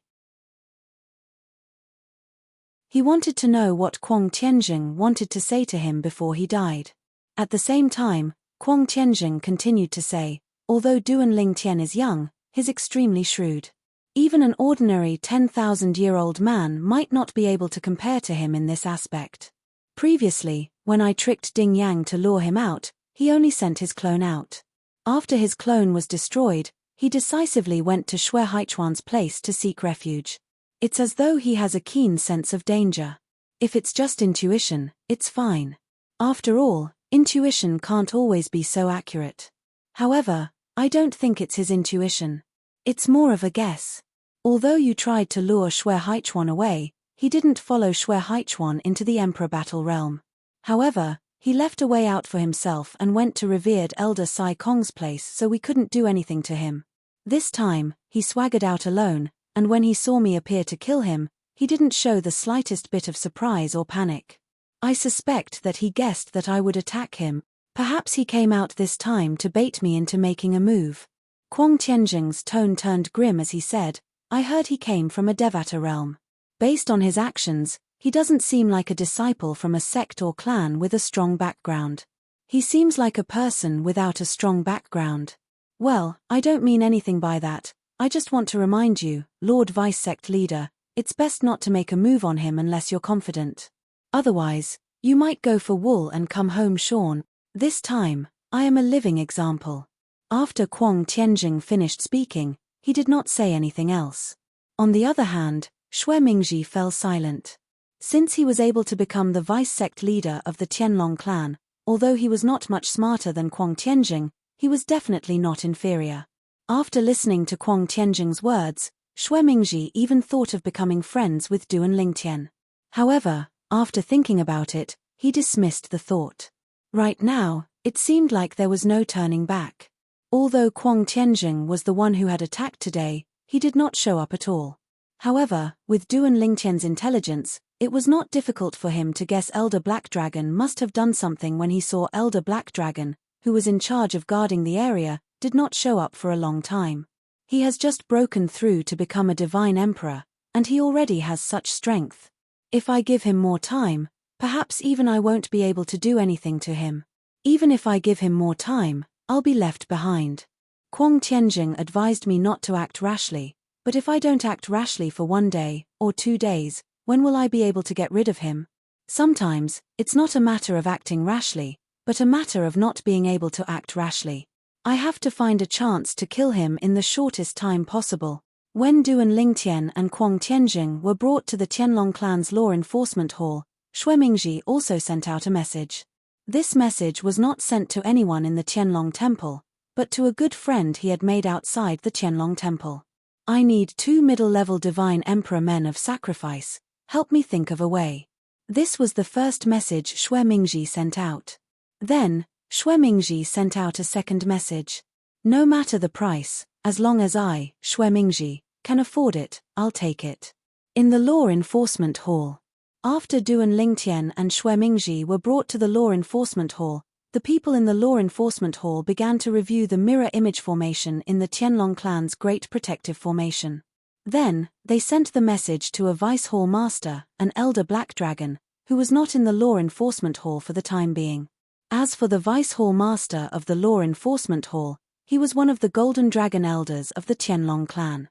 He wanted to know what Kuang Tianjing wanted to say to him before he died. At the same time, Kuang Tianjing continued to say, although Duan Lingtian is young, he's extremely shrewd. Even an ordinary 10,000-year-old man might not be able to compare to him in this aspect. Previously, when I tricked Ding Yang to lure him out, he only sent his clone out. After his clone was destroyed, he decisively went to Xue Haichuan's place to seek refuge. It's as though he has a keen sense of danger. If it's just intuition, it's fine. After all, intuition can't always be so accurate. However, I don't think it's his intuition. It's more of a guess. Although you tried to lure Xue Haichuan away, he didn't follow Xue Haichuan into the Emperor Battle Realm. However, he left a way out for himself and went to revered Elder Sai Kong's place, so we couldn't do anything to him. This time, he swaggered out alone, and when he saw me appear to kill him, he didn't show the slightest bit of surprise or panic. I suspect that he guessed that I would attack him. Perhaps he came out this time to bait me into making a move. Kuang Tianjing's tone turned grim as he said, I heard he came from a Devata realm. Based on his actions, he doesn't seem like a disciple from a sect or clan with a strong background. He seems like a person without a strong background. Well, I don't mean anything by that. I just want to remind you, Lord Vice Sect Leader, it's best not to make a move on him unless you're confident. Otherwise, you might go for wool and come home shorn. This time, I am a living example. After Kuang Tianjing finished speaking, he did not say anything else. On the other hand, Xue Mingji fell silent. Since he was able to become the vice-sect leader of the Tianlong clan, although he was not much smarter than Kuang Tianjing, he was definitely not inferior. After listening to Kuang Tianjing's words, Xue Mingji even thought of becoming friends with Duan Lingtian. However, after thinking about it, he dismissed the thought. Right now, it seemed like there was no turning back. Although Kuang Tianjing was the one who had attacked today, he did not show up at all. However, with Duan Lingtian's intelligence, it was not difficult for him to guess Elder Black Dragon must have done something when he saw Elder Black Dragon, who was in charge of guarding the area, did not show up for a long time. He has just broken through to become a divine emperor, and he already has such strength. If I give him more time, perhaps even I won't be able to do anything to him. Even if I give him more time, I'll be left behind. Kuang Tianjing advised me not to act rashly, but if I don't act rashly for 1 day, or 2 days, when will I be able to get rid of him? Sometimes, it's not a matter of acting rashly, but a matter of not being able to act rashly. I have to find a chance to kill him in the shortest time possible. When Duan Lingtian and Kuang Tianjing were brought to the Tianlong clan's law enforcement hall, Xue Mingji also sent out a message. This message was not sent to anyone in the Tianlong temple, but to a good friend he had made outside the Tianlong temple. I need 2 middle-level divine emperor men of sacrifice. Help me think of a way. This was the first message Xue Mingji sent out. Then, Xue Mingji sent out a second message. No matter the price, as long as I, Xue Mingji, can afford it, I'll take it. In the law enforcement hall. After Duan Lingtian and Xue Mingji were brought to the law enforcement hall, the people in the law enforcement hall began to review the mirror image formation in the Tianlong clan's Great Protective Formation. Then, they sent the message to a vice hall master, an elder black dragon, who was not in the law enforcement hall for the time being. As for the vice hall master of the law enforcement hall, he was one of the golden dragon elders of the Tianlong clan.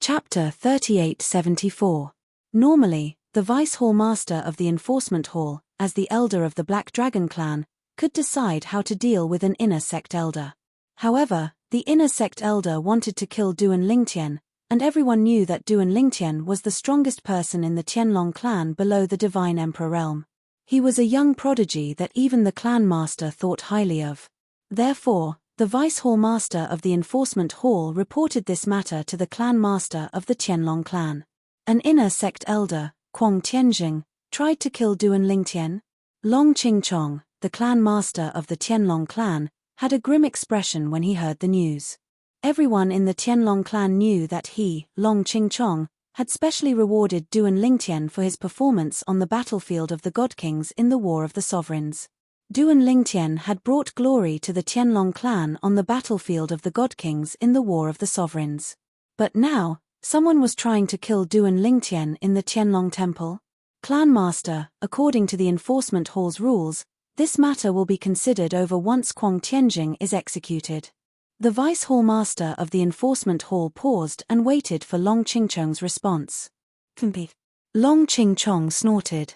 Chapter 3874. Normally, the vice hall master of the enforcement hall, as the elder of the Black Dragon clan, could decide how to deal with an inner sect elder. However, the inner sect elder wanted to kill Duan Lingtian, and everyone knew that Duan Lingtian was the strongest person in the Tianlong clan below the divine emperor realm. He was a young prodigy that even the clan master thought highly of. Therefore, the vice hall master of the enforcement hall reported this matter to the clan master of the Tianlong clan. An inner sect elder, Kuang Tianjing, tried to kill Duan Lingtian. Long Qingchong, the clan master of the Tianlong clan, had a grim expression when he heard the news. Everyone in the Tianlong clan knew that he, Long Qingchong, had specially rewarded Duan Lingtian for his performance on the battlefield of the God Kings in the War of the Sovereigns. Duan Lingtian had brought glory to the Tianlong clan on the battlefield of the God Kings in the War of the Sovereigns. But now, someone was trying to kill Duan Lingtian in the Tianlong temple. Clan master, according to the enforcement hall's rules, this matter will be considered over once Kuang Tianjing is executed. The vice hall master of the enforcement hall paused and waited for Long Qingchong's response. Long Qingchong snorted.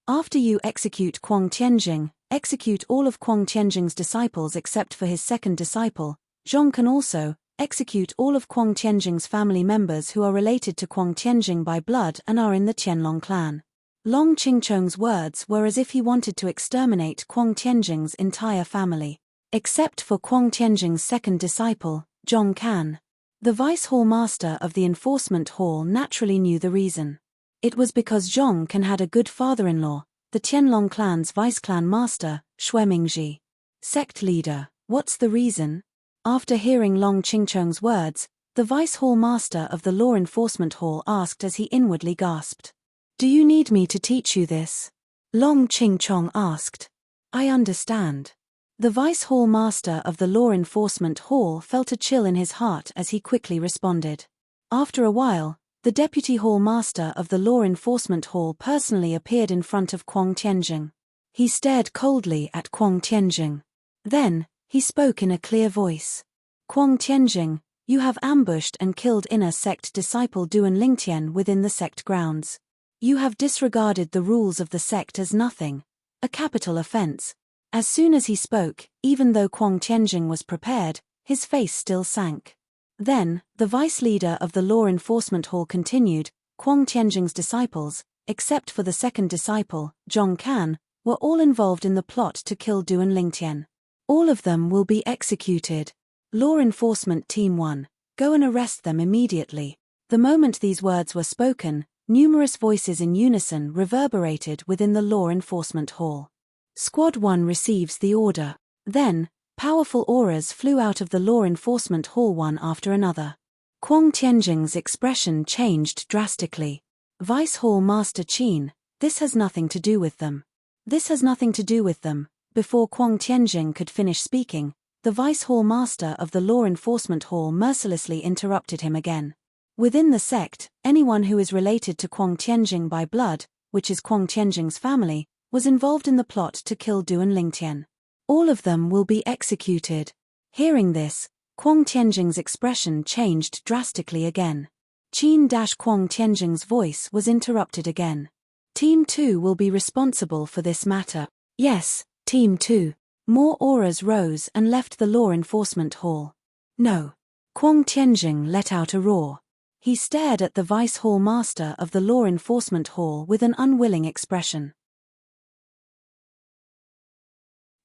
After you execute Kuang Tianjing, execute all of Kuang Tianjing's disciples except for his second disciple. Zhong can also execute all of Kuang Tianjing's family members who are related to Kuang Tianjing by blood and are in the Tianlong clan. Long Qingchong's words were as if he wanted to exterminate Kuang Tianjing's entire family. Except for Kuang Tianjing's second disciple, Zhong Can. The vice hall master of the enforcement hall naturally knew the reason. It was because Zhong Can had a good father-in-law, the Tianlong clan's vice-clan master, Xue Mingji. Sect leader, what's the reason? After hearing Long Qingchong's words, the vice hall master of the law enforcement hall asked as he inwardly gasped. Do you need me to teach you this? Long Qingchong asked. I understand. The vice hall master of the law enforcement hall felt a chill in his heart as he quickly responded. After a while, the deputy hall master of the law enforcement hall personally appeared in front of Kuang Tianjing. He stared coldly at Kuang Tianjing. Then, he spoke in a clear voice. Kuang Tianjing, You have ambushed and killed inner sect disciple Duan Lingtian within the sect grounds. You have disregarded the rules of the sect as nothing, a capital offense. As soon as he spoke, even though Kwong Tianjing was prepared, his face still sank. Then, the vice leader of the law enforcement hall continued, Kwong Tianjing's disciples, except for the second disciple, Zhong Kan, were all involved in the plot to kill Duan Lingtian. All of them will be executed. Law Enforcement Team 1, go and arrest them immediately. The moment these words were spoken, numerous voices in unison reverberated within the law enforcement hall. Squad 1 receives the order. Then, powerful auras flew out of the law enforcement hall one after another. Kwong Tianjing's expression changed drastically. Vice Hall Master Qin, this has nothing to do with them. This has nothing to do with them. Before Kwong Tianjing could finish speaking, the Vice Hall Master of the Law Enforcement Hall mercilessly interrupted him again. Within the sect, anyone who is related to Kwong Tianjing by blood, which is Kwong Tianjing's family, was involved in the plot to kill Duan Lingtian. All of them will be executed. Hearing this, Kwong Tianjing's expression changed drastically again. Kwong Tianjing's voice was interrupted again. Team 2 will be responsible for this matter. Yes, Team 2. More auras rose and left the law enforcement hall. No. Kwong Tianjing let out a roar. He stared at the Vice Hall Master of the law enforcement hall with an unwilling expression.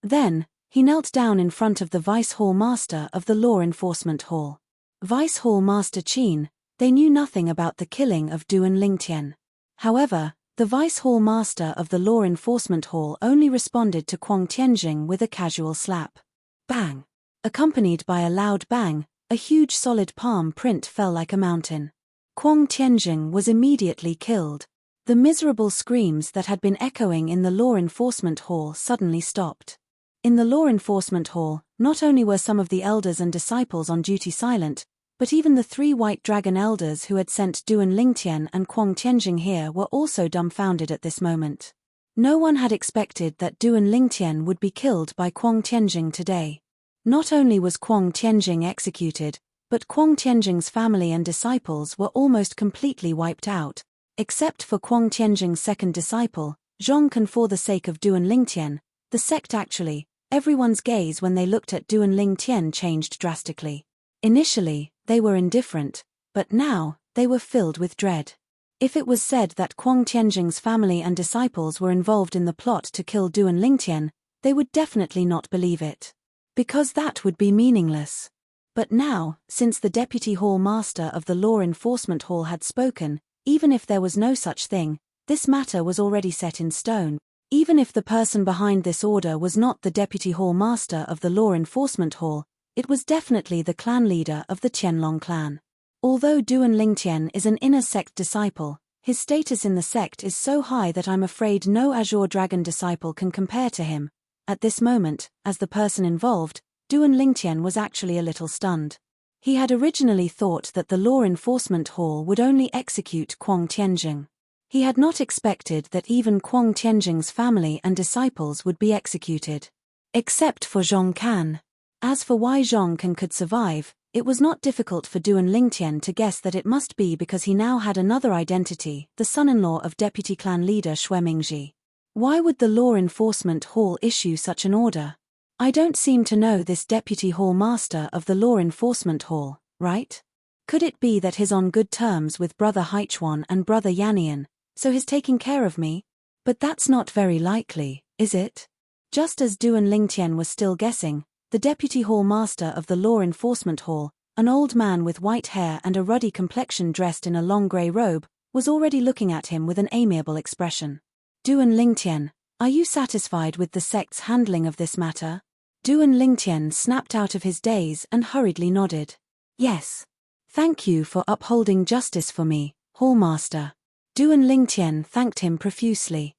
Then, he knelt down in front of the Vice Hall Master of the law enforcement hall. Vice Hall Master Qin, they knew nothing about the killing of Duan Lingtian. However, the Vice Hall Master of the Law Enforcement Hall only responded to Kwong Tianjing with a casual slap. Bang! Accompanied by a loud bang, a huge solid palm print fell like a mountain. Kwong Tianjing was immediately killed. The miserable screams that had been echoing in the Law Enforcement Hall suddenly stopped. In the Law Enforcement Hall, not only were some of the elders and disciples on duty silent, but even the 3 White Dragon elders who had sent Duan Lingtian and Kwong Tianjing here were also dumbfounded at this moment. No one had expected that Duan Lingtian would be killed by Kwong Tianjing today. Not only was Kwong Tianjing executed, but Kwong Tianjing's family and disciples were almost completely wiped out, except for Kwong Tianjing's second disciple, Zhong Kan. For the sake of Duan Lingtian, the sect actually, everyone's gaze when they looked at Duan Lingtian changed drastically. Initially, they were indifferent, but now, they were filled with dread. If it was said that Kwong Tianjing's family and disciples were involved in the plot to kill Duan Lingtian, they would definitely not believe it. Because that would be meaningless. But now, since the Deputy Hall Master of the Law Enforcement Hall had spoken, even if there was no such thing, this matter was already set in stone. Even if the person behind this order was not the Deputy Hall Master of the Law Enforcement Hall, it was definitely the clan leader of the Qianlong clan. Although Duan Lingtian is an inner sect disciple, his status in the sect is so high that I'm afraid no Azure Dragon disciple can compare to him. At this moment, as the person involved, Duan Lingtian was actually a little stunned. He had originally thought that the Law Enforcement Hall would only execute Kwong Tianjing. He had not expected that even Kwong Tianjing's family and disciples would be executed. Except for Zhong Kan. As for why Zhong Kan could survive, it was not difficult for Duan Lingtian to guess that it must be because he now had another identity, the son-in-law of Deputy Clan Leader Xue Mingji. Why would the Law Enforcement Hall issue such an order? I don't seem to know this Deputy Hall Master of the Law Enforcement Hall, right? Could it be that he's on good terms with Brother Haichuan and Brother Yanian, so he's taking care of me? But that's not very likely, is it? Just as Duan Lingtian was still guessing, the Deputy Hall Master of the Law Enforcement Hall, an old man with white hair and a ruddy complexion dressed in a long grey robe, was already looking at him with an amiable expression. Duan Lingtian, are you satisfied with the sect's handling of this matter? Duan Lingtian snapped out of his daze and hurriedly nodded. Yes. Thank you for upholding justice for me, Hallmaster. Duan Lingtian thanked him profusely.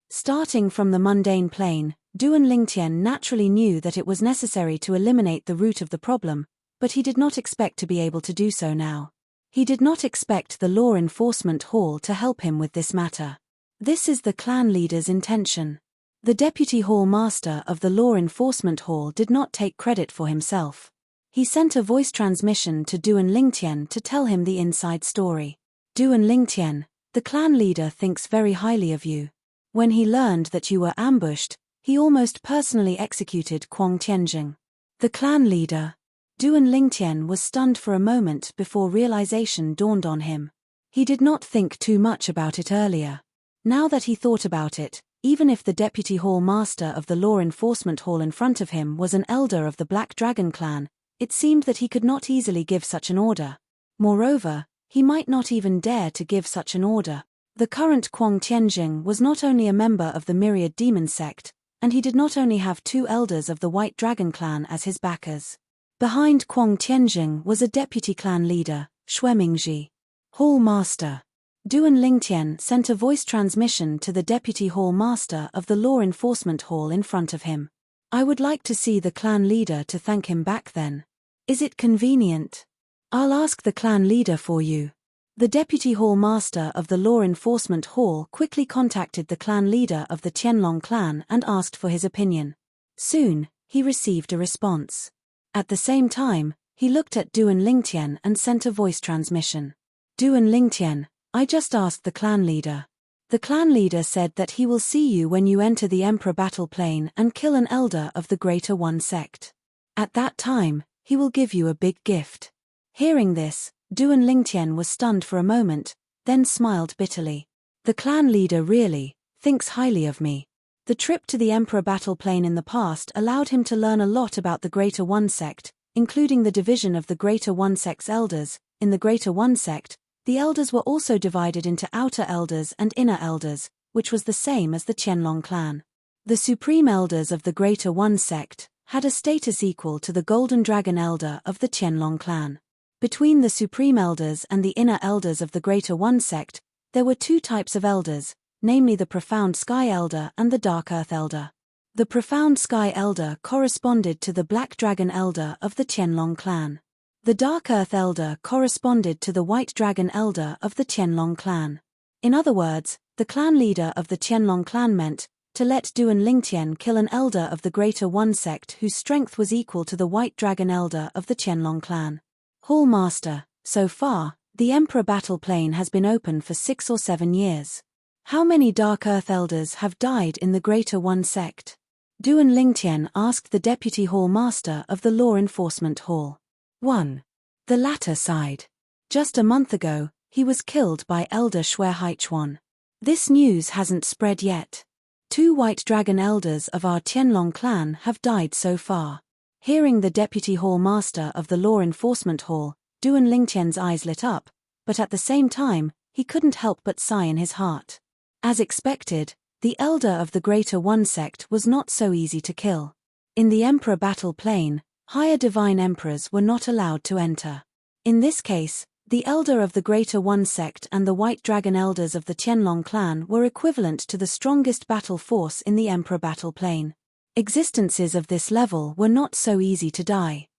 Starting from the mundane plane, Duan Lingtian naturally knew that it was necessary to eliminate the root of the problem, but he did not expect to be able to do so now. He did not expect the Law Enforcement Hall to help him with this matter. This is the clan leader's intention. The Deputy Hall Master of the Law Enforcement Hall did not take credit for himself. He sent a voice transmission to Duan Lingtian to tell him the inside story. Duan Lingtian, the clan leader thinks very highly of you. When he learned that you were ambushed, he almost personally executed Kwong Tianjing. The clan leader. Duan Lingtian was stunned for a moment before realization dawned on him. He did not think too much about it earlier. Now that he thought about it, even if the Deputy Hall Master of the Law Enforcement Hall in front of him was an elder of the Black Dragon clan, it seemed that he could not easily give such an order. Moreover, he might not even dare to give such an order. The current Kwong Tianjing was not only a member of the Myriad Demon sect, and he did not only have 2 elders of the White Dragon clan as his backers. Behind Kwong Tianjing was a deputy clan leader, Xuemingji. Hall Master. Duan Lingtian sent a voice transmission to the Deputy Hall Master of the Law Enforcement Hall in front of him. I would like to see the clan leader to thank him back then. Is it convenient? I'll ask the clan leader for you. The Deputy Hall Master of the Law Enforcement Hall quickly contacted the clan leader of the Qianlong clan and asked for his opinion. Soon, he received a response. At the same time, he looked at Duan Lingtian and sent a voice transmission. Duan Lingtian, I just asked the clan leader. The clan leader said that he will see you when you enter the Emperor battle plane and kill an elder of the Greater One sect. At that time, he will give you a big gift. Hearing this, Duan Lingtian was stunned for a moment, then smiled bitterly. The clan leader really thinks highly of me. The trip to the Emperor battle plane in the past allowed him to learn a lot about the Greater One sect, including the division of the Greater One sect's elders. In the Greater One sect, the elders were also divided into outer elders and inner elders, which was the same as the Qianlong clan. The supreme elders of the Greater One sect had a status equal to the Golden Dragon elder of the Qianlong clan. Between the supreme elders and the inner elders of the Greater One sect, there were 2 types of elders, namely the Profound Sky Elder and the Dark Earth Elder. The Profound Sky Elder corresponded to the Black Dragon Elder of the Qianlong clan. The Dark Earth Elder corresponded to the White Dragon Elder of the Qianlong clan. In other words, the clan leader of the Qianlong clan meant to let Duan Lingtian kill an elder of the Greater One sect whose strength was equal to the White Dragon Elder of the Qianlong clan. Hall Master, so far, the Emperor battle plane has been open for 6 or 7 years. How many Dark Earth Elders have died in the Greater One sect? Duan Lingtian asked the Deputy Hall Master of the Law Enforcement Hall. 1. The latter side. Just a month ago, he was killed by Elder Shui Haichuan. This news hasn't spread yet. 2 White Dragon Elders of our Qianlong clan have died so far. Hearing the Deputy Hall Master of the Law Enforcement Hall, Duan Lingtian's eyes lit up, but at the same time, he couldn't help but sigh in his heart. As expected, the Elder of the Greater One sect was not so easy to kill. In the Emperor battle plane, higher divine emperors were not allowed to enter. In this case, the Elder of the Greater One sect and the White Dragon Elders of the Qianlong clan were equivalent to the strongest battle force in the Emperor battle plane. Existences of this level were not so easy to die.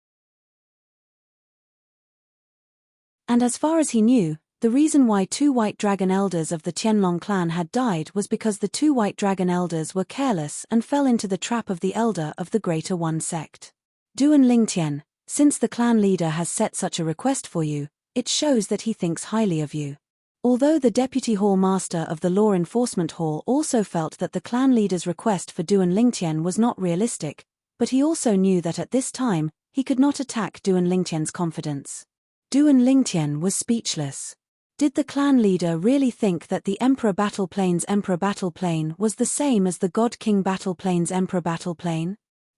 And as far as he knew, the reason why 2 White Dragon Elders of the Qianlong clan had died was because the 2 White Dragon Elders were careless and fell into the trap of the Elder of the Greater One sect. Duan Lingtian, since the clan leader has set such a request for you, it shows that he thinks highly of you. Although the Deputy Hall Master of the Law Enforcement Hall also felt that the clan leader's request for Duan Lingtian was not realistic, but he also knew that at this time, he could not attack Duan Lingtian's confidence. Duan Lingtian was speechless. Did the clan leader really think that the Emperor battle plane's Emperor battle plane was the same as the God King battle plane's Emperor battle plane?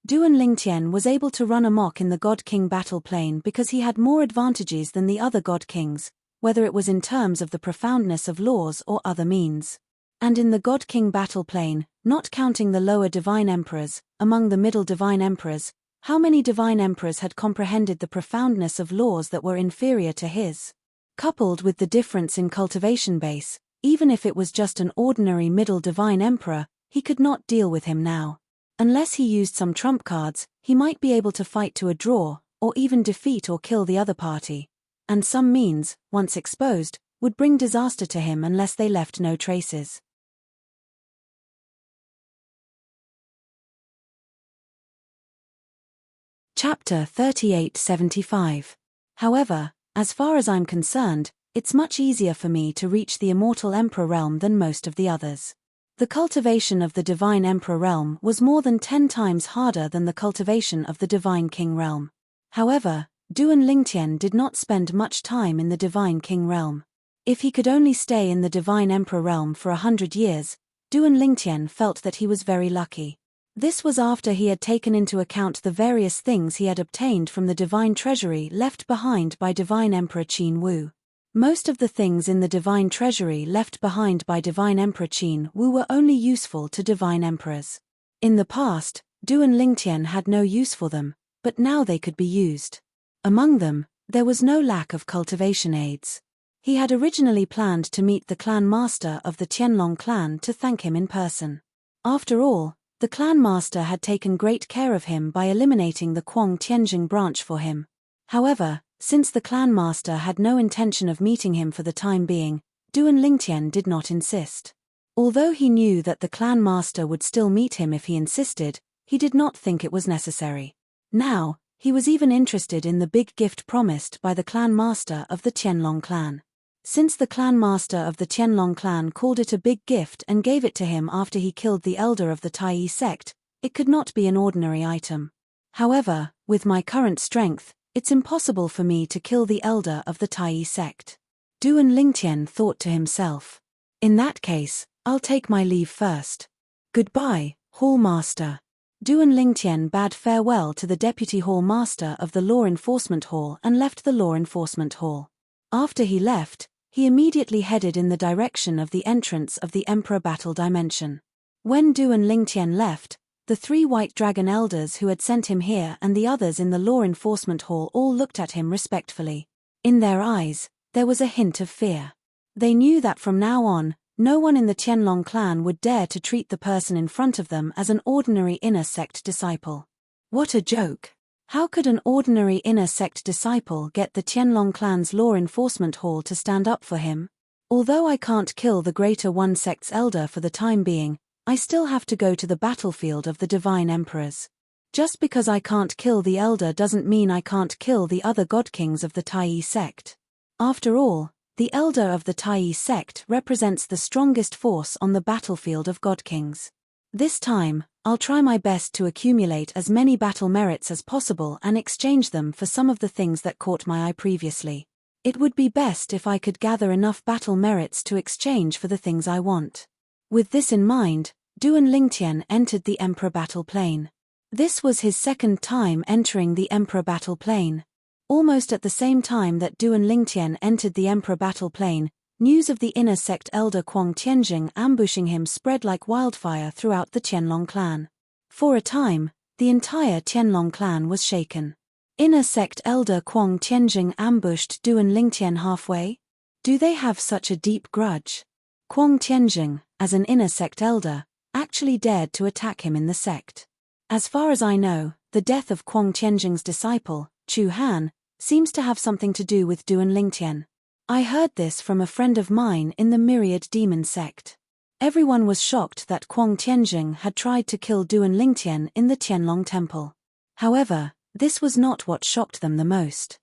Duan Lingtian was able to run amok in the God King battle plane because he had more advantages than the other God Kings, whether it was in terms of the profoundness of laws or other means. And in the God King battle plane, not counting the lower divine emperors, among the middle divine emperors, how many divine emperors had comprehended the profoundness of laws that were inferior to his? Coupled with the difference in cultivation base, even if it was just an ordinary middle divine emperor, he could not deal with him now. Unless he used some trump cards, he might be able to fight to a draw, or even defeat or kill the other party. And some means, once exposed, would bring disaster to him unless they left no traces. Chapter 3875. However, as far as I'm concerned, it's much easier for me to reach the immortal Emperor realm than most of the others. The cultivation of the divine Emperor realm was more than 10 times harder than the cultivation of the divine King realm. However, Duan Lingtian did not spend much time in the divine King realm. If he could only stay in the divine Emperor realm for 100 years, Duan Lingtian felt that he was very lucky. This was after he had taken into account the various things he had obtained from the divine treasury left behind by divine Emperor Qin Wu. Most of the things in the divine treasury left behind by divine Emperor Qin Wu were only useful to divine emperors. In the past, Duan Lingtian had no use for them, but now they could be used. Among them, there was no lack of cultivation aids. He had originally planned to meet the clan master of the Qianlong clan to thank him in person. After all, the clan master had taken great care of him by eliminating the Quang Tianjing branch for him. However, since the clan master had no intention of meeting him for the time being, Duan Lingtian did not insist. Although he knew that the clan master would still meet him if he insisted, he did not think it was necessary. Now, he was even interested in the big gift promised by the clan master of the Qianlong clan. Since the clan master of the Qianlong clan called it a big gift and gave it to him after he killed the elder of the Tai sect, it could not be an ordinary item. However, with my current strength, it's impossible for me to kill the elder of the Tai sect. Duan Lingtian thought to himself. In that case, I'll take my leave first. Goodbye, Hall Master. Duan Lingtian bade farewell to the Deputy Hall Master of the Law Enforcement Hall and left the Law Enforcement Hall. After he left, he immediately headed in the direction of the entrance of the Emperor Battle Dimension. When Duan Lingtian left, the 3 White Dragon Elders who had sent him here and the others in the Law Enforcement Hall all looked at him respectfully. In their eyes, there was a hint of fear. They knew that from now on, no one in the Qianlong clan would dare to treat the person in front of them as an ordinary inner sect disciple. What a joke! How could an ordinary inner sect disciple get the Qianlong clan's Law Enforcement Hall to stand up for him? Although I can't kill the Greater One Sect's elder for the time being, I still have to go to the battlefield of the Divine Emperors. Just because I can't kill the elder doesn't mean I can't kill the other god kings of the Tai sect. After all, the elder of the Tai sect represents the strongest force on the battlefield of god kings. This time, I'll try my best to accumulate as many battle merits as possible and exchange them for some of the things that caught my eye previously. It would be best if I could gather enough battle merits to exchange for the things I want. With this in mind, Duan Lingtian entered the Emperor Battle Plane. This was his second time entering the Emperor Battle Plane. Almost at the same time that Duan Lingtian entered the Emperor Battle Plane, news of the inner sect elder Quang Tianjing ambushing him spread like wildfire throughout the Qianlong clan. For a time, the entire Qianlong clan was shaken. Inner sect elder Quang Tianjing ambushed Duan Lingtian halfway? Do they have such a deep grudge? Quang Tianjing, as an inner sect elder, actually dared to attack him in the sect. As far as I know, the death of Quang Tianjing's disciple, Chu Han, seems to have something to do with Duan Lingtian. I heard this from a friend of mine in the Myriad Demon sect. Everyone was shocked that Quang Tianjing had tried to kill Duan Lingtian in the Qianlong temple. However, this was not what shocked them the most.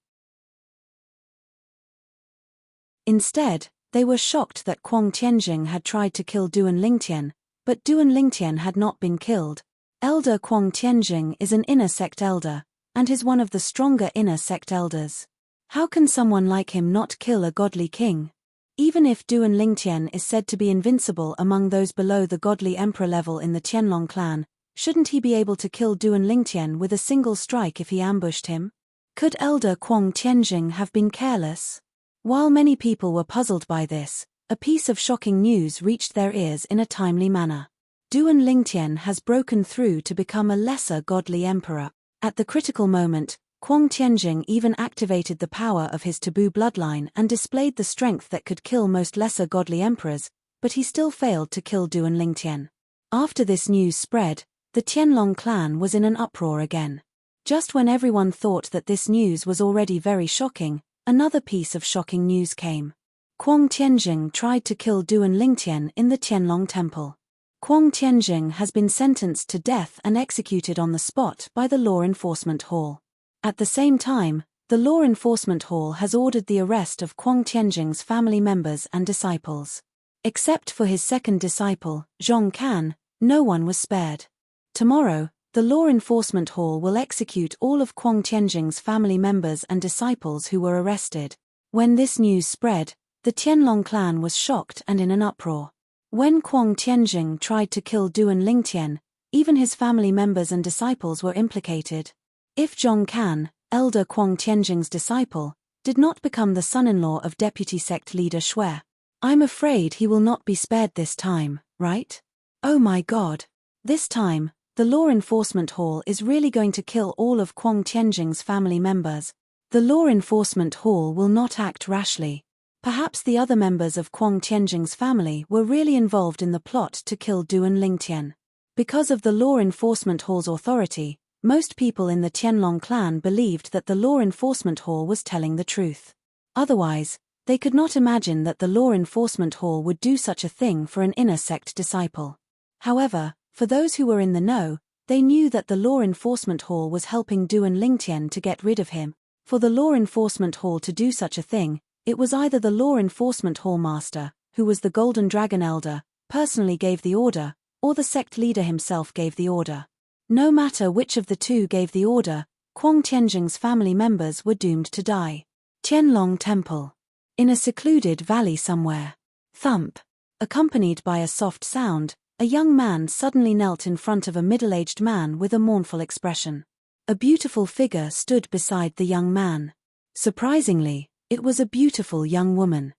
Instead, they were shocked that Quang Tianjing had tried to kill Duan Lingtian, but Duan Lingtian had not been killed. Elder Quang Tianjing is an inner sect elder, and is one of the stronger inner sect elders. How can someone like him not kill a godly king? Even if Duan Lingtian is said to be invincible among those below the godly emperor level in the Qianlong clan, shouldn't he be able to kill Duan Lingtian with a single strike if he ambushed him? Could Elder Quang Tianjing have been careless? While many people were puzzled by this, a piece of shocking news reached their ears in a timely manner. Duan Lingtian has broken through to become a lesser godly emperor. At the critical moment, Quang Tianjing even activated the power of his taboo bloodline and displayed the strength that could kill most lesser godly emperors, but he still failed to kill Duan Lingtian. After this news spread, the Qianlong clan was in an uproar again. Just when everyone thought that this news was already very shocking, another piece of shocking news came. Quang Tianjing tried to kill Duan Lingtian in the Qianlong temple. Quang Tianjing has been sentenced to death and executed on the spot by the Law Enforcement Hall. At the same time, the Law Enforcement Hall has ordered the arrest of Kwang Tianjing's family members and disciples. Except for his second disciple, Zhong Kan, no one was spared. Tomorrow, the Law Enforcement Hall will execute all of Kwang Tianjing's family members and disciples who were arrested. When this news spread, the Tianlong clan was shocked and in an uproar. When Kwang Tianjing tried to kill Duan Lingtian, even his family members and disciples were implicated. If Zhong Kan, elder Kwang Tianjing's disciple, did not become the son-in-law of deputy sect leader Shui, I'm afraid he will not be spared this time, right? Oh my God. This time, the Law Enforcement Hall is really going to kill all of Kwang Tianjing's family members. The Law Enforcement Hall will not act rashly. Perhaps the other members of Kwang Tianjing's family were really involved in the plot to kill Duan Lingtian. Because of the Law Enforcement Hall's authority, most people in the Tianlong clan believed that the Law Enforcement Hall was telling the truth. Otherwise, they could not imagine that the Law Enforcement Hall would do such a thing for an inner sect disciple. However, for those who were in the know, they knew that the Law Enforcement Hall was helping Duan Lingtian to get rid of him. For the Law Enforcement Hall to do such a thing, it was either the Law Enforcement Hall master, who was the Golden Dragon Elder, personally gave the order, or the sect leader himself gave the order. No matter which of the two gave the order, Kwang Tianjing's family members were doomed to die. Tianlong Temple. In a secluded valley somewhere. Thump. Accompanied by a soft sound, a young man suddenly knelt in front of a middle-aged man with a mournful expression. A beautiful figure stood beside the young man. Surprisingly, it was a beautiful young woman.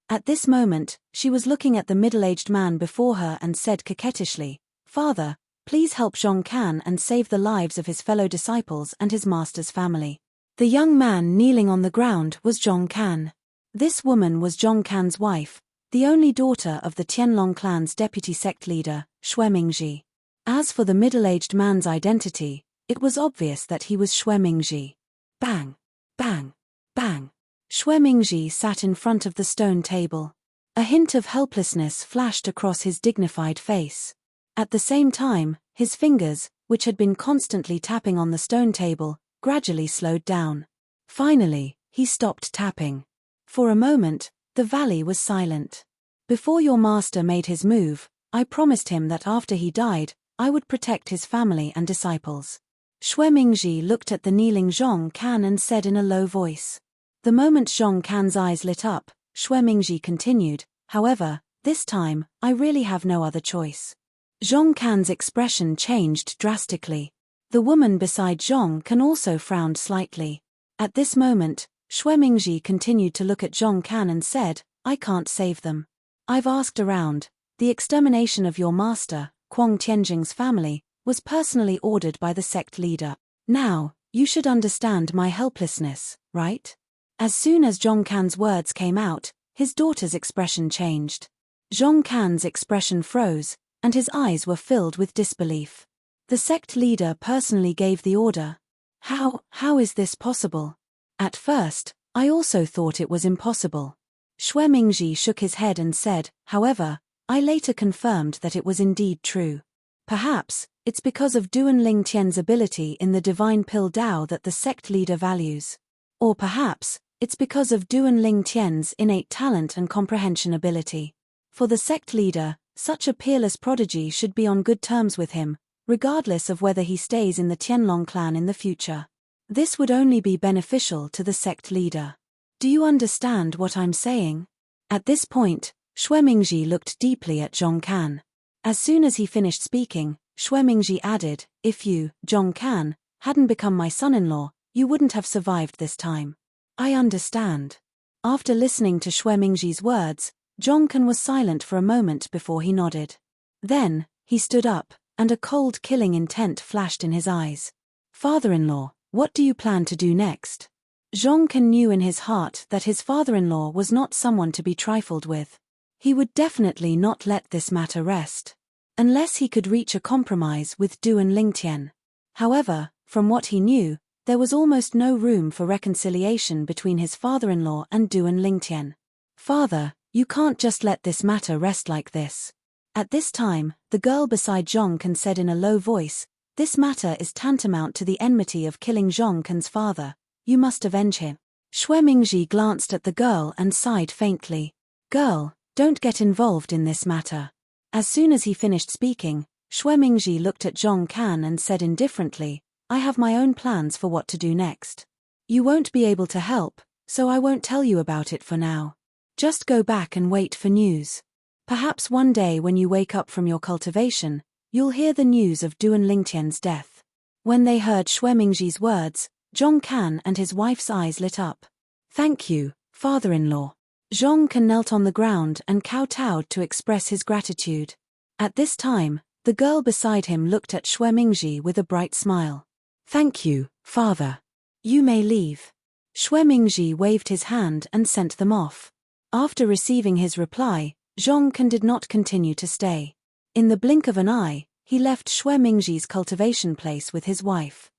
At this moment, she was looking at the middle-aged man before her and said coquettishly, "Father, please help Zhong Kan and save the lives of his fellow disciples and his master's family." The young man kneeling on the ground was Zhong Kan. This woman was Zhong Kan's wife, the only daughter of the Tianlong clan's deputy sect leader, Shui Mingji. As for the middle-aged man's identity, it was obvious that he was Shui Mingji. Bang! Bang! Bang! Shui Mingji sat in front of the stone table. A hint of helplessness flashed across his dignified face. At the same time, his fingers, which had been constantly tapping on the stone table, gradually slowed down. Finally, he stopped tapping. For a moment, the valley was silent. "Before your master made his move, I promised him that after he died, I would protect his family and disciples." Shui Mingji looked at the kneeling Zhong Kan and said in a low voice. The moment Zhong Kan's eyes lit up, Shui Mingji continued, "However, this time, I really have no other choice." Zhong Kan's expression changed drastically. The woman beside Zhong Kan also frowned slightly. At this moment, Shui Mingji continued to look at Zhong Kan and said, "I can't save them. I've asked around. The extermination of your master, Kwang Tianjing's family, was personally ordered by the sect leader. Now, you should understand my helplessness, right?" As soon as Zhong Kan's words came out, his daughter's expression changed. Zhong Kan's expression froze, and his eyes were filled with disbelief. The sect leader personally gave the order. How is this possible? At first, I also thought it was impossible. Shui Mingji shook his head and said, "However, I later confirmed that it was indeed true. Perhaps, it's because of Duan Lingtian's ability in the divine pill Dao that the sect leader values. Or perhaps, it's because of Duan Lingtian's innate talent and comprehension ability. For the sect leader, such a peerless prodigy should be on good terms with him, regardless of whether he stays in the Tianlong clan in the future. This would only be beneficial to the sect leader. Do you understand what I'm saying?" At this point, Shui Mingji looked deeply at Zhong Kan. As soon as he finished speaking, Shui Mingji added, "If you, Zhong Kan, hadn't become my son-in-law, you wouldn't have survived this time." "I understand." After listening to Shui Mingji's words, Zhong Kan was silent for a moment before he nodded. Then, he stood up, and a cold killing intent flashed in his eyes. "Father-in-law, what do you plan to do next?" Zhong Kan knew in his heart that his father-in-law was not someone to be trifled with. He would definitely not let this matter rest. Unless he could reach a compromise with Duan Lingtian. However, from what he knew, there was almost no room for reconciliation between his father-in-law and Duan Lingtian. "Father, you can't just let this matter rest like this." At this time, the girl beside Zhong Kan said in a low voice, This matter is tantamount to the enmity of killing Zhong Ken's father. You must avenge him. Xue Mingji glanced at the girl and sighed faintly. Girl, don't get involved in this matter. As soon as he finished speaking, Xue Mingji looked at Zhong Can and said indifferently, I have my own plans for what to do next. You won't be able to help, so I won't tell you about it for now. Just go back and wait for news. Perhaps one day when you wake up from your cultivation, you'll hear the news of Duan Lingtian's death. When they heard Xue Mingji's words, Zhong Can and his wife's eyes lit up. Thank you, father-in-law. Zhong Can knelt on the ground and kowtowed to express his gratitude. At this time, the girl beside him looked at Xue Mingji with a bright smile. Thank you, father. You may leave. Xue Mingji waved his hand and sent them off. After receiving his reply, Zhong Can did not continue to stay. In the blink of an eye, he left Xue Mingji's cultivation place with his wife.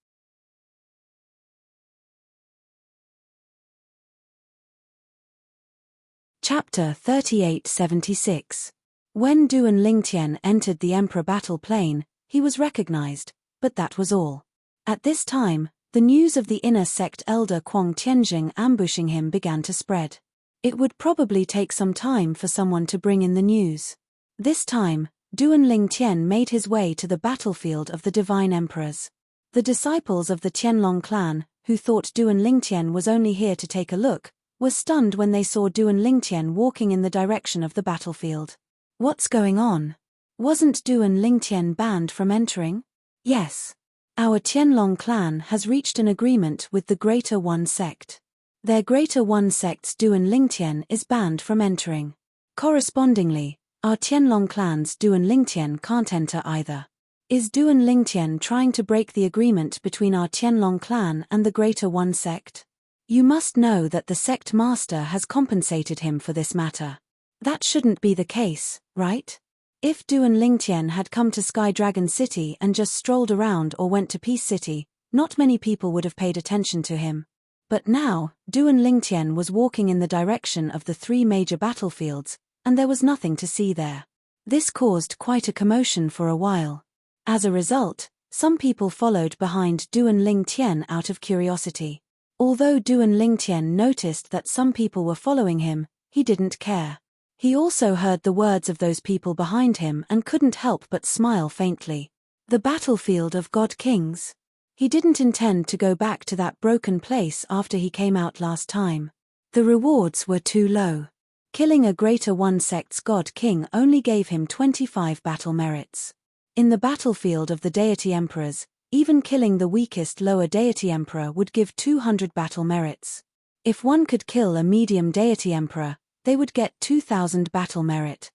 Chapter 3876. When Duan Lingtian entered the Emperor battle plain, he was recognized, but that was all. At this time, the news of the inner sect elder Kuang Tianjing ambushing him began to spread. It would probably take some time for someone to bring in the news. This time, Duan Lingtian made his way to the battlefield of the Divine Emperors. The disciples of the Qianlong clan, who thought Duan Lingtian was only here to take a look, were stunned when they saw Duan Lingtian walking in the direction of the battlefield. What's going on? Wasn't Duan Lingtian banned from entering? Yes. Our Qianlong clan has reached an agreement with the Greater One sect. Their Greater One sect's Duan Lingtian is banned from entering. Correspondingly, our Qianlong clan's Duan Lingtian can't enter either. Is Duan Lingtian trying to break the agreement between our Qianlong clan and the Greater One sect? You must know that the sect master has compensated him for this matter. That shouldn't be the case, right? If Duan Lingtian had come to Sky Dragon City and just strolled around or went to Peace City, not many people would have paid attention to him. But now, Duan Lingtian was walking in the direction of the three major battlefields, and there was nothing to see there. This caused quite a commotion for a while. As a result, some people followed behind Duan Lingtian out of curiosity. Although Duan Lingtian noticed that some people were following him, he didn't care. He also heard the words of those people behind him and couldn't help but smile faintly. The battlefield of God Kings. He didn't intend to go back to that broken place after he came out last time. The rewards were too low. Killing a Greater One sect's God King only gave him 25 battle merits. In the battlefield of the Deity Emperors, even killing the weakest lower Deity Emperor would give 200 battle merits. If one could kill a medium Deity Emperor, they would get 2,000 battle merit.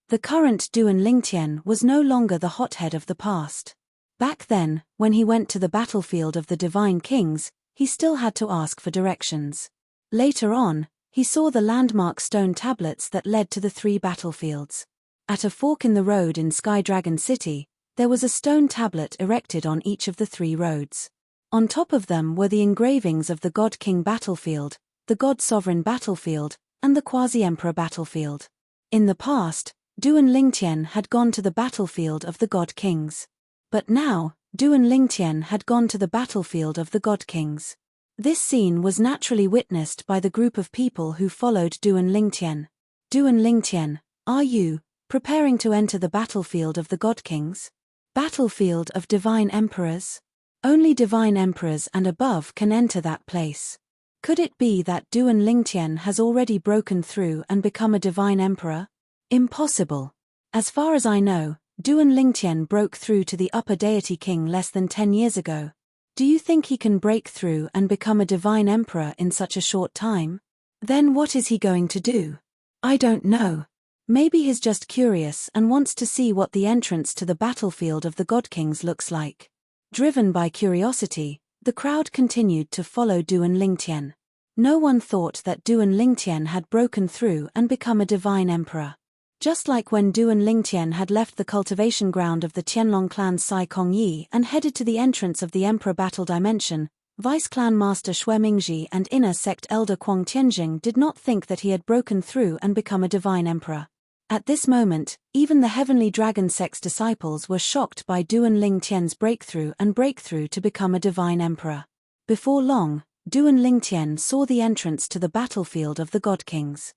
The current Duan Lingtian was no longer the hothead of the past. Back then, when he went to the battlefield of the Divine Kings, he still had to ask for directions. Later on, he saw the landmark stone tablets that led to the three battlefields. At a fork in the road in Sky Dragon City, there was a stone tablet erected on each of the three roads. On top of them were the engravings of the God King battlefield, the God Sovereign battlefield, and the Quasi-Emperor battlefield. In the past, Duan Lingtian had gone to the battlefield of the God Kings. But now, Duan Lingtian had gone to the battlefield of the God Kings. This scene was naturally witnessed by the group of people who followed Duan Lingtian. Duan Lingtian, are you preparing to enter the battlefield of the God Kings? Battlefield of Divine Emperors? Only Divine Emperors and above can enter that place. Could it be that Duan Lingtian has already broken through and become a Divine Emperor? Impossible. As far as I know, Duan Lingtian broke through to the Upper Deity King less than 10 years ago. Do you think he can break through and become a Divine Emperor in such a short time? Then what is he going to do? I don't know. Maybe he's just curious and wants to see what the entrance to the battlefield of the God Kings looks like. Driven by curiosity, the crowd continued to follow Duan Lingtian. No one thought that Duan Lingtian had broken through and become a Divine Emperor. Just like when Duan Lingtian had left the cultivation ground of the Qianlong clan's Sai Kongyi and headed to the entrance of the Emperor Battle Dimension, Vice Clan Master Xue Mingji and Inner Sect Elder Kuang Tianjing did not think that he had broken through and become a Divine Emperor. At this moment, even the heavenly dragon sect's disciples were shocked by Duan Lingtian's breakthrough to become a divine emperor. Before long, Duan Lingtian saw the entrance to the battlefield of the God Kings.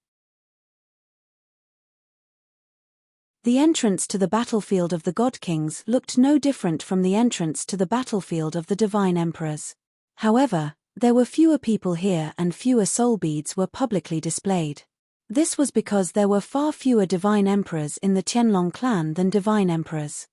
The entrance to the battlefield of the God Kings looked no different from the entrance to the battlefield of the divine emperors. However, there were fewer people here and fewer soul beads were publicly displayed. This was because there were far fewer divine emperors in the Qianlong clan than divine emperors.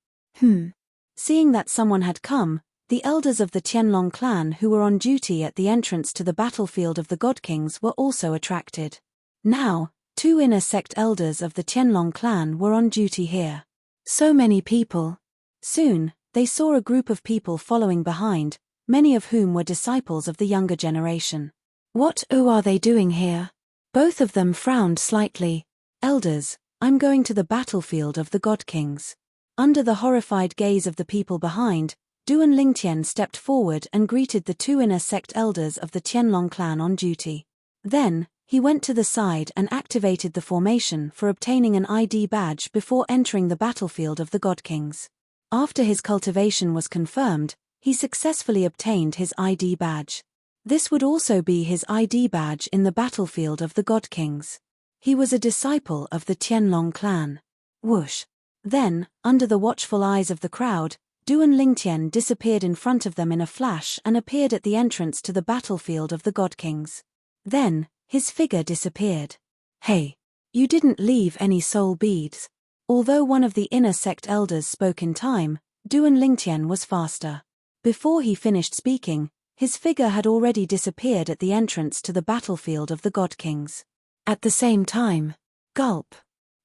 Seeing that someone had come, the elders of the Qianlong clan who were on duty at the entrance to the battlefield of the God Kings were also attracted. Now, 2 inner sect elders of the Qianlong clan were on duty here. So many people. Soon, they saw a group of people following behind, many of whom were disciples of the younger generation. What are they doing here? Both of them frowned slightly. Elders, I'm going to the battlefield of the God Kings. Under the horrified gaze of the people behind, Duan Lingtian stepped forward and greeted the 2 inner sect elders of the Qianlong clan on duty. Then, he went to the side and activated the formation for obtaining an ID badge before entering the battlefield of the God Kings. After his cultivation was confirmed, he successfully obtained his ID badge. This would also be his ID badge in the battlefield of the God Kings. He was a disciple of the Qianlong clan. Whoosh! Then, under the watchful eyes of the crowd, Duan Lingtian disappeared in front of them in a flash and appeared at the entrance to the battlefield of the God Kings. Then, his figure disappeared. Hey! You didn't leave any soul beads. Although one of the inner sect elders spoke in time, Duan Lingtian was faster. Before he finished speaking, his figure had already disappeared at the entrance to the battlefield of the God Kings. At the same time, gulp,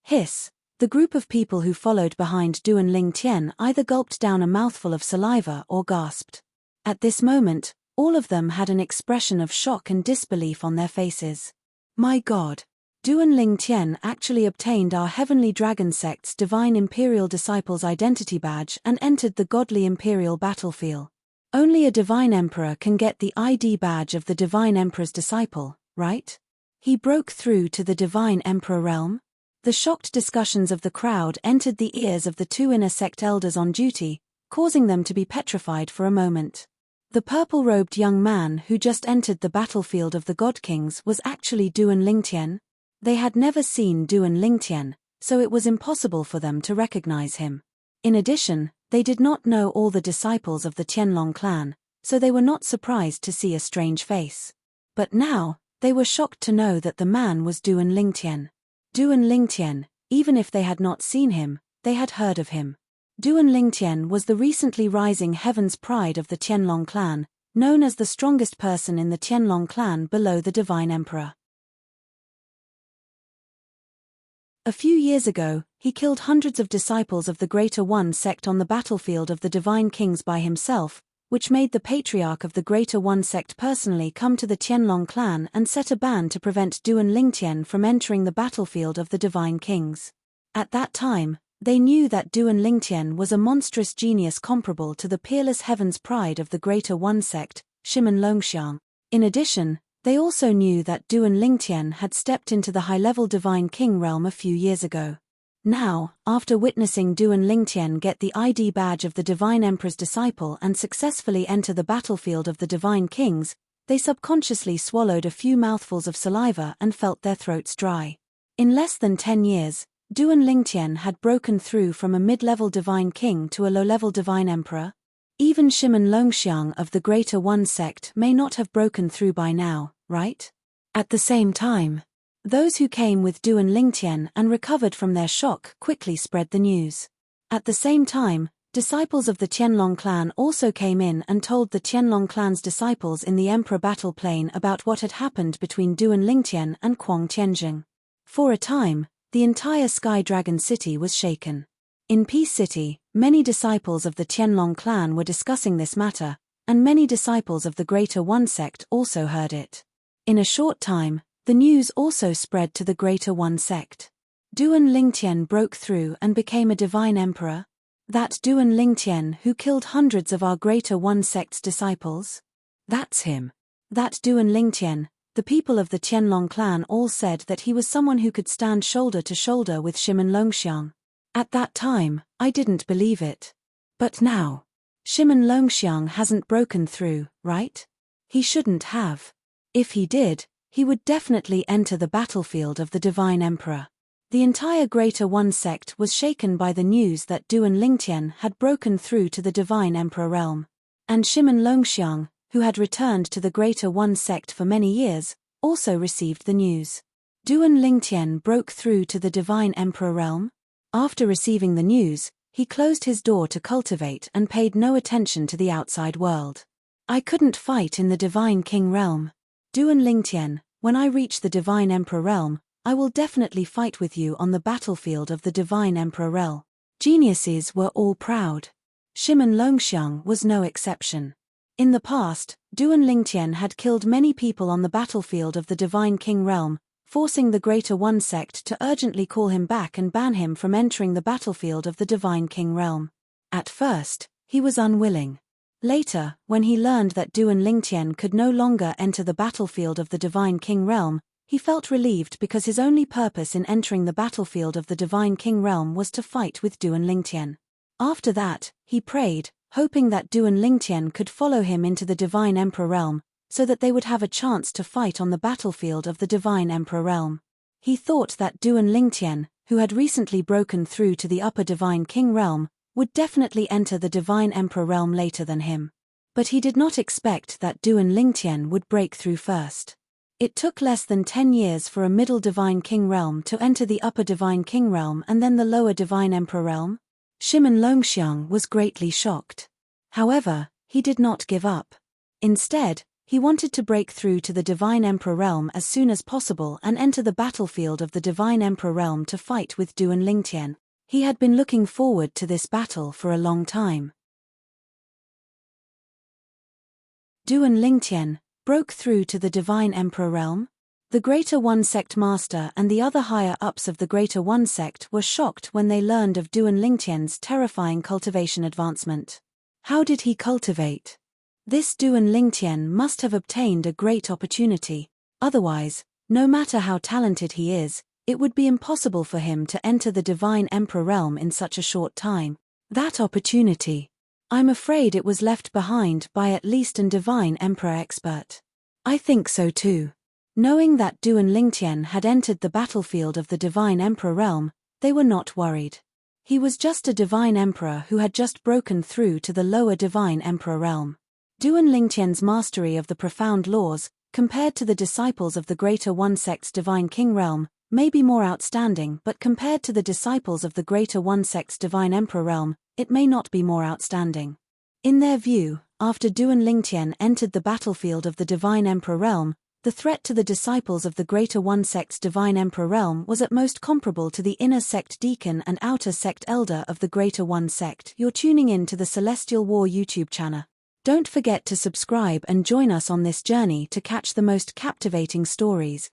hiss, the group of people who followed behind Duan Lingtian either gulped down a mouthful of saliva or gasped. At this moment, all of them had an expression of shock and disbelief on their faces. My God! Duan Lingtian actually obtained our heavenly dragon sect's divine imperial disciple's identity badge and entered the godly imperial battlefield. Only a divine emperor can get the ID badge of the divine emperor's disciple, right? He broke through to the divine emperor realm? The shocked discussions of the crowd entered the ears of the 2 inner sect elders on duty, causing them to be petrified for a moment. The purple-robed young man who just entered the battlefield of the God Kings was actually Duan Lingtian. They had never seen Duan Lingtian, so it was impossible for them to recognize him. In addition, they did not know all the disciples of the Qianlong clan, so they were not surprised to see a strange face. But now, they were shocked to know that the man was Duan Lingtian. Duan Lingtian, even if they had not seen him, they had heard of him. Duan Lingtian was the recently rising heaven's pride of the Qianlong clan, known as the strongest person in the Qianlong clan below the divine emperor. A few years ago, he killed hundreds of disciples of the Greater One sect on the battlefield of the Divine Kings by himself, which made the patriarch of the Greater One sect personally come to the Qianlong clan and set a ban to prevent Duan Lingtian from entering the battlefield of the Divine Kings. At that time, they knew that Duan Lingtian was a monstrous genius comparable to the peerless heaven's pride of the Greater One sect, Shimen Longxiang. In addition, they also knew that Duan Lingtian had stepped into the high-level Divine King realm a few years ago. Now, after witnessing Duan Lingtian get the ID badge of the Divine Emperor's disciple and successfully enter the battlefield of the Divine Kings, they subconsciously swallowed a few mouthfuls of saliva and felt their throats dry. In less than 10 years, Duan Lingtian had broken through from a mid-level Divine King to a low-level Divine Emperor. Even Shimen Longxiang of the Greater One sect may not have broken through by now, right? At the same time, those who came with Duan Lingtian and recovered from their shock quickly spread the news. At the same time, disciples of the Qianlong clan also came in and told the Qianlong clan's disciples in the Emperor battle plain about what had happened between Duan Lingtian and Kuang Tianjing. For a time, the entire Sky Dragon City was shaken. In Peace City, many disciples of the Qianlong clan were discussing this matter, and many disciples of the Greater One sect also heard it. In a short time, the news also spread to the Greater One sect. Duan Lingtian broke through and became a divine emperor? That Duan Lingtian who killed hundreds of our Greater One sect's disciples? That's him. That Duan Lingtian, The people of the Qianlong clan all said that he was someone who could stand shoulder to shoulder with Shimon Longxiang. At that time, I didn't believe it. But now, Shimon Longxiang hasn't broken through, right? He shouldn't have. If he did, he would definitely enter the battlefield of the Divine Emperor. The entire Greater One sect was shaken by the news that Duan Lingtian had broken through to the Divine Emperor realm. And Shimon Longxiang, who had returned to the Greater One sect for many years, also received the news. Duan Lingtian broke through to the Divine Emperor realm. After receiving the news, he closed his door to cultivate and paid no attention to the outside world. I couldn't fight in the Divine King realm. Duan Lingtian, when I reach the Divine Emperor realm, I will definitely fight with you on the battlefield of the Divine Emperor realm. Geniuses were all proud. Shimon Longxiang was no exception. In the past, Duan Lingtian had killed many people on the battlefield of the Divine King realm, forcing the Greater One sect to urgently call him back and ban him from entering the battlefield of the Divine King realm. At first, he was unwilling. Later, when he learned that Duan Lingtian could no longer enter the battlefield of the Divine King realm, he felt relieved because his only purpose in entering the battlefield of the Divine King realm was to fight with Duan Lingtian. After that, he prayed, hoping that Duan Lingtian could follow him into the Divine Emperor realm, so that they would have a chance to fight on the battlefield of the Divine Emperor realm. He thought that Duan Lingtian, who had recently broken through to the Upper Divine King realm, would definitely enter the Divine Emperor realm later than him. But he did not expect that Duan Lingtian would break through first. It took less than 10 years for a Middle Divine King realm to enter the Upper Divine King realm and then the Lower Divine Emperor realm. Shimon Longxiang was greatly shocked. However, he did not give up. Instead, he wanted to break through to the Divine Emperor realm as soon as possible and enter the battlefield of the Divine Emperor realm to fight with Duan Lingtian. He had been looking forward to this battle for a long time. Duan Lingtian broke through to the Divine Emperor realm. The Greater One sect master and the other higher-ups of the Greater One sect were shocked when they learned of Duan Lingtian's terrifying cultivation advancement. How did he cultivate? This Duan Lingtian must have obtained a great opportunity. Otherwise, no matter how talented he is, it would be impossible for him to enter the Divine Emperor realm in such a short time. That opportunity. I'm afraid it was left behind by at least an Divine Emperor expert. I think so too. Knowing that Duan Lingtian had entered the battlefield of the Divine Emperor realm, they were not worried. He was just a Divine Emperor who had just broken through to the Lower Divine Emperor realm. Duan Lingtian's mastery of the profound laws, compared to the disciples of the Greater One sect's Divine King realm, may be more outstanding, but compared to the disciples of the Greater One sect's Divine Emperor realm, it may not be more outstanding. In their view, after Duan Lingtian entered the battlefield of the Divine Emperor realm, the threat to the disciples of the Greater One sect's Divine Emperor realm was at most comparable to the inner sect deacon and outer sect elder of the Greater One sect. You're tuning in to the Celestial War YouTube channel. Don't forget to subscribe and join us on this journey to catch the most captivating stories.